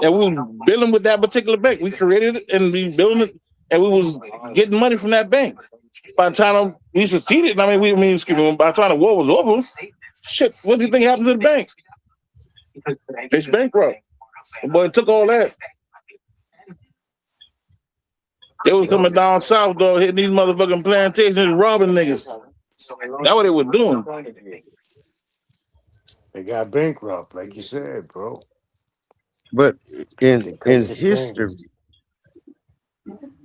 And we were building with that particular bank. We created it and we building it, and we was getting money from that bank. By the time we succeeded, by the time the war was over, shit, what do you think happened to the bank? It's bankrupt. But it took all that. They was coming down south, though, hitting these motherfucking plantations, robbing niggas. That's what they were doing. They got bankrupt, like you said, bro. But in Because history,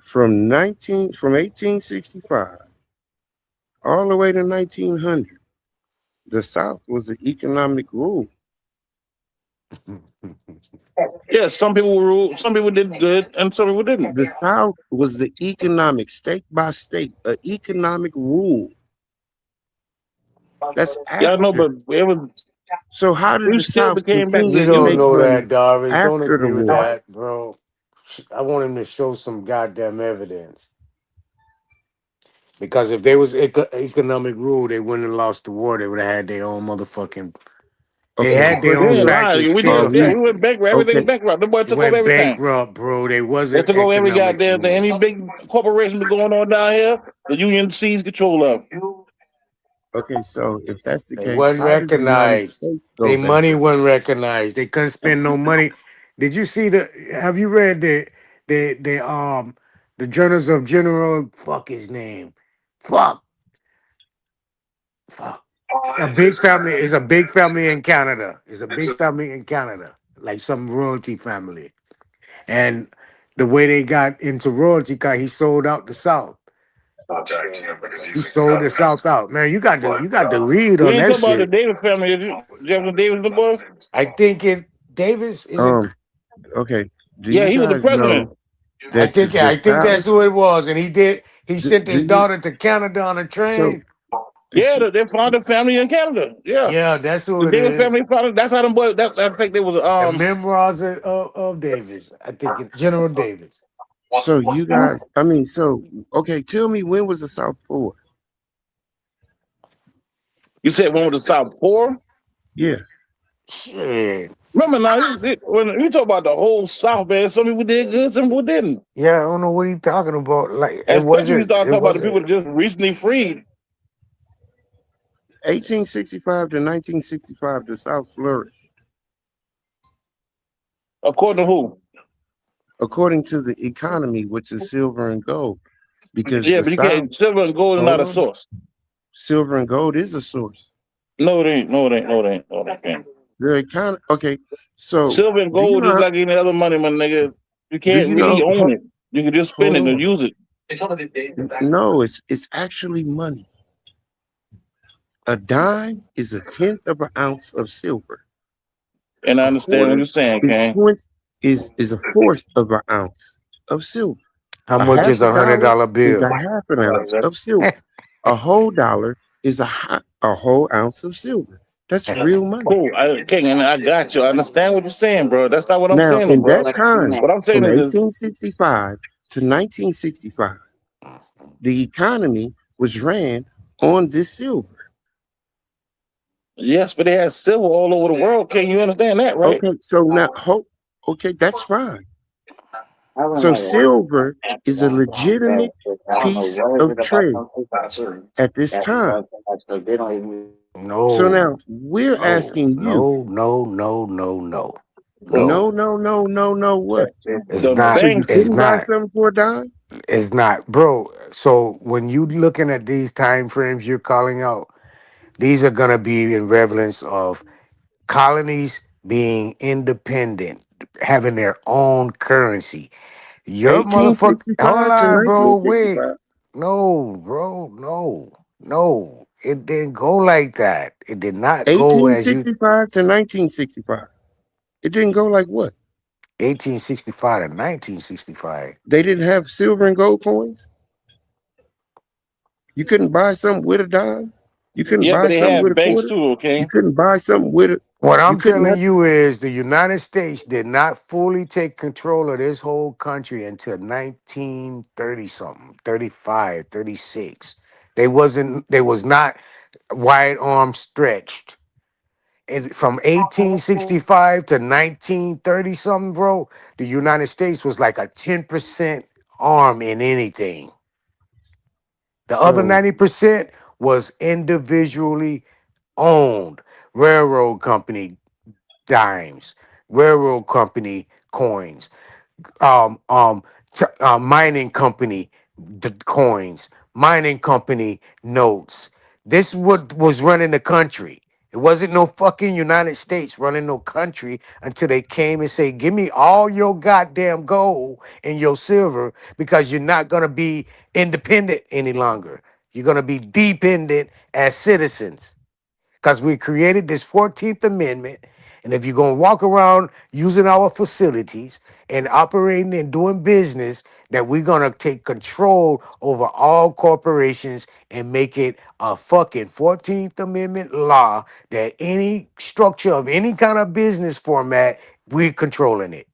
from 1865 all the way to 1900, the South was an economic rule. Yeah, some people ruled, some people did good, and some people didn't. The South was the economic, state by state, an economic rule. That's Yeah, I after. know, but it was. So how did We the still South became back. continue You to don't make know money that, Darvis. Don't after the agree with war? that, bro. I want him to show some goddamn evidence. Because if they was economic rule, they wouldn't have lost the war. They would have had their own motherfucking. They Okay, had their They own ain't factory lying. We still. did. Yeah, we went bankrupt. Everything okay, bankrupt. The boy took over Went everything. bankrupt, bro. They They wasn't took over every economic goddamn thing. rule. Any big corporation been going on down here, the union seized control of. okay. So if that's the They case, wasn't how did the United recognized. States go Their money bankrupt? wasn't recognized. They couldn't spend no money. Did you see have you read the journals of General fuck his name? Fuck. A big family is a big family in Canada. It's a big family in Canada. Like some royalty family. And the way they got into royalty, cause he sold out the South. He sold the South out. Man, you got to read You on ain't that talking about the shit. Davis family, is you? Jefferson Davis, the boy? I think it Davis is it. Okay. Do Yeah, you he was the guys president. know that the I think South? that's who it was, and he sent Do his you? daughter to Canada on a So, train. Yeah, they found a family in Canada. Yeah. Yeah, that's The who it Davis is. family found that's how them boys I think they was The memoirs of Davis. I think it's General Davis. so you guys. I mean, so okay. Tell me, when was the South poor? you said one was the South poor? Yeah. Shit. Remember now, when you talk about the whole South, man, some people did good, some people didn't. Yeah, I don't know what he's talking about. Like And it especially when you wasn't. start It talking about the people wasn't. that just recently freed. 1865 to 1965, the South flourished, According to who? according to the economy, which is silver and gold, because Yeah, the but you South. can't silver and gold is Hold not a on. source. Silver and gold is a source. No, it ain't. No, it ain't. No, it ain't. No, it ain't. The economy. Okay. So Silver and do you gold is know? like any other money, my nigga. You Do can't you really know? own it. You can just spend Hold it and on. use it. No, it's actually money. A dime is a tenth of an ounce of silver. And I A understand what quarter you're saying, is King. is a fourth of an ounce of silver. How A much half is a $100 dollar is a bill? half an ounce of silver. A whole dollar is a whole ounce of silver. That's real money. Cool, King, and I got you. I understand what you're saying, bro. That's not what I'm Now, saying, though, in bro. that time, What I'm saying from is, 1865 to 1965, the economy was ran on this silver. yes, but they had silver all over the world. King, you understand that, right? Okay, so now, okay, that's fine. So silver is a legitimate piece of trade at this time. So No, now we're asking you, no. no, what? It's The not. So you banks, It's couldn't buy not. something for a dime? It's not, bro. So when you looking at these time frames you're calling out, these are gonna be in relevance of colonies being independent, having their own currency. Your motherfucker, hold 1865 to on, bro. Wait, 1965. no, bro, no. It didn't go like that. It did not go as you. 1865 to 1965. It didn't go like what? 1865 to 1965. They didn't have silver and gold coins. You couldn't buy something with a dime. You couldn't yeah, buy but they something with had a banks quarter. too, You okay? couldn't buy something with it. What You I'm couldn't telling have. you is the United States did not fully take control of this whole country until 1930 something, 35, 36. They was not wide arm stretched. And from 1865 to 1930 something, bro, the United States was like a 10% arm in anything. The other So 90% was individually owned. Railroad company dimes, railroad company coins, mining company coins, mining company notes. This what was running the country. It wasn't no fucking United States running no country until they came and say, "Give me all your goddamn gold and your silver because you're not gonna be independent any longer. You're gonna be dependent as citizens." Because we created this 14th Amendment. And if you're going to walk around using our facilities and operating and doing business, that we're going to take control over all corporations and make it a fucking 14th Amendment law that any structure of any kind of business format, we're controlling it.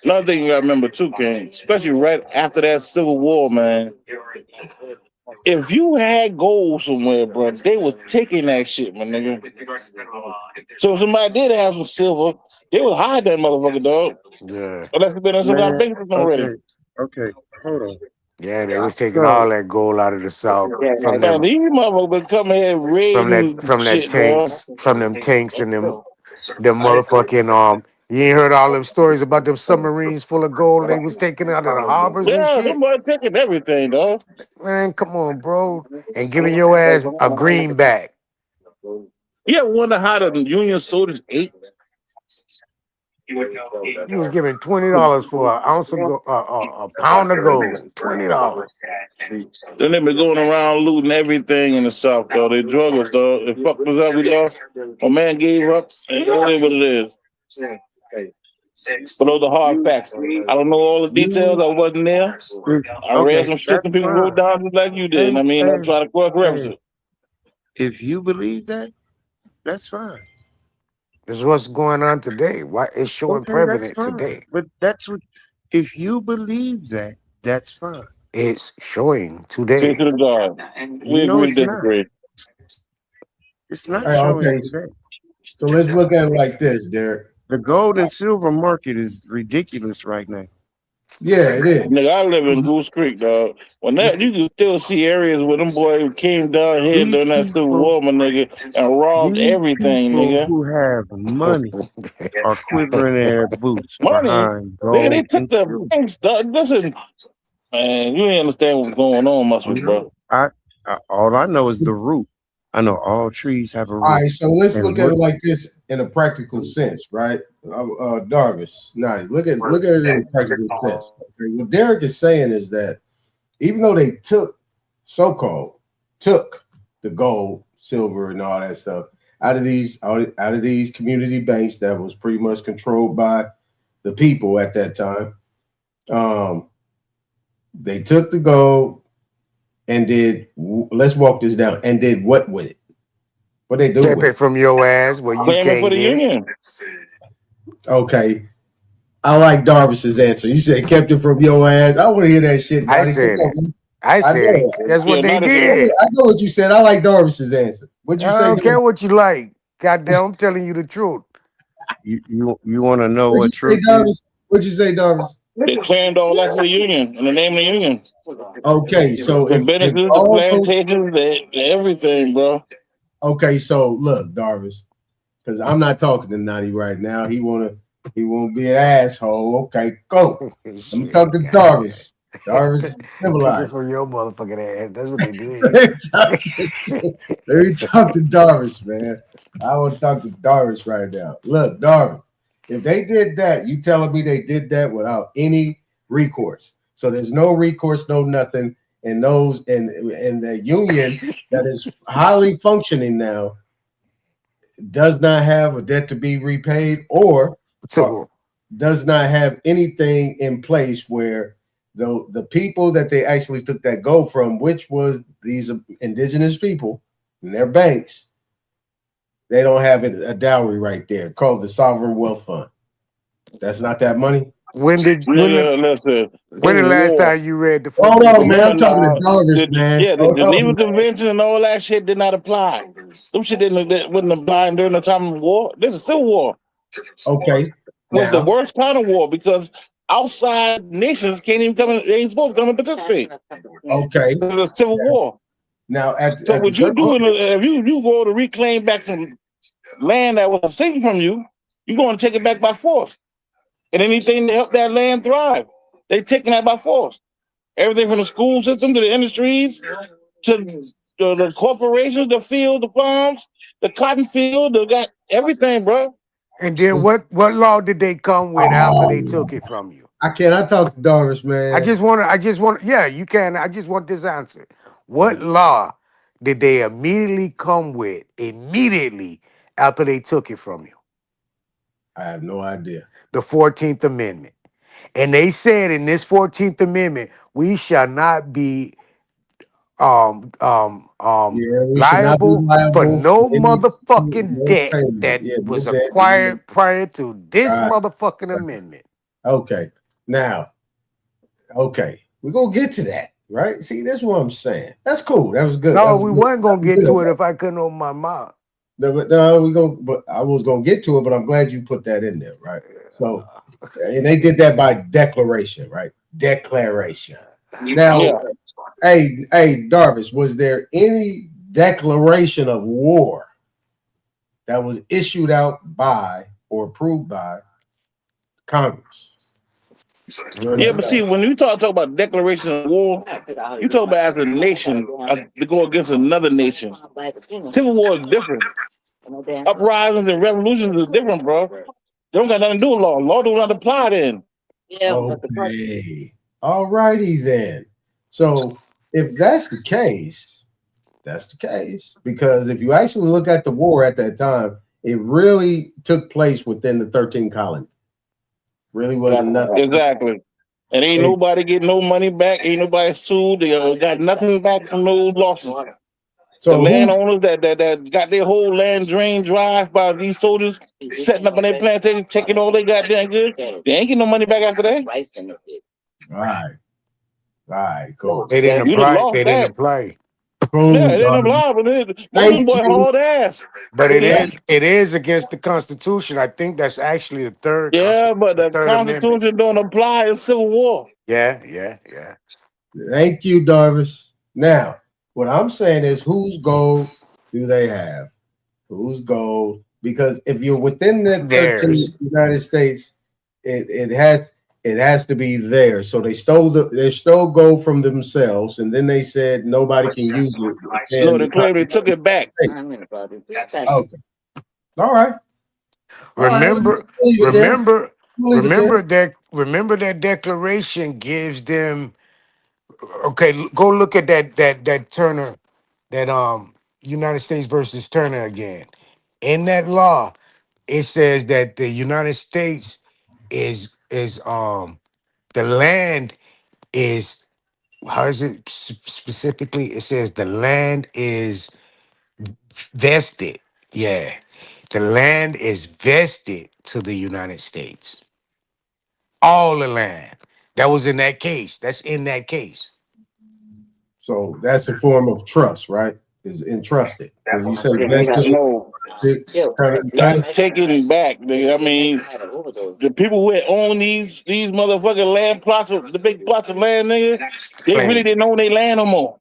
Another thing you gotta remember too, King, especially right after that Civil War, man. If you had gold somewhere, bro, they was taking that shit, my nigga. So if somebody did have some silver, they would hide that motherfucker, dog. Yeah. Unless it's been in some kind of man, bank system already. okay, hold on. Yeah, they was taking all So that gold out of the South from Man, them these motherfuckers been coming here raiding shit, dog. from them tanks and them motherfucking you ain't heard all them stories about them submarines full of gold they was taking out of the harbors and Yeah, them shit? boys taking everything, dog. Man, come on, bro. And giving your ass a greenback. You ever wonder how the Union soldiers ate? You was giving $20 for an ounce of a pound of gold. $20. Then they been going around looting everything in the South, though. They drug us, though. They fucked us up. We lost. My man gave up. And it is what it is. But those are hard facts. I don't know all the details. I wasn't there. I read some shit that people wrote down just like you did. I mean, I try to cross-reference it. If you believe that, that's fine. This is what's going on today. Why it's showing prevalent that's fine. today. But that's what. If you believe that, that's fine. It's showing today. Say to the God. We agree to disagree. It's not Hey, showing okay. today. So let's look at it like this, Derek. The gold and silver market is ridiculous right now. Yeah, it is. Nigga, I live in Goose Creek, dog. When that you can still see areas where them boys came down here during that Civil War, my nigga, and robbed everything, nigga. Who have money are quivering their boots behind gold. Nigga, they took and the silver. banks, dog. Listen, man, you ain't understand what's going on, muscle, bro. All I know is the root. I know all trees have a root. All right, so let's And look at it like this in a practical sense, right? Darvis, Nadi, look at it in a practical sense. Okay, what Derek is saying is that even though they took the gold, silver, and all that stuff out of these community banks that was pretty much controlled by the people at that time, they took the gold and did. Let's walk this down. And did what with it? What they do? Kept it from your ass where you Claim it can't for the get union. Okay. I like Darvis's answer. You said kept it from your ass. I want to hear that shit. I Nadi. said Come it. on, I said it. That's what they did. I know what you said. I like Darvis's answer. What you I say? don't care what you like. Goddamn, I'm telling you the truth. You want to know What'd what you truth say, Darvis? is? What'd you say, Darvis? They claimed all that for the union, in the name of the union. Okay, so The if businesses, the all those, plantations, everything, bro. okay, so look, Darvis, because I'm not talking to Nadi right now. He won't be an asshole. Okay, go. I'm talking to Darvis. Darvis is Keep it civilized. from your motherfucking ass. That's what they did. Let me talk to Darvis, man. I want to talk to Darvis right now. Look, Darvis, if they did that, you telling me they did that without any recourse? So there's no recourse, no nothing, and those and the union that is highly functioning now does not have a debt to be repaid or does not have anything in place where the people that they actually took that gold from, which was these indigenous people and their banks, they don't have a dowry right there called the Sovereign Wealth Fund. That's not that money. When the last time you read the Hold on, man. I'm talking to Darvis, man. Yeah, the Hold on, Geneva man. Convention and all that shit did not apply. Them shit wouldn't apply during the time of war. This is civil war. Okay. It's the worst kind of war because outside nations can't even come in, they ain't supposed to come and participate. Okay. It's a civil war. Now, So what you doing if you go to reclaim back some land that was taken from you, you're going to take it back by force. And anything to help that land thrive, they taking that by force. Everything from the school system to the industries to the corporations, the field, the farms, the cotton field, they got everything, bro. And then what law did they come with after they took it from you? I talk to Darvis, man. I just want yeah, you can. I just want this answer. What law did they immediately come with immediately after they took it from you? I have no idea. The 14th Amendment. And they said in this 14th Amendment, we shall not be liable for no motherfucking debt that was acquired prior to this motherfucking amendment. Okay. Now, okay. We're going to get to that, right? See, that's what I'm saying. That's cool. That was good. No, we weren't going to get to it if I couldn't open my mouth. No, but I was going to get to it, but I'm glad you put that in there, right? So, and they did that by declaration, right? Declaration. Now, hey, Darvis, was there any declaration of war that was issued out by or approved by Congress? Yeah, but see, when you talk about declaration of war, you talk about as a nation to go against another nation. Civil war is different. Uprisings and revolutions is different, bro. They don't got nothing to do with law. Law do not apply then. Yeah, Okay. All righty then. So if that's the case, because if you actually look at the war at that time, it really took place within the 13 colonies. Really wasn't nothing. Exactly. And ain't nobody getting no money back. Ain't nobody sued. They got nothing back from those losses. So the landowners that got their whole land drained dry by these soldiers setting up on their plantation, taking all they goddamn good. They ain't getting no money back after that. Right, cool. They didn't apply. They didn't apply. Yeah, they didn't apply, but them boy hard ass. But it is against the Constitution. I think that's actually the third. Yeah, but the Third Constitution don't apply in Civil War. Yeah. Thank you, Darvis. Now, what I'm saying is, whose gold do they have? Whose gold? Because if you're within the 13 United States, it has to be there. So they stole gold from themselves, and then they said nobody can use it. No, they claimed they took it back. Okay. All right. Remember that declaration gives them. Okay, go look at that Turner, that United States versus Turner again. In that law, it says that the United States is the land is, how is it specifically? It says the land is vested. Yeah. The land is vested to the United States. All the land. That was in that case. That's in that case. So that's a form of trust, right? Is entrusted. You said that's taking it back, nigga. I mean, the people who own these motherfucking land plots, the big plots of land, nigga, they really didn't own their land no more.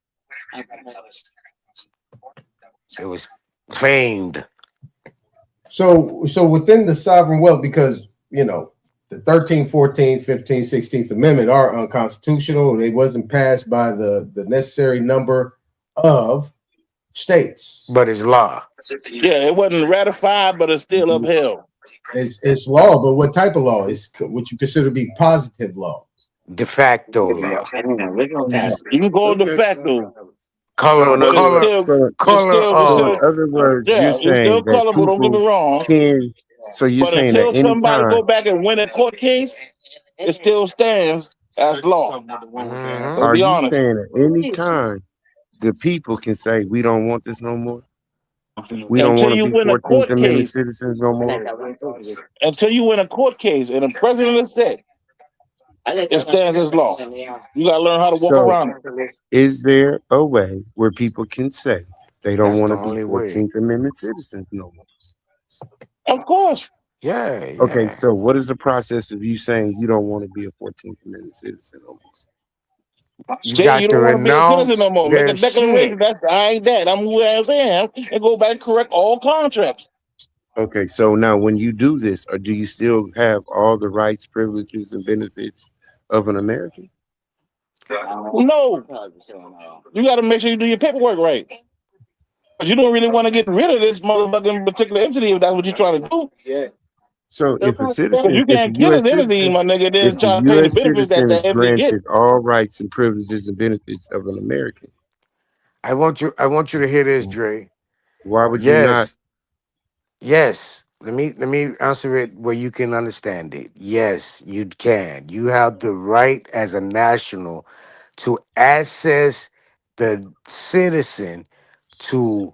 It was claimed. So within the sovereign wealth, because the 13th, 14th, 15th, 16th Amendment are unconstitutional. They wasn't passed by the necessary number of states. But it's law. Yeah, it wasn't ratified, but it's still upheld. It's law, but what type of law? It's what you consider to be positive law. De facto law. You can go de facto. Color. In other words, you're saying that don't get me wrong. So you're saying until that somebody anytime go back and win a court case, it still stands as law. Are you saying at any time the people can say we don't want this no more? We don't want to be 14th Amendment citizens no more? Until you win a court case and the president has said it stands as law. You gotta learn how to walk around it. Is there a way where people can say they don't want to be 14th Amendment citizens no more? Of course. Yeah. Okay, so what is the process of you saying you don't want to be a 14th Amendment citizen no more? You got you don't want to be a citizen no more. Make a declaration. Shit. I ain't that. I'm who I am, and go back and correct all contracts. Okay, so now when you do this, or do you still have all the rights, privileges, and benefits of an American? No. You got to make sure you do your paperwork right. But you don't really want to get rid of this motherfucking particular entity if that's what you're trying to do. Yeah. So if a citizen, you can't get an entity, my nigga, then try to pay the benefits that is the granted all rights and privileges and benefits of an American. I want you to hear this, Dre. Why would you not? Yes. Let me answer it where you can understand it. Yes, you can. You have the right as a national to access the citizen to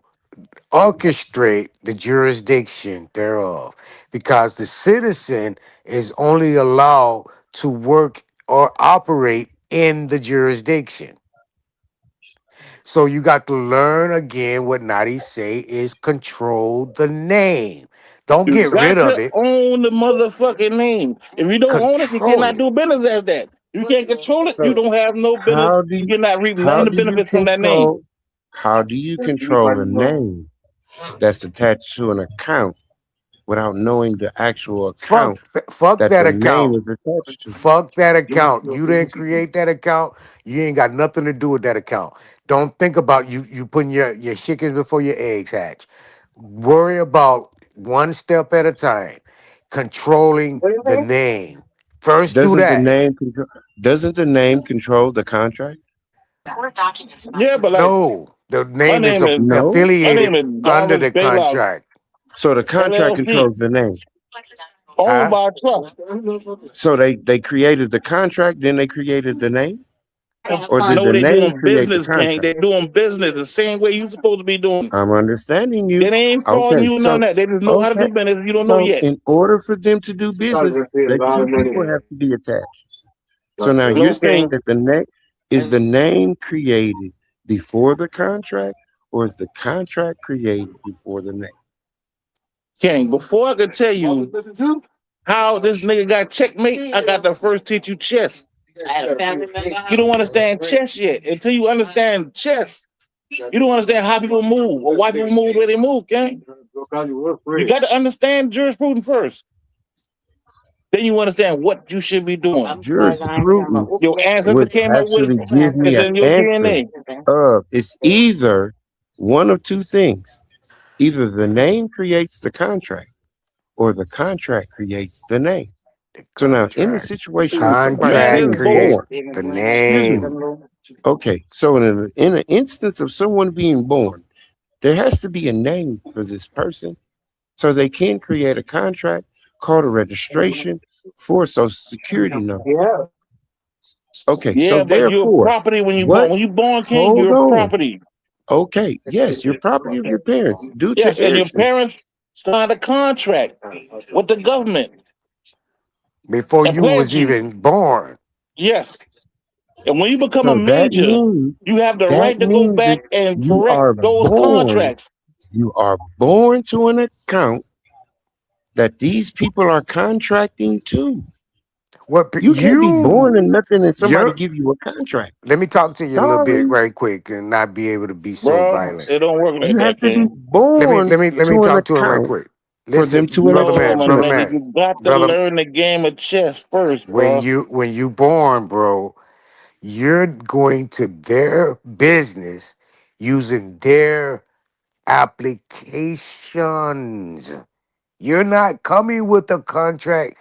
orchestrate the jurisdiction thereof, because the citizen is only allowed to work or operate in the jurisdiction. So you got to learn again what Nadi say is control the name. Don't get rid of it. Own the motherfucking name. If you don't own it, you cannot do business as that. You can't control it. You don't have no business. You cannot reap none of the benefits from that name. How do you control a name that's attached to an account without knowing the actual account? Fuck that the account. name is attached to? Fuck that account. You didn't create that account. You ain't got nothing to do with that account. Don't think about you putting your chickens before your eggs hatch. Worry about one step at a time. controlling the name. First do Doesn't the that. name control, doesn't the name control the contract? Yeah, but like No, the my name is name is No. my name affiliated is under Darwin the Bailout contract. So the contract LLC, controls the name. owned Huh? by a trust. So they created the contract, then they created the name? Or did No, the they name doing create the business, King. They contract? doing business the same way you supposed to be doing. I'm understanding They you. ain't frauding Okay, you none of that. They just know how to do okay. business. You don't know So yet. in order for them to do business, the two people have to be attached. So now you're No, saying King. that the name created before the contract, or is the contract created before the name? King, before I could tell you how this nigga got checkmate, I got to first teach you chess. You don't understand chess yet. Until you understand chess, you don't understand how people move or why people move the way they move, King. You got to understand jurisprudence first. Then you understand what you should be doing. Jurisprudence Your ancestors would came up with actually it. give me It's an in your answer DNA. of it's either one of two things. Either the name creates the contract, or the contract creates the name. So now, in the situation with somebody Man Contract is being create born. born, the excuse me. name. Okay, so in an instance of someone being born, there has to be a name for this person, so they can create a contract called a registration for a social security number. Okay, so Yeah, but you're therefore, property when you born. what? When you born, King, Hold you're on. property. Okay, yes, you're property of your parents due to Yes, and your heirship. parents signed a contract with the government Before and you was pledged you. even born. Yes. And when you become a So major, you have the right to go that back and you correct are those born. contracts. You are born to an account that these people are contracting to. What You can't be born you in nothing and somebody you're give you a contract. let me talk to you a little bit Sorry. right quick and not be able to be so Bro, violent. it don't work like You have that, to be King. born Let me to an talk to him right account quick. for Listen, them to brother No, man, my brother nigga, man, you got to brother. learn the game of chess first, When bro. you born, bro, you're going to their business using their applications. You're not coming with a contract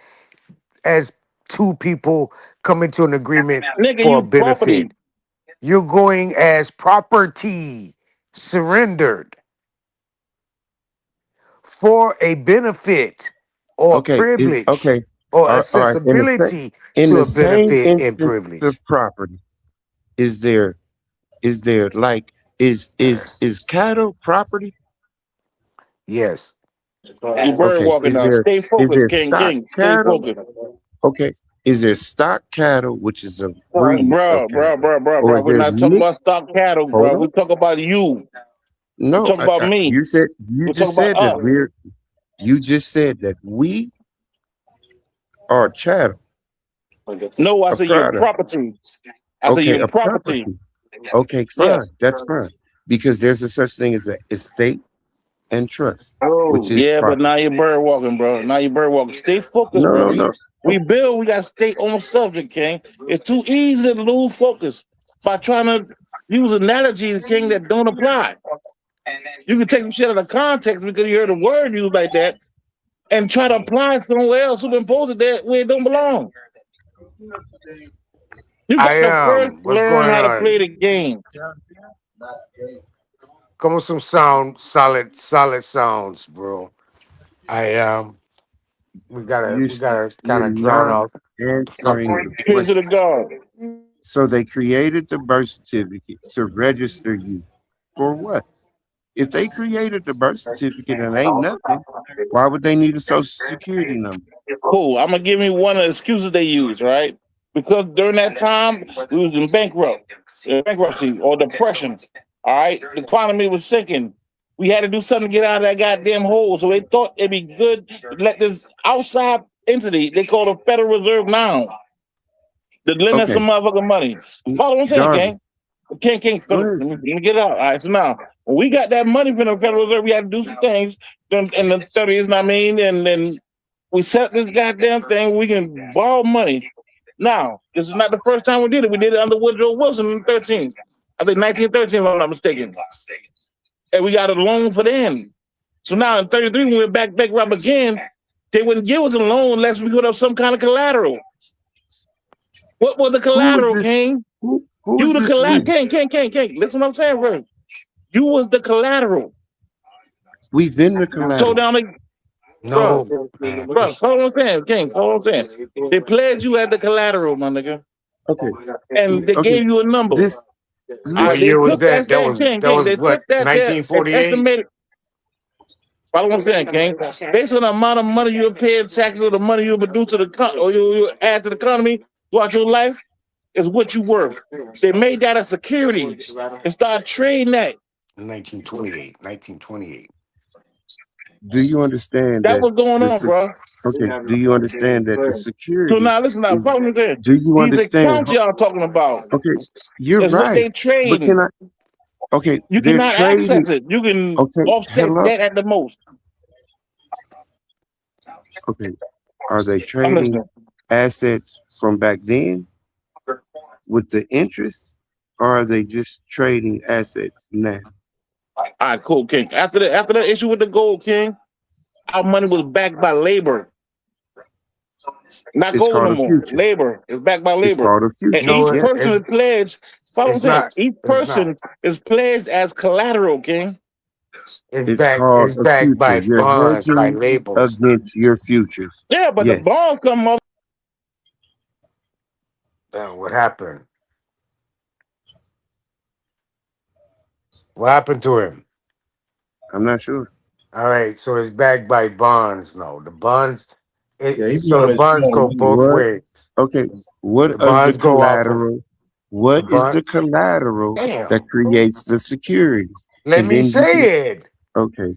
as two people coming to an agreement Nigga, for a you property. benefit. You're going as property surrendered for a benefit or okay. privilege Okay. or All right. accessibility In to the a same benefit and instance of privilege. property, is there like is cattle property? Yes. You bird Okay. walking now. Stay Is focused, there King. stock King, stay cattle? focused. Okay. Is there stock cattle, which is a breed of Bro, cattle? bro, bro, bro, Or bro. is We're there not talking about mixed? stock cattle, Hold bro. We on. talk about you. We No, talk about me. you We talk just about said that us. you just said that we are chattel, No, I a said your product. property. I said Okay, your a property. property. Okay, fine. Yes. That's fine. Because there's a such thing as an estate and trust, which Oh, is yeah, but property. now you're bird walking, bro. Now you're bird walking. Stay focused, No, bro. no. We build, we got to stay on subject, King. It's too easy to lose focus by trying to use analogies, King, that don't apply. You can take some shit out of context because you heard a word used like that and try to apply it somewhere else, superimpose it there where it don't belong. You got I to first am. What's learn going how to play on? the game. Come with some solid sounds, bro. I am. We You're gotta kind of drown not out a answering couple. the Peace to the question. God. So they created the birth certificate to register you for what? If they created the birth certificate and ain't nothing, why would they need a social security number? Cool. I'm gonna give you one of the excuses they use, right? Because during that time we was in bankruptcy or depression. All right, the economy was sinking. We had to do something to get out of that goddamn hole. So they thought it'd be good to let this outside entity they call the Federal Reserve now to lend us Okay, some motherfucking money. Follow what I'm saying, gang? Jarvis, Can't. go Let ahead. me get it out. All right, so now when we got that money from the Federal Reserve, we had to do some things in the 30s. I mean, and then we set this goddamn thing. We can borrow money. Now, this is not the first time we did it. We did it under Woodrow Wilson in 13. I think 1913, if I'm not mistaken. And we got a loan for them. So now in 33, when we're back up again, They wouldn't give us a loan unless we put up some kind of collateral. What was the collateral, King? Who You is the this collateral, we? King. Listen what I'm saying, bro. You was the collateral. We've been the So collateral. down the No, bro, hold on, saying, King, hold on, saying. They pledged you at the collateral, my nigga. Okay. And they gave you a number. This what They year was took that that? That same was King. that was They what, took that there and 1948? estimated. Follow what I'm saying, King. Based on the amount of money you pay in taxes or the money you produce to the or you add to the economy throughout your life is what you worth. They made that a security and started trading that. 1928. Do you understand That that was going on, bro. okay? Do you understand that the security? So now listen, now is, follow me there. do you These understand? accounts y'all talking about Okay, you're is what right. they But trading. can I? Okay, You they're cannot trading. access it. You can Okay, offset hello. that at the most. Okay, are they I'm trading listening. assets from back then with the interest, or are they just trading assets now? All right, cool, King. After the issue with the gold, King, our money was backed by labor. Not It's gold no called a more. future. Labor is backed by It's labor. called a And future. each No, Yes. person is pledged, follow it's what I'm saying, not. each It's not. person is pledged as collateral, King. It's called It's a backed future. by You're bonds, by hedging labels. against your futures. Yeah, but the Yes. bonds come up. What happened? What happened to him? I'm not sure. All right, so it's backed by bonds. No, the bonds. Yeah, he be So on the his bonds go phone. both What? ways. Okay. What The is the bonds go off of collateral? the What is bond. the collateral Damn. that creates the security? Let And me then you can. say it. Okay.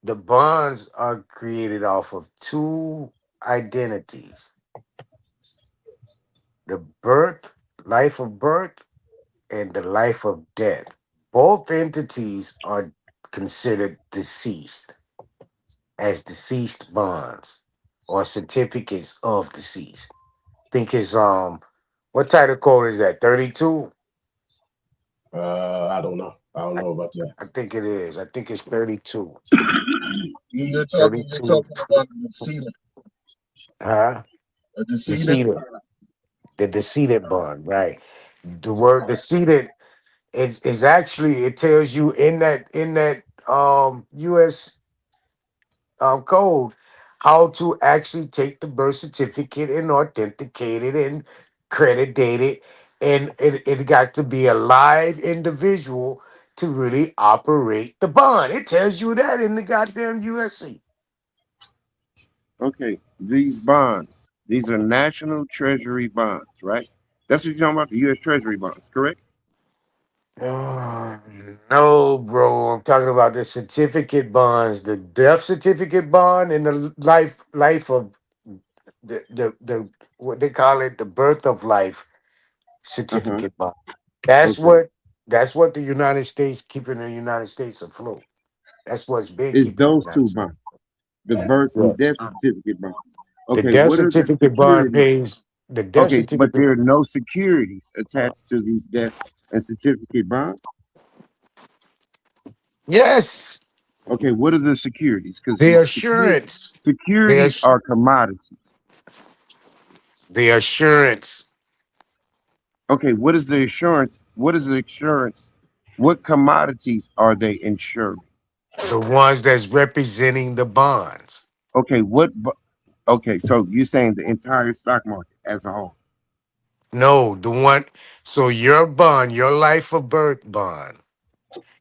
The bonds are created off of two identities: the life of birth, and the life of death. Both entities are considered deceased as deceased bonds or certificates of deceased. Think it's what title code is that? 32? I don't know. I don't know about that. I think it is. I think it's 32. You're 32. talking about the decedent. Huh? A decedent. Decedent. The decedent bond, right? The word decedent is actually, it tells you in that US code how to actually take the birth certificate and authenticate it and credit date it, and it got to be a live individual to really operate the bond. It tells you that in the goddamn USC. Okay. These bonds, these are national treasury bonds, right? That's what you're talking about, the U.S. Treasury bonds, correct? No, bro. I'm talking about the certificate bonds, the death certificate bond, and the life of the what they call it, the birth of life certificate bond. That's Okay. what the United States keeping the United States afloat. That's what's been It's keeping the those United two States. bonds, the birth and Yes. death certificate bonds. The Okay, death what are the certificate bond securities? pays the death Okay, but certificate. there are no securities attached to these death and certificate bonds. Yes. Okay, what are the securities? Because The assurance. securities are commodities. The assurance. Okay, what is the assurance? What is the assurance? What commodities are they insuring? The ones that's representing the bonds. Okay, okay, so you're saying the entire stock market as a whole? No, the one. So your bond, your life of birth bond,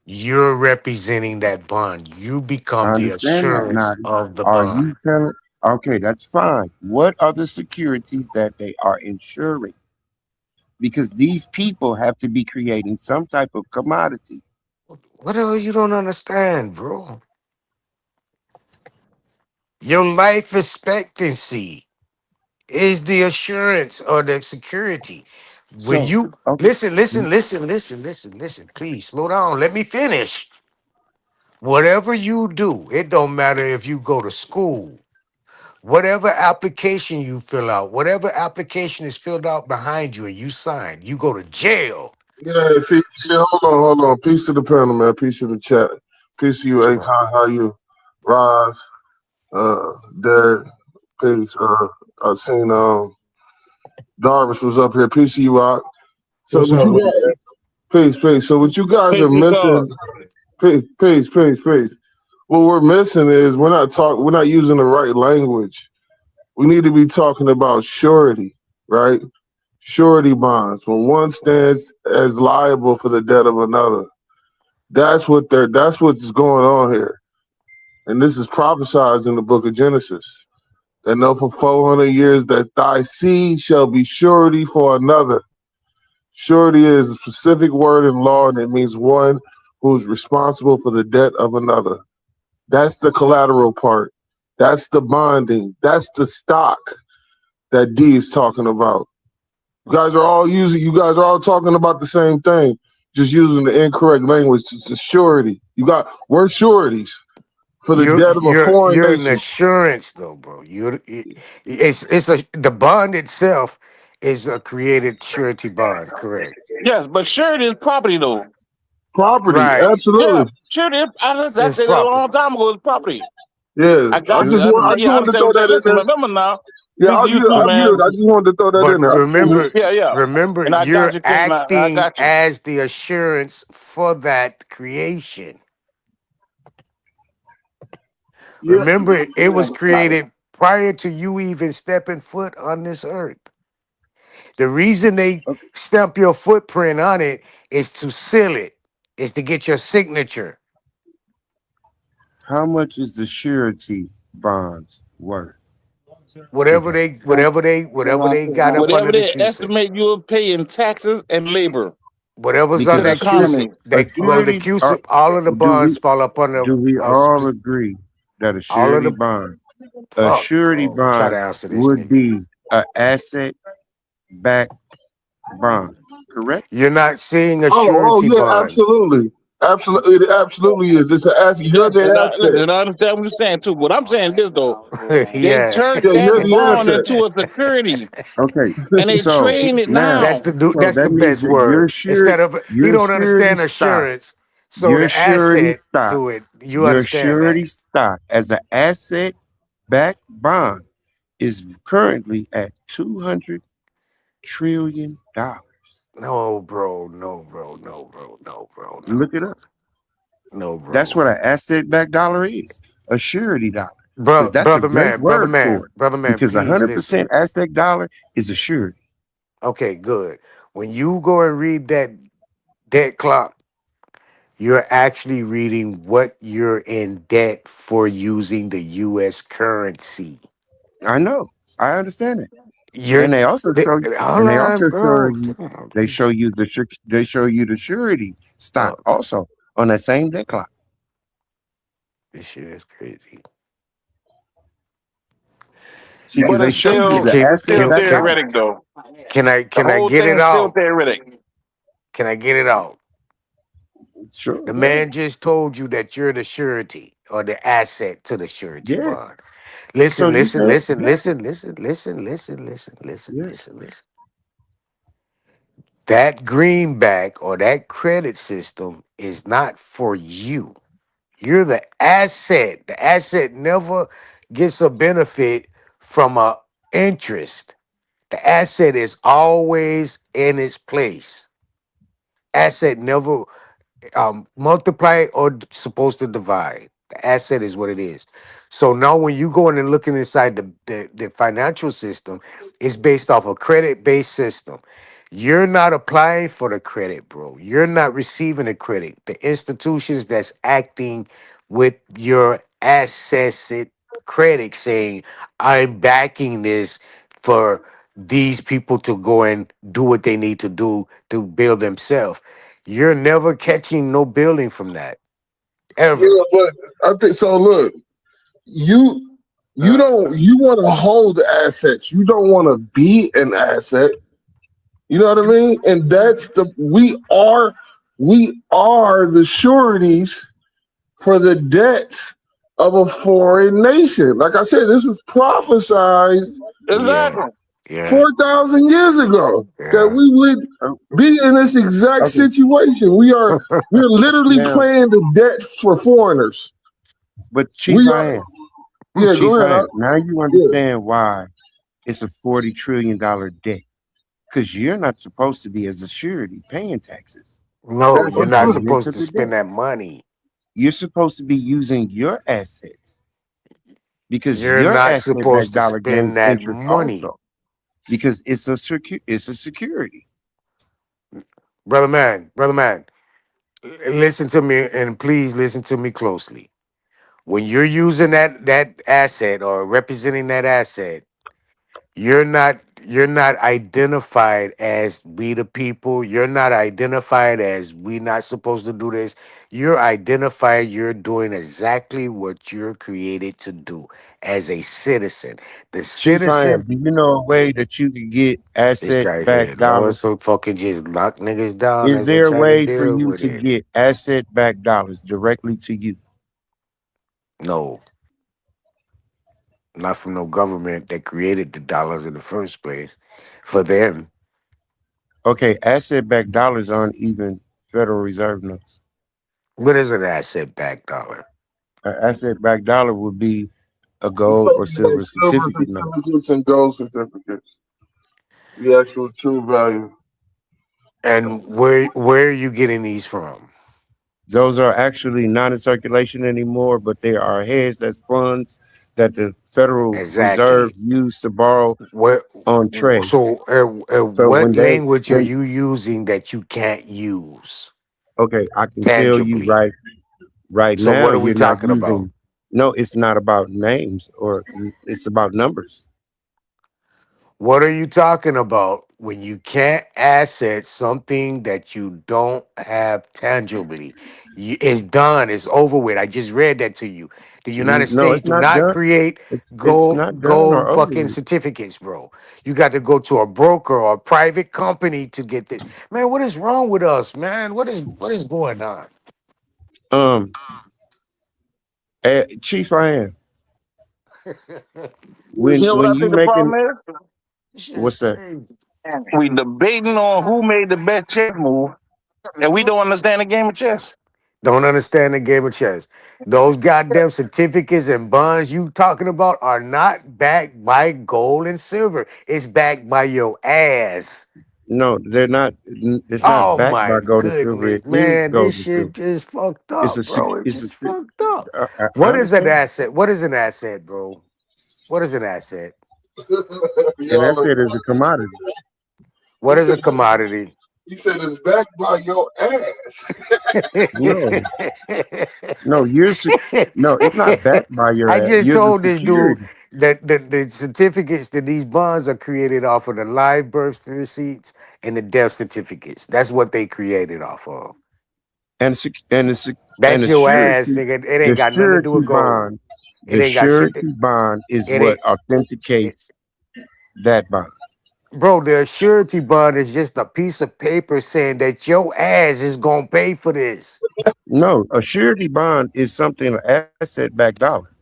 you're representing that bond. You I become the understand that, assurance Nadi. of the Are you bond. telling? Okay, that's fine. What are the securities that they are insuring? Because these people have to be creating some type of commodities. Whatever you don't understand, bro. Your life expectancy is the assurance or the security. When So, you okay, listen, please slow down. Let me finish. Whatever you do, it don't matter if you go to school, whatever application you fill out, whatever application is filled out behind you and you sign, you go to jail. Yeah, see, hold on. Peace to the panel, man. Peace to the chat. Peace to you, Aton. How you? Roz, Derek, peace. I seen Darwin was up here. Peace to you, Rock. So What's what up? you got? Peace. So what you guys are missing? Peace. What we're missing is we're not using the right language. We need to be talking about surety, right? Surety bonds. When one stands as liable for the debt of another. That's what's going on here. And this is prophesied in the book of Genesis. That know for 400 years that thy seed shall be surety for another. Surety is a specific word in law, and it means one who's responsible for the debt of another. That's the collateral part. That's the bonding. That's the stock that D is talking about. You guys are all talking about the same thing, just using the incorrect language. It's a surety. We're sureties for the debt of a foreign You're an nation. assurance, though, bro. The bond itself is a created surety bond, correct? Yes, but surety is property, though. Property, Right. absolutely. Yeah, surety. I said that a long time ago. It's property. Yeah, I got I just wanted to throw that in there. Remember now. Yeah, I just wanted to throw that in there. Remember, And I you're got you, King, I acting got you. as the assurance for that creation. Yeah. Remember, it was created prior to you even stepping foot on this earth. The reason they stamp your footprint on it is to seal it, is to get your signature. How much is the surety bonds worth? Whatever they got up under the QC. Estimate you'll pay in taxes and labor. Whatever's Because under economy. the QC, all of the bonds fall up under. Do we all agree that a surety bond, would be an asset-backed bond? Correct. You're not seeing a surety bond. Absolutely. It absolutely is. It's an asset. You're the asset. And I understand what you're saying too. What I'm saying is though, Yeah. they turned you're that the bond asset. into a security. Okay. And they train it now. That's the best word. Instead of you don't understand assurance, so your the surety asset stock, to it, you your understand surety that. stock as an asset-backed bond is currently at $200 trillion. No, bro. Look it up. No, bro. That's what an asset-backed dollar is. A surety dollar. Brother, that's brother a great man, word brother for man, it. Because please 100% listen. asset dollar is a surety. Okay, good. When you go and read that debt clock, you're actually reading what you're in debt for using the U.S. currency. I know. I understand it. You're, and they also show you. hold And they on, also bro. show you. They show you the surety stock also on that same debt clock. This shit is crazy. See, because they show you the still asset theoretic though. Can I whole get thing it is still out? theoretic. Can I get it out? Sure. The man just told you that you're the surety or the asset to the surety bond. Listen. That greenback or that credit system is not for you. You're the asset. The asset never gets a benefit from a interest. The asset is always in its place. Asset never multiply or supposed to divide. The asset is what it is. So now when you go in and looking inside the financial system, it's based off a credit-based system. You're not applying for the credit, bro. You're not receiving the credit. The institutions that's acting with your assets credit saying, I'm backing this for these people to go and do what they need to do to build themselves. You're never catching no building from that. Ever. Yeah, but I think so. Look, you want to hold assets. You don't want to be an asset. You know what I mean? And that's we are the sureties for the debts of a foreign nation. Like I said, this was prophesied. Exactly. 4,000 years ago that we would be in this exact situation. We're literally paying the debt for foreigners. But Chief I am. Yeah, Chief go ahead. I am. Now you understand why it's a $40 trillion debt. Because you're not supposed to be as a surety paying taxes. No, That's you're not putting into supposed to the spend debt. that money. You're supposed to be using your assets because You're your not asset-backed supposed to dollar spend gains that interest money. also because it's a security. Brother man, listen to me and please listen to me closely. When you're using that asset or representing that asset, you're not identified as we the people. You're not identified as we not supposed to do this. You're identified, you're doing exactly what you're created to do as a citizen. The Chief I am. citizen, Do you know a way that you can get this guy here, asset-backed Lord, dollars? so fucking just lock niggas down Is as they there a try to way for deal you with to it. get asset-backed dollars directly to you? No, not from no government that created the dollars in the first place for them. Okay, asset-backed dollars aren't even Federal Reserve notes. What is an asset-backed dollar? An asset-backed dollar would be a It's gold or silver like silver certificate note. certificates and gold certificates. The actual true value. And where are you getting these from? Those are actually not in circulation anymore, but they are hedged as funds that the Federal Reserve Exactly. used to borrow What? on trade. So, So what when language are they you using that you can't use okay, I can tell you tangibly? right So, now what are we you're not talking about? using. No, it's not about names or it's about numbers. What are you talking about when you can't asset something that you don't have tangibly? It's done. It's over with. I just read that to you. The United No, States it's do not not done. create It's not done or gold over fucking with. certificates, bro. You got to go to a broker or a private company to get this. Man, what is wrong with us, man? What is going on? Chief I am. You know what When I you think the making problem is? what's that? We debating on who made the best chess move, and we don't understand the game of chess. Don't understand the game of chess. Those goddamn certificates and bonds you talking about are not backed by gold and silver. It's backed by your ass. No, they're not. It's not Oh backed my by gold and silver. goodness, It is man. This gold and shit silver. just fucked It's up, bro. It it's a just fucked up. I What is an understand. asset? What is an asset, bro? What is an asset? And Y'all that's are it as a commodity. What is a commodity? he said it's backed by your ass. No, no, no, it's not backed by I your ass. just You're the told this dude security. that the certificates that these bonds are created off of the live birth receipts and the death certificates. That's what they created off of. And and That's the your ass, surety, nigga. It the ain't got nothing to do surety with gold. bond, It the ain't got shit. surety bond is It what ain't, authenticates that bond. bro. The surety bond is just a piece of paper saying that your ass is gonna pay for this. No, a surety bond is something an asset-backed dollar.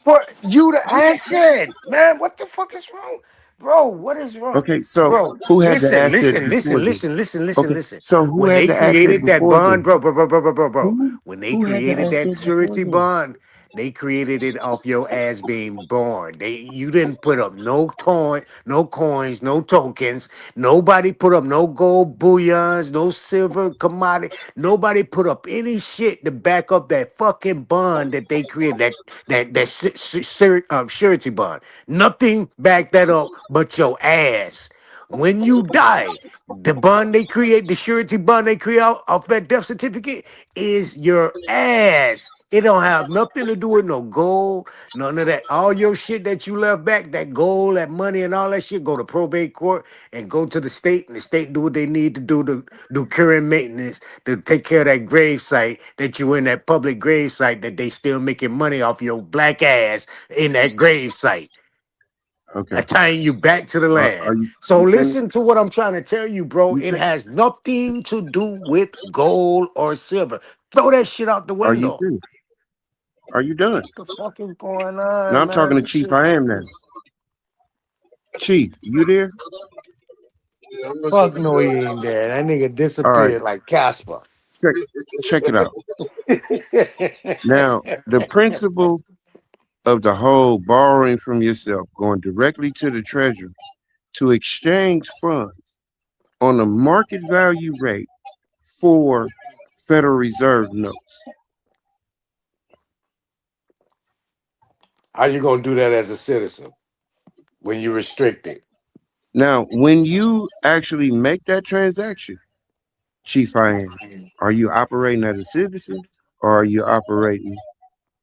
What you the asset, man? What the fuck is wrong, bro? What is wrong, Okay, so bro? who had the Listen, asset listen, before listen, then? listen, listen, listen, Okay, listen. so who When had they the asset created that before bond, then? bro. When they Who had the created that asset before surety then? bond, they created it off your ass being born. You didn't put up no coins, no tokens. Nobody put up no gold bullions, no silver commodity. Nobody put up any shit to back up that fucking bond that they created. That surety bond. Nothing back that up but your ass. When you die, the bond they create, the surety bond they create off that death certificate is your ass. It don't have nothing to do with no gold, none of that. All your shit that you left back, that gold, that money, and all that shit, go to probate court and go to the state, and the state do what they need to do care and maintenance to take care of that grave site that you in that public grave site that they still making money off your black ass in that grave site. Okay. Tying you back to the land. Are So you finished? listen to what I'm trying to tell you, bro. You It fin- has nothing to do with gold or silver. Throw that shit out the Are you window. finished? Are you done? What the fuck is going Now on, I'm talking man? to This Chief shit. I am now. Chief, you there? Yeah, I'm Fuck listening. no, he ain't there. That nigga All disappeared right, like Casper. check it out. Now, the principle of the whole borrowing from yourself, going directly to the treasury to exchange funds on a market value rate for Federal Reserve notes. How you gonna do that as a citizen when you restrict it? Now, when you actually make that transaction, Chief I am, are you operating as a citizen or are you operating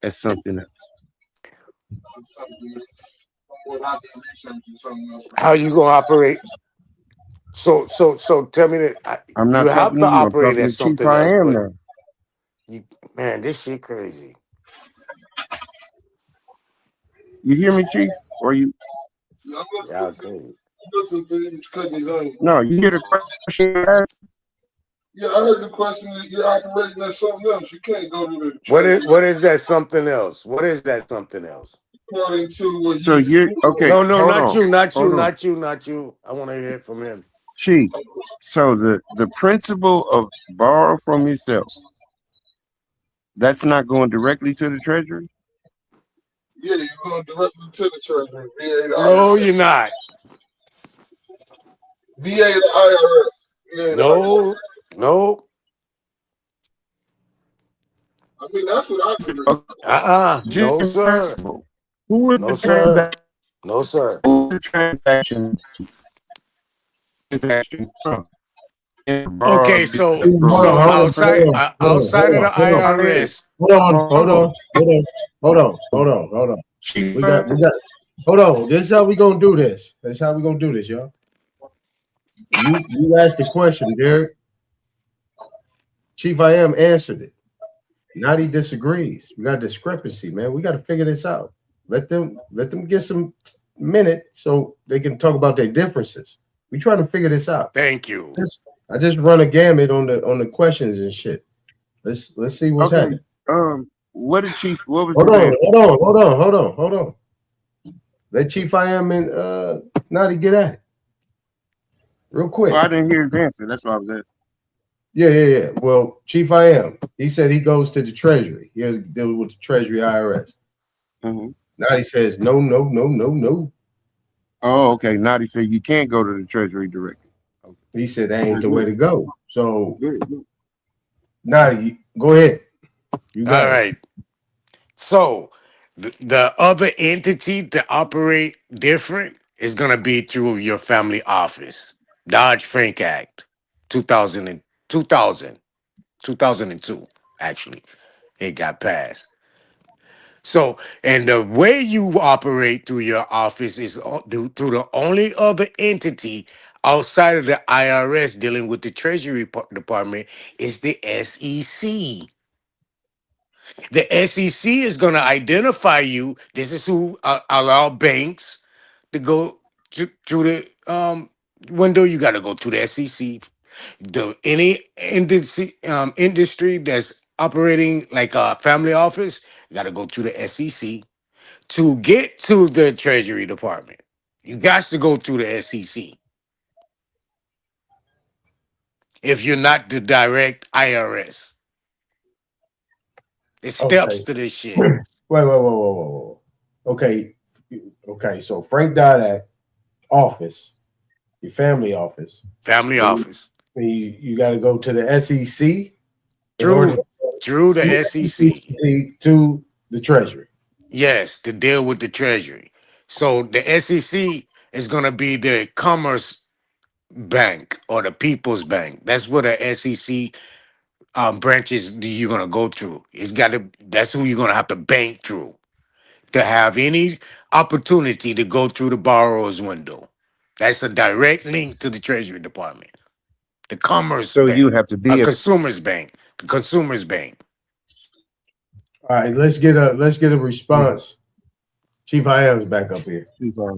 as something else? How you gonna operate? So tell me that I'm you not have talking to to you, I'm operate talking as to Chief something I else, am but now. you, man, this shit crazy. You hear me, Chief? Or you? Yeah, I'm Y'all listening to you. crazy. I'm listening to you. He's cutting his onion. No, you hear the question I asked? Yeah, I heard the question that you're operating as something else. You can't go to the What treasury is that something else? What is that something else? according to what So you you're feel. okay, No, hold not on. you, not you, Hold on. not you, not you. I want to hear it from him. Chief. So the principle of borrow from yourself, that's not going directly to the treasury? Yeah, you're going directly to the treasury, VA to No, IRS. you're not. VA to IRS. VA to IRS. No. I mean, that's what I believe. Just No, in sir. principle. Who is No, the sir. transaction? No, sir. Who is the transaction from? And borrow Okay, so from Hold on, hold on, yourself. outside hold on, outside of the Chief I am. IRS. hold on, hold Hold on, hold on. Chief We got. Hold on. This is how we gonna do this. That's how we gonna do this, y'all. You asked the question, Derek. Chief I am answered it. Now he disagrees. We got a discrepancy, man. We got to figure this out. Let them get some minute so they can talk about their differences. We trying to figure this out. Thank you. I just run a gamut on the questions and shit. Let's see what's happening. What did Chief? What was Hold his on, answer? hold on. Let Chief I am and Naughty get at it. Real quick. Oh, I didn't hear his answer. That's what I was asking. Yeah. Well, Chief I am. He said he goes to the Treasury. He deals with the Treasury IRS. Mm-hmm. Now he says no. Oh, okay. Now he said you can't go to the Treasury directly. He said that ain't the way to go. So now go ahead. You got All right. So the other entity to operate different is gonna be through your family office. Dodd-Frank Act, 2002, actually. It got passed. So, and the way you operate through your office is through the only other entity outside of the IRS dealing with the Treasury Department is the SEC. The SEC is going to identify you. This is who allow banks to go through the window. You got to go through the SEC. Any industry that's operating like a family office, you got to go through the SEC. To get to the Treasury Department, you got to go through the SEC. If you're not the direct IRS, there's steps Okay. to this shit. Whoa. Okay. So Frank Dodd Act office, your family office. Family office. You got to go to the SEC Through the SEC. to the Treasury. Yes, to deal with the Treasury. So the SEC is going to be the Commerce Bank or the People's Bank. That's what the SEC branches you're going to go through. That's who you're going to have to bank through to have any opportunity to go through the borrower's window. That's a direct link to the Treasury Department. The Commerce So you Bank, have to a be Consumer's Bank, the Consumer's Bank. All right, let's get a response. Chief I am is back up here.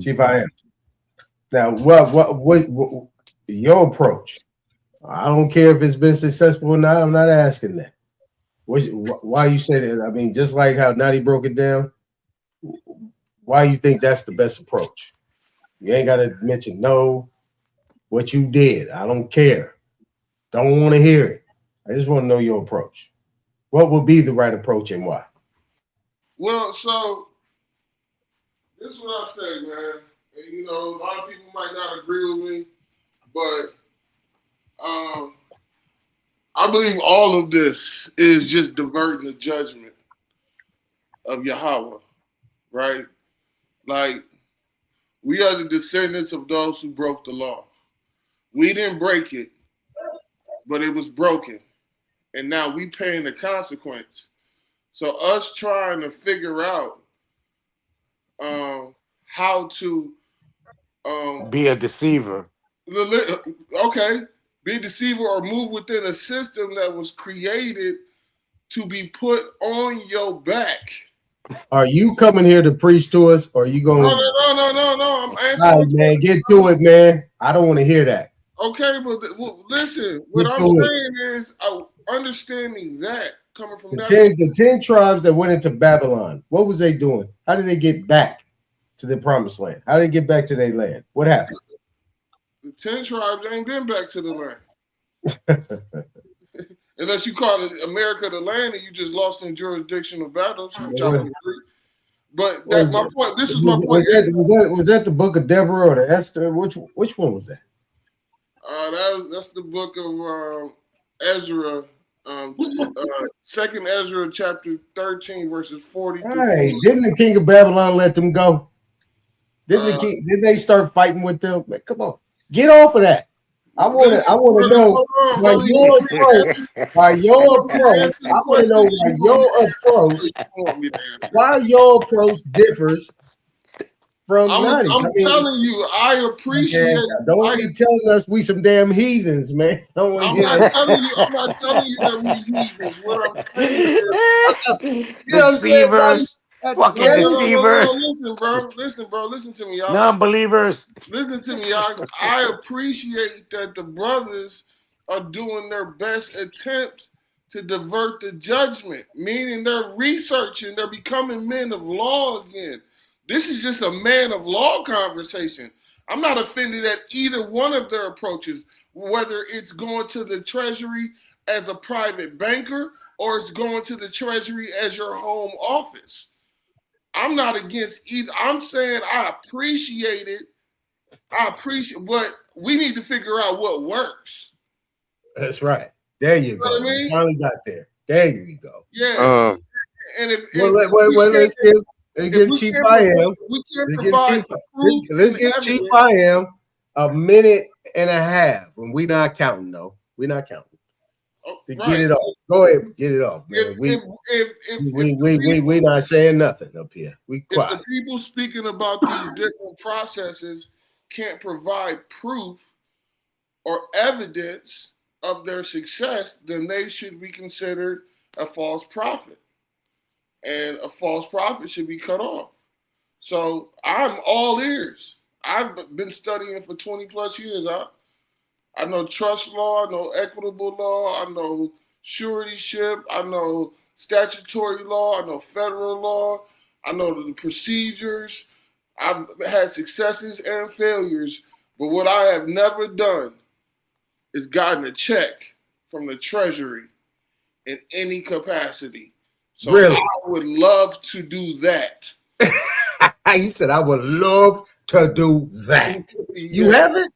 Chief I am. Now, what your approach? I don't care if it's been successful or not. I'm not asking that. Why you say that? I mean, just like how Natty broke it down. Why you think that's the best approach? You ain't got to mention no, what you did. I don't care. Don't want to hear it. I just want to know your approach. What would be the right approach and why? Well, so this is what I say, man. And, you know, a lot of people might not agree with me, but I believe all of this is just diverting the judgment of Yahweh, right? Like, we are the descendants of those who broke the law. We didn't break it, but it was broken. And now we paying the consequence. So us trying to figure out how to be a deceiver. Okay, be a deceiver or move within a system that was created to be put on your back. Are you coming here to preach to us, or are you going? No. I'm answering. All right, man, get to it, man. I don't want to hear that. Okay, but listen. What I'm saying is, understanding that coming from the 10 tribes that went into Babylon. What was they doing? How did they get back to the promised land? How did they get back to their land? What happened? The 10 tribes ain't been back to the land. Unless you call it America the land and you just lost in jurisdictional battles, which I would agree. But my point. This is my point. Was that the book of Deborah or the Esther? Which one was that? That's the book of Ezra. Second Ezra chapter 13 verses 40. Hey, didn't the king of Babylon let them go? Didn't they start fighting with them? Man, come on, get off of that. I want to know why your approach differs from I'm telling you, I appreciate. Don't be telling us we some damn heathens, man. I'm not telling you that we heathens. What I'm saying is, deceivers, fucking deceivers. Listen, bro. Listen to me, y'all. Non-believers. Listen to me, y'all. I appreciate that the brothers are doing their best attempt to divert the judgment, meaning they're researching, they're becoming men of law again. This is just a man of law conversation. I'm not offended at either one of their approaches, whether it's going to the Treasury as a private banker or it's going to the Treasury as your home office. I'm not against either. I'm saying I appreciate it. But we need to figure out what works. That's right. There you go. You finally got there. There you go. Yeah. And let's give Chief I Am. Let's give Chief I Am a minute and a half. And we're not counting, though. We're not counting. Get it off. Go ahead, get it off, man. We're not saying nothing up here. We quiet. If the people speaking about these different processes can't provide proof or evidence of their success, then they should be considered a false prophet. And a false prophet should be cut off. So I'm all ears. I've been studying for 20 plus years. I know trust law, I know equitable law, I know suretyship, I know statutory law, I know federal law, I know the procedures. I've had successes and failures, but what I have never done is gotten a check from the Treasury in any capacity. So really? I would love to do that. He said, I would love to do that. Yeah. You haven't?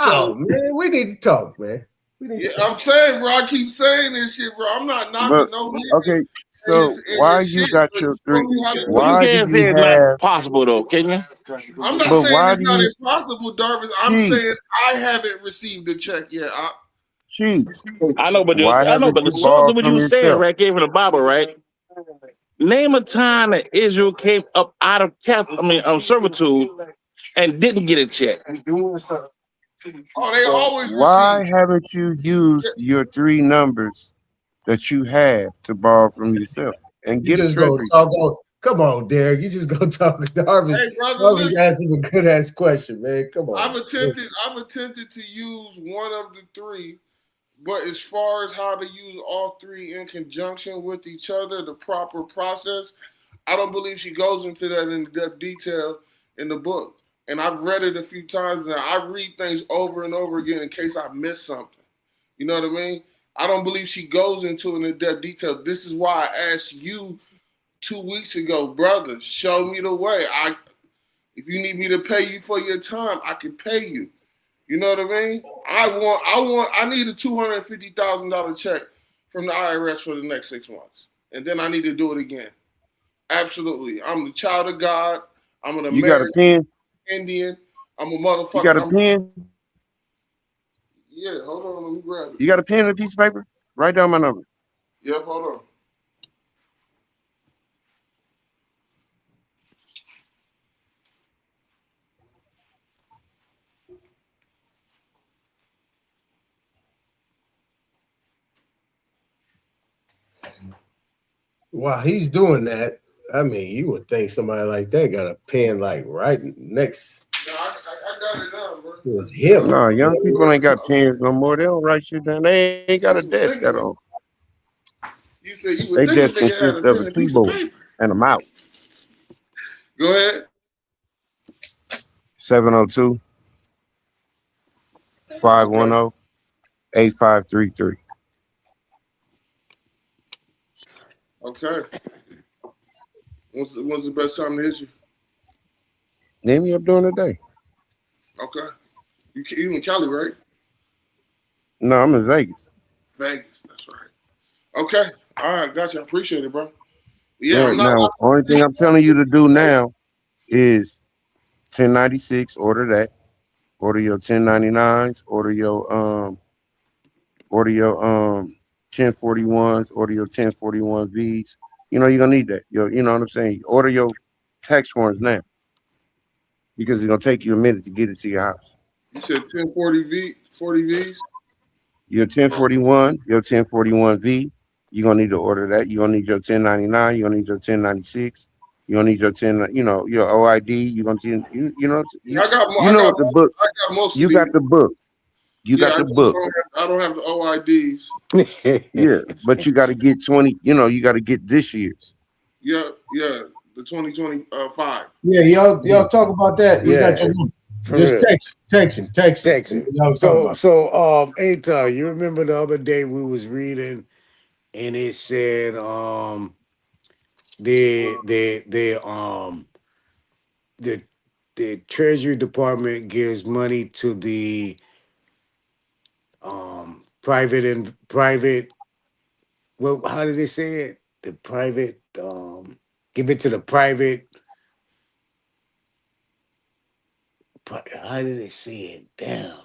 So, man, we need to talk, man. I'm saying, bro, I keep saying this shit, bro. I'm not knocking no nigga. Okay, so why you got your three? Why you can't say it's not possible, though, can you? I'm not saying it's not impossible, Darwin. I'm saying I haven't received a check yet. I know, but the source of what you said right here from the Bible, right? Name a time that Israel came up out of servitude and didn't get a check. Oh, they always. Why haven't you used your three numbers that you have to borrow from yourself and get just go talk? Come on, Derek. You just go talk to Darwin. Hey, brother, asking a good ass question, man. Come on. I've attempted to use one of the three. But as far as how to use all three in conjunction with each other, the proper process, I don't believe she goes into that in depth detail in the book. and I've read it a few times now. I read things over and over again in case I miss something. You know what I mean? I don't believe she goes into it in depth detail. This is why I asked you 2 weeks ago, brother, show me the way. If you need me to pay you for your time, I can pay you. You know what I mean? I need a $250,000 check from the IRS for the next 6 months. And then I need to do it again. Absolutely. I'm the child of God. I'm an American. You got a pen? Indian. I'm a motherfucker. You got a pen? Yeah, hold on, let me grab it. You got a pen and a piece of paper? Write down my number. Yep, hold on. While he's doing that, I mean, you would think somebody like that got a pen like right next. No, I got it down, bro. It was him. No, young people ain't got pens no more. They don't write shit down. They ain't got a desk at all. You said you They would just think they had consist a of pen a and piece of keyboard paper. and a mouse. Go ahead. 702 510 8533. Okay. When's the best time to hit you? Name me up during the day. Okay. You in Cali, right? No, I'm in Vegas. Vegas, that's right. Okay. All right, gotcha. I appreciate it, bro. Yeah, Right, I'm not. now, only thing I'm telling you to do now is 1096. Order that. Order your 1099s. Order your 1041s. Order your 1041Vs. You know you're gonna need that. You know what I'm saying. Order your tax forms now because it's gonna take you a minute to get it to your house. You said 40 Vs? Your 1041, your 1041V, you're gonna need to order that. You're gonna need your 1099, you're gonna need your 1096, you're gonna need your your OID, you're gonna see you know what the book. I got most of You these. got the book. You Yeah, got the book. I don't have the OIDs. Yeah, but you gotta get 20, you gotta get this year's. Yeah, the 2025. Yeah, y'all talk about that. You got your number. Just text him. So Aton, you remember the other day we was reading and it said the Treasury Department gives money to the private, well, how did they say it? The private give it to the private, how did they say it? Damn.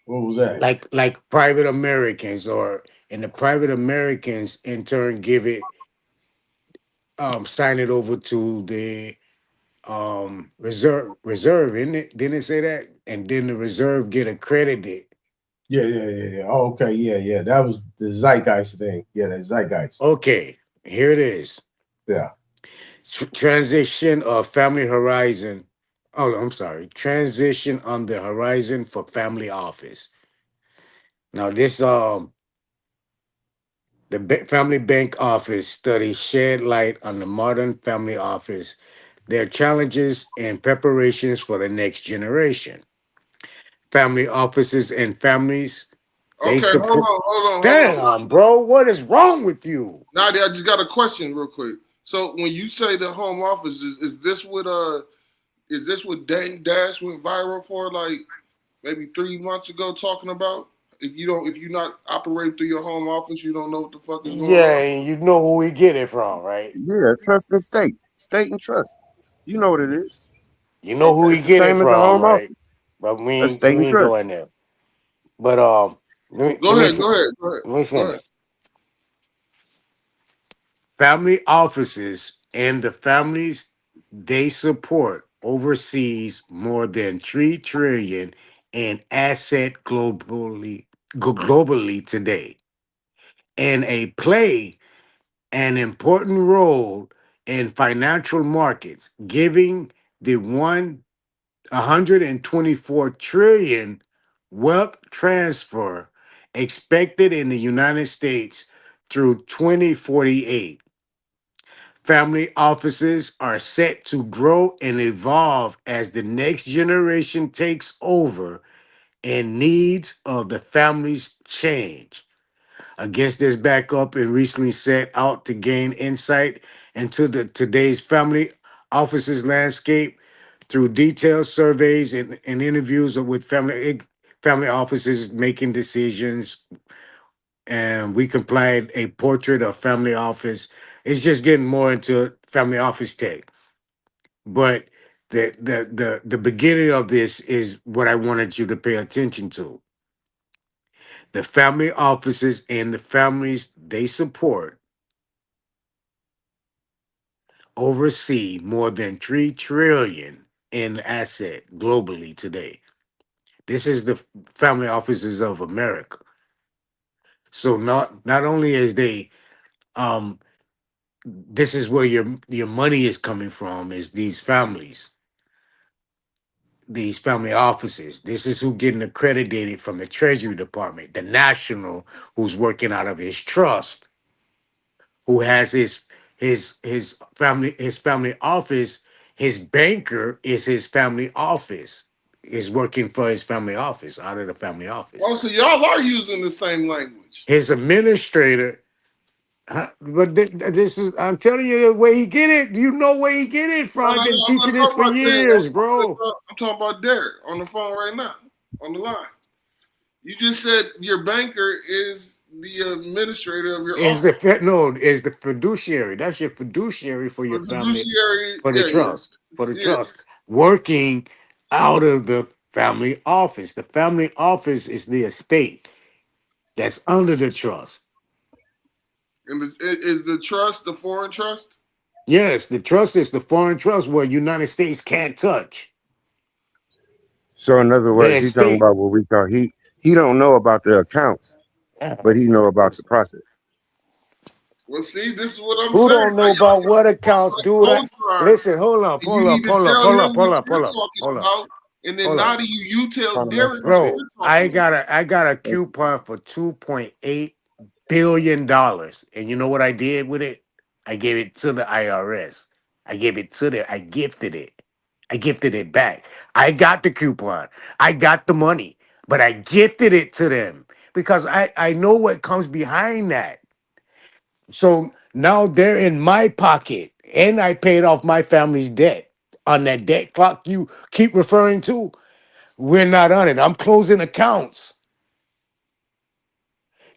What was that? Like private Americans, and the private Americans in turn give it, sign it over to the reserve, isn't it? Didn't it say that? And then the reserve get accredited. Yeah. Oh, okay, yeah. That was the zeitgeist thing. Yeah, the zeitgeist. Okay, here it is. Yeah. Transition of family horizon. Oh, I'm sorry. Transition on the horizon for family office. Now this the Family Bank Office study shed light on the modern family office, their challenges and preparations for the next generation. Family offices and families. Okay, hold on. Damn, bro, what is wrong with you? Nadia, I just got a question real quick. So when you say the home office, is this what Dame Dash went viral for like maybe 3 months ago talking about? If you're not operating through your home office, you don't know what the fuck is going Yeah, on. and you know who we get it from, right? Yeah, trust and state and trust. You know what it is. You know who we It's the get it same as the from, home right? office. But we That's ain't state and trust. going there. But Go ahead. let me finish. Family offices and the families they support oversees more than 3 trillion in asset globally today, and play an important role in financial markets, giving the 124 trillion wealth transfer expected in the United States through 2048. family offices are set to grow and evolve as the next generation takes over and needs of the families change. Against this backdrop, and recently set out to gain insight into the today's family offices landscape through detailed surveys and interviews with family offices making decisions, and we compiled a portrait of family office. It's just getting more into family office tech, but the beginning of this is what I wanted you to pay attention to. The family offices and the families they support oversee more than 3 trillion in asset globally today. This is the family offices of America. So not only is they um this is where your money is coming from, is these family offices. This is who getting accredited from the Treasury Department, the national, who's working out of his trust, who has his family office. His banker is his family office, is working for his family office, out of the family office. Oh, so y'all are using the same language. His administrator, but this is, I'm telling you where he get it. You know where he get it from. I've been teaching this for years, bro. I'm talking about Derek on the phone right now, on the line. You just said your banker is the administrator of your office. Is the fiduciary. That's your fiduciary for your family, Fiduciary, for the trust, working out of the family office. The family office is the estate that's under the trust. And is the trust the foreign trust? Yes, the trust is the foreign trust where United States can't touch. So in other words, he's talking about what we call he don't know about the accounts, but he know about the process. Well, see, this is what I'm Who saying. don't know about what accounts, dude? Listen, hold up. And then now you tell Derek, bro, I got a coupon for $2.8 billion. And you know what I did with it? I gave it to the IRS. I gifted it. I gifted it back. I got the coupon. I got the money, but I gifted it to them because I know what comes behind that. So now they're in my pocket, and I paid off my family's debt on that debt clock you keep referring to. We're not on it. I'm closing accounts.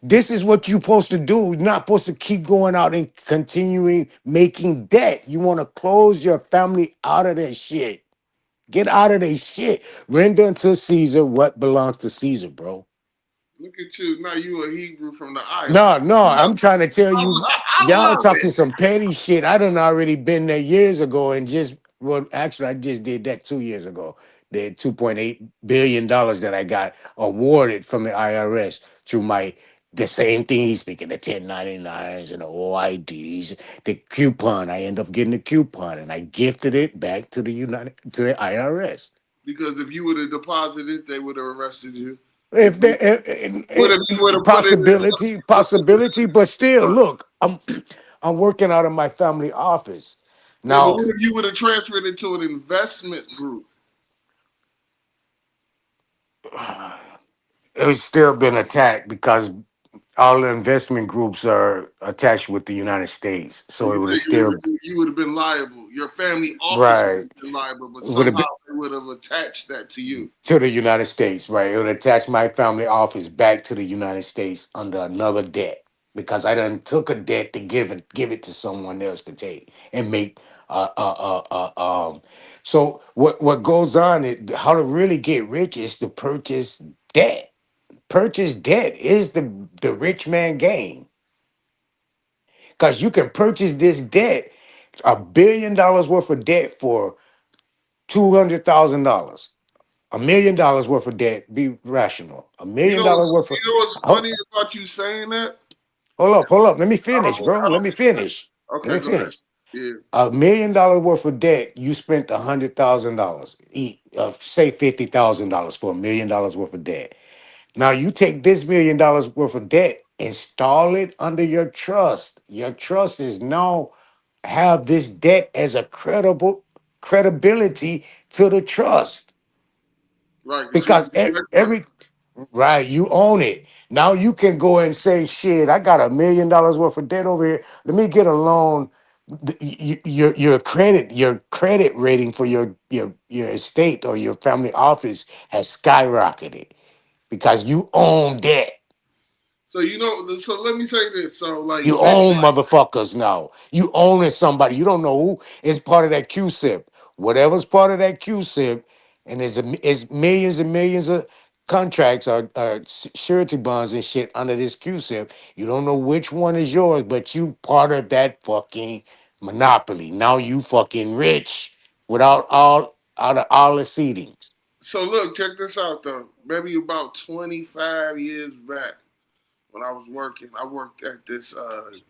This is what you're supposed to do. You're not supposed to keep going out and continuing making debt. You want to close your family out of that shit. Get out of that shit. Render unto Caesar what belongs to Caesar, bro. Look at you. Now you a Hebrew from the island. No, I'm trying to tell you, I y'all love talking it. some petty shit. I done already been there years ago and actually, I just did that 2 years ago. The $2.8 billion that I got awarded from the IRS through the same thing he's speaking, the 1099s and the OIDs, the coupon. I end up getting the coupon and I gifted it back to the IRS. Because if you would have deposited, they would have arrested you. If possibility, but still, look, I'm working out of my family office now. But what if you would have transferred it to an investment group? It's still been attacked because all the investment groups are attached with the United States, so it would have still. You would have been liable. Your family office would have been liable, but somehow they would have attached that to you. To the United States, right? It would attach my family office back to the United States under another debt because I done took a debt to give it to someone else to take and make. So what goes on? How to really get rich is to purchase debt. Purchase debt is the rich man game. Because you can purchase this debt, $1 billion worth of debt for $200,000. $1 million worth of debt, be rational. $1 million worth of. You know what's funny about you saying that? Hold up. Let me finish, bro. Let me finish. Okay, Let me finish. Yeah. $1 million worth of debt, you spent $100,000. Say $50,000 for $1 million worth of debt. Now you take this $1 million worth of debt, install it under your trust. Your trust is now have this debt as a credibility to the trust. Right. Because every right, you own it. Now you can go and say, shit, I got $1 million worth of debt over here. Let me get a loan. Your credit rating for your estate or your family office has skyrocketed because you own debt. So so let me say this. So like You own motherfuckers now. You owning somebody. You don't know who is part of that QSIP. Whatever's part of that QSIP, and there's millions and millions of contracts or surety bonds and shit under this QSIP. You don't know which one is yours, but you part of that fucking monopoly. Now you fucking rich without out of all the seedings. So look, check this out though. Maybe about 25 years back, when I was working, I worked at this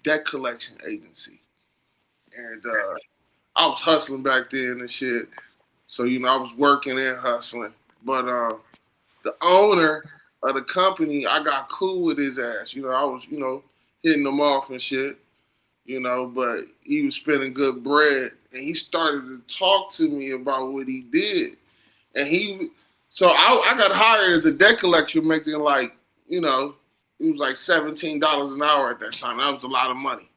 debt collection agency, and I was hustling back then and shit. So I was working and hustling, but the owner of the company, I got cool with his ass. I was hitting him off and shit. But he was spending good bread, and he started to talk to me about what he did, and so I got hired as a debt collector, making like it was like $17 an hour at that time. That was a lot of money,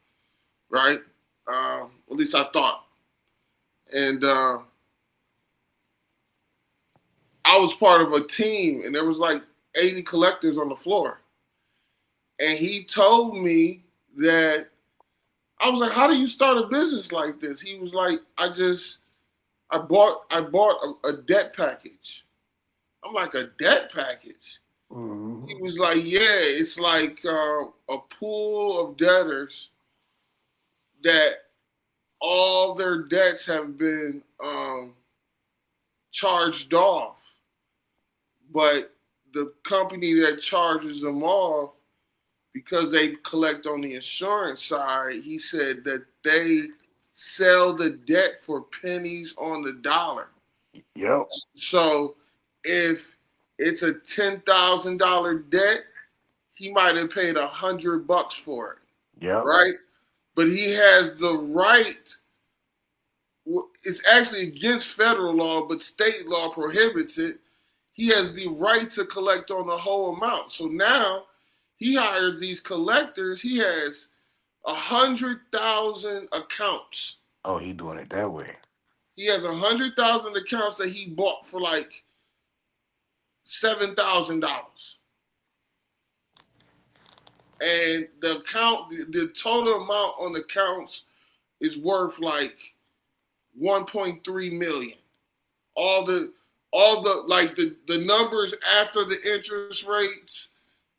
right? At least I thought. And I was part of a team, and there was like 80 collectors on the floor. And he told me that, I was like, how do you start a business like this? He was like, I bought a debt package. I'm like, a debt package? Mm-hmm. He was like, yeah, it's like a pool of debtors that all their debts have been charged off. But the company that charges them off, because they collect on the insurance side, he said that they sell the debt for pennies on the dollar. Yep. So if it's a $10,000 debt, he might have paid $100 for it. Yeah. Right? But he has the right. It's actually against federal law, but state law prohibits it. He has the right to collect on the whole amount. So now he hires these collectors. He has 100,000 accounts. Oh, he doing it that way. He has 100,000 accounts that he bought for like $7,000. And the total amount on the accounts is worth like 1.3 million. All the like the numbers after the interest rates,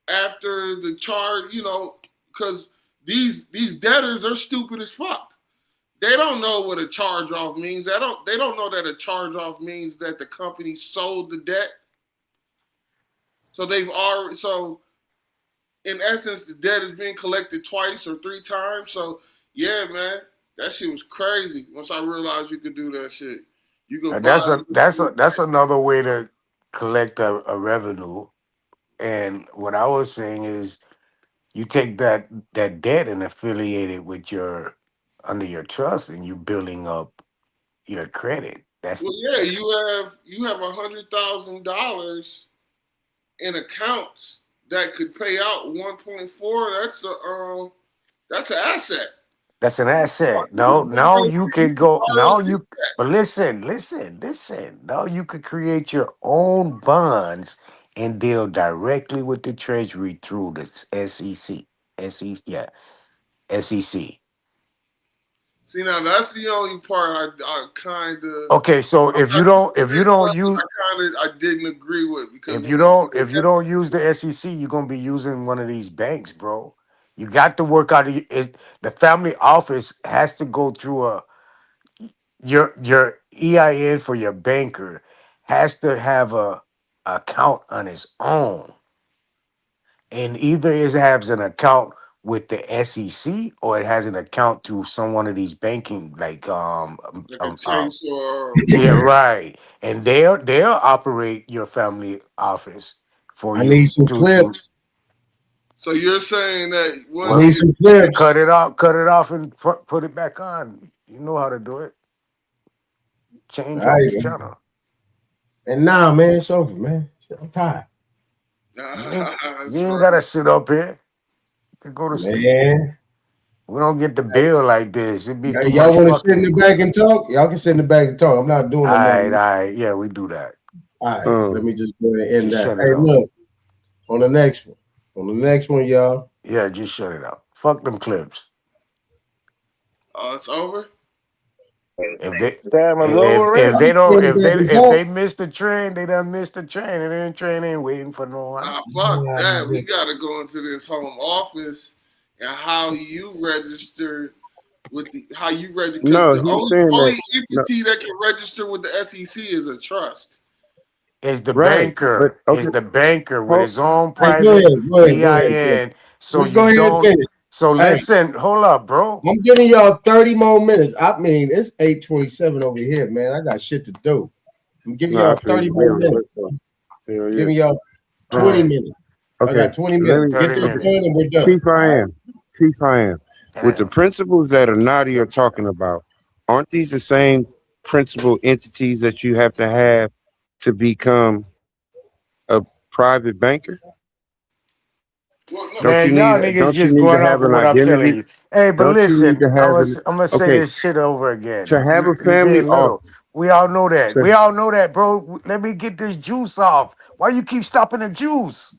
after the charge, because these debtors are stupid as fuck. They don't know what a charge off means. They don't know that a charge off means that the company sold the debt. So in essence, the debt is being collected twice or 3 times. So yeah, man, that shit was crazy. Once I realized you could do that shit, you could That's another way to collect a revenue. And what I was saying is, you take that debt and affiliate it with under your trust, and you building up your credit. Well, yeah, you have $100,000 in accounts that could pay out 1.4. That's an asset. That's an asset. Now you can go. But listen. Now you could create your own bonds and deal directly with the Treasury through the SEC. SEC. See, now that's the only part I kind of. Okay, so if you don't use, I didn't agree with, because if you don't use the SEC, you're gonna be using one of these banks, bro. You got to work out it. The family office has to go through your EIN for your banker has to have a account on its own, and either it has an account with the SEC or it has an account through some one of these banking Chase or yeah, right, and they'll operate your family office for I you. need some clips. So you're saying that I one need some clips. Cut it off, and put it back on. You know how to do it. Change There up you the go. channel. And now, man, it's over, man. I'm tired. You ain't gotta sit up here. You can go to sleep. Man. We don't get the bill like this. It'd be too Y'all much want to sit in fucking. the back and talk? Y'all can sit in the back and talk. I'm not doing All nothing. right. Yeah, we do that. All right, let me just go ahead and end Just that. shut Hey, it off. look, on the next one, y'all. Yeah, just shut it out. Fuck them clips. Oh, it's over. If they Damn, it's if over if they already? don't if they miss the train, they done missed the train. And then train ain't waiting for no one. Fuck that. We gotta go into this home office and how you register with how you register. No, Because the he's saying only that. No, entity that can register with the SEC is a trust. It's the right, banker. but It's the banker with his own Hey, private go ahead. EIN. So Let's go you ahead and don't. finish. So Hey, listen, hold up, bro. I'm giving y'all 30 more minutes. I mean, it's 8:27 over here, man. I got shit to do. I'm giving no, I y'all feel 30 you. more minutes. Hell yeah. Giving y'all 20 minutes. I Okay, got 20 let minutes. me. Get this done and we're done. Chief, I am. With the principles that Anadia are talking about, aren't these the same principal entities that you have to have to become a private banker? Don't you Man, y'all need? niggas Don't you just need to going off have of an what I'm telling identity? you. Hey, but Don't you need listen, to have an? I'm gonna say Okay, this shit over again. to have a You family being little. office. We all know that. To, We all know that, bro. Let me get this juice off. Why you keep stopping the juice?